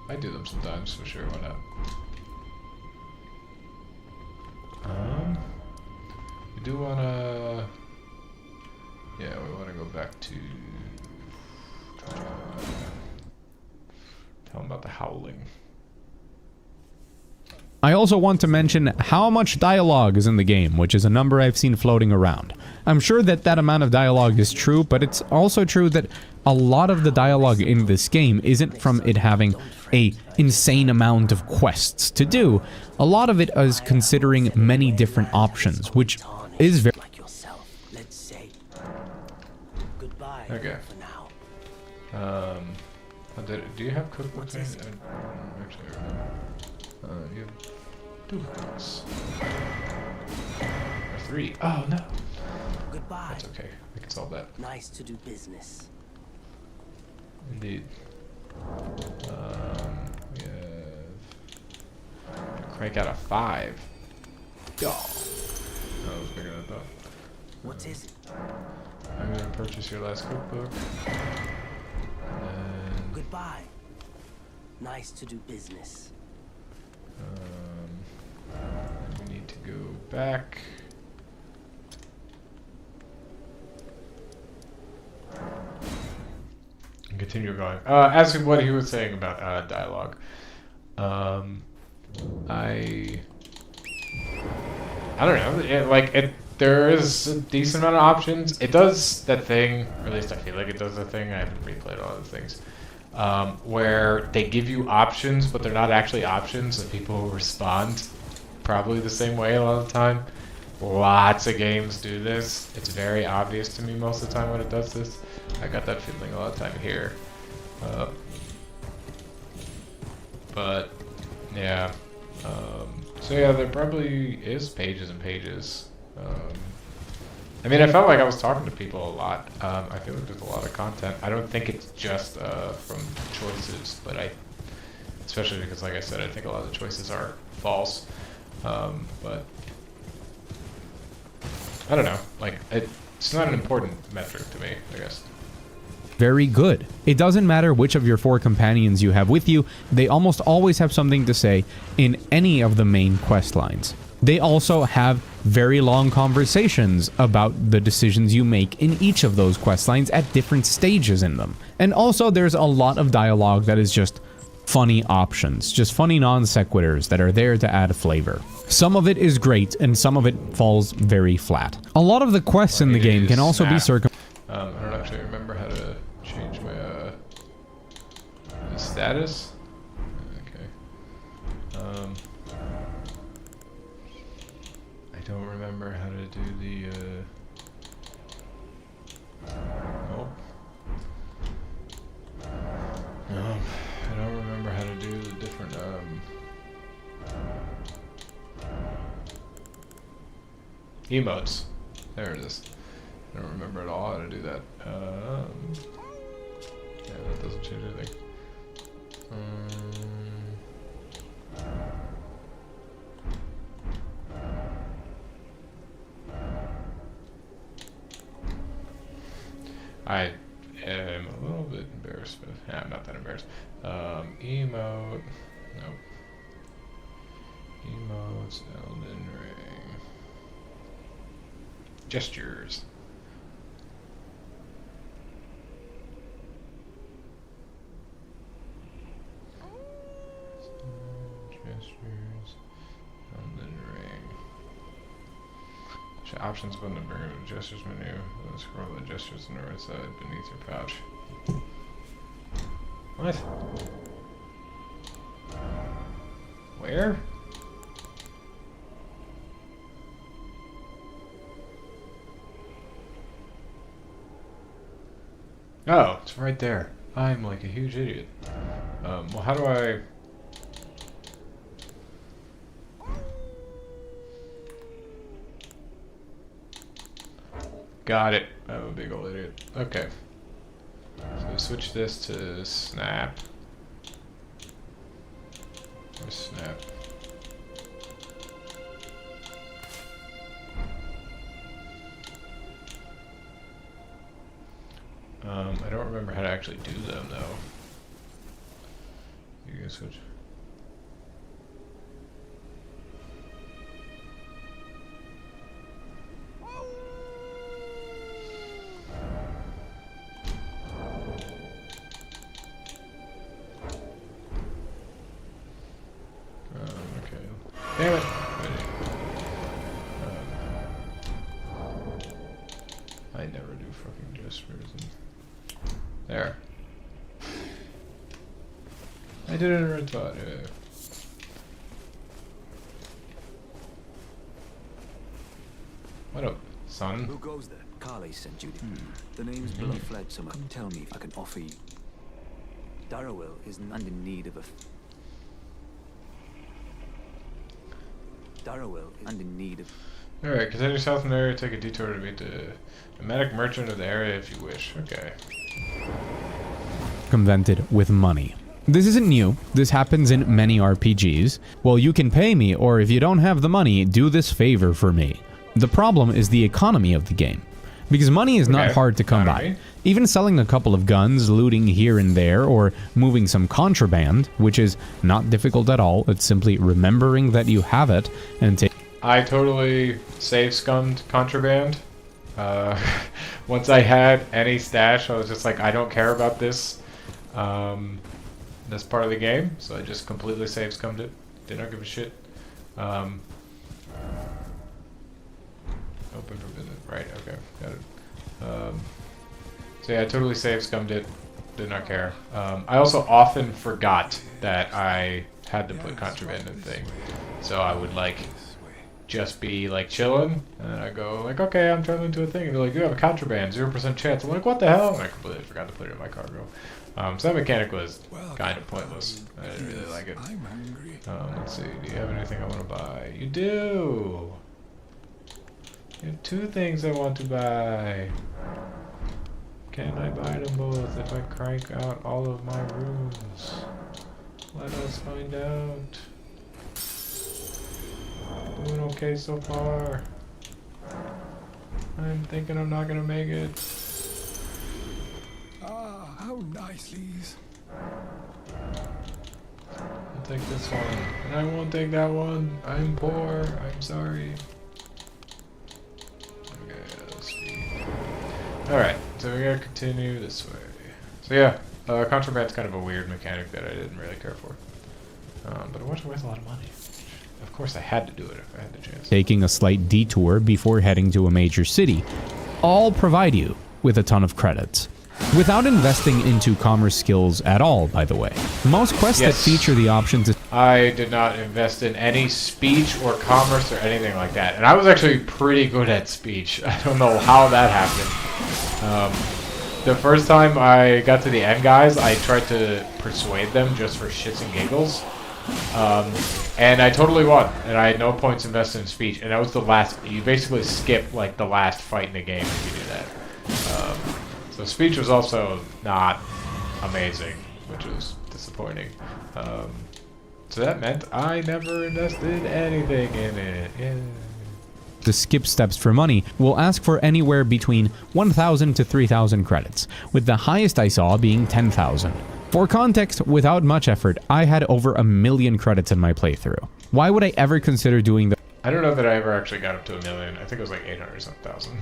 I do them sometimes, for sure, why not? We do wanna... Yeah, we wanna go back to... Tell them about the howling. I also want to mention how much dialogue is in the game, which is a number I've seen floating around. I'm sure that that amount of dialogue is true, but it's also true that a lot of the dialogue in this game isn't from it having a insane amount of quests to do. A lot of it is considering many different options, which is very... Okay. Do you have cookbook things? Actually, you have 2 books. Or 3. Oh no. Goodbye. That's okay. We can solve that. Nice to do business. Indeed. We have crank out a 5. That was bigger than I thought. What is it? I'm gonna purchase your last cookbook. And goodbye. Nice to do business. We need to go back. And continue going. As to what he was saying about dialogue. I don't know. There is a decent amount of options. It does that thing, or at least I feel like it does that thing. I haven't replayed a lot of the things. Where they give you options, but they're not actually options, and people respond probably the same way a lot of the time. Lots of games do this. It's very obvious to me most of the time when it does this. I got that feeling a lot of time here. But, yeah. So yeah, there probably is pages and pages. I mean, I felt like I was talking to people a lot. I feel like there's a lot of content. I don't think it's just from choices, but especially because, like I said, I think a lot of the choices are false. But I don't know. Like, it's not an important metric to me, I guess. very good. It doesn't matter which of your 4 companions you have with you, they almost always have something to say in any of the main quest lines. They also have very long conversations about the decisions you make in each of those quest lines at different stages in them. And also there's a lot of dialogue that is just funny options, just funny non sequiturs that are there to add flavor. Some of it is great and some of it falls very flat. A lot of the quests in the game can also be I don't actually remember how to change my status. Okay. I don't remember how to do the nope. No, I don't remember how to do the different emotes. There it is. I don't remember at all how to do that. Yeah, that doesn't change anything. I am a little bit embarrassed, but yeah, I'm not that embarrassed. Emote. Nope. Emotes, Elden Ring. Gestures. Gestures. Elden Ring. Options button to bring up the gestures menu. Then scroll the gestures on the right side beneath your pouch. What? Where? Oh, it's right there. I'm like a huge idiot. Well, how do I... Got it. I'm a big old idiot. Okay. So switch this to snap. Or snap. I don't remember how to actually do them though. You can switch. Okay. Damn it! I never do fucking gestures. There. I did it in a red spot. Yeah. What up, son? Who goes there? Carly sent you. The name's blood fled, so come tell me if I can offer you. Darrowell is in need of a. Darrowell is in need of. Alright, consider yourself in the area, take a detour to meet the nomadic merchant of the area if you wish. Okay. Circumvented with money. This isn't new. This happens in many RPGs. Well, you can pay me, or if you don't have the money, do this favor for me. The problem is the economy of the game. Because money is not hard to come by. Even selling a couple of guns, looting here and there, or moving some contraband, which is not difficult at all. It's simply remembering that you have it and take. I totally save scummed contraband. Once I had any stash, I was just like, I don't care about this this part of the game, so I just completely save scummed it. Did not give a shit. Open for business. Right, okay, got it. So yeah, I totally save scummed it. Did not care. I also often forgot that I had to put contraband in the thing. So I would like just be like chilling, and then I go like, okay, I'm traveling to a thing, and they're like, you have a contraband, 0% chance. I'm like, what the hell? And I completely forgot to put it in my cargo. So that mechanic was kind of pointless. I didn't really like it. Let's see, do you have anything I want to buy? You do! You have 2 things I want to buy. Can I buy them both if I crank out all of my rooms? Let us find out. Doing okay so far. I'm thinking I'm not gonna make it. Oh, nice. Please. I'll take this one, and I won't take that one. I'm poor. I'm sorry. Okay, speed. Alright, so we gotta continue this way. So yeah, contraband's kind of a weird mechanic that I didn't really care for. But it wasn't worth a lot of money. Of course I had to do it if I had the chance. Taking a slight detour before heading to a major city, all provide you with a ton of credits. Without investing into commerce skills at all, by the way. Most quests that feature the option to... I did not invest in any speech or commerce or anything like that. And I was actually pretty good at speech. I don't know how that happened. The first time I got to the end guys, I tried to persuade them just for shits and giggles. And I totally won. And I had no points invested in speech. And that was the last... You basically skip, like, the last fight in the game if you do that. So speech was also not amazing, which was disappointing. So that meant I never invested anything in it. Yeah. To skip steps for money will ask for anywhere between 1,000 to 3,000 credits, with the highest I saw being 10,000. For context, without much effort, I had over 1 million credits in my playthrough. Why would I ever consider doing that? I don't know that I ever actually got up to 1 million. I think it was like 800-something thousand.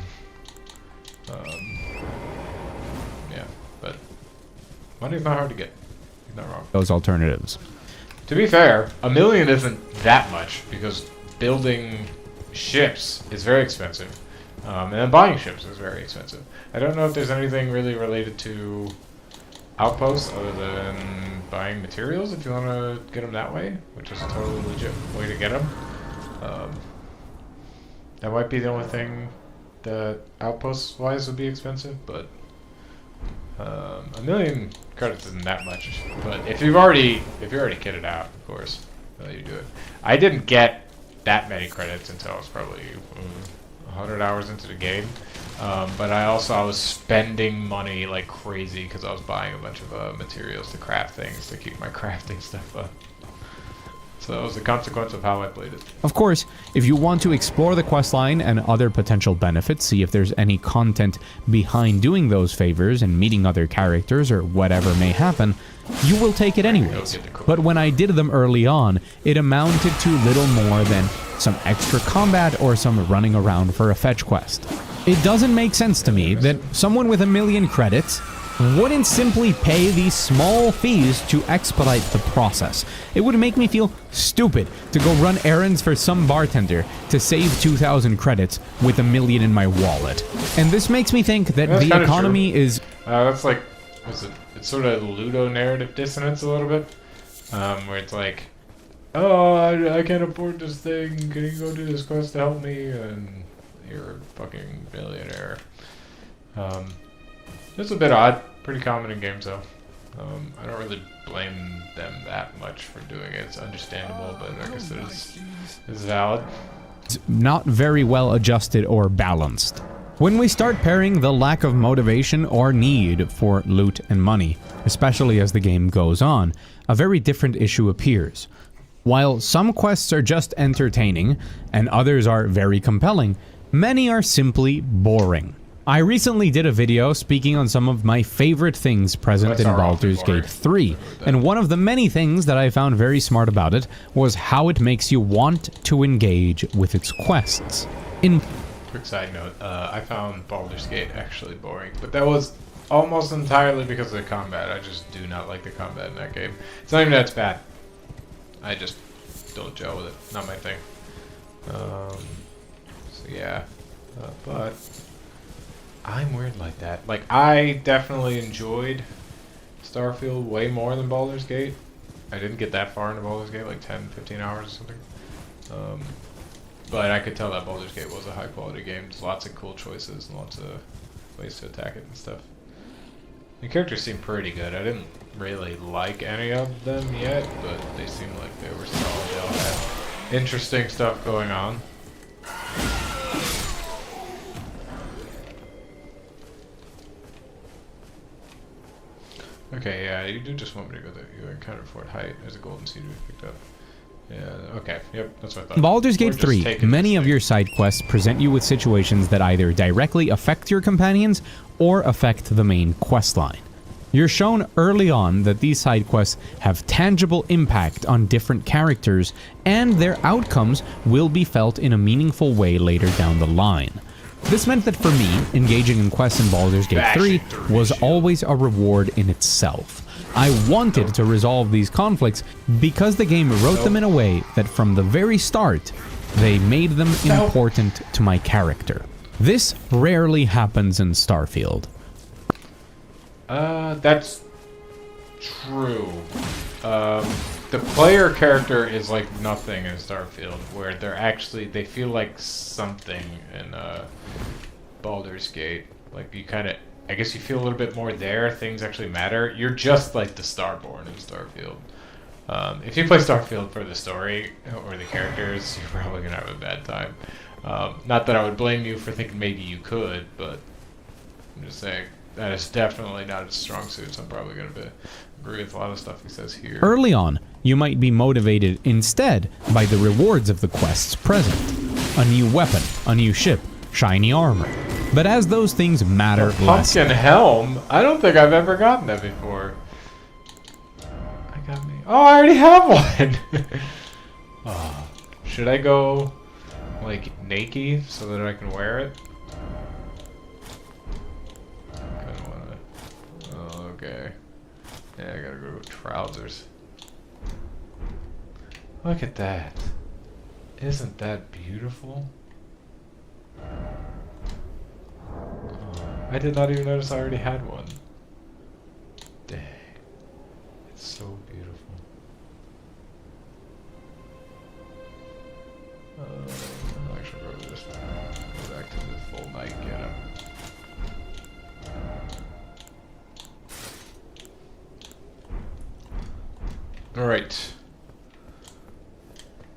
Yeah, but money's not hard to get. You're not wrong. Those alternatives. To be fair, 1 million isn't that much because building ships is very expensive, and then buying ships is very expensive. I don't know if there's anything really related to outposts other than buying materials if you want to get them that way, which is a totally legit way to get them. That might be the only thing that outposts-wise would be expensive, but 1 million credits isn't that much. But if you're already kitted out, of course, you do it. I didn't get that many credits until I was probably 100 hours into the game. But I was spending money like crazy because I was buying a bunch of materials to craft things to keep my crafting stuff up. So that was the consequence of how I played it. Of course, if you want to explore the questline and other potential benefits, see if there's any content behind doing those favors and meeting other characters or whatever may happen, you will take it anyways. But when I did them early on, it amounted to little more than some extra combat or some running around for a fetch quest. It doesn't make sense to me that someone with 1 million credits wouldn't simply pay these small fees to expedite the process. It would make me feel stupid to go run errands for some bartender to save 2,000 credits with 1 million in my wallet. And this makes me think that the economy is... that's like, it's sort of Ludo narrative dissonance a little bit, where it's like, oh, I can't afford this thing, can you go do this quest to help me? And you're a fucking millionaire. It's a bit odd. Pretty common in games, though. I don't really blame them that much for doing it. It's understandable, but I guess it is valid. It's not very well adjusted or balanced. When we start pairing the lack of motivation or need for loot and money, especially as the game goes on, a very different issue appears. While some quests are just entertaining, and others are very compelling, many are simply boring. I recently did a video speaking on some of my favorite things present in Baldur's Gate 3, and one of the many things that I found very smart about it was how it makes you want to engage with its quests. Quick side note, I found Baldur's Gate actually boring, but that was almost entirely because of the combat. I just do not like the combat in that game. It's not even that it's bad. I just don't gel with it. Not my thing. So yeah, but I'm weird like that. Like, I definitely enjoyed Starfield way more than Baldur's Gate. I didn't get that far into Baldur's Gate, like 10, 15 hours or something. But I could tell that Baldur's Gate was a high quality game. There's lots of cool choices and lots of ways to attack it and stuff. The characters seem pretty good. I didn't really like any of them yet, but they seemed like they were solid. They all had interesting stuff going on. Okay, yeah, you do just want me to go there. You encountered Fort Height. There's a golden seed we picked up. Yeah, okay, yep, that's what I thought. Baldur's Gate 3, many of your side quests present you with situations that either directly affect your companions or affect the main questline. You're shown early on that these side quests have tangible impact on different characters, and their outcomes will be felt in a meaningful way later down the line. This meant that for me, engaging in quests in Baldur's Gate 3 was always a reward in itself. I wanted to resolve these conflicts because the game wrote them in a way that from the very start, they made them important to my character. This rarely happens in Starfield. That's true. The player character is like nothing in Starfield, where they feel like something in Baldur's Gate. Like you kind of, I guess you feel a little bit more there. Things actually matter. You're just like the Starborn in Starfield. If you play Starfield for the story or the characters, you're probably gonna have a bad time. Not that I would blame you for thinking maybe you could, but I'm just saying. That is definitely not his strong suit, so I'm probably going to agree with a lot of stuff he says here. Early on, you might be motivated instead by the rewards of the quests present. A new weapon, a new ship, shiny armor. But as those things matter less... Pumpkin helm? I don't think I've ever gotten that before. Oh, I already have one! Oh, should I go, like, naked so that I can wear it? Okay. Yeah, I gotta go with trousers. Look at that. Isn't that beautiful? Oh, I did not even notice I already had one. Dang. It's so beautiful. I'll actually probably just go back to the full night getup. Alright.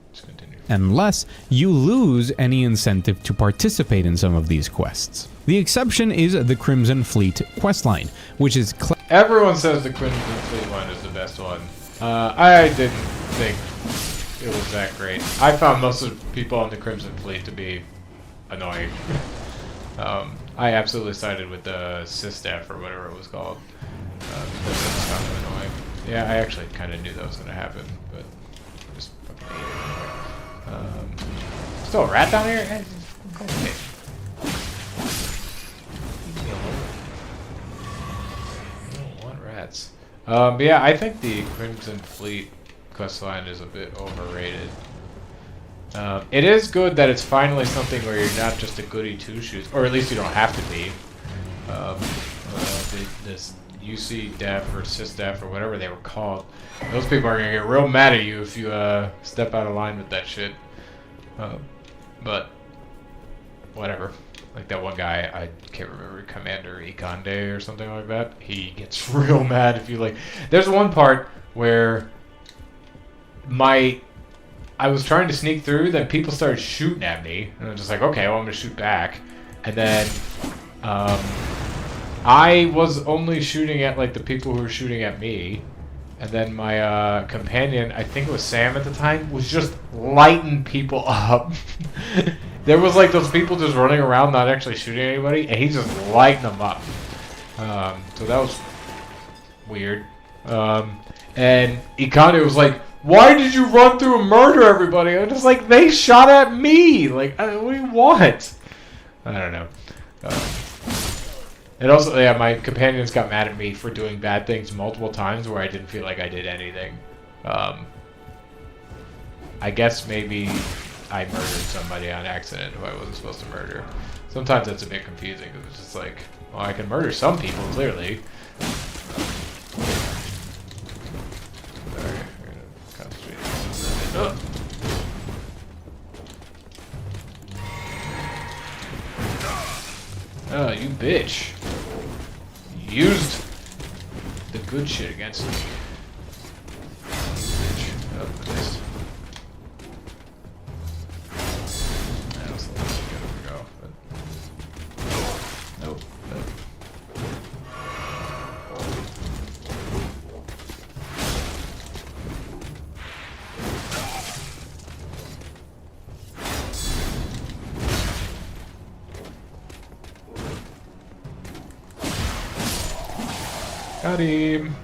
Let's continue. Unless you lose any incentive to participate in some of these quests. The exception is the Crimson Fleet questline, which is... Everyone says the Crimson Fleet one is the best one. I didn't think it was that great. I found most of the people on the Crimson Fleet to be annoying. I absolutely sided with the Sistef or whatever it was called. Because it was kind of annoying. Yeah, I actually kind of knew that was going to happen, but I just fucking ate it. Still a rat down here? Go away. Leave me alone. I don't want rats. But yeah, I think the Crimson Fleet questline is a bit overrated. It is good that it's finally something where you're not just a goody two-shoes, or at least you don't have to be. This UC Def or SysDef or whatever they were called, those people are gonna get real mad at you if you step out of line with that shit. But whatever. Like that one guy, I can't remember, Commander Ikande or something like that. He gets real mad if you like. There's one part where I was trying to sneak through, then people started shooting at me, and I was just like, okay, well I'm gonna shoot back, and then I was only shooting at like the people who were shooting at me, and then my companion, I think it was Sam at the time, was just lighting people up. There was like those people just running around not actually shooting anybody, and he's just lighting them up. So that was weird. And Ikane was like, why did you run through and murder everybody? I'm just like, they shot at me! Like, what do you want? I don't know. And also, yeah, my companions got mad at me for doing bad things multiple times where I didn't feel like I did anything. I guess maybe I murdered somebody on accident who I wasn't supposed to murder. Sometimes that's a bit confusing because it's just like, well, I can murder some people, clearly. Sorry, I'm gonna concentrate on this. Oh, you bitch. You used the good shit against me. Bitch. Oh, nice. That was the last good to go, but... Nope. Nope. Got him.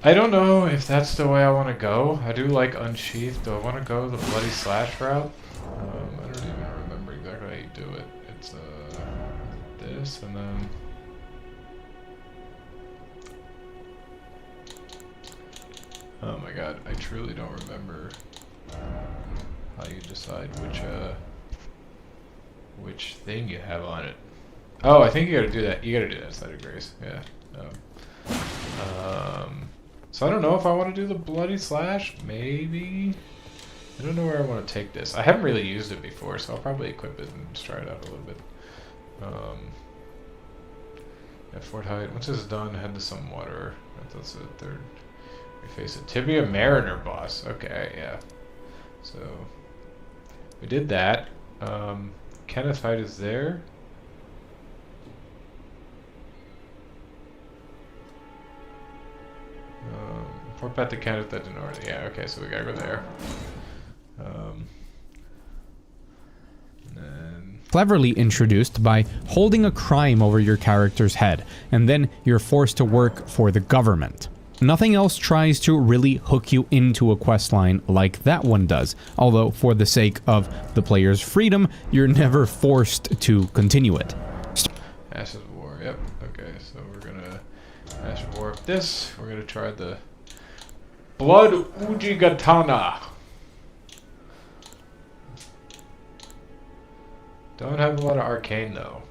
I don't know if that's the way I want to go. I do like Unsheathed. Do I want to go the Bloody Slash route? I don't even remember exactly how you do it. It's this and then... Oh my god, I truly don't remember how you decide which thing you have on it. Oh, I think you gotta do that. You gotta do that Side of Grace. Yeah. So I don't know if I want to do the Bloody Slash. Maybe. I don't know where I want to take this. I haven't really used it before, so I'll probably equip it and just try it out a little bit. At Fort Height. Once this is done, head to some water. That's the third. We face a Tibia Mariner boss. Okay, yeah. So we did that. Kenneth Height is there. Report back to Kenneth that didn't already. Yeah, okay, so we gotta go there. And then Cleverly introduced by holding a crime over your character's head, and then you're forced to work for the government. Nothing else tries to really hook you into a questline like that one does, although for the sake of the player's freedom, you're never forced to continue it. Ashes of War, yep. Okay, so we're gonna Ashes of War up this. We're gonna try the Blood Ujigatana. Don't have a lot of arcane though.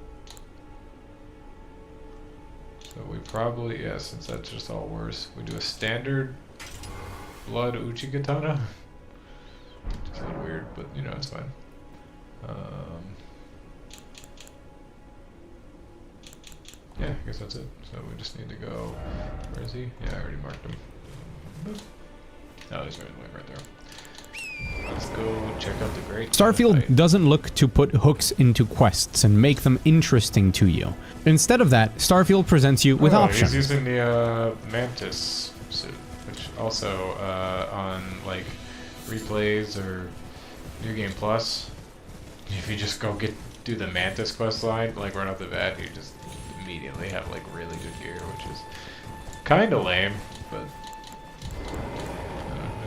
So we probably, yeah, since that's just all worse, we do a standard Blood Uchigatana. It's a little weird, but you know, it's fine. Yeah, I guess that's it. So we just need to go, where is he? Yeah, I already marked him. Oh, he's right there. Let's go check out the great Starfield doesn't look to put hooks into quests and make them interesting to you. Instead of that, Starfield presents you with options. He's using the Mantis suit, which also on like replays or New Game Plus, if you just go do the Mantis quest line, like right off the bat, you just immediately have like really good gear, which is kind of lame, but it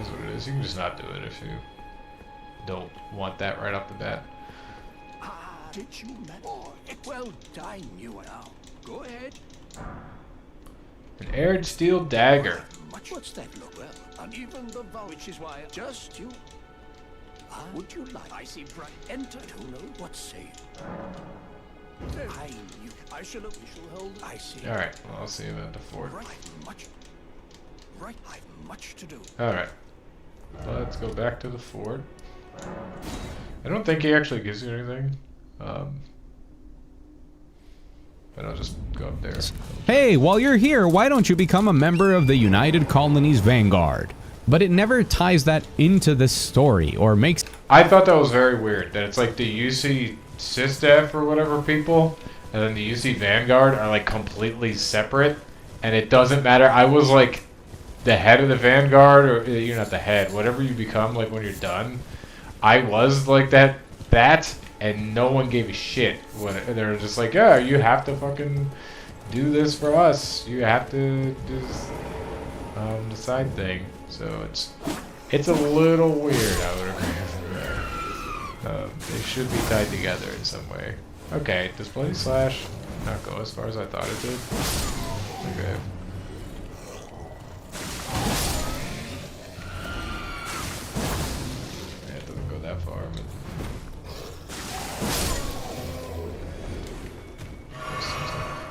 is what it is. You can just not do it if you don't want that right off the bat. Did you well done, you now. Go ahead. An aired steel dagger. What's that look? Well, uneven the vow, which is why just you. Would you like? I see bright. Enter. Who knows what say? I shall hold. I see. All right. Well, I'll see you at the fort. I've much to do. All right. Let's go back to the fort. I don't think he actually gives you anything. But I'll just go up there. Hey, while you're here, why don't you become a member of the United Colonies Vanguard? But it never ties that into the story or makes... I thought that was very weird, that it's like the UC SysDef or whatever people, and then the UC Vanguard are like completely separate, and it doesn't matter. I was like the head of the Vanguard, or you're not the head, whatever you become like when you're done. I was like that, and no one gave a shit when they're just like, yeah, you have to fucking do this for us. You have to do this, the side thing. So it's a little weird, I would agree with that. They should be tied together in some way. Okay, does Bloody Slash not go as far as I thought it did? Okay. Yeah, it doesn't go that far, but...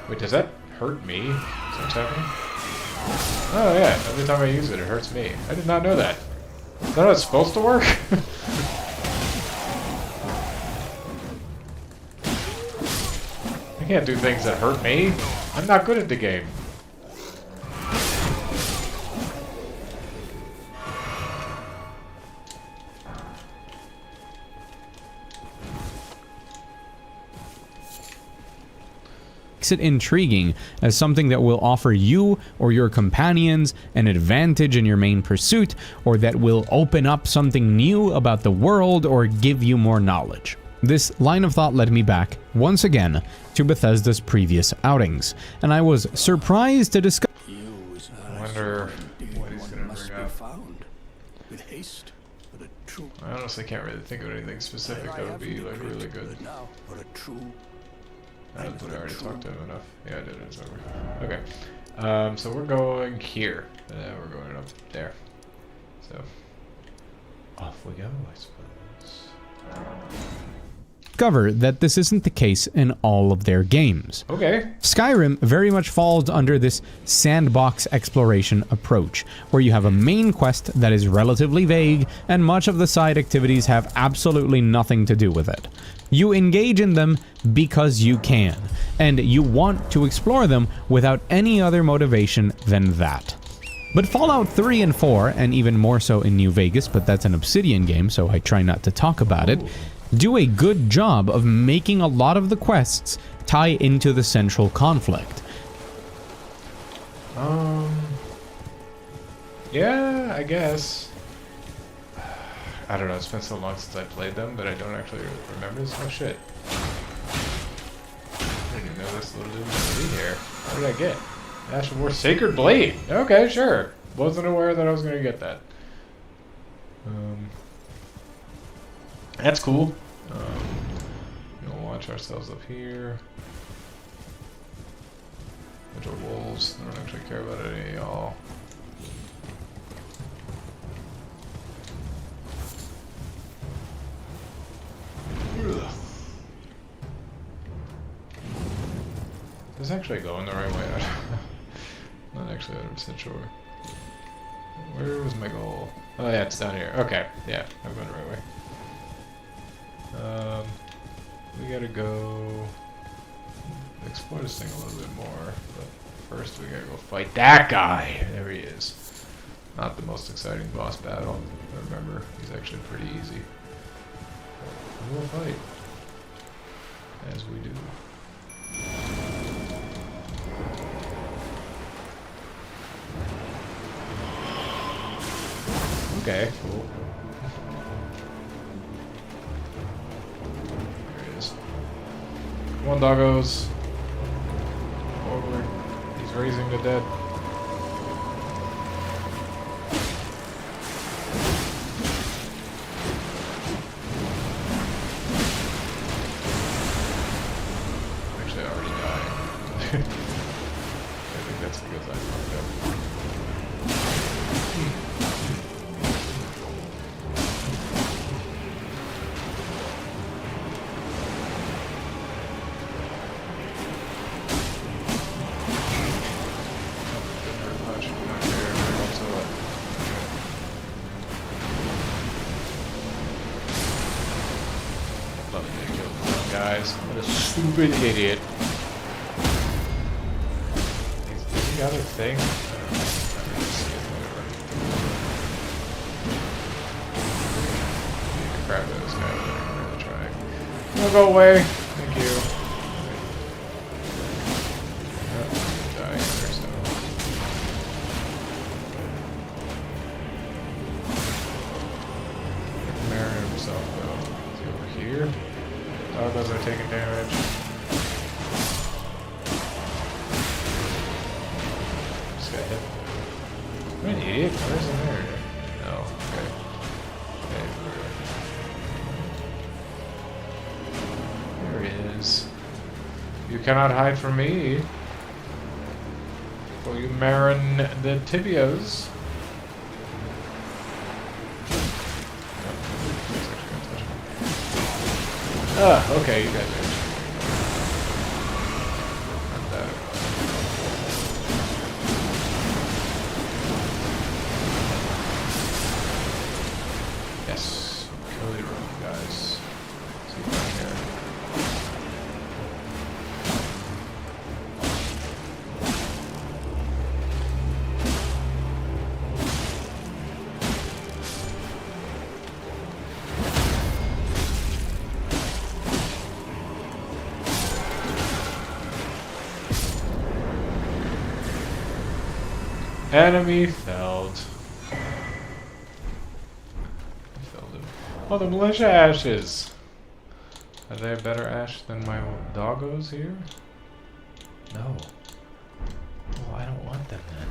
Wait, does that hurt me? Is that what's happening? Oh yeah, every time I use it, it hurts me. I did not know that. Is that how it's supposed to work? I can't do things that hurt me. I'm not good at the game. Makes it intriguing as something that will offer you or your companions an advantage in your main pursuit, or that will open up something new about the world or give you more knowledge. This line of thought led me back, once again, to Bethesda's previous outings, and I was surprised to discover. I wonder what he's going to bring up. I honestly can't really think of anything specific that would be like really good. Did I already talk to him enough? Yeah, I did. It's over. Okay. So we're going here. We're going up there. So off we go, I suppose. Discover that this isn't the case in all of their games. Okay. Skyrim very much falls under this sandbox exploration approach, where you have a main quest that is relatively vague, and much of the side activities have absolutely nothing to do with it. You engage in them because you can, and you want to explore them without any other motivation than that. But Fallout 3 and 4, and even more so in New Vegas, but that's an Obsidian game, so I try not to talk about it, do a good job of making a lot of the quests tie into the central conflict. Yeah, I guess. I don't know, it's been so long since I played them, but I don't actually remember this. Oh shit. I didn't even know this little dude was gonna be here. What did I get? Ash of War Sacred Blade! Okay, sure. Wasn't aware that I was gonna get that. That's cool. We'll launch ourselves up here. Bunch of wolves. I don't actually care about any of y'all. Is this actually going the right way? I'm not actually 100% sure. Where was my goal? Oh yeah, it's down here. Okay, yeah, I'm going the right way. We gotta go explore this thing a little bit more, but first we gotta go fight that guy. There he is. Not the most exciting boss battle, but remember, he's actually pretty easy. We'll fight, as we do. Okay, cool. There he is. Come on, doggos. Forward. He's raising the dead. Actually, I already died. I think that's because I fucked up. Guys, what a stupid idiot. Is the other thing? Crap, this guy I'm really trying. No, go away. Thank you. Oh, die here, so. Marin himself, though. Is he over here? Oh, those are taking damage. Just got hit. I'm an idiot. Where's the mirror? No. Okay. Okay. There he is. You cannot hide from me. For you Marin the tibias. Okay, you guys are. Not that. Yes. Kill your own guys. See if I'm here. Enemy felled. Oh, the militia ashes. Are they a better Ash than my doggos here? No. Well, I don't want them then.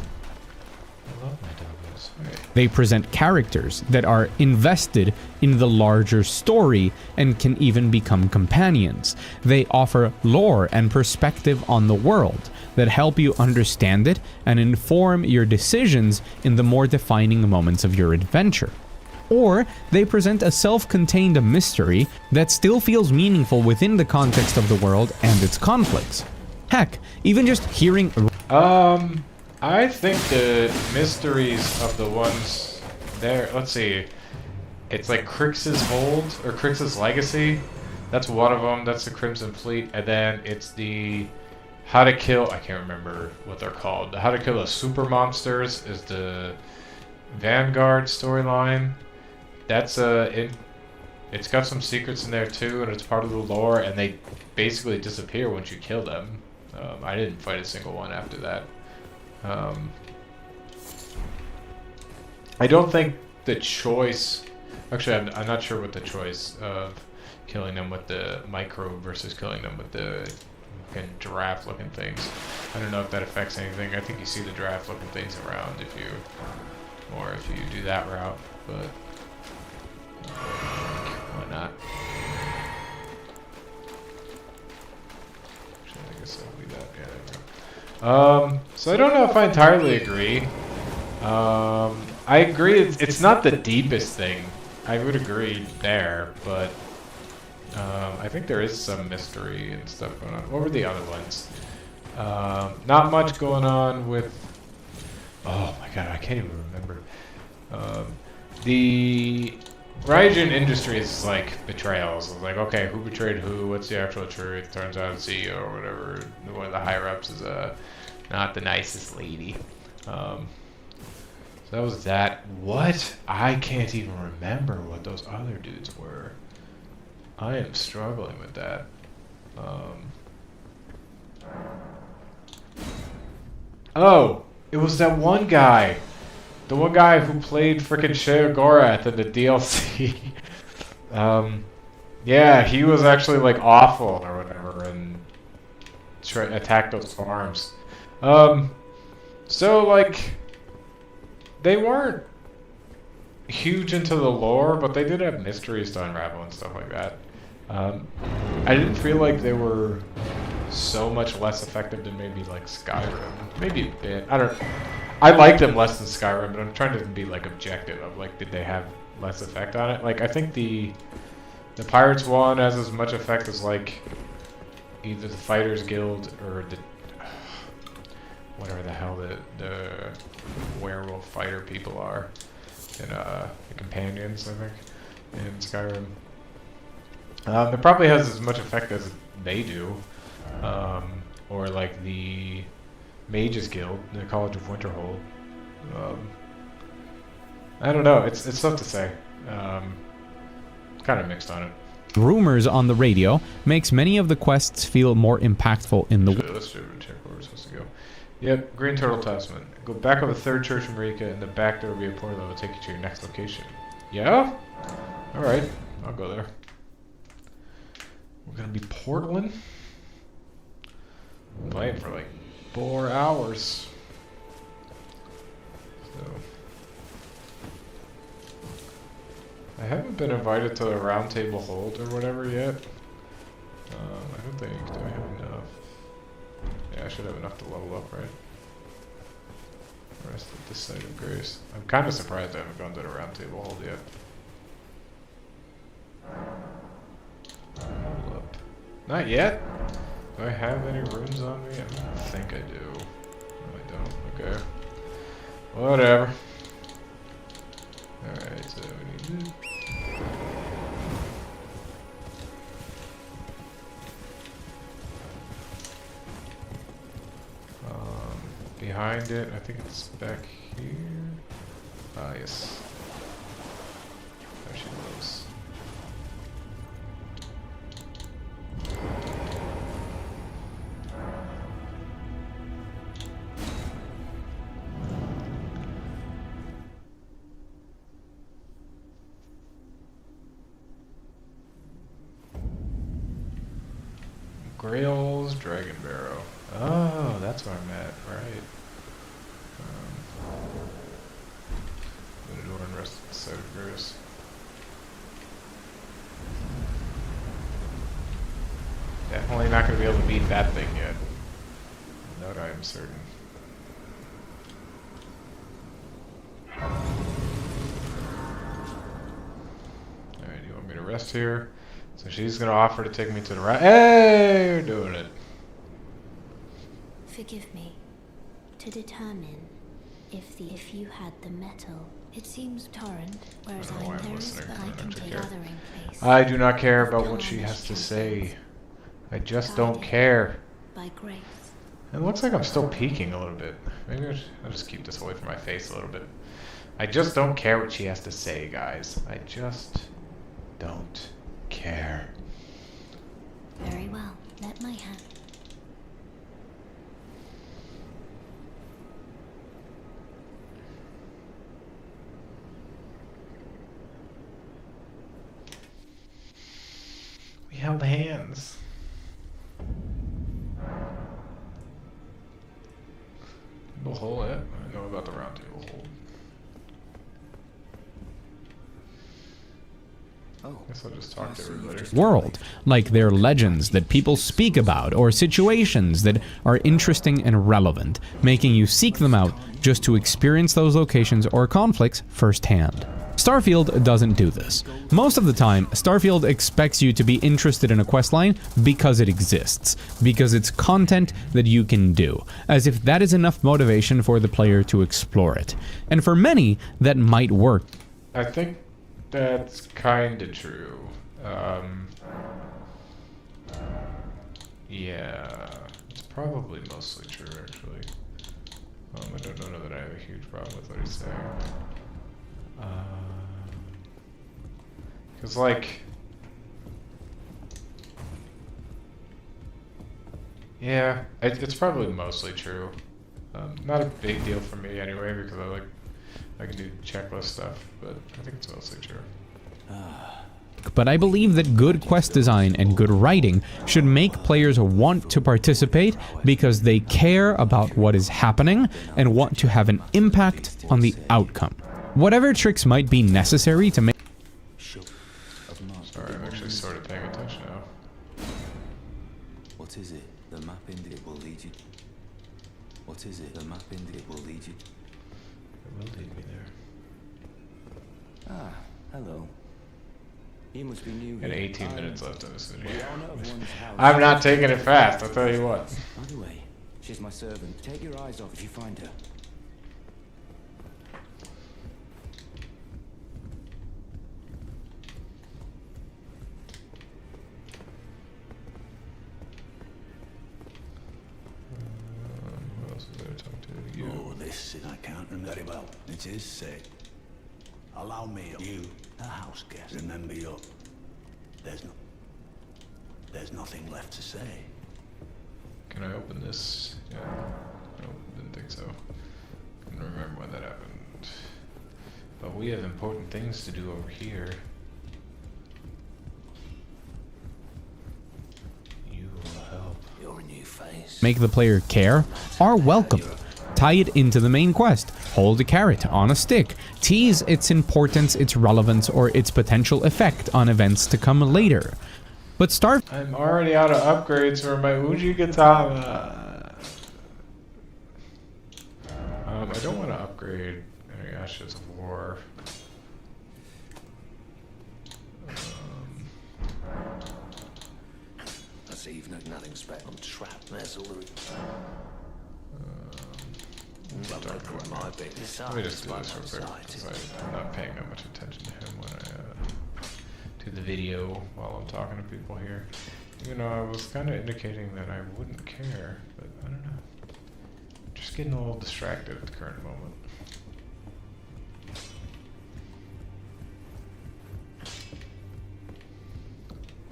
I love my doggos. Right. They present characters that are invested in the larger story and can even become companions. They offer lore and perspective on the world that help you understand it and inform your decisions in the more defining moments of your adventure. Or they present a self-contained mystery that still feels meaningful within the context of the world and its conflicts. Heck, even just hearing... I think the mysteries of the ones there, let's see, it's like Crix's Hold, or Crix's Legacy, that's one of them, that's the Crimson Fleet, and then it's the How to Kill, I can't remember what they're called, the How to Kill the Super Monsters is the Vanguard storyline. That's it's got some secrets in there too, and it's part of the lore, and they basically disappear once you kill them. I didn't fight a single one after that. I don't think the choice... Actually, I'm not sure what the choice of killing them with the micro versus killing them with the fucking giraffe-looking things. I don't know if that affects anything. I think you see the giraffe-looking things around if you do that route, but why not? Actually, I guess I'll leave that. Yeah, there we go. So I don't know if I entirely agree. I agree it's not the deepest thing. I would agree there, but I think there is some mystery and stuff going on. What were the other ones? Not much going on with... Oh my god, I can't even remember. The Raijin industry is like betrayals. It's like, okay, who betrayed who? What's the actual truth? Turns out the CEO or whatever, one of the higher ups is not the nicest lady. So that was that. What? I can't even remember what those other dudes were. I am struggling with that. Oh, it was that one guy. The one guy who played frickin' Sheogorath in the DLC. Yeah, he was actually like awful or whatever and attacked those farms. So like, they weren't huge into the lore, but they did have mysteries to unravel and stuff like that. I didn't feel like they were so much less effective than maybe like Skyrim. Maybe a bit. I like them less than Skyrim, but I'm trying to be like objective of like, did they have less effect on it? Like, I think the Pirates one has as much effect as like either the Fighters Guild or the whatever the hell the werewolf fighter people are in the companions, I think, in Skyrim. It probably has as much effect as they do, or like the Mages Guild, the College of Winterhold. I don't know. It's tough to say. Kind of mixed on it. Rumors on the radio makes many of the quests feel more impactful in the... Let's check where we're supposed to go. Yep, Green Turtle Testament. Go back up the third church from Rika, and the back door will be a portal that will take you to your next location. Yeah? Alright, I'll go there. We're gonna be portaling. I'm playing for like 4 hours. So I haven't been invited to a round table hold or whatever yet. I don't think. Do I have enough? Yeah, I should have enough to level up, right? Rest at the site of grace. I'm kind of surprised I haven't gone to the round table hold yet. Hold up. Not yet? Do I have any runes on me? I don't think I do. No, I don't. Okay. Whatever. Alright, so we need to... behind it, I think it's back here. Ah, yes. There she goes. Grail's Dragon Barrow. Oh, that's where I'm at, right. Minotaur and rest of the side of Grace. Definitely not going to be able to beat that thing yet. That I am certain. Alright, you want me to rest here? So she's going to offer to take me to the right. Hey, you're doing it. Forgive me. To determine if you had the metal, it seems torrent, whereas I don't know why I'm there is listening. but I can take gathering place. I do not care about what she has to say. I just don't care. By grace. It looks like I'm still peeking a little bit. Maybe I'll just keep this away from my face a little bit. I just don't care what she has to say, guys. I just don't care. Very well. Let my hand. We held hands. The hole, yeah. I know about the round table hole. Guess I'll just talk to everybody. World, like they're legends that people speak about or situations that are interesting and relevant, making you seek them out just to experience those locations or conflicts firsthand. Starfield doesn't do this. Most of the time, Starfield expects you to be interested in a questline because it exists, because it's content that you can do, as if that is enough motivation for the player to explore it. And for many, that might work. I think that's kinda true. Yeah, it's probably mostly true, actually. I don't know that I have a huge problem with what he's saying. Because, like, yeah, it's probably mostly true. Not a big deal for me anyway, because I can do checklist stuff, but I think it's mostly true. But I believe that good quest design and good writing should make players want to participate because they care about what is happening and want to have an impact on the outcome. Whatever tricks might be necessary to make... Sorry, I'm actually sort of paying attention now. What is it? The map in it will lead you. What is it? The map in it will lead you. It will lead me there. Ah, hello. You must be new. Got 18 minutes left in this video. We all know of one's house. I'm not taking it fast, I'll tell you what. By the way, she's my servant. Take your eyes off if you find her. Who else is there to talk to? You. Oh, this is I can't remember very well. It is said. Allow me, you, a house guest. Remember your. There's nothing left to say. Can I open this? Yeah. No, didn't think so. Couldn't remember when that happened. But we have important things to do over here. You will help. Your new face. make the player care are welcome. Tie it into the main quest, hold a carrot on a stick, tease its importance, its relevance, or its potential effect on events to come later. But I'm already out of upgrades for my Uji Katana. I don't want to upgrade any Ashes of War. That's even nothing special. I'm trapped. There's all the. Let me just do this real quick, because I'm not paying that much attention to him when I do the video while I'm talking to people here. You know, I was kind of indicating that I wouldn't care, but I don't know. Just getting a little distracted at the current moment.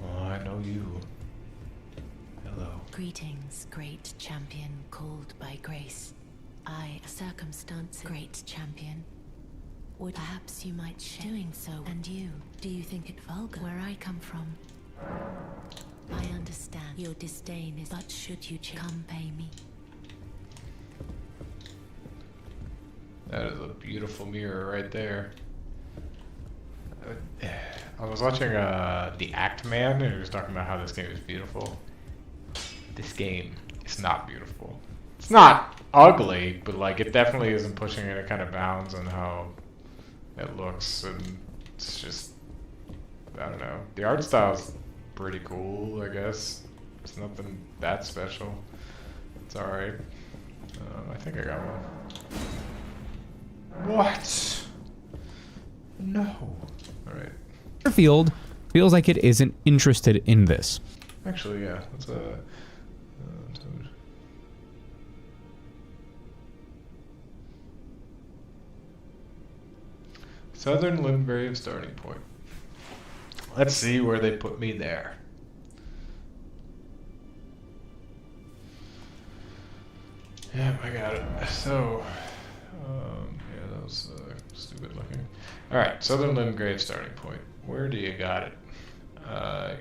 Oh, I know you. Hello. Greetings, great champion called by grace. I, a circumstance, great champion. Would perhaps you might share doing so, and you, do you think it vulgar where I come from? I understand your disdain is, but should you come pay me. That is a beautiful mirror right there. I was watching The Act Man, and he was talking about how this game is beautiful. This game is not beautiful. It's not ugly, but like it definitely isn't pushing any kind of bounds on how it looks, and it's just, I don't know. The art style's pretty cool, I guess. It's nothing that special. It's alright. I think I got one. What? No. Alright. Starfield feels like it isn't interested in this. Actually, yeah. Let's Southern Limgrave starting point. Let's see where they put me there. Yeah, I got it. So, yeah, that was stupid looking. Alright, Southern Limgrave starting point. Where do you got it?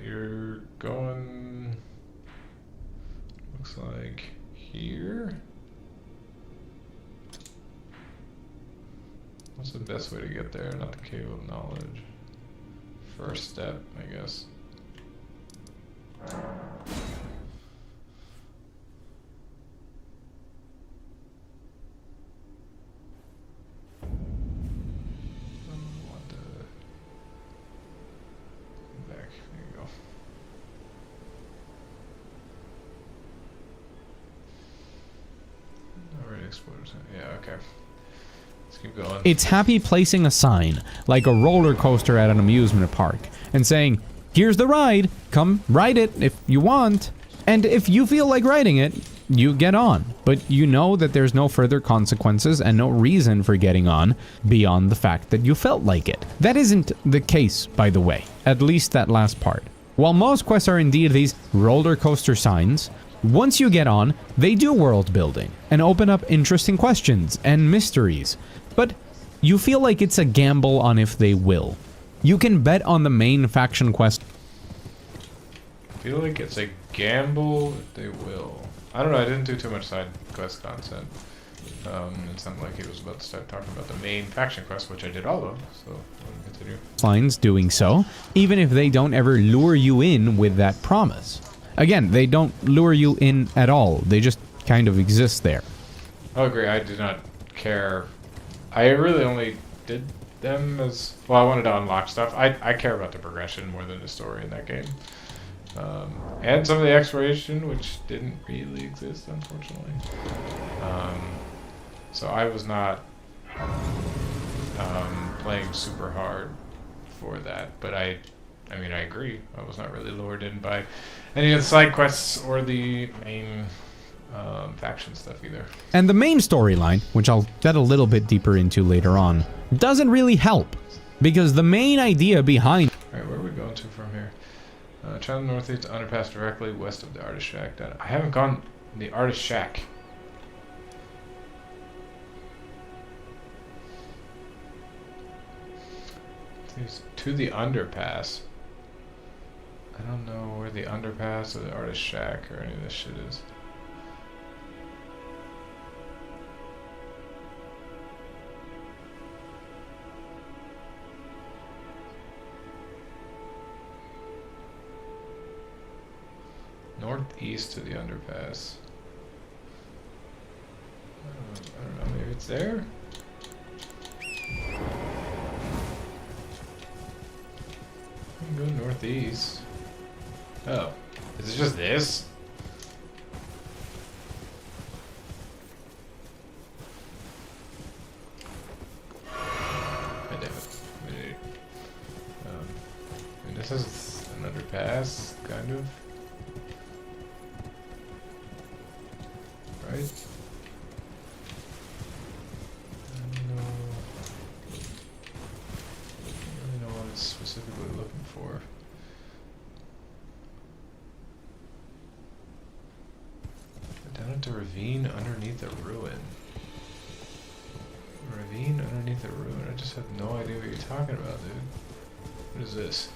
You're going, looks like here? What's the best way to get there? Not the Cave of Knowledge. First step, I guess. Yeah, okay. Let's keep going. It's happy placing a sign, like a roller coaster at an amusement park, and saying, here's the ride, come ride it if you want. And if you feel like riding it, you get on. But you know that there's no further consequences and no reason for getting on beyond the fact that you felt like it. That isn't the case, by the way, at least that last part. While most quests are indeed these roller coaster signs, once you get on, they do world building and open up interesting questions and mysteries, but you feel like it's a gamble on if they will. You can bet on the main faction quest. I feel like it's a gamble if they will. I don't know, I didn't do too much side quest content. It sounded like he was about to start talking about the main faction quest, which I did all of, so I'll continue. Lines doing so, even if they don't ever lure you in with that promise. Again, they don't lure you in at all. They just kind of exist there. I'll agree. I do not care. I really only did them as... Well, I wanted to unlock stuff. I care about the progression more than the story in that game. And some of the exploration, which didn't really exist, unfortunately. So I was not playing super hard for that. But I mean, I agree. I was not really lured in by any of the side quests or the main faction stuff either. And the main storyline, which I'll get a little bit deeper into later on, doesn't really help. Because the main idea behind... Alright, where are we going to from here? Travel northeast to underpass directly west of the Artist Shack. I haven't gone in the Artist Shack. To the underpass. I don't know where the underpass or the Artist Shack or any of this shit is. Northeast to the underpass. I don't know, maybe it's there? I can go northeast. Oh, is it just this? God damn it. And this is an underpass, kind of. Right? I don't really know what it's specifically looking for. Down into ravine underneath a ruin. Ravine underneath a ruin. I just have no idea what you're talking about, dude. What is this?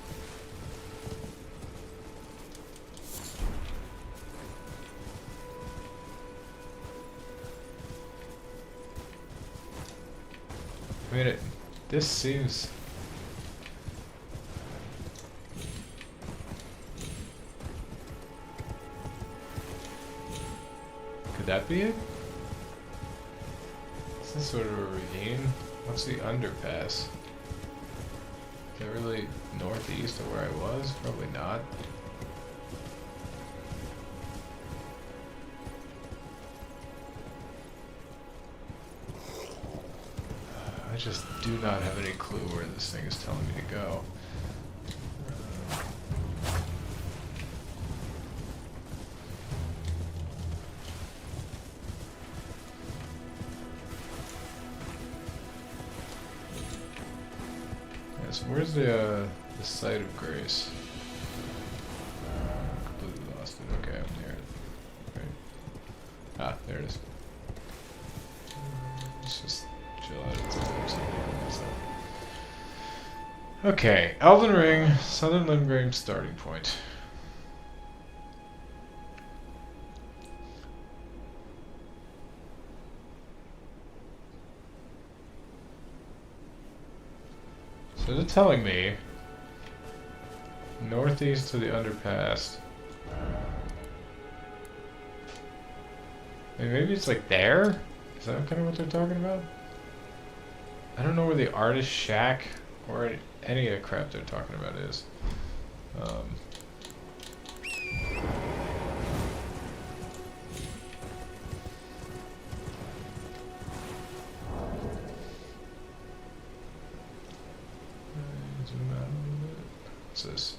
I mean, this seems... Could that be it? Is this sort of a ravine? What's the underpass? Is that really northeast of where I was? Probably not. I just do not have any clue where this thing is telling me to go. Yes, where's the site of grace? Completely lost it. Okay, I'm near it. Right. Ah, there it is. Let's just chill out at some Okay, Elden Ring, Southern Limgrave starting point. So they're telling me northeast to the underpass. Maybe it's like there? Is that kind of what they're talking about? I don't know where the artist shack or any of the crap they're talking about is. Zoom out a little bit. What's this?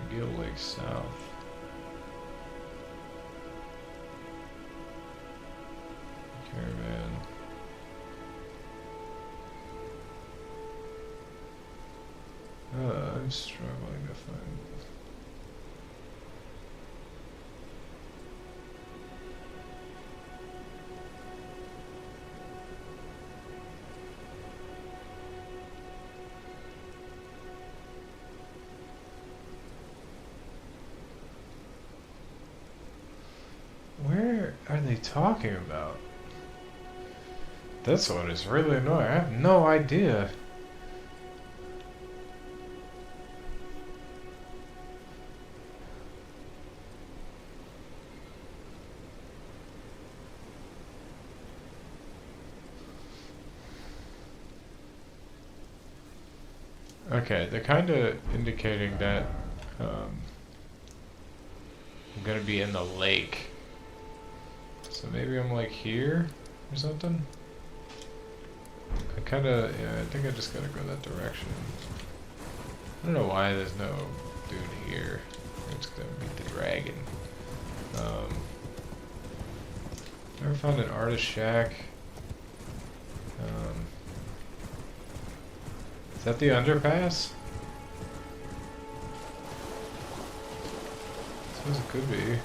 Gill Lake South. Caravan. I'm struggling to find. Where are they talking about? That's what is really annoying. I have no idea. Okay, they're kind of indicating that I'm gonna be in the lake. So maybe I'm like here or something? Yeah, I think I just gotta go that direction. I don't know why there's no dude here. I'm just gonna beat the dragon. Never found an artist shack. Is that the underpass? I suppose it could be. Maybe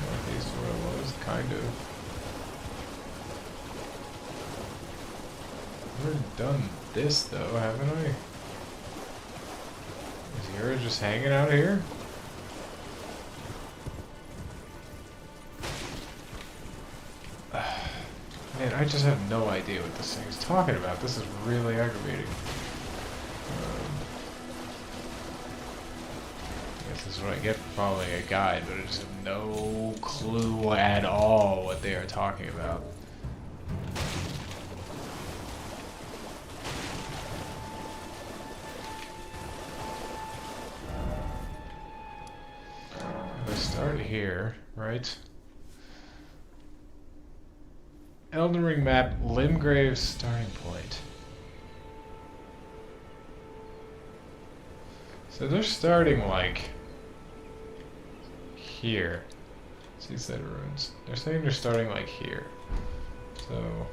northeast where I was, kind of. I've already done this though, haven't I? Is Yura just hanging out here? Man, I just have no idea what this thing is talking about. This is really aggravating. I guess this is what I get for following a guide, but I just have no clue at all what they are talking about. If I start here, right? Elden Ring map, Limgrave starting point. So they're starting like here. Seaside Ruins. They're saying they're starting like here. So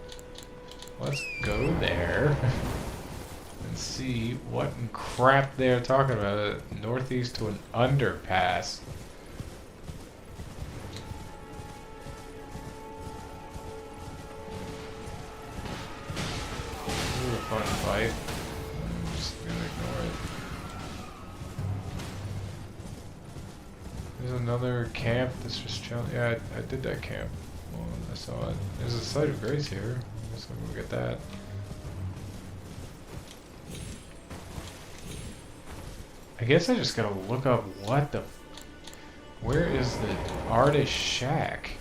let's go there and see what crap they're talking about. Northeast to an underpass. Fun fight. I'm just gonna ignore it. There's another camp that's just chilling. Yeah, I did that camp. Well, I saw it. There's a site of grace here. I'm just gonna go get that. I guess I just gotta look up what the... Where is the artist shack?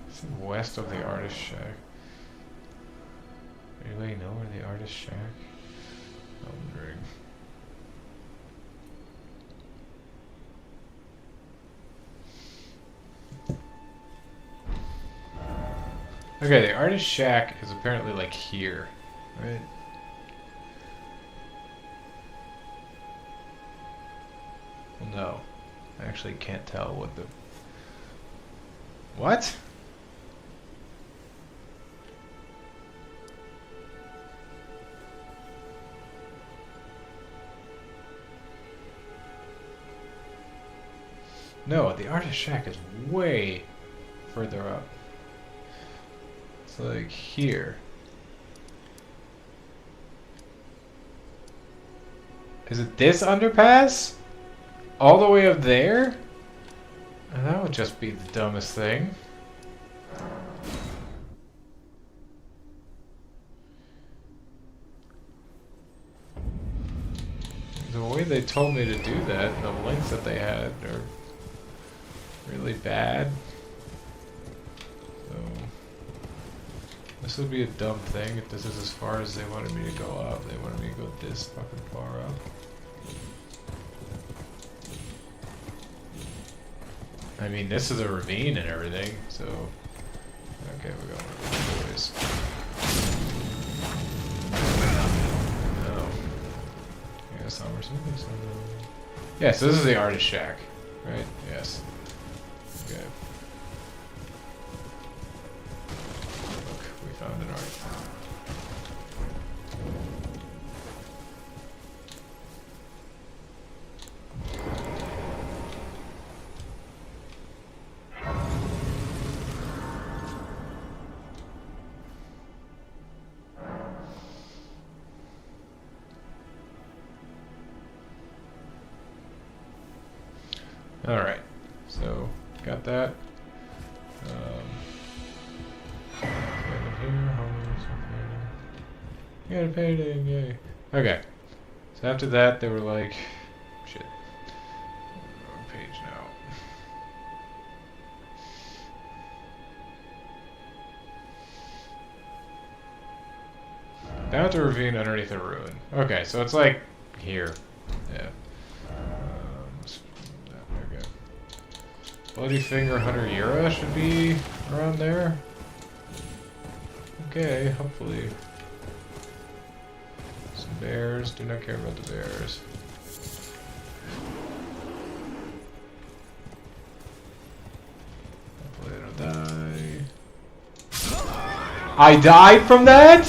It's west of the artist shack. Anybody know where the artist shack? I'm wondering. Okay, the artist shack is apparently like here, right? Well, no. I actually can't tell what the... What? No, the artist shack is way further up. It's like here. Is it this underpass? All the way up there? That would just be the dumbest thing. The way they told me to do that, and the links that they had are really bad. So this would be a dumb thing if this is as far as they wanted me to go up. They wanted me to go this fucking far up. I mean, this is a ravine and everything, so... Okay, we're going over boys. No. Yeah, summer something. Yeah, so this is the artist shack, right? Yes. Okay. Look, we found an art. Alright, so got that. You got a painting, yay. Okay, so after that they were like, shit, wrong page now. Down at the ravine underneath the ruin. Okay, so it's like here. Yeah. There we go. Bloody Finger Hunter Yura should be around there. Okay, hopefully. Some bears. Do not care about the bears. Hopefully I don't die. I died from that?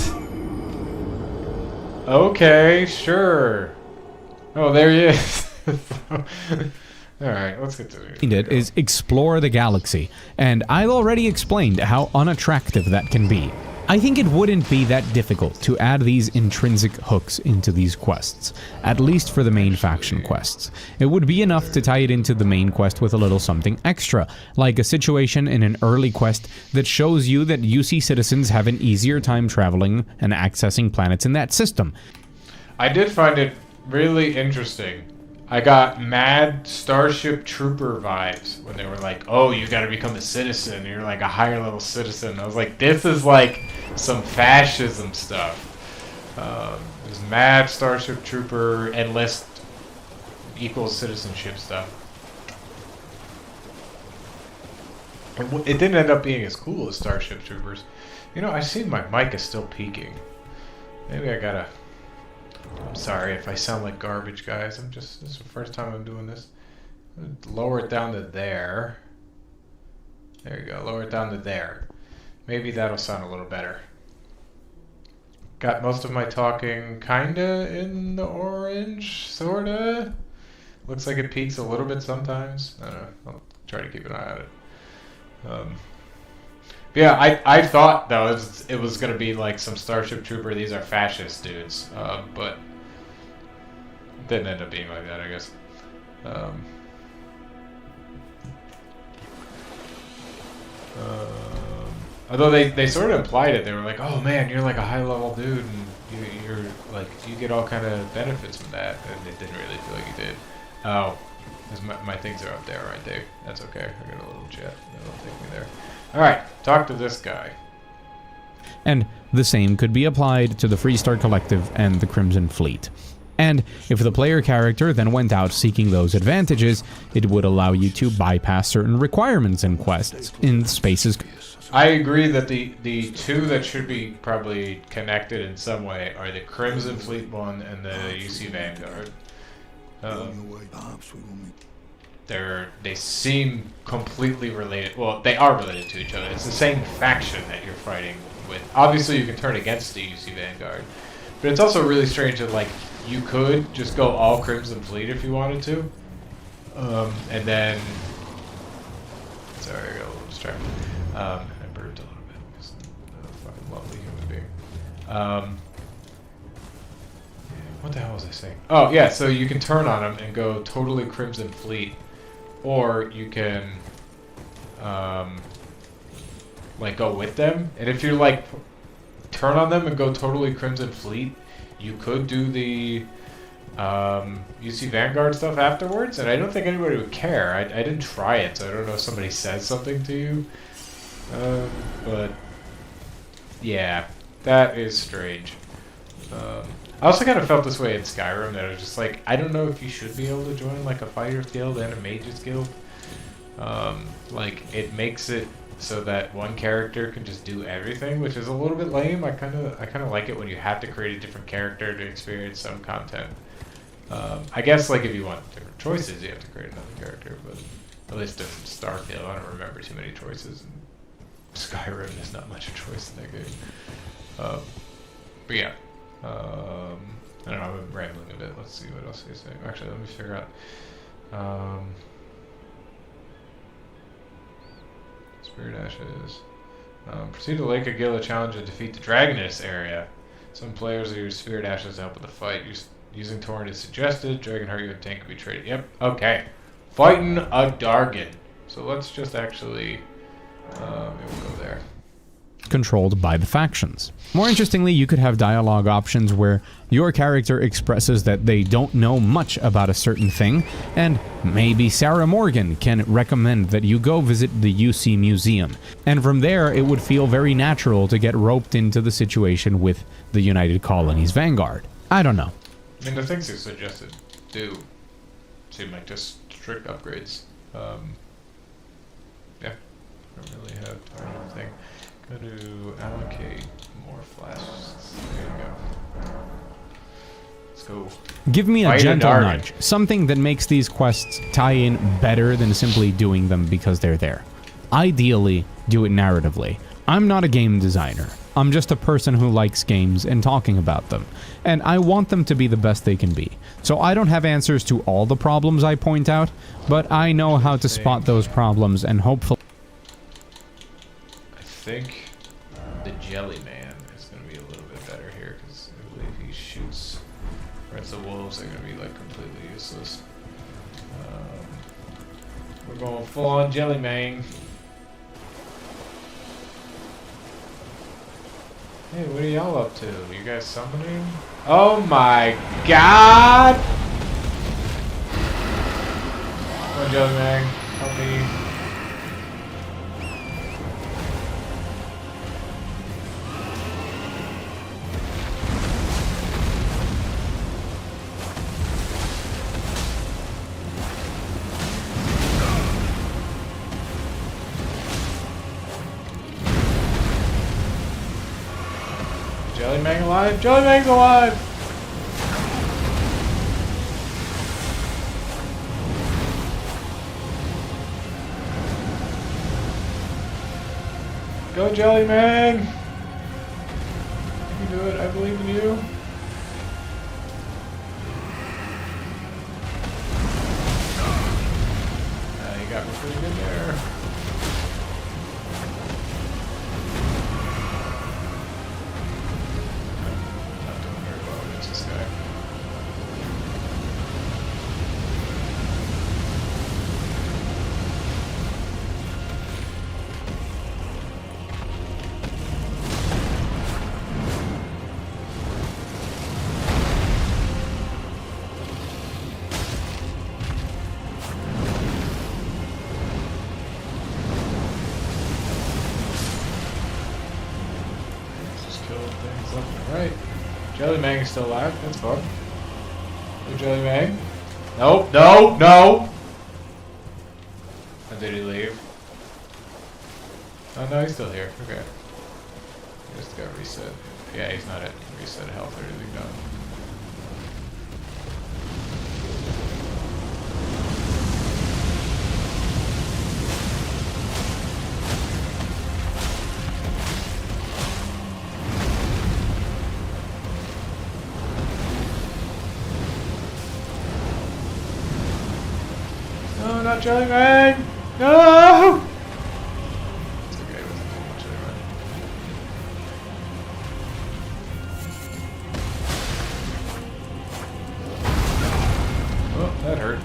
Okay, sure. Oh, there he is. Alright, let's get to it. Is explore the galaxy, and I've already explained how unattractive that can be. I think it wouldn't be that difficult to add these intrinsic hooks into these quests, at least for the main faction quests. It would be enough to tie it into the main quest with a little something extra, like a situation in an early quest that shows you that UC citizens have an easier time traveling and accessing planets in that system. I did find it really interesting. I got mad Starship Trooper vibes when they were like, oh, you gotta become a citizen, you're like a higher level citizen. I was like, this is like some fascism stuff. There's mad Starship Trooper, enlist equals citizenship stuff. It didn't end up being as cool as Starship Troopers. You know, I see my mic is still peaking. Maybe I gotta... I'm sorry if I sound like garbage, guys. This is the first time I'm doing this. Lower it down to there. There you go. Lower it down to there. Maybe that'll sound a little better. Got most of my talking kinda in the orange, sorta. Looks like it peaks a little bit sometimes. I don't know. I'll try to keep an eye on it. Yeah, I thought though it was gonna be like some Starship Trooper. These are fascist dudes, but Didn't end up being like that, I guess. Although they sort of implied it. They were like, "Oh man, you're like a high-level dude, and you're like you get all kind of benefits from that," and it didn't really feel like you did. Oh, 'cause my things are up there, right, Dave? That's okay. I got a little chat. That'll take me there. All right, talk to this guy. And the same could be applied to the Freestar Collective and the Crimson Fleet. And if the player character then went out seeking those advantages, it would allow you to bypass certain requirements and quests in spaces. I agree that the two that should be probably connected in some way are the Crimson Fleet one and the UC Vanguard. They seem completely related. Well, they are related to each other. It's the same faction that you're fighting with. Obviously, you can turn against the UC Vanguard, but it's also really strange that like you could just go all Crimson Fleet if you wanted to, and then. Sorry, I got a little distracted. I burped a little bit because I'm a fucking lovely human being. What the hell was I saying? Oh yeah, so you can turn on them and go totally Crimson Fleet, or you can like go with them. And if you like turn on them and go totally Crimson Fleet, you could do the UC Vanguard stuff afterwards, and I don't think anybody would care. I didn't try it, so I don't know if somebody says something to you. But yeah, that is strange. I also kind of felt this way in Skyrim, that I was just like, I don't know if you should be able to join like a fighter's guild and a mage's guild. Like it makes it so that one character can just do everything, which is a little bit lame. I kind of like it when you have to create a different character to experience some content. I guess like if you want different choices, you have to create another character, but at least in Starfield, I don't remember too many choices. In Skyrim, there's not much choice in that game. But yeah. I don't know, I'm rambling a bit. Let's see what else he's saying. Actually, let me figure out. Spirit Ashes. Proceed to Lake Agila challenge and defeat the Dragoness area. Some players use Spirit Ashes to help with the fight. Using Torrent is suggested. Dragonheart, your tank can be traded. Yep, okay. Fighting a Dargon. So let's just actually... we'll go there. Controlled by the factions. More interestingly, you could have dialogue options where your character expresses that they don't know much about a certain thing, and maybe Sarah Morgan can recommend that you go visit the UC Museum. And from there, it would feel very natural to get roped into the situation with the United Colonies Vanguard. I don't know. I mean, the things you suggested do seem like just strict upgrades. Yeah, I don't really have time or anything. Go to allocate more flasks. There you go. Let's go. Give me a gentle nudge. Something that makes these quests tie in better than simply doing them because they're there. Ideally, do it narratively. I'm not a game designer. I'm just a person who likes games and talking about them. And I want them to be the best they can be. So I don't have answers to all the problems I point out, but I know how to spot those problems and hopefully... I think the Jelly Man is going to be a little bit better here, because I believe he shoots... Reds the Wolves are going to be like completely useless. We're going full on Jelly Man. Hey, what are y'all up to? You guys summoning? Oh my god! Come on, Jelly Man. Help me. Jelly Man alive! Jelly Man's alive! Go Jelly Man! You can do it, I believe in you. You got me pretty good there. killing things left and right. Jelly Mang is still alive. That's fun. Hey, Jelly Mang. Nope, no, no! And did he leave? Oh, no, he's still here. Okay. He just got reset. Yeah, he's not at reset health or anything done. No, not Jelly Mang! No! It's okay, it wasn't too much anyway. Oh, that hurt.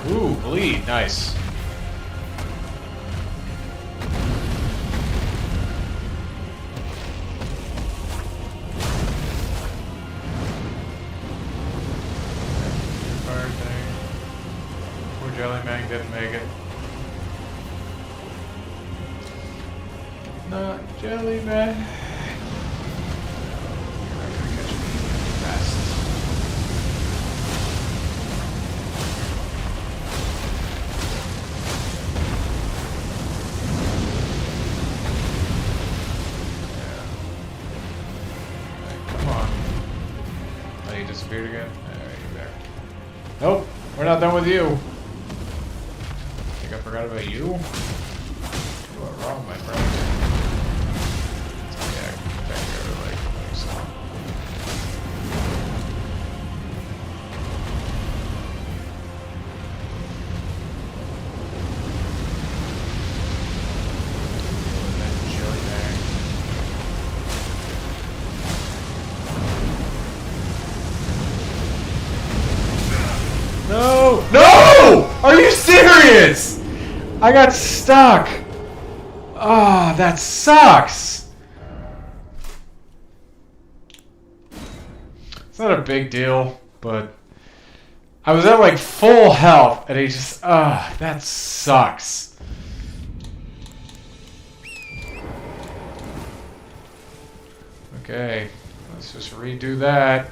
Ooh, bleed, nice. Fire thing. Poor Jelly Mang didn't make it. Not Jelly Mang. You're not gonna catch me fast. Disappeared again? Alright, you're there. Nope, we're not done with you. Think I forgot about you? You are wrong, my friend. Yeah, I can go to like Jelly Mang. No! No! Are you serious? I got stuck. Ah, oh, that sucks. It's not a big deal, but I was at like full health and he just, that sucks. Okay, let's just redo that.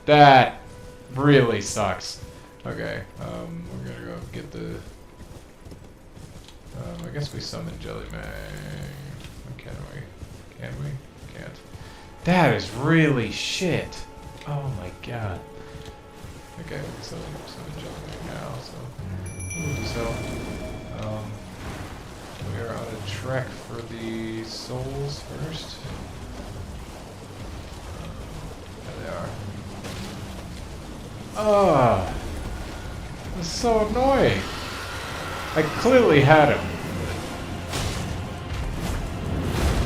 That really sucks. Okay, we're gonna go get the... I guess we summon Jelly Mang. Can we? Can we? Can't. That is really shit. Oh my god. Okay, we can summon Jelly Mang now, so... we'll do so. We are on a trek for the souls first. There they are. Oh, that's so annoying. I clearly had him.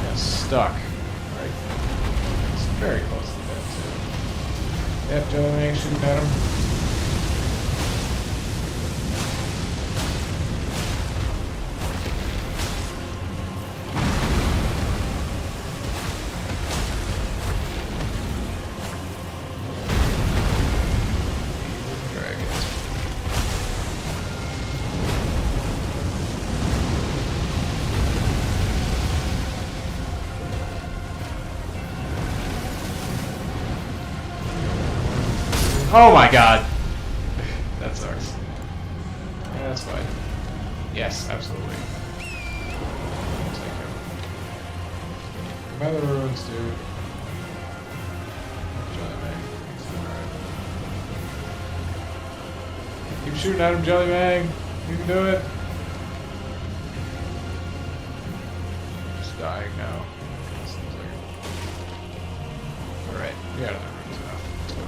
Got stuck. Right. It's very close to that too. Yep, Jelly Mang shooting at him. Oh my god! That sucks. Yeah, that's fine. Yes, absolutely. I'll take him. Come out of the ruins, dude. Jelly Mang. Alright. Keep shooting at him, Jelly Mang! You can do it! Just dying now. Alright, we got another ruins now. Let's go.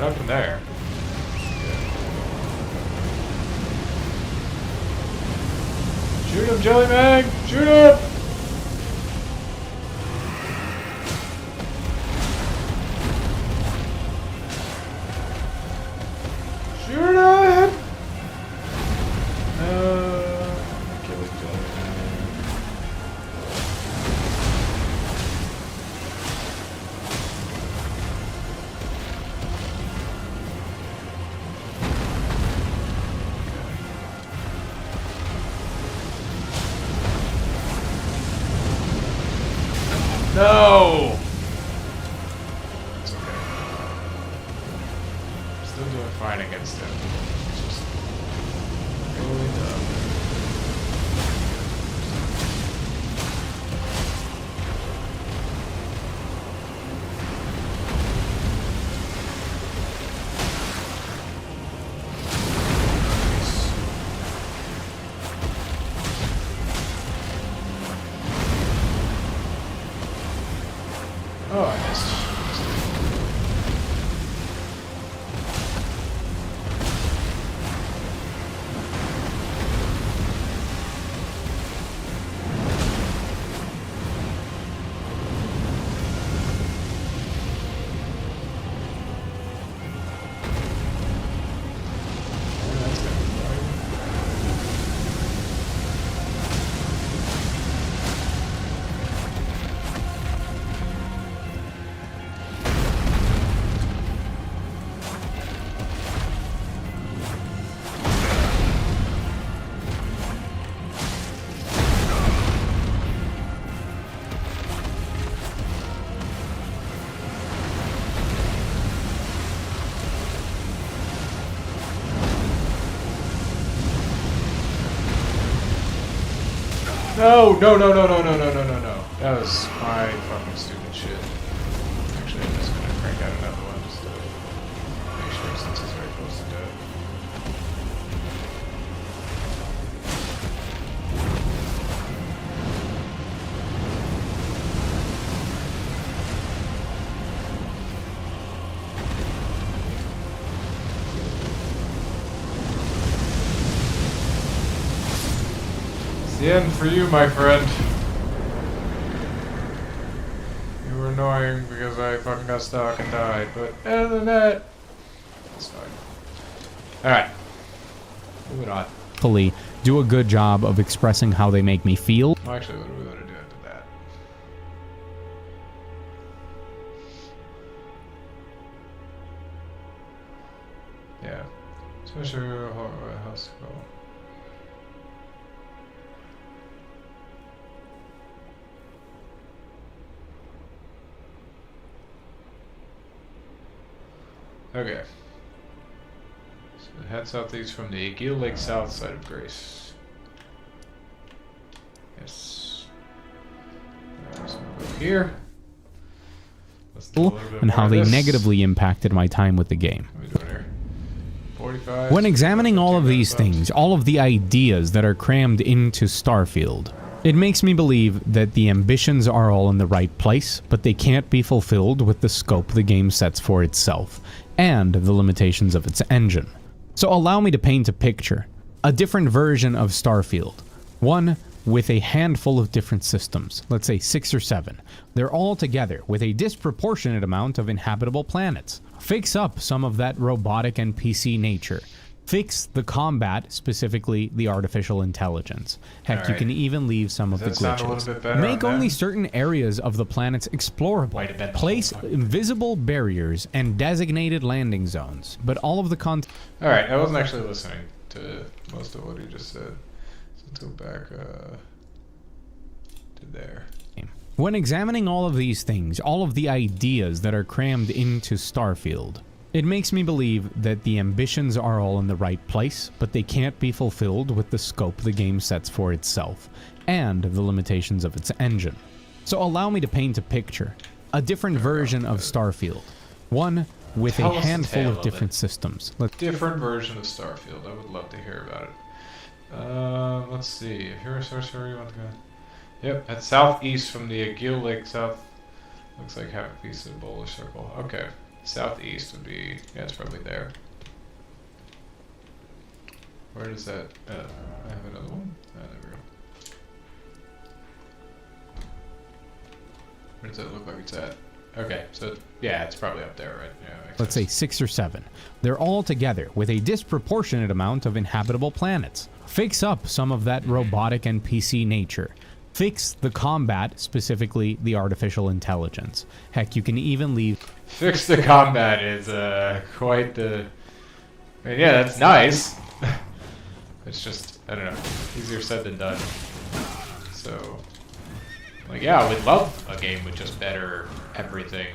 What happened there? Shoot him, Jellymag! Shoot him! Shoot him! Killing Jellymag. No! It's okay. I'm still doing fine against him. It's just really dumb. Oh, I missed. No, no, no, no, no, no, no, no, no, no. That was my fucking stupid shit. Actually, I'm just gonna crank out another one just to make sure since he's very close to death. The end for you, my friend. You were annoying because I fucking got stuck and died, but other than that, it's fine. Alright. Moving on. Do a good job of expressing how they make me feel. Well, actually, what do we want to do after that? Yeah. Especially house go. Okay. So head southeast from the Aguil Lake south side of Grace. Yes. Alright, so we'll go here. Let's do a little bit And more how of they this. negatively impacted my time with the game. What are we doing here? 45. When examining all of these things, all of the ideas that are crammed into Starfield, it makes me believe that the ambitions are all in the right place, but they can't be fulfilled with the scope the game sets for itself, and the limitations of its engine. So allow me to paint a picture. A different version of Starfield. One with a handful of different systems, let's say 6 or 7. They're all together with a disproportionate amount of inhabitable planets. Fix up some of that robotic NPC nature. Fix the combat, specifically the artificial intelligence. Heck, you can even leave some of the glitches. Make only certain areas of the planets explorable. Place invisible barriers and designated landing zones. But all of the content... Alright, I wasn't actually listening to most of what he just said. So let's go back to there. When examining all of these things, all of the ideas that are crammed into Starfield, it makes me believe that the ambitions are all in the right place, but they can't be fulfilled with the scope the game sets for itself, and the limitations of its engine. So allow me to paint a picture. A different version of Starfield. One with a handful of different systems. Different version of Starfield. I would love to hear about it. Let's see. If you're a sorcerer, you want to go... Yep, at southeast from the Aguil Lake south. Looks like half a piece of a bowler circle. Okay. Southeast would be, yeah, it's probably there. Where does that, I have another one? There we go. Where does that look like it's at? Okay, so yeah, it's probably up there, right? Yeah, let's say 6 or 7. They're all together with a disproportionate amount of inhabitable planets. Fix up some of that robotic NPC nature. Fix the combat, specifically the artificial intelligence. Heck, you can even leave... Fix the combat is quite the... I mean, yeah, that's nice. It's just, I don't know, easier said than done. So, like, yeah, I would love a game with just better everything.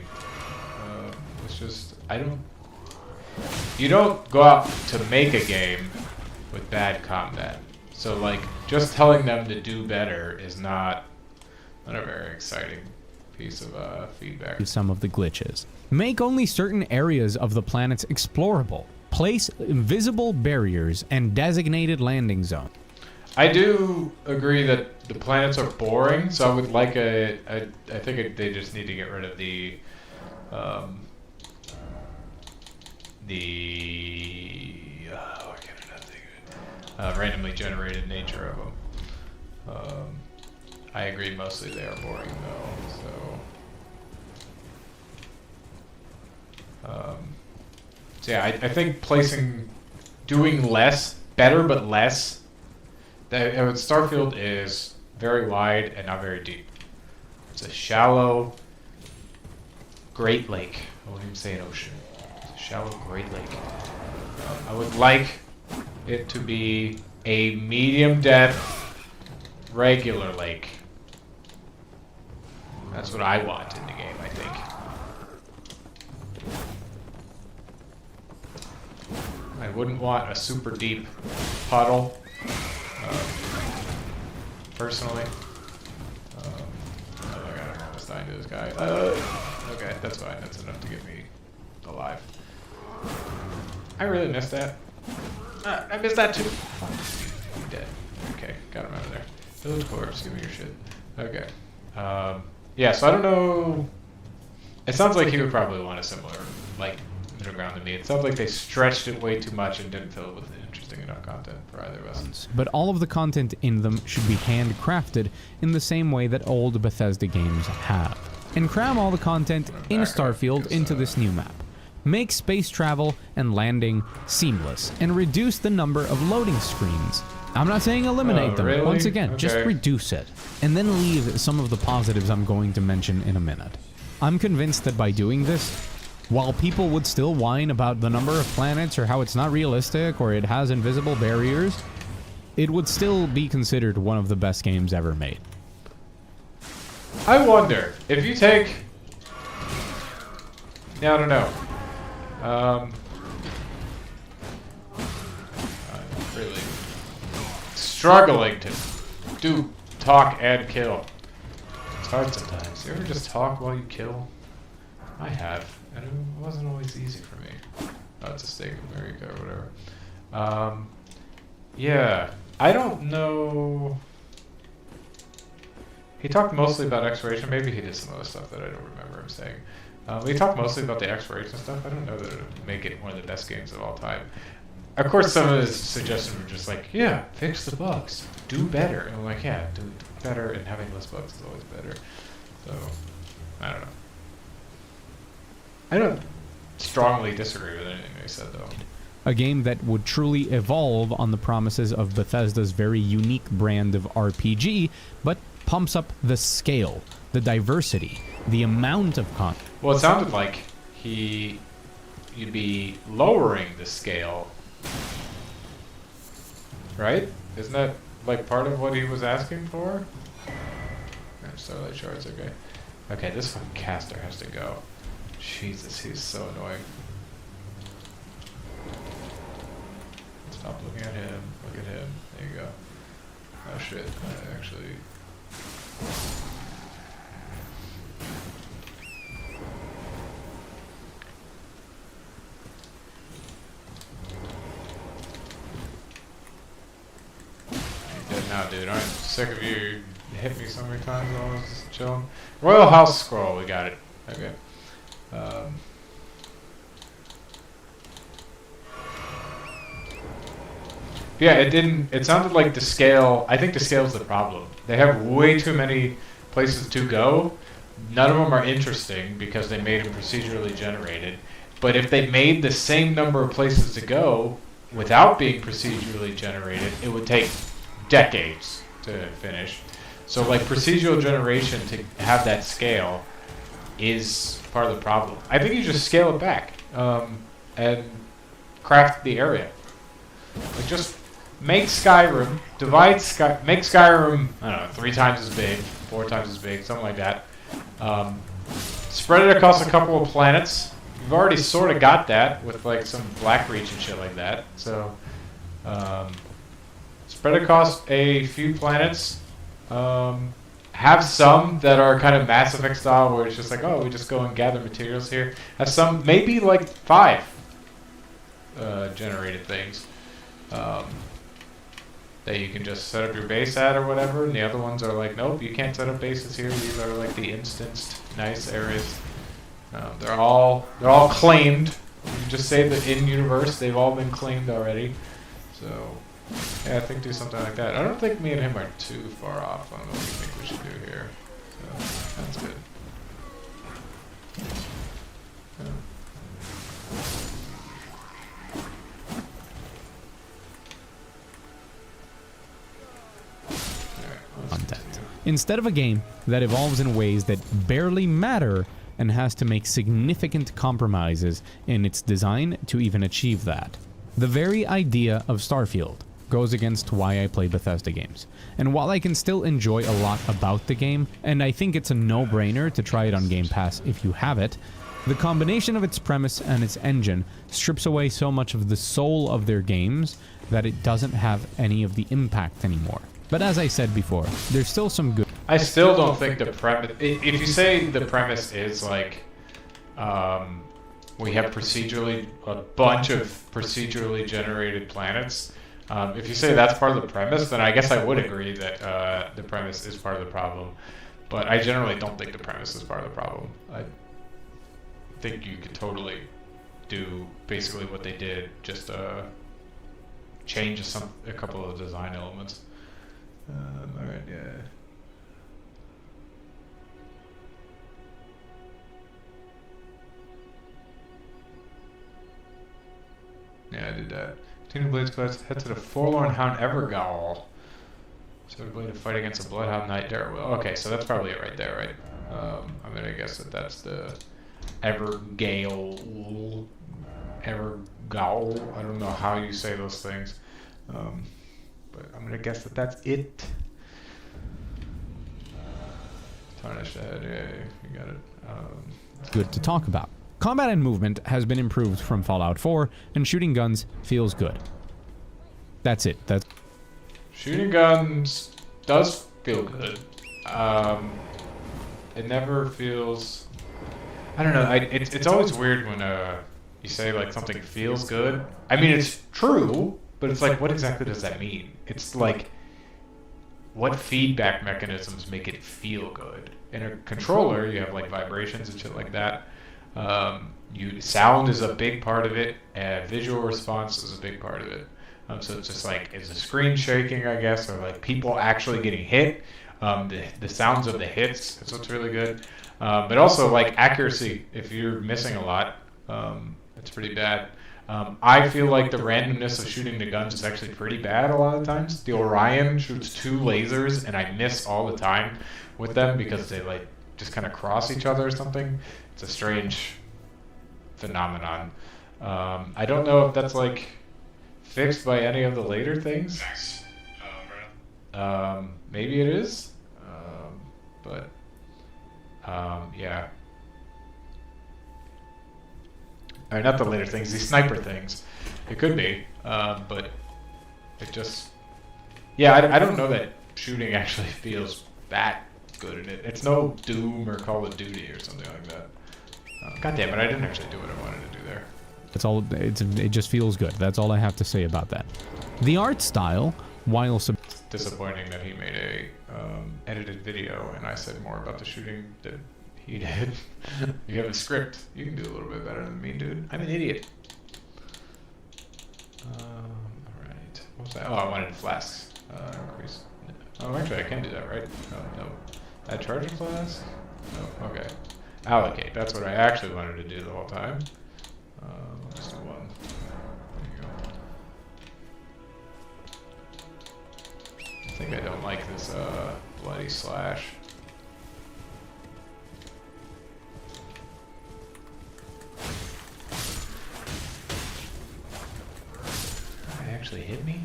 It's just, you don't go out to make a game with bad combat. So, like, just telling them to do better is not a very exciting piece of feedback. Some of the glitches. Make only certain areas of the planets explorable. Place invisible barriers and designated landing zones. I do agree that the planets are boring, so I would like I think they just need to get rid of the randomly generated nature of them. I agree mostly they are boring though, so yeah, I think doing less, better but less. Starfield is very wide and not very deep. It's a shallow Great Lake. I wouldn't even say an ocean. It's a shallow Great Lake. I would like it to be a medium depth, regular lake. That's what I want in the game, I think. I wouldn't want a super deep puddle. Personally. Oh my god, I'm almost dying to this guy. Okay, that's fine. That's enough to get me alive. I really missed that. I missed that too. I'm dead. Okay, got him out of there. Village corpse, give me your shit. Okay. Yeah, so I don't know. It sounds like he would probably want a similar, like, middle ground to me. It sounds like they stretched it way too much and didn't fill it with interesting enough content for either of us. But all of the content in them should be handcrafted in the same way that old Bethesda games have. And cram all the content in Starfield into this new map. Make space travel and landing seamless, and reduce the number of loading screens. I'm not saying eliminate them, really? Once again, just reduce it. And then leave some of the positives I'm going to mention in a minute. I'm convinced that by doing this, while people would still whine about the number of planets or how it's not realistic or it has invisible barriers, it would still be considered one of the best games ever made. I wonder, if you take... Yeah, I don't know. I'm really struggling to talk and kill. It's hard sometimes. You ever just talk while you kill? I have. And it wasn't always easy for me. Oh, it's a steak of America or whatever. Yeah, I don't know. He talked mostly about exploration. Maybe he did some other stuff that I don't remember him saying. He talked mostly about the exploration stuff. I don't know that it would make it one of the best games of all time. Of course, some of his suggestions were just like, yeah, fix the bugs, do better. And I'm like, yeah, do better, and having less bugs is always better. So, I don't know. I don't strongly disagree with anything they said, though. A game that would truly evolve on the promises of Bethesda's very unique brand of RPG, but pumps up the scale, the diversity, the amount of content. Well, it sounded like you'd be lowering the scale, right? Isn't that like part of what he was asking for? Starlight Shards, okay. Okay, this fucking caster has to go. Jesus, he's so annoying. Stop looking at him. Look at him. There you go. Oh shit, I actually... You're dead now, dude. I'm sick of you. You hit me so many times while I was just chilling. Royal House Scroll, we got it. Okay. Yeah, it didn't. It sounded like the scale. I think the scale's the problem. They have way too many places to go. None of them are interesting because they made them procedurally generated. But if they made the same number of places to go without being procedurally generated, it would take decades to finish. So like procedural generation to have that scale is part of the problem. I think you just scale it back and craft the area. Like just make Skyrim, make Skyrim, I don't know, 3 times as big, 4 times as big, something like that. Spread it across a couple of planets. You've already sort of got that with like some Blackreach and shit like that. So spread across a few planets. Have some that are kind of Mass Effect style where it's just like, oh, we just go and gather materials here. Have some, maybe like 5 generated things that you can just set up your base at or whatever, and the other ones are like, nope, you can't set up bases here. These are like the instanced nice areas. They're all claimed. You can just say that in universe they've all been claimed already. So yeah, I think do something like that. I don't think me and him are too far off on what we think we should do here. So that's good. Content. Instead of a game that evolves in ways that barely matter and has to make significant compromises in its design to even achieve that. The very idea of Starfield goes against why I play Bethesda games. And while I can still enjoy a lot about the game, and I think it's a no-brainer to try it on Game Pass if you have it, the combination of its premise and its engine strips away so much of the soul of their games that it doesn't have any of the impact anymore. But as I said before, there's still some good... I still don't think the premise... If you say the premise is like... we have a bunch of procedurally generated planets. If you say that's part of the premise, then I guess I would agree that the premise is part of the problem. But I generally don't think the premise is part of the problem. I think you could totally do basically what they did, just change a couple of design elements. Alright, yeah. Yeah, I did that. Continue Blade's quest, head to the Forlorn Hound Evergaol. So we Blade to fight against a Bloodhound Knight Darrowell. Okay, so that's probably it right there, right? I'm gonna guess that that's the Evergaol. Evergaol. I don't know how you say those things. But I'm gonna guess that that's it. Tarnished head, yeah, you got it. Good to talk about. Combat and movement has been improved from Fallout 4, and shooting guns feels good. That's it. That's shooting guns does feel good. It never feels... I don't know, it's always weird when you say like something feels good. I mean, it's true, but it's like, what exactly does that mean? It's like, what feedback mechanisms make it feel good? In a controller, you have like vibrations and shit like that. Sound is a big part of it, and visual response is a big part of it. So it's just like, is the screen shaking, I guess, or like people actually getting hit? The sounds of the hits is what's really good. But also like accuracy, if you're missing a lot, it's pretty bad. I feel like the randomness of shooting the guns is actually pretty bad a lot of times. The Orion shoots 2 lasers, and I miss all the time with them because they like just kind of cross each other or something. It's a strange phenomenon. I don't know if that's like fixed by any of the later things. Maybe it is, but yeah. Or not the later things, the sniper things. It could be, but it just... Yeah, I don't know that shooting actually feels that good in it. It's no Doom or Call of Duty or something like that. God damn it, I didn't actually do what I wanted to do there. That's all. It just feels good. That's all I have to say about that. The art style, while it's disappointing that he made a edited video and I said more about the shooting than he did. You have a script. You can do a little bit better than me, dude. I'm an idiot. Alright. What was Oh, I wanted flasks. Increase. Oh, actually, I can do that, right? Oh, no. Add charger flask? No, okay. Allocate. That's what I actually wanted to do the whole time. I'll just do one. There you go. I think I don't like this bloody slash. That actually hit me?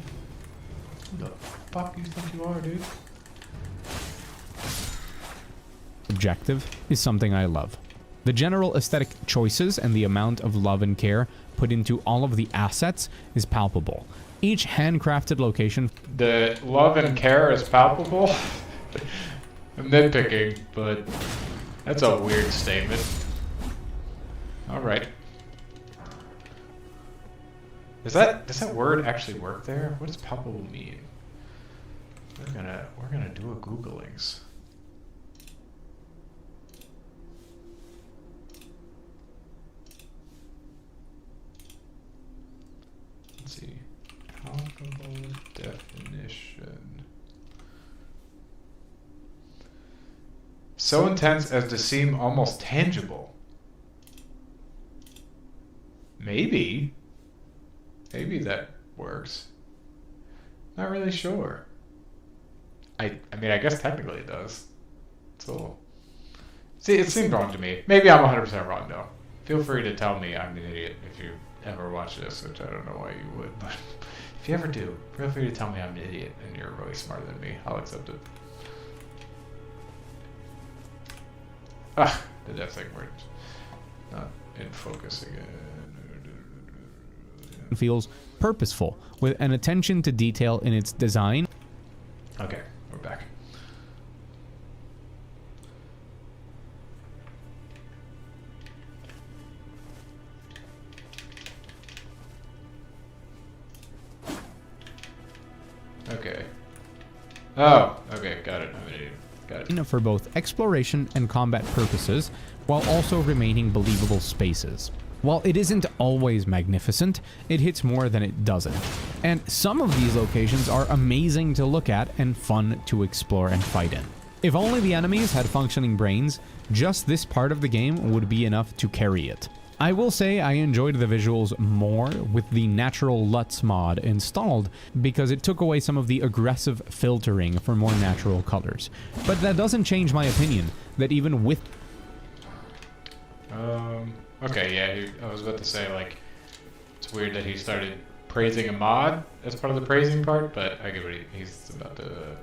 Who the fuck do you think you are, dude? Objective is something I love. The general aesthetic choices and the amount of love and care put into all of the assets is palpable. Each handcrafted location... The love and care is palpable? I'm nitpicking, but that's a weird statement. Alright. Does that word actually work there? What does palpable mean? We're gonna do a Googlings. Let's see. Palpable definition. So intense as to seem almost tangible. Maybe. Maybe that works. Not really sure. I mean, I guess technically it does. So, see, it seemed wrong to me. Maybe I'm 100% wrong though. Feel free to tell me I'm an idiot if you ever watch this, which I don't know why you would, but if you ever do, feel free to tell me I'm an idiot and you're really smarter than me. I'll accept it. Ah, the death thing worked. Not in focus again. Feels purposeful, with an attention to detail in its design. Okay, we're back. Okay. Oh, okay, got it. I'm an idiot. Got it. For both exploration and combat purposes, while also remaining believable spaces. While it isn't always magnificent, it hits more than it doesn't. And some of these locations are amazing to look at and fun to explore and fight in. If only the enemies had functioning brains, just this part of the game would be enough to carry it. I will say I enjoyed the visuals more with the Natural LUTs mod installed because it took away some of the aggressive filtering for more natural colors. But that doesn't change my opinion that even with... Okay, yeah, I was about to say, like, it's weird that he started praising a mod as part of the praising part, but I get what he's about to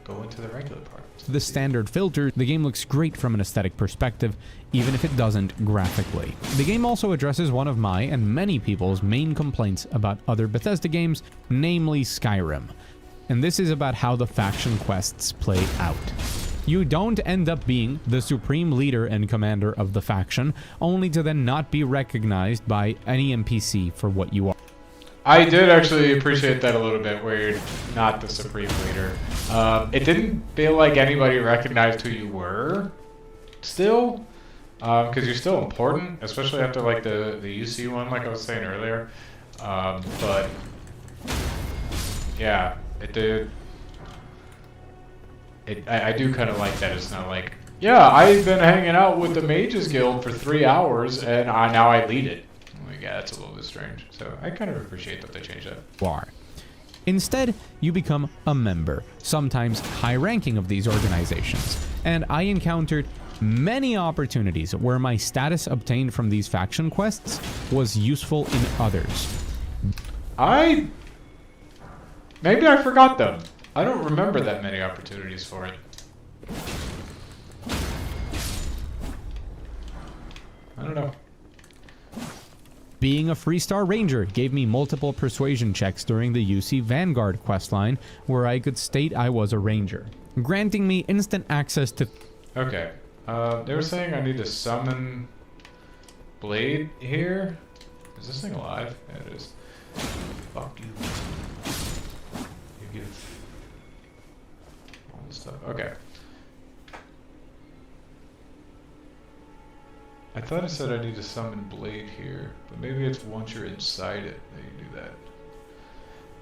go into the regular part. The standard filter, the game looks great from an aesthetic perspective, even if it doesn't graphically. The game also addresses one of my and many people's main complaints about other Bethesda games, namely Skyrim. And this is about how the faction quests play out. You don't end up being the supreme leader and commander of the faction, only to then not be recognized by any NPC for what you are. I did actually appreciate that a little bit, where you're not the supreme leader. It didn't feel like anybody recognized who you were, still, because you're still important, especially after like the UC one, like I was saying earlier. But yeah, it did. I do kind of like that. It's not like, yeah, I've been hanging out with the Mages Guild for 3 hours and now I lead it. Like, yeah, that's a little bit strange. So I kind of appreciate that they changed that. Instead, you become a member, sometimes high-ranking of these organizations. And I encountered many opportunities where my status obtained from these faction quests was useful in others. Maybe I forgot them. I don't remember that many opportunities for it. I don't know. Being a Freestar Ranger gave me multiple persuasion checks during the UC Vanguard questline, where I could state I was a ranger, granting me instant access to... Okay. They were saying I need to summon Blade here. Is this thing alive? Yeah, it is. Fuck you. You give... stuff. Okay. I thought it said I need to summon Blade here, but maybe it's once you're inside it that you do that.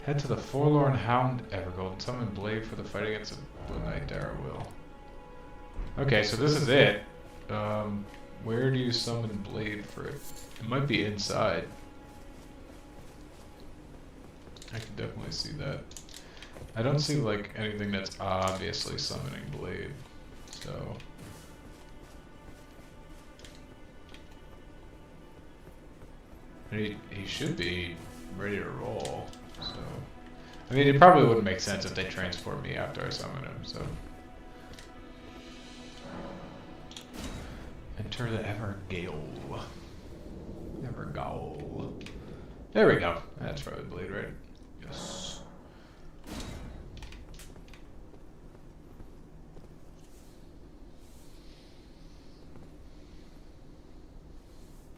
Head to the Forlorn Hound Evergold and summon Blade for the fight against the Blue Knight Darrowil. Okay, so this is it. Where do you summon Blade for it? It might be inside. I can definitely see that. I don't see like anything that's obviously summoning Blade, so. He should be ready to roll, so. I mean, it probably wouldn't make sense if they transport me after I summon him, so. Enter the Evergale. Evergale. There we go. That's probably Blade, right? Yes.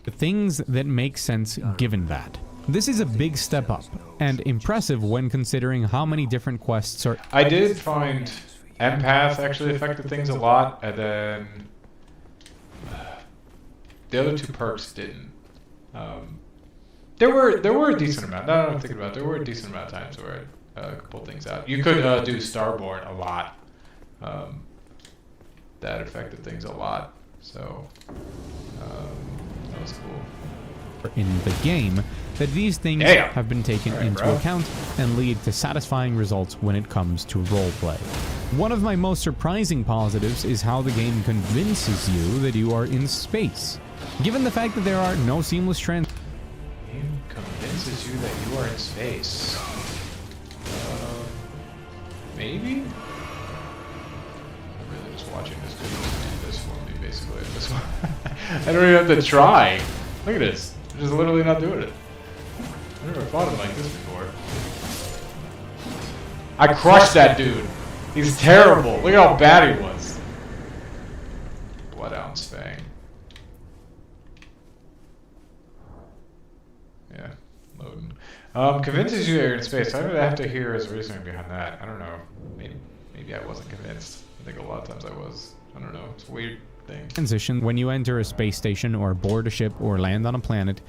The things that make sense given that. This is a big step up, and impressive when considering how many different quests are... I did find Empath actually affected things a lot, and then the other two perks didn't. There were a decent amount. Now that I'm thinking about it, there were a decent amount of times where I could pull things out. You could do Starborn a lot. That affected things a lot. So that was cool. In the game, that these things have been taken into account and lead to satisfying results when it comes to roleplay. One of my most surprising positives is how the game convinces you that you are in space. Given the fact that there are no seamless trans... Game convinces you that you are in space. Maybe? I'm really just watching this video do this for me, basically. This one. I don't even have to try. Look at this. I'm just literally not doing it. I've never fought him like this before. I crushed that dude. He's terrible. Look at how bad he was. Bloodhound's Fang. Yeah, loading. Convinces you that you're in space. I would have to hear his reasoning behind that. I don't know. Maybe I wasn't convinced. I think a lot of times I was. I don't know. It's a weird thing. Transition when you enter a space station or board a ship or land on a planet.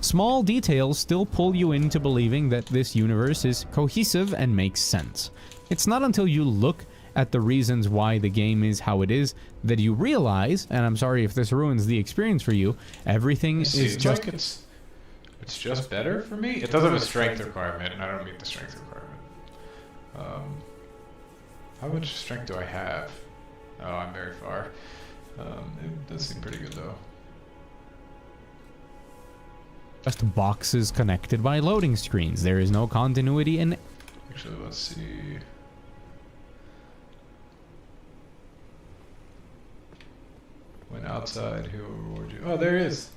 Small details still pull you into believing that this universe is cohesive and makes sense. It's not until you look at the reasons why the game is how it is that you realize, and I'm sorry if this ruins the experience for you, everything is just... Like it's just better for me? It does have a strength requirement, and I don't meet the strength requirement. How much strength do I have? Oh, I'm very far. It does seem pretty good, though. Just boxes connected by loading screens. There is no continuity in... Actually, let's see. When outside, who will reward you? Oh, there he is.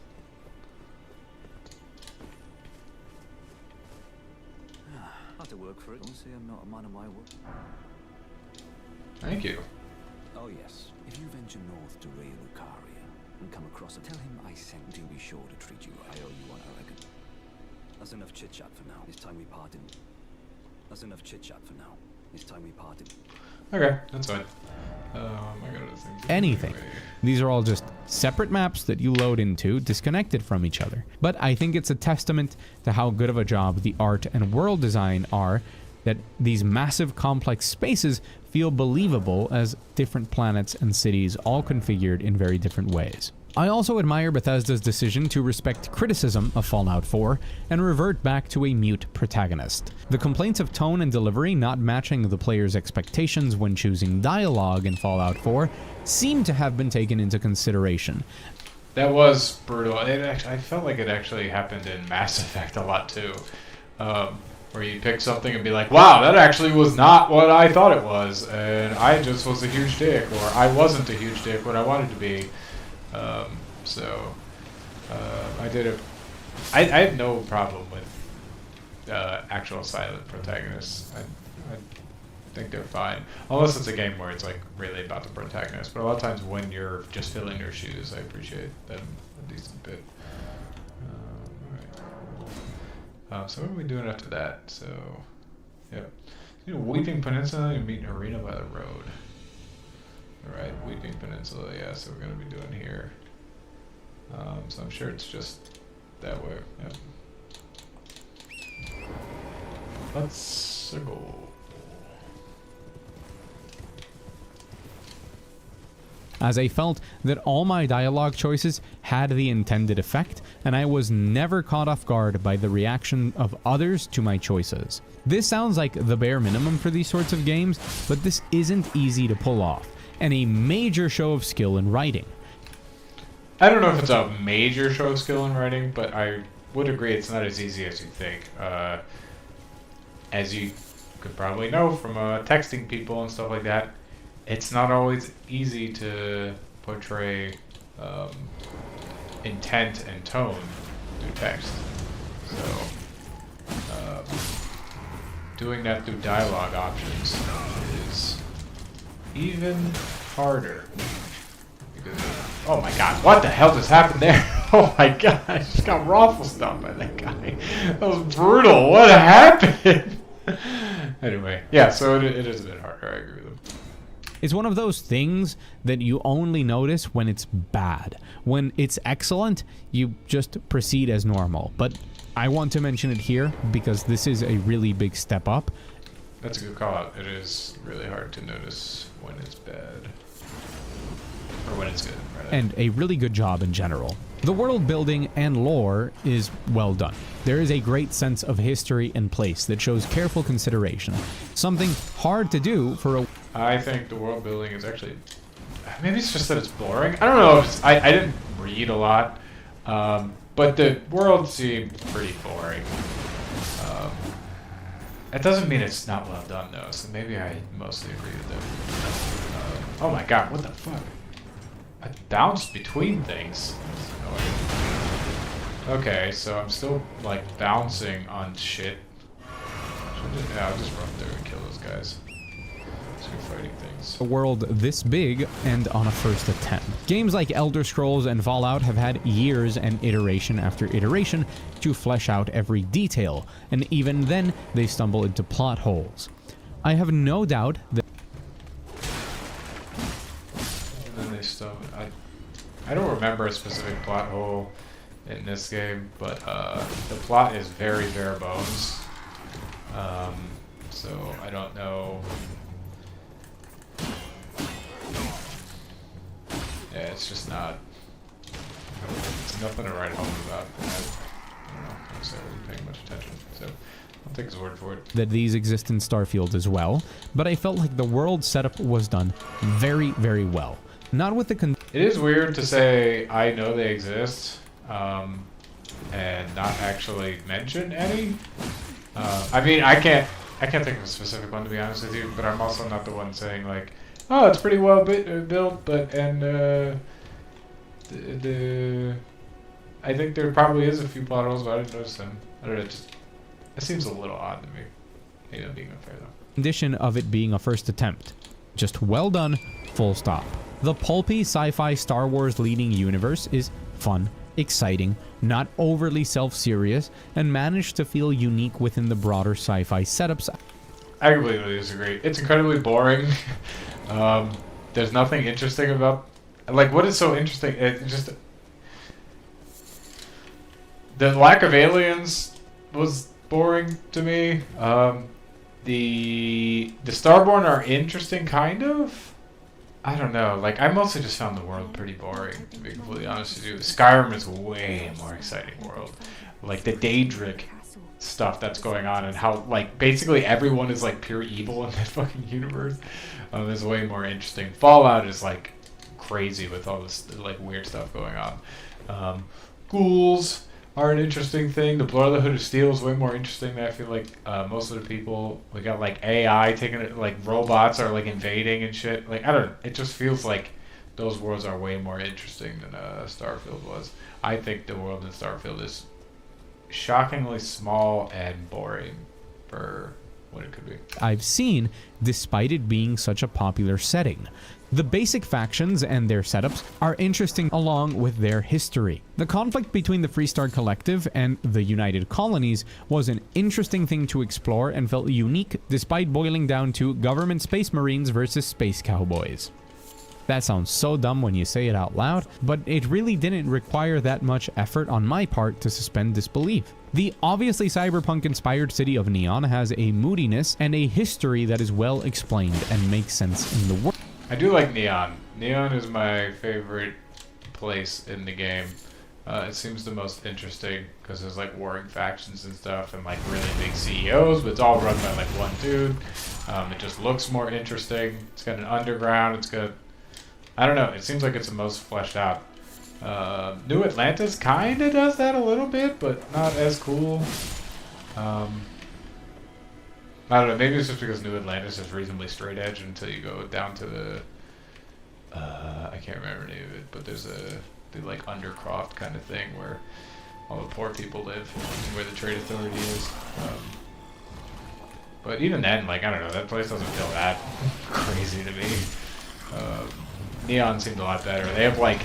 I have to work for it. Don't say I'm not a man of my word. Thank you. Oh yes. If you venture north to Ray Lucaria and come across him, tell him I sent him. He'll be sure to treat you right. I owe you one, I reckon. That's enough chit chat for now. It's time we parted. That's enough chit chat for now. It's time we parted. Okay, that's fine. I got other things. Anything. These are all just separate maps that you load into, disconnected from each other. But I think it's a testament to how good of a job the art and world design are, that these massive complex spaces feel believable as different planets and cities all configured in very different ways. I also admire Bethesda's decision to respect criticism of Fallout 4 and revert back to a mute protagonist. The complaints of tone and delivery not matching the player's expectations when choosing dialogue in Fallout 4 seem to have been taken into consideration. That was brutal. I felt like it actually happened in Mass Effect a lot too. Where you pick something and be like, wow, that actually was not what I thought it was, and I just was a huge dick, or I wasn't a huge dick when I wanted to be. I had no problem with actual silent protagonists. I think they're fine, unless it's a game where it's like really about the protagonist. But a lot of times when you're just filling their shoes, I appreciate them a decent bit. So what are we doing after that? So, yeah. You know, Weeping Peninsula, you meet Arena by the road. Alright, Weeping Peninsula, yeah, so we're going to be doing here. So I'm sure it's just that way, yeah. let's go. As I felt that all my dialogue choices had the intended effect, and I was never caught off guard by the reaction of others to my choices. This sounds like the bare minimum for these sorts of games, but this isn't easy to pull off, and a major show of skill in writing. I don't know if it's a major show of skill in writing, but I would agree it's not as easy as you think. As you could probably know from texting people and stuff like that, it's not always easy to portray intent and tone through text. So, doing that through dialogue options is even harder. Because, oh my god, what the hell just happened there? Oh my god, I just got raffle stomped by that guy. That was brutal. What happened? Anyway, yeah, so it is a bit harder, I agree with him. It's one of those things that you only notice when it's bad. When it's excellent, you just proceed as normal. But I want to mention it here because this is a really big step up. That's a good call out. It is really hard to notice when it's bad. Or when it's good, rather. And a really good job in general. The world building and lore is well done. There is a great sense of history and place that shows careful consideration. Something hard to do for a... I think the world building is actually... Maybe it's just that it's boring. I don't know. I didn't read a lot. But the world seemed pretty boring. That doesn't mean it's not well done, though. So maybe I mostly agree with them. Oh my god, what the fuck? I bounced between things. Okay, so I'm still, like, bouncing on shit. I'll just run through and kill those guys. Just go fighting things. A world this big and on a first attempt. Games like Elder Scrolls and Fallout have had years and iteration after iteration to flesh out every detail, and even then, they stumble into plot holes. I have no doubt that... I don't remember a specific plot hole in this game, but the plot is very bare bones. So I don't know. Yeah, it's just not. It's nothing to write home about. I don't know. Honestly, I wasn't paying much attention, so I'll take his word for it. That these exist in Starfield as well, but I felt like the world setup was done very, very well. Not with the it is weird to say I know they exist, and not actually mention any. I mean, I can't think of a specific one to be honest with you, but I'm also not the one saying like, oh, it's pretty well built, but I think there probably is a few plot holes, but I didn't notice them. I don't know, it seems a little odd to me. Maybe I'm being unfair though. Condition of it being a first attempt. Just well done, full stop. The pulpy sci-fi Star Wars leading universe is fun, exciting, not overly self-serious, and managed to feel unique within the broader sci-fi setups. I completely disagree. It's incredibly boring. There's nothing interesting about... Like, what is so interesting? It just... The lack of aliens was boring to me. The Starborn are interesting, kind of. I don't know. Like, I mostly just found the world pretty boring, to be completely honest with you. Skyrim is a way more exciting world. Like, the Daedric stuff that's going on and how, like, basically everyone is, like, pure evil in that fucking universe is way more interesting. Fallout is, like, crazy with all this, like, weird stuff going on. Ghouls are an interesting thing. The Brotherhood of Steel is way more interesting than I feel like most of the people. We got like AI taking it, like robots are like invading and shit. Like I don't know, it just feels like those worlds are way more interesting than Starfield was. I think the world in Starfield is shockingly small and boring for what it could be. I've seen, despite it being such a popular setting. The basic factions and their setups are interesting along with their history. The conflict between the Freestar Collective and the United Colonies was an interesting thing to explore and felt unique despite boiling down to government space marines versus space cowboys. That sounds so dumb when you say it out loud, but it really didn't require that much effort on my part to suspend disbelief. The obviously cyberpunk-inspired city of Neon has a moodiness and a history that is well explained and makes sense in the world. I do like Neon. Neon is my favorite place in the game. It seems the most interesting because there's like warring factions and stuff and like really big CEOs, but it's all run by like one dude. It just looks more interesting. It's got an underground. It's got, I don't know, it seems like it's the most fleshed out. New Atlantis kind of does that a little bit, but not as cool. I don't know, maybe it's just because New Atlantis is reasonably straight edge until you go down to the, I can't remember the name of it, but there's the like Undercroft kind of thing where all the poor people live and where the trade authority is. But even then, like, I don't know, that place doesn't feel that crazy to me. Neon seemed a lot better. They have like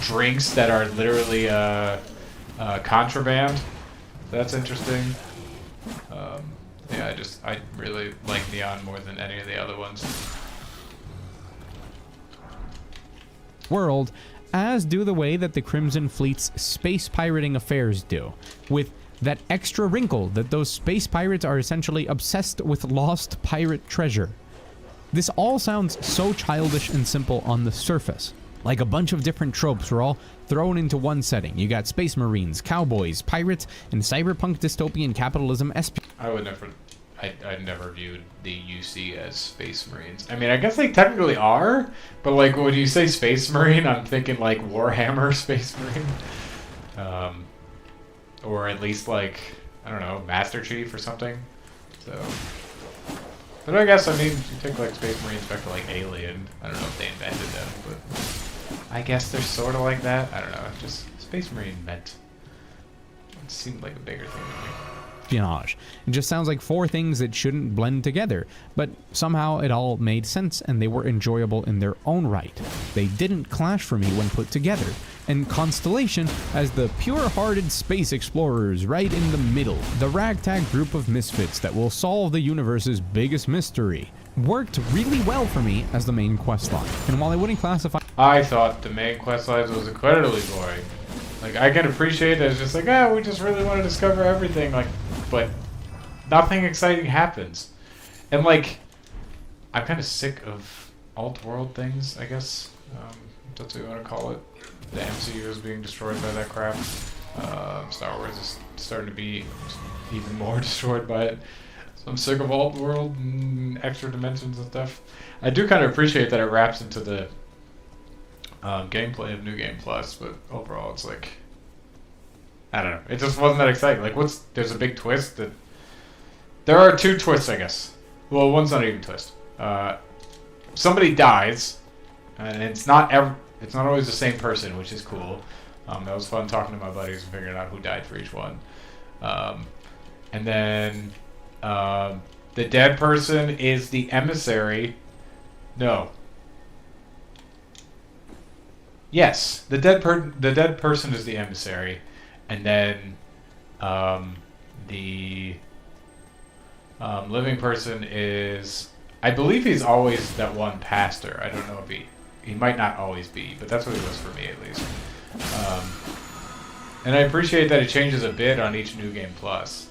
drinks that are literally contraband. That's interesting. Yeah, I really like Neon more than any of the other ones. World, as do the way that the Crimson Fleet's space pirating affairs do, with that extra wrinkle that those space pirates are essentially obsessed with lost pirate treasure. This all sounds so childish and simple on the surface. Like a bunch of different tropes were all thrown into one setting. You got space marines, cowboys, pirates, and cyberpunk dystopian capitalism I never viewed the UC as space marines. I mean, I guess they technically are, but like when you say space marine, I'm thinking like Warhammer space marine. Or at least like, I don't know, Master Chief or something. So, but I guess, I mean, you take like space marines back to like Alien. I don't know if they invented them, but I guess they're sort of like that. I don't know, just space marine meant, it seemed like a bigger thing to me. Espionage. It just sounds like four things that shouldn't blend together, but somehow it all made sense and they were enjoyable in their own right. They didn't clash for me when put together. And Constellation, as the pure-hearted space explorers right in the middle, the ragtag group of misfits that will solve the universe's biggest mystery, worked really well for me as the main questline. And while I wouldn't classify... I thought the main questline was incredibly boring. Like, I can appreciate that it's just like, we just really want to discover everything, like, but nothing exciting happens. And, like, I'm kind of sick of alt-world things, I guess. That's what you want to call it. The MCU is being destroyed by that crap. Star Wars is starting to be even more destroyed by it. So I'm sick of alt-world and extra dimensions and stuff. I do kind of appreciate that it wraps into the gameplay of New Game Plus, but overall it's like, I don't know, it just wasn't that exciting. Like, there's a big twist that, there are two twists, I guess. Well, one's not even a twist. Somebody dies, and it's not always the same person, which is cool. That was fun talking to my buddies and figuring out who died for each one. And then, the dead person is the emissary. No. Yes, the dead person is the emissary, and then the living person is, I believe he's always that one pastor. I don't know if he might not always be, but that's what he was for me at least. And I appreciate that it changes a bit on each New Game Plus,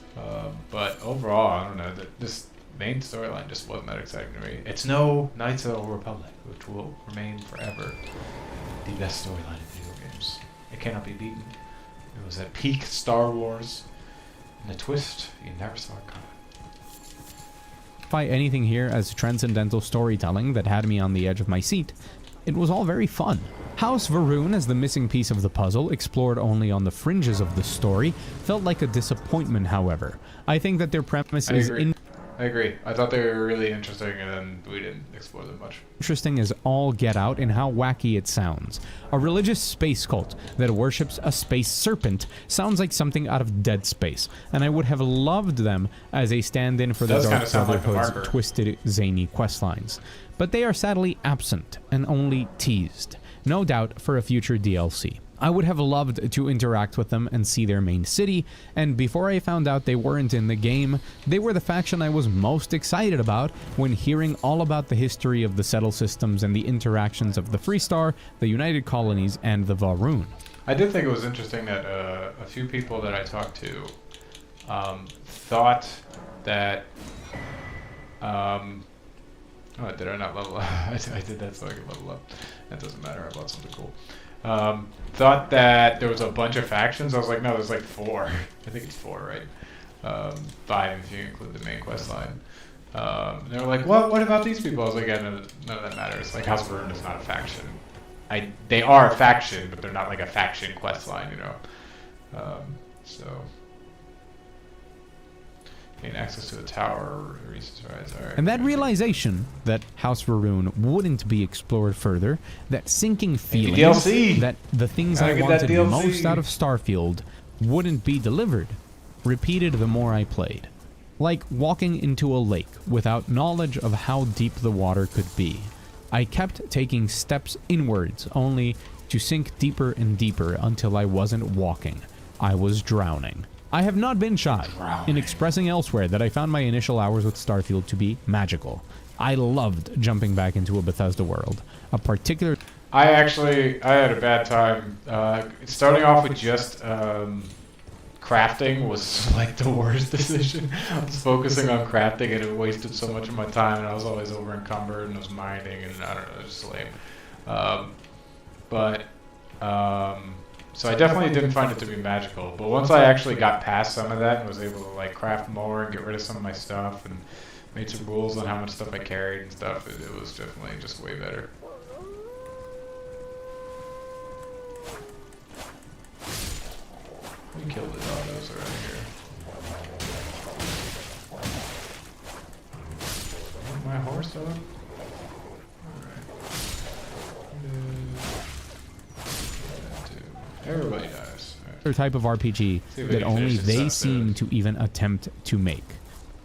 but overall, I don't know, this main storyline just wasn't that exciting to me. It's no Knights of the Old Republic, which will remain forever the best storyline in video games. It cannot be beaten. It was at peak Star Wars, and a twist you never saw it coming. Anything here as transcendental storytelling that had me on the edge of my seat. It was all very fun. House Varun, as the missing piece of the puzzle, explored only on the fringes of the story, felt like a disappointment, however. I think that their premise is I agree. I thought they were really interesting, and then we didn't explore them much. Interesting as all get out in how wacky it sounds. A religious space cult that worships a space serpent sounds like something out of Dead Space, and I would have loved them as a stand-in for the Dark Brotherhood's twisted, zany questlines. But they are sadly absent and only teased. No doubt for a future DLC. I would have loved to interact with them and see their main city, and before I found out they weren't in the game, they were the faction I was most excited about when hearing all about the history of the Settle systems and the interactions of the Freestar, the United Colonies, and the Varun. I did think it was interesting that a few people that I talked to thought that... oh, did I not level up? I did that so I could level up. That doesn't matter, I bought something cool. Thought that there was a bunch of factions. I was like, no, there's like 4. I think it's 4, right? 5 if you include the main quest line. They were like, what about these people? I was like, yeah, none of that matters. Like, House of Varun is not a faction. They are a faction, but they're not like a faction quest line, you know? So... gain access to a tower, resources, alright. And that realization that House Varun wouldn't be explored further, that sinking feeling that the things I wanted most out of Starfield wouldn't be delivered, repeated the more I played. Like walking into a lake without knowledge of how deep the water could be. I kept taking steps inwards, only to sink deeper and deeper until I wasn't walking. I was drowning. I have not been shy in expressing elsewhere that I found my initial hours with Starfield to be magical. I loved jumping back into a Bethesda world. I had a bad time. Starting off with just crafting was like the worst decision. I was focusing on crafting and it wasted so much of my time, and I was always over encumbered and I was mining and I don't know, it was just lame. So I definitely didn't find it to be magical, but once I actually got past some of that and was able to like craft more and get rid of some of my stuff and made some rules on how much stuff I carried and stuff, it was definitely just way better. We killed the doggos around here. My horse up? Everybody dies. Right. Type of RPG that only they seem to even attempt to make.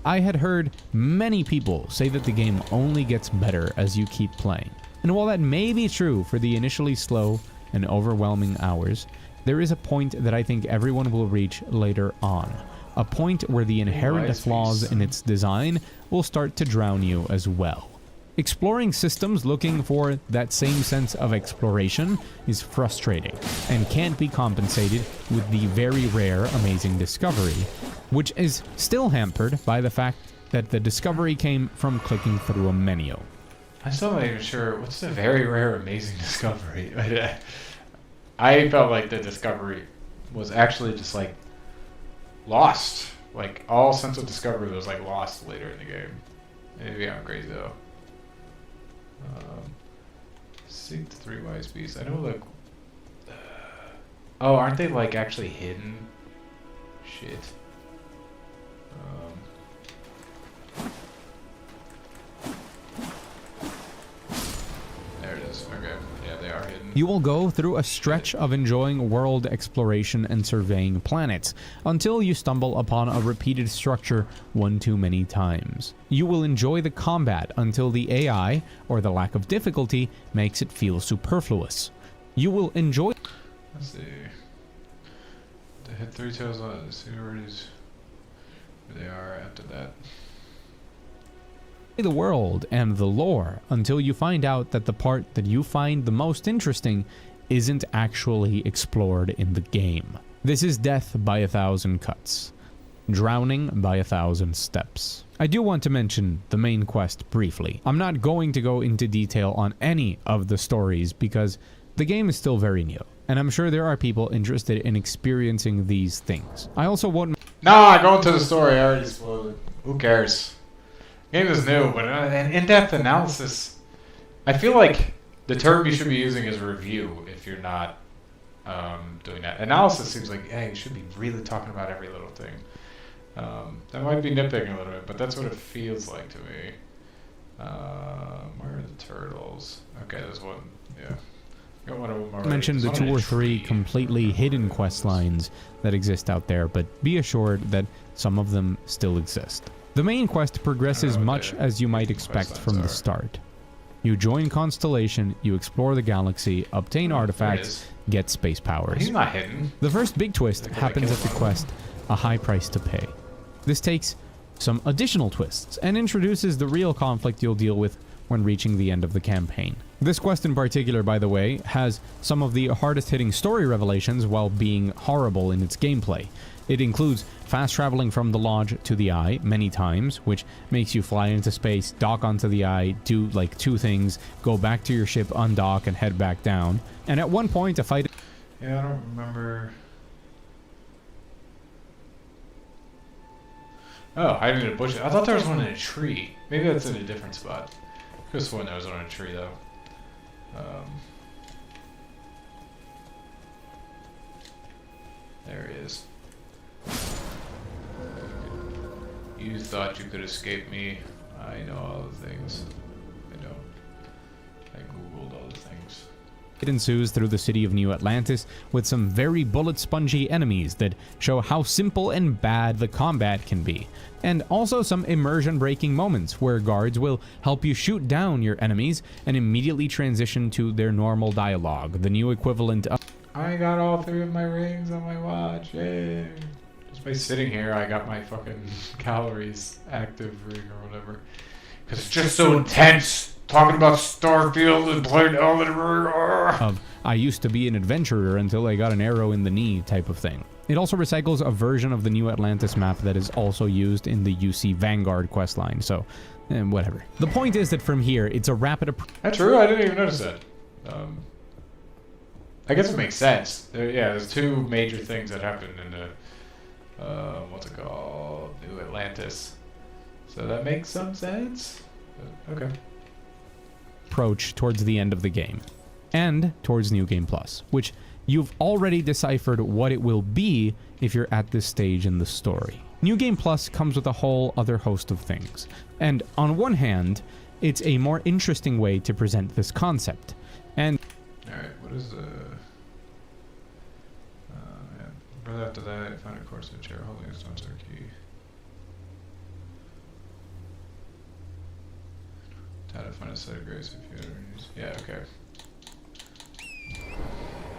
I had heard many people say that the game only gets better as you keep playing. And while that may be true for the initially slow and overwhelming hours, there is a point that I think everyone will reach later on. A point where the inherent flaws in its design will start to drown you as well. Exploring systems looking for that same sense of exploration is frustrating and can't be compensated with the very rare amazing discovery, which is still hampered by the fact that the discovery came from clicking through a menu. I'm still not even sure what's the very rare amazing discovery. I felt like the discovery was actually just like lost. Like all sense of discovery was like lost later in the game. Maybe I'm crazy though. Seek the 3 wise beasts. I know like oh, aren't they like actually hidden? Shit. There it is. Okay. Yeah, they are hidden. You will go through a stretch of enjoying world exploration and surveying planets until you stumble upon a repeated structure one too many times. You will enjoy the combat until the AI, or the lack of difficulty, makes it feel superfluous. You will enjoy... Let's see. They hit 3 tails on. See where they are after that. The world and the lore until you find out that the part that you find the most interesting isn't actually explored in the game. This is death by 1,000 cuts. Drowning by 1,000 steps. I do want to mention the main quest briefly. I'm not going to go into detail on any of the stories because the game is still very new, and I'm sure there are people interested in experiencing these things. I also won't... Nah, go into the story, I already spoiled it. Who cares? Game is new, but an in-depth analysis, I feel like the term you should be using is review if you're not doing that. Analysis seems like, hey, you should be really talking about every little thing. That might be nitpicking a little bit, but that's what it feels like to me. Where are the turtles? Okay, there's one, yeah. Got one of them already. Mentioned the 2 or 3 completely hidden quest lines that exist out there, but be assured that some of them still exist. The main quest progresses much as you might expect from the start. You join Constellation, you explore the galaxy, obtain artifacts, get space powers. He's not hidden. The first big twist happens at the quest, A High Price to Pay. This takes some additional twists and introduces the real conflict you'll deal with when reaching the end of the campaign. This quest in particular, by the way, has some of the hardest hitting story revelations while being horrible in its gameplay. It includes fast traveling from the lodge to the Eye many times, which makes you fly into space, dock onto the Eye, do like 2 things, go back to your ship, undock, and head back down. And at one point, a fight... Yeah, I don't remember... Oh, I didn't bush it. I thought there was one in a tree. Maybe that's in a different spot. I could have sworn there was one in a tree, though. There he is. You thought you could escape me. I know all the things. I don't. I googled all the things. It ensues through the city of New Atlantis with some very bullet-spongy enemies that show how simple and bad the combat can be. And also some immersion-breaking moments where guards will help you shoot down your enemies and immediately transition to their normal dialogue, the new equivalent of... I got all 3 of my rings on my watch, yay! Just by sitting here, I got my fucking calories active ring or whatever. Because it's just so intense! Talking about Starfield and playing Elden. Of I used to be an adventurer until I got an arrow in the knee type of thing. It also recycles a version of the New Atlantis map that is also used in the UC Vanguard questline, so whatever. The point is that from here, it's a rapid approach. That's true, I didn't even notice that. I guess it makes sense. There's 2 major things that happened in the, what's it called? New Atlantis. So that makes some sense. Okay. Approach towards the end of the game and towards New Game Plus, which you've already deciphered what it will be if you're at this stage in the story. New Game Plus comes with a whole other host of things, and on one hand, it's a more interesting way to present this concept. And alright, what is the right after that, I found a course of chair holding a stone key. How to find a set of grace if you ever use. Yeah, okay.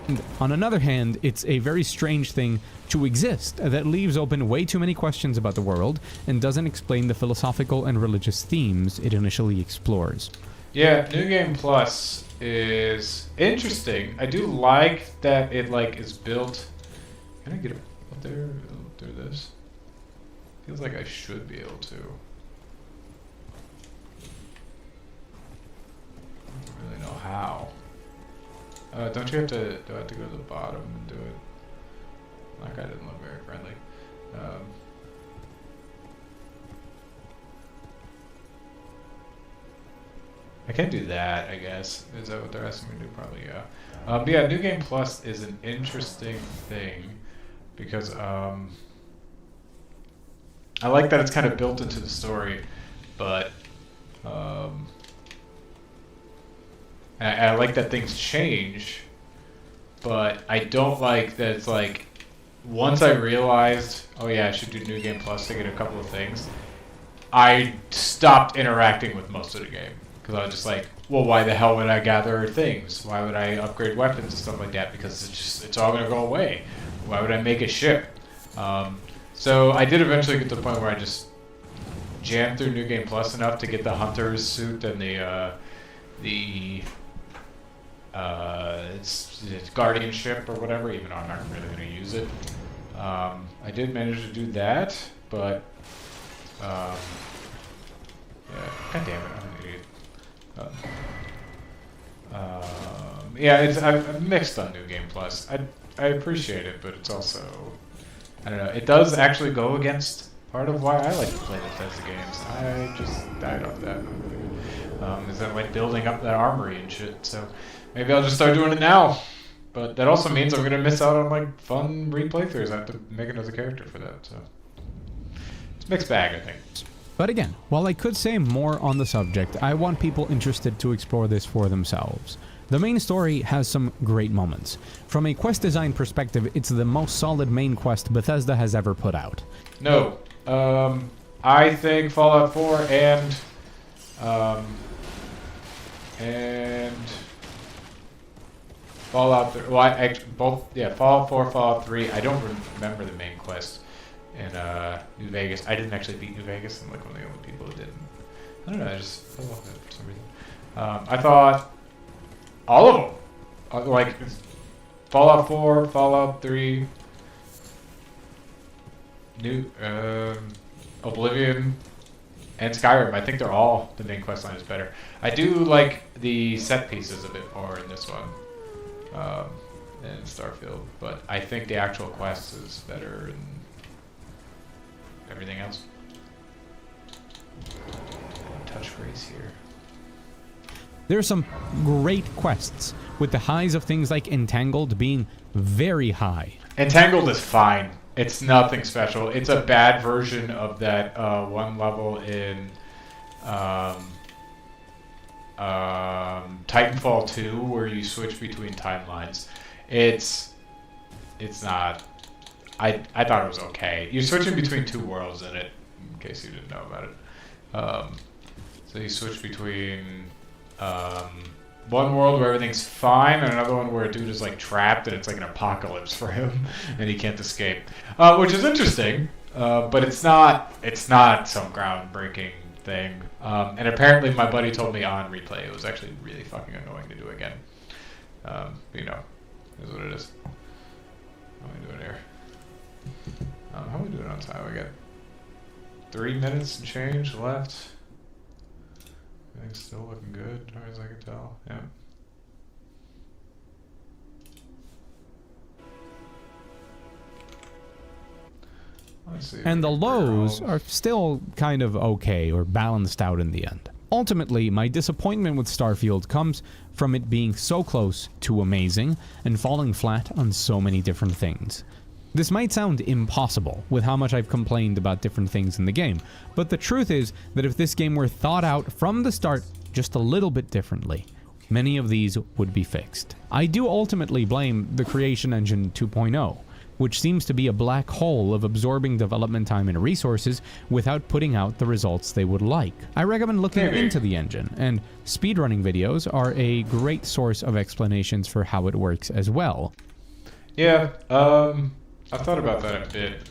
And on another hand, it's a very strange thing to exist that leaves open way too many questions about the world and doesn't explain the philosophical and religious themes it initially explores. Yeah, New Game Plus is interesting. I do like that it is built. Can I get up there? Do this? Feels like I should be able to. I don't really know how. Don't you have to? Do I have to go to the bottom and do it? That guy didn't look very friendly. I can't do that, I guess. Is that what they're asking me to do? Probably, yeah. But yeah, New Game Plus is an interesting thing because I like that it's kind of built into the story, but I like that things change, but I don't like that it's once I realized, oh yeah, I should do New Game Plus to get a couple of things, I stopped interacting with most of the game. Because I was just like, well, why the hell would I gather things? Why would I upgrade weapons and stuff like that? Because it's all going to go away. Why would I make a ship? So I did eventually get to the point where I just jammed through New Game Plus enough to get the Hunter's suit and it's Guardianship or whatever, even though I'm not really going to use it. I did manage to do that, but yeah, god damn it, I'm an idiot. Yeah, I'm mixed on New Game Plus. I appreciate it, but it's also, I don't know. It does actually go against part of why I like to play Bethesda games. I just died off that. Is that building up that armory and shit? So maybe I'll just start doing it now. But that also means I'm gonna miss out on fun replaythroughs. I have to make another character for that. So it's a mixed bag, I think. But again, while I could say more on the subject, I want people interested to explore this for themselves. The main story has some great moments. From a quest design perspective, it's the most solid main quest Bethesda has ever put out. No. I think Fallout 4 and Fallout 3, well, Fallout 4, Fallout 3. I don't remember the main quest in New Vegas. I didn't actually beat New Vegas. I'm like one of the only people who didn't. I don't know, I just fell off it for some reason. I thought all of them, like Fallout 4, Fallout 3, Oblivion, and Skyrim. I think they're all, the main quest line is better. I do like the set pieces a bit more in this one than Starfield, but I think the actual quest is better than everything else. Touch Grace here. There are some great quests, with the highs of things like Entangled being very high. Entangled is fine. It's nothing special. It's a bad version of that one level in Titanfall 2 where you switch between timelines. It's not. I thought it was okay. You're switching between two worlds in it, in case you didn't know about it. So you switch between one world where everything's fine and another one where a dude is like trapped and it's like an apocalypse for him and he can't escape, which is interesting, but it's not some groundbreaking thing. And apparently my buddy told me on replay it was actually really fucking annoying to do again. But you know, is what it is. How am I doing here? How am I doing on time? We got 3 minutes and change left. Everything's still looking good, as far as I can tell. Yeah. Let's see. And the lows are still kind of okay or balanced out in the end. Ultimately, my disappointment with Starfield comes from it being so close to amazing and falling flat on so many different things. This might sound impossible with how much I've complained about different things in the game, but the truth is that if this game were thought out from the start just a little bit differently, many of these would be fixed. I do ultimately blame the Creation Engine 2.0, which seems to be a black hole of absorbing development time and resources without putting out the results they would like. I recommend looking into the engine, and speedrunning videos are a great source of explanations for how it works as well. Yeah, I thought about that a bit.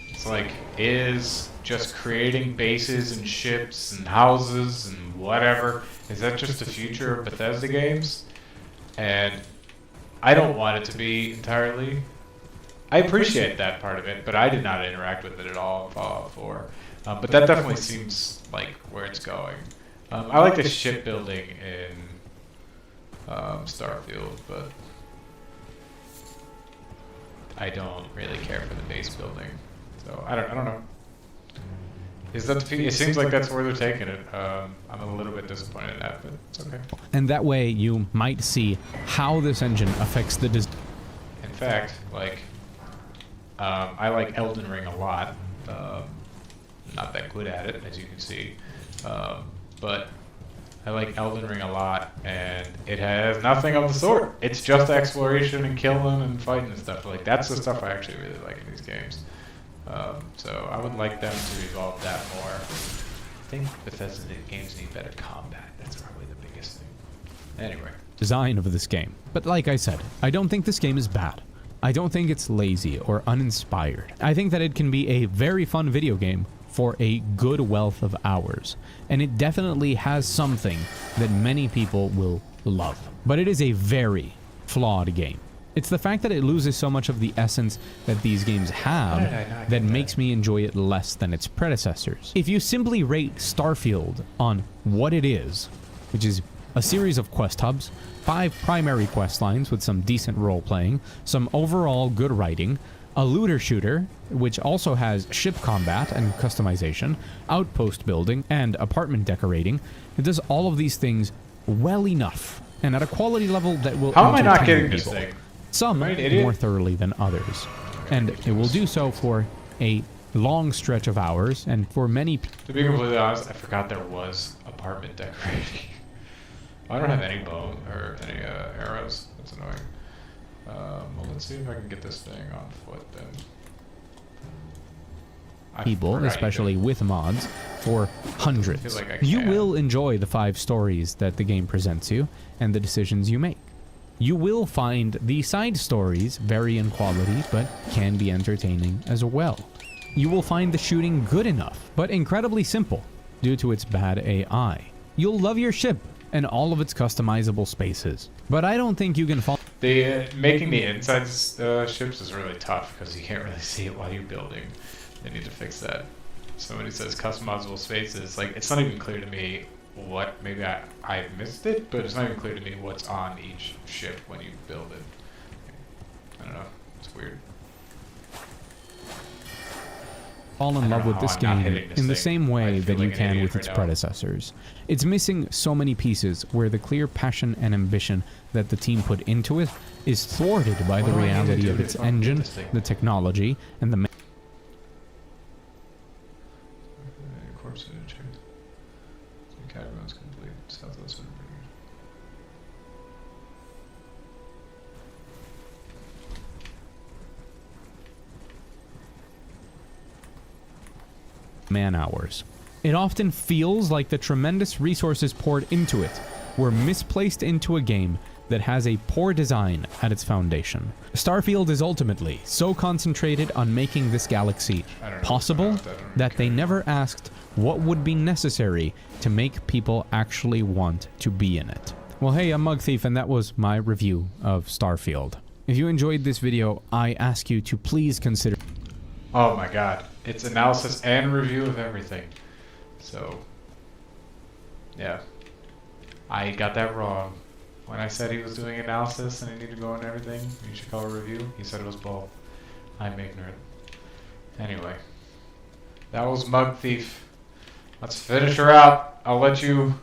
It's like, is just creating bases and ships and houses and whatever, is that just the future of Bethesda games? And I don't want it to be entirely. I appreciate that part of it, but I did not interact with it at all in Fallout 4. But that definitely seems like where it's going. I like the shipbuilding in Starfield, but I don't really care for the base building, so I don't know. Is that it seems like that's where they're taking it. I'm a little bit disappointed in that, but it's okay. And that way you might see how this engine affects the In fact, like, I like Elden Ring a lot. Not that good at it, as you can see, but I like Elden Ring a lot, and it has nothing of the sort. It's just exploration and killing and fighting and stuff. Like, that's the stuff I actually really like in these games. So I would like them to evolve that more. I think Bethesda games need better combat. That's probably the biggest thing. Anyway. Design of this game. But like I said, I don't think this game is bad. I don't think it's lazy or uninspired. I think that it can be a very fun video game for a good wealth of hours, and it definitely has something that many people will love. But it is a very flawed game. It's the fact that it loses so much of the essence that these games have that makes me enjoy it less than its predecessors. If you simply rate Starfield on what it is, which is a series of quest hubs, 5 primary quest lines with some decent role-playing, some overall good writing, a looter shooter, which also has ship combat and customization, outpost building, and apartment decorating, it does all of these things well enough, and at a quality level that will How am I not getting people. this thing? Some more thoroughly than others, and it will do so for a long stretch of hours, and for many... To be completely honest, I forgot there was apartment decorating. I don't have any bone or any arrows. That's annoying. Well, let's see if I can get this thing on foot then. People, especially with mods, for hundreds. You will enjoy the 5 stories that the game presents you and the decisions you make. You will find the side stories vary in quality, but can be entertaining as well. You will find the shooting good enough, but incredibly simple due to its bad AI. You'll love your ship and all of its customizable spaces, but I don't think you can fall. Making the insides ships is really tough because you can't really see it while you're building. They need to fix that. So when it says customizable spaces, like it's not even clear to me what, maybe I missed it, but it's not even clear to me what's on each ship when you build it. I don't know, it's weird. Fall in love with this game in the same way that you can with its predecessors. It's missing so many pieces where the clear passion and ambition that the team put into it is thwarted by the reality of its engine, the technology, and the Corpse signature. Catacombs complete. Southwest. man-hours. It often feels like the tremendous resources poured into it were misplaced into a game that has a poor design at its foundation. Starfield is ultimately so concentrated on making this galaxy possible that they never asked what would be necessary to make people actually want to be in it. Well, hey, I'm Mugthief, and that was my review of Starfield. If you enjoyed this video, I ask you to please consider... Oh my god. It's analysis and review of everything. So, yeah. I got that wrong. When I said he was doing analysis and he needed to go on everything, you should call a review, he said it was both. I'm ignorant. Anyway. That was Mugthief. Let's finish her out. I'll let you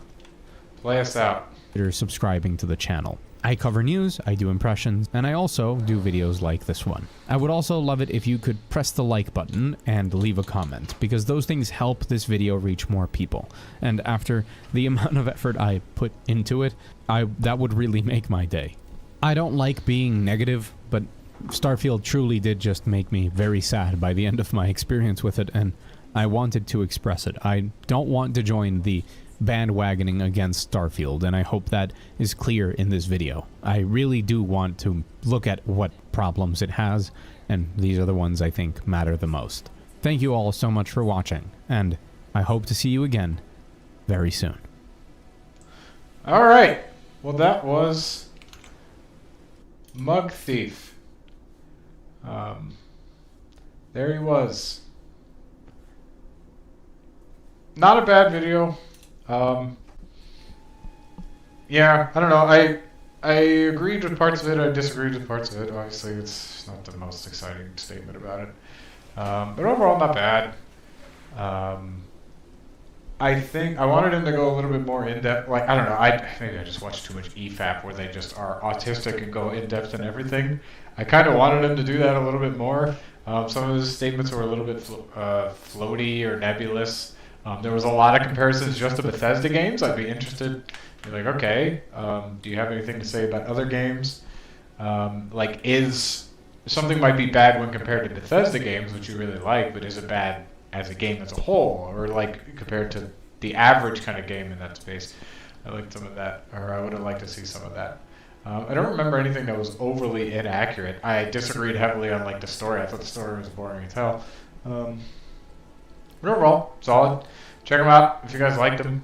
play us out. Consider subscribing to the channel. I cover news, I do impressions, and I also do videos like this one. I would also love it if you could press the like button and leave a comment, because those things help this video reach more people. And after the amount of effort I put into it, that would really make my day. I don't like being negative, but Starfield truly did just make me very sad by the end of my experience with it, and I wanted to express it. I don't want to join the bandwagoning against Starfield, and I hope that is clear in this video. I really do want to look at what problems it has, and these are the ones I think matter the most. Thank you all so much for watching, and I hope to see you again very soon. Alright, well that was Mugthief. There he was. Not a bad video. Yeah, I don't know. I agreed with parts of it. I disagreed with parts of it. Obviously, it's not the most exciting statement about it. But overall, not bad. I think I wanted him to go a little bit more in depth. Like, I don't know. Maybe I just watched too much EFAP where they just are autistic and go in depth in everything. I kind of wanted him to do that a little bit more. Some of his statements were a little bit floaty or nebulous. There was a lot of comparisons just to Bethesda games. I'd be interested. You're like, okay, do you have anything to say about other games? Like, is something might be bad when compared to Bethesda games, which you really like, but is it bad as a game as a whole, or like compared to the average kind of game in that space? I liked some of that, or I would have liked to see some of that. I don't remember anything that was overly inaccurate. I disagreed heavily on like the story. I thought the story was boring as hell. But overall, solid. Check them out if you guys liked them.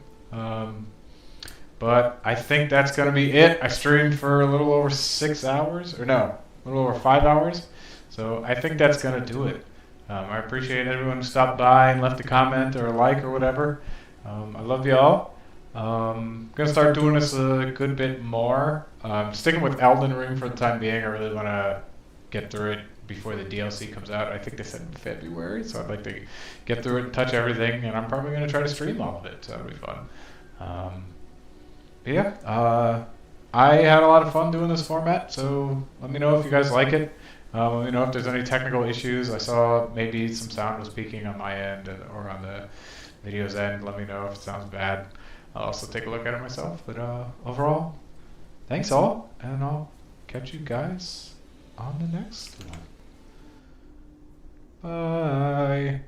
But I think that's going to be it. I streamed for a little over 6 hours, or no, a little over 5 hours. So I think that's going to do it. I appreciate everyone who stopped by and left a comment or a like or whatever. I love y'all. I'm going to start doing this a good bit more. Sticking with Elden Ring for the time being. I really want to get through it before the DLC comes out. I think they said in February, so I'd like to get through it and touch everything, and I'm probably going to try to stream all of it, so that'll be fun. Yeah, I had a lot of fun doing this format, so let me know if you guys like it. Let me know if there's any technical issues. I saw maybe some sound was peaking on my end or on the video's end. Let me know if it sounds bad. I'll also take a look at it myself, but overall, thanks all, and I'll catch you guys on the next one. Bye.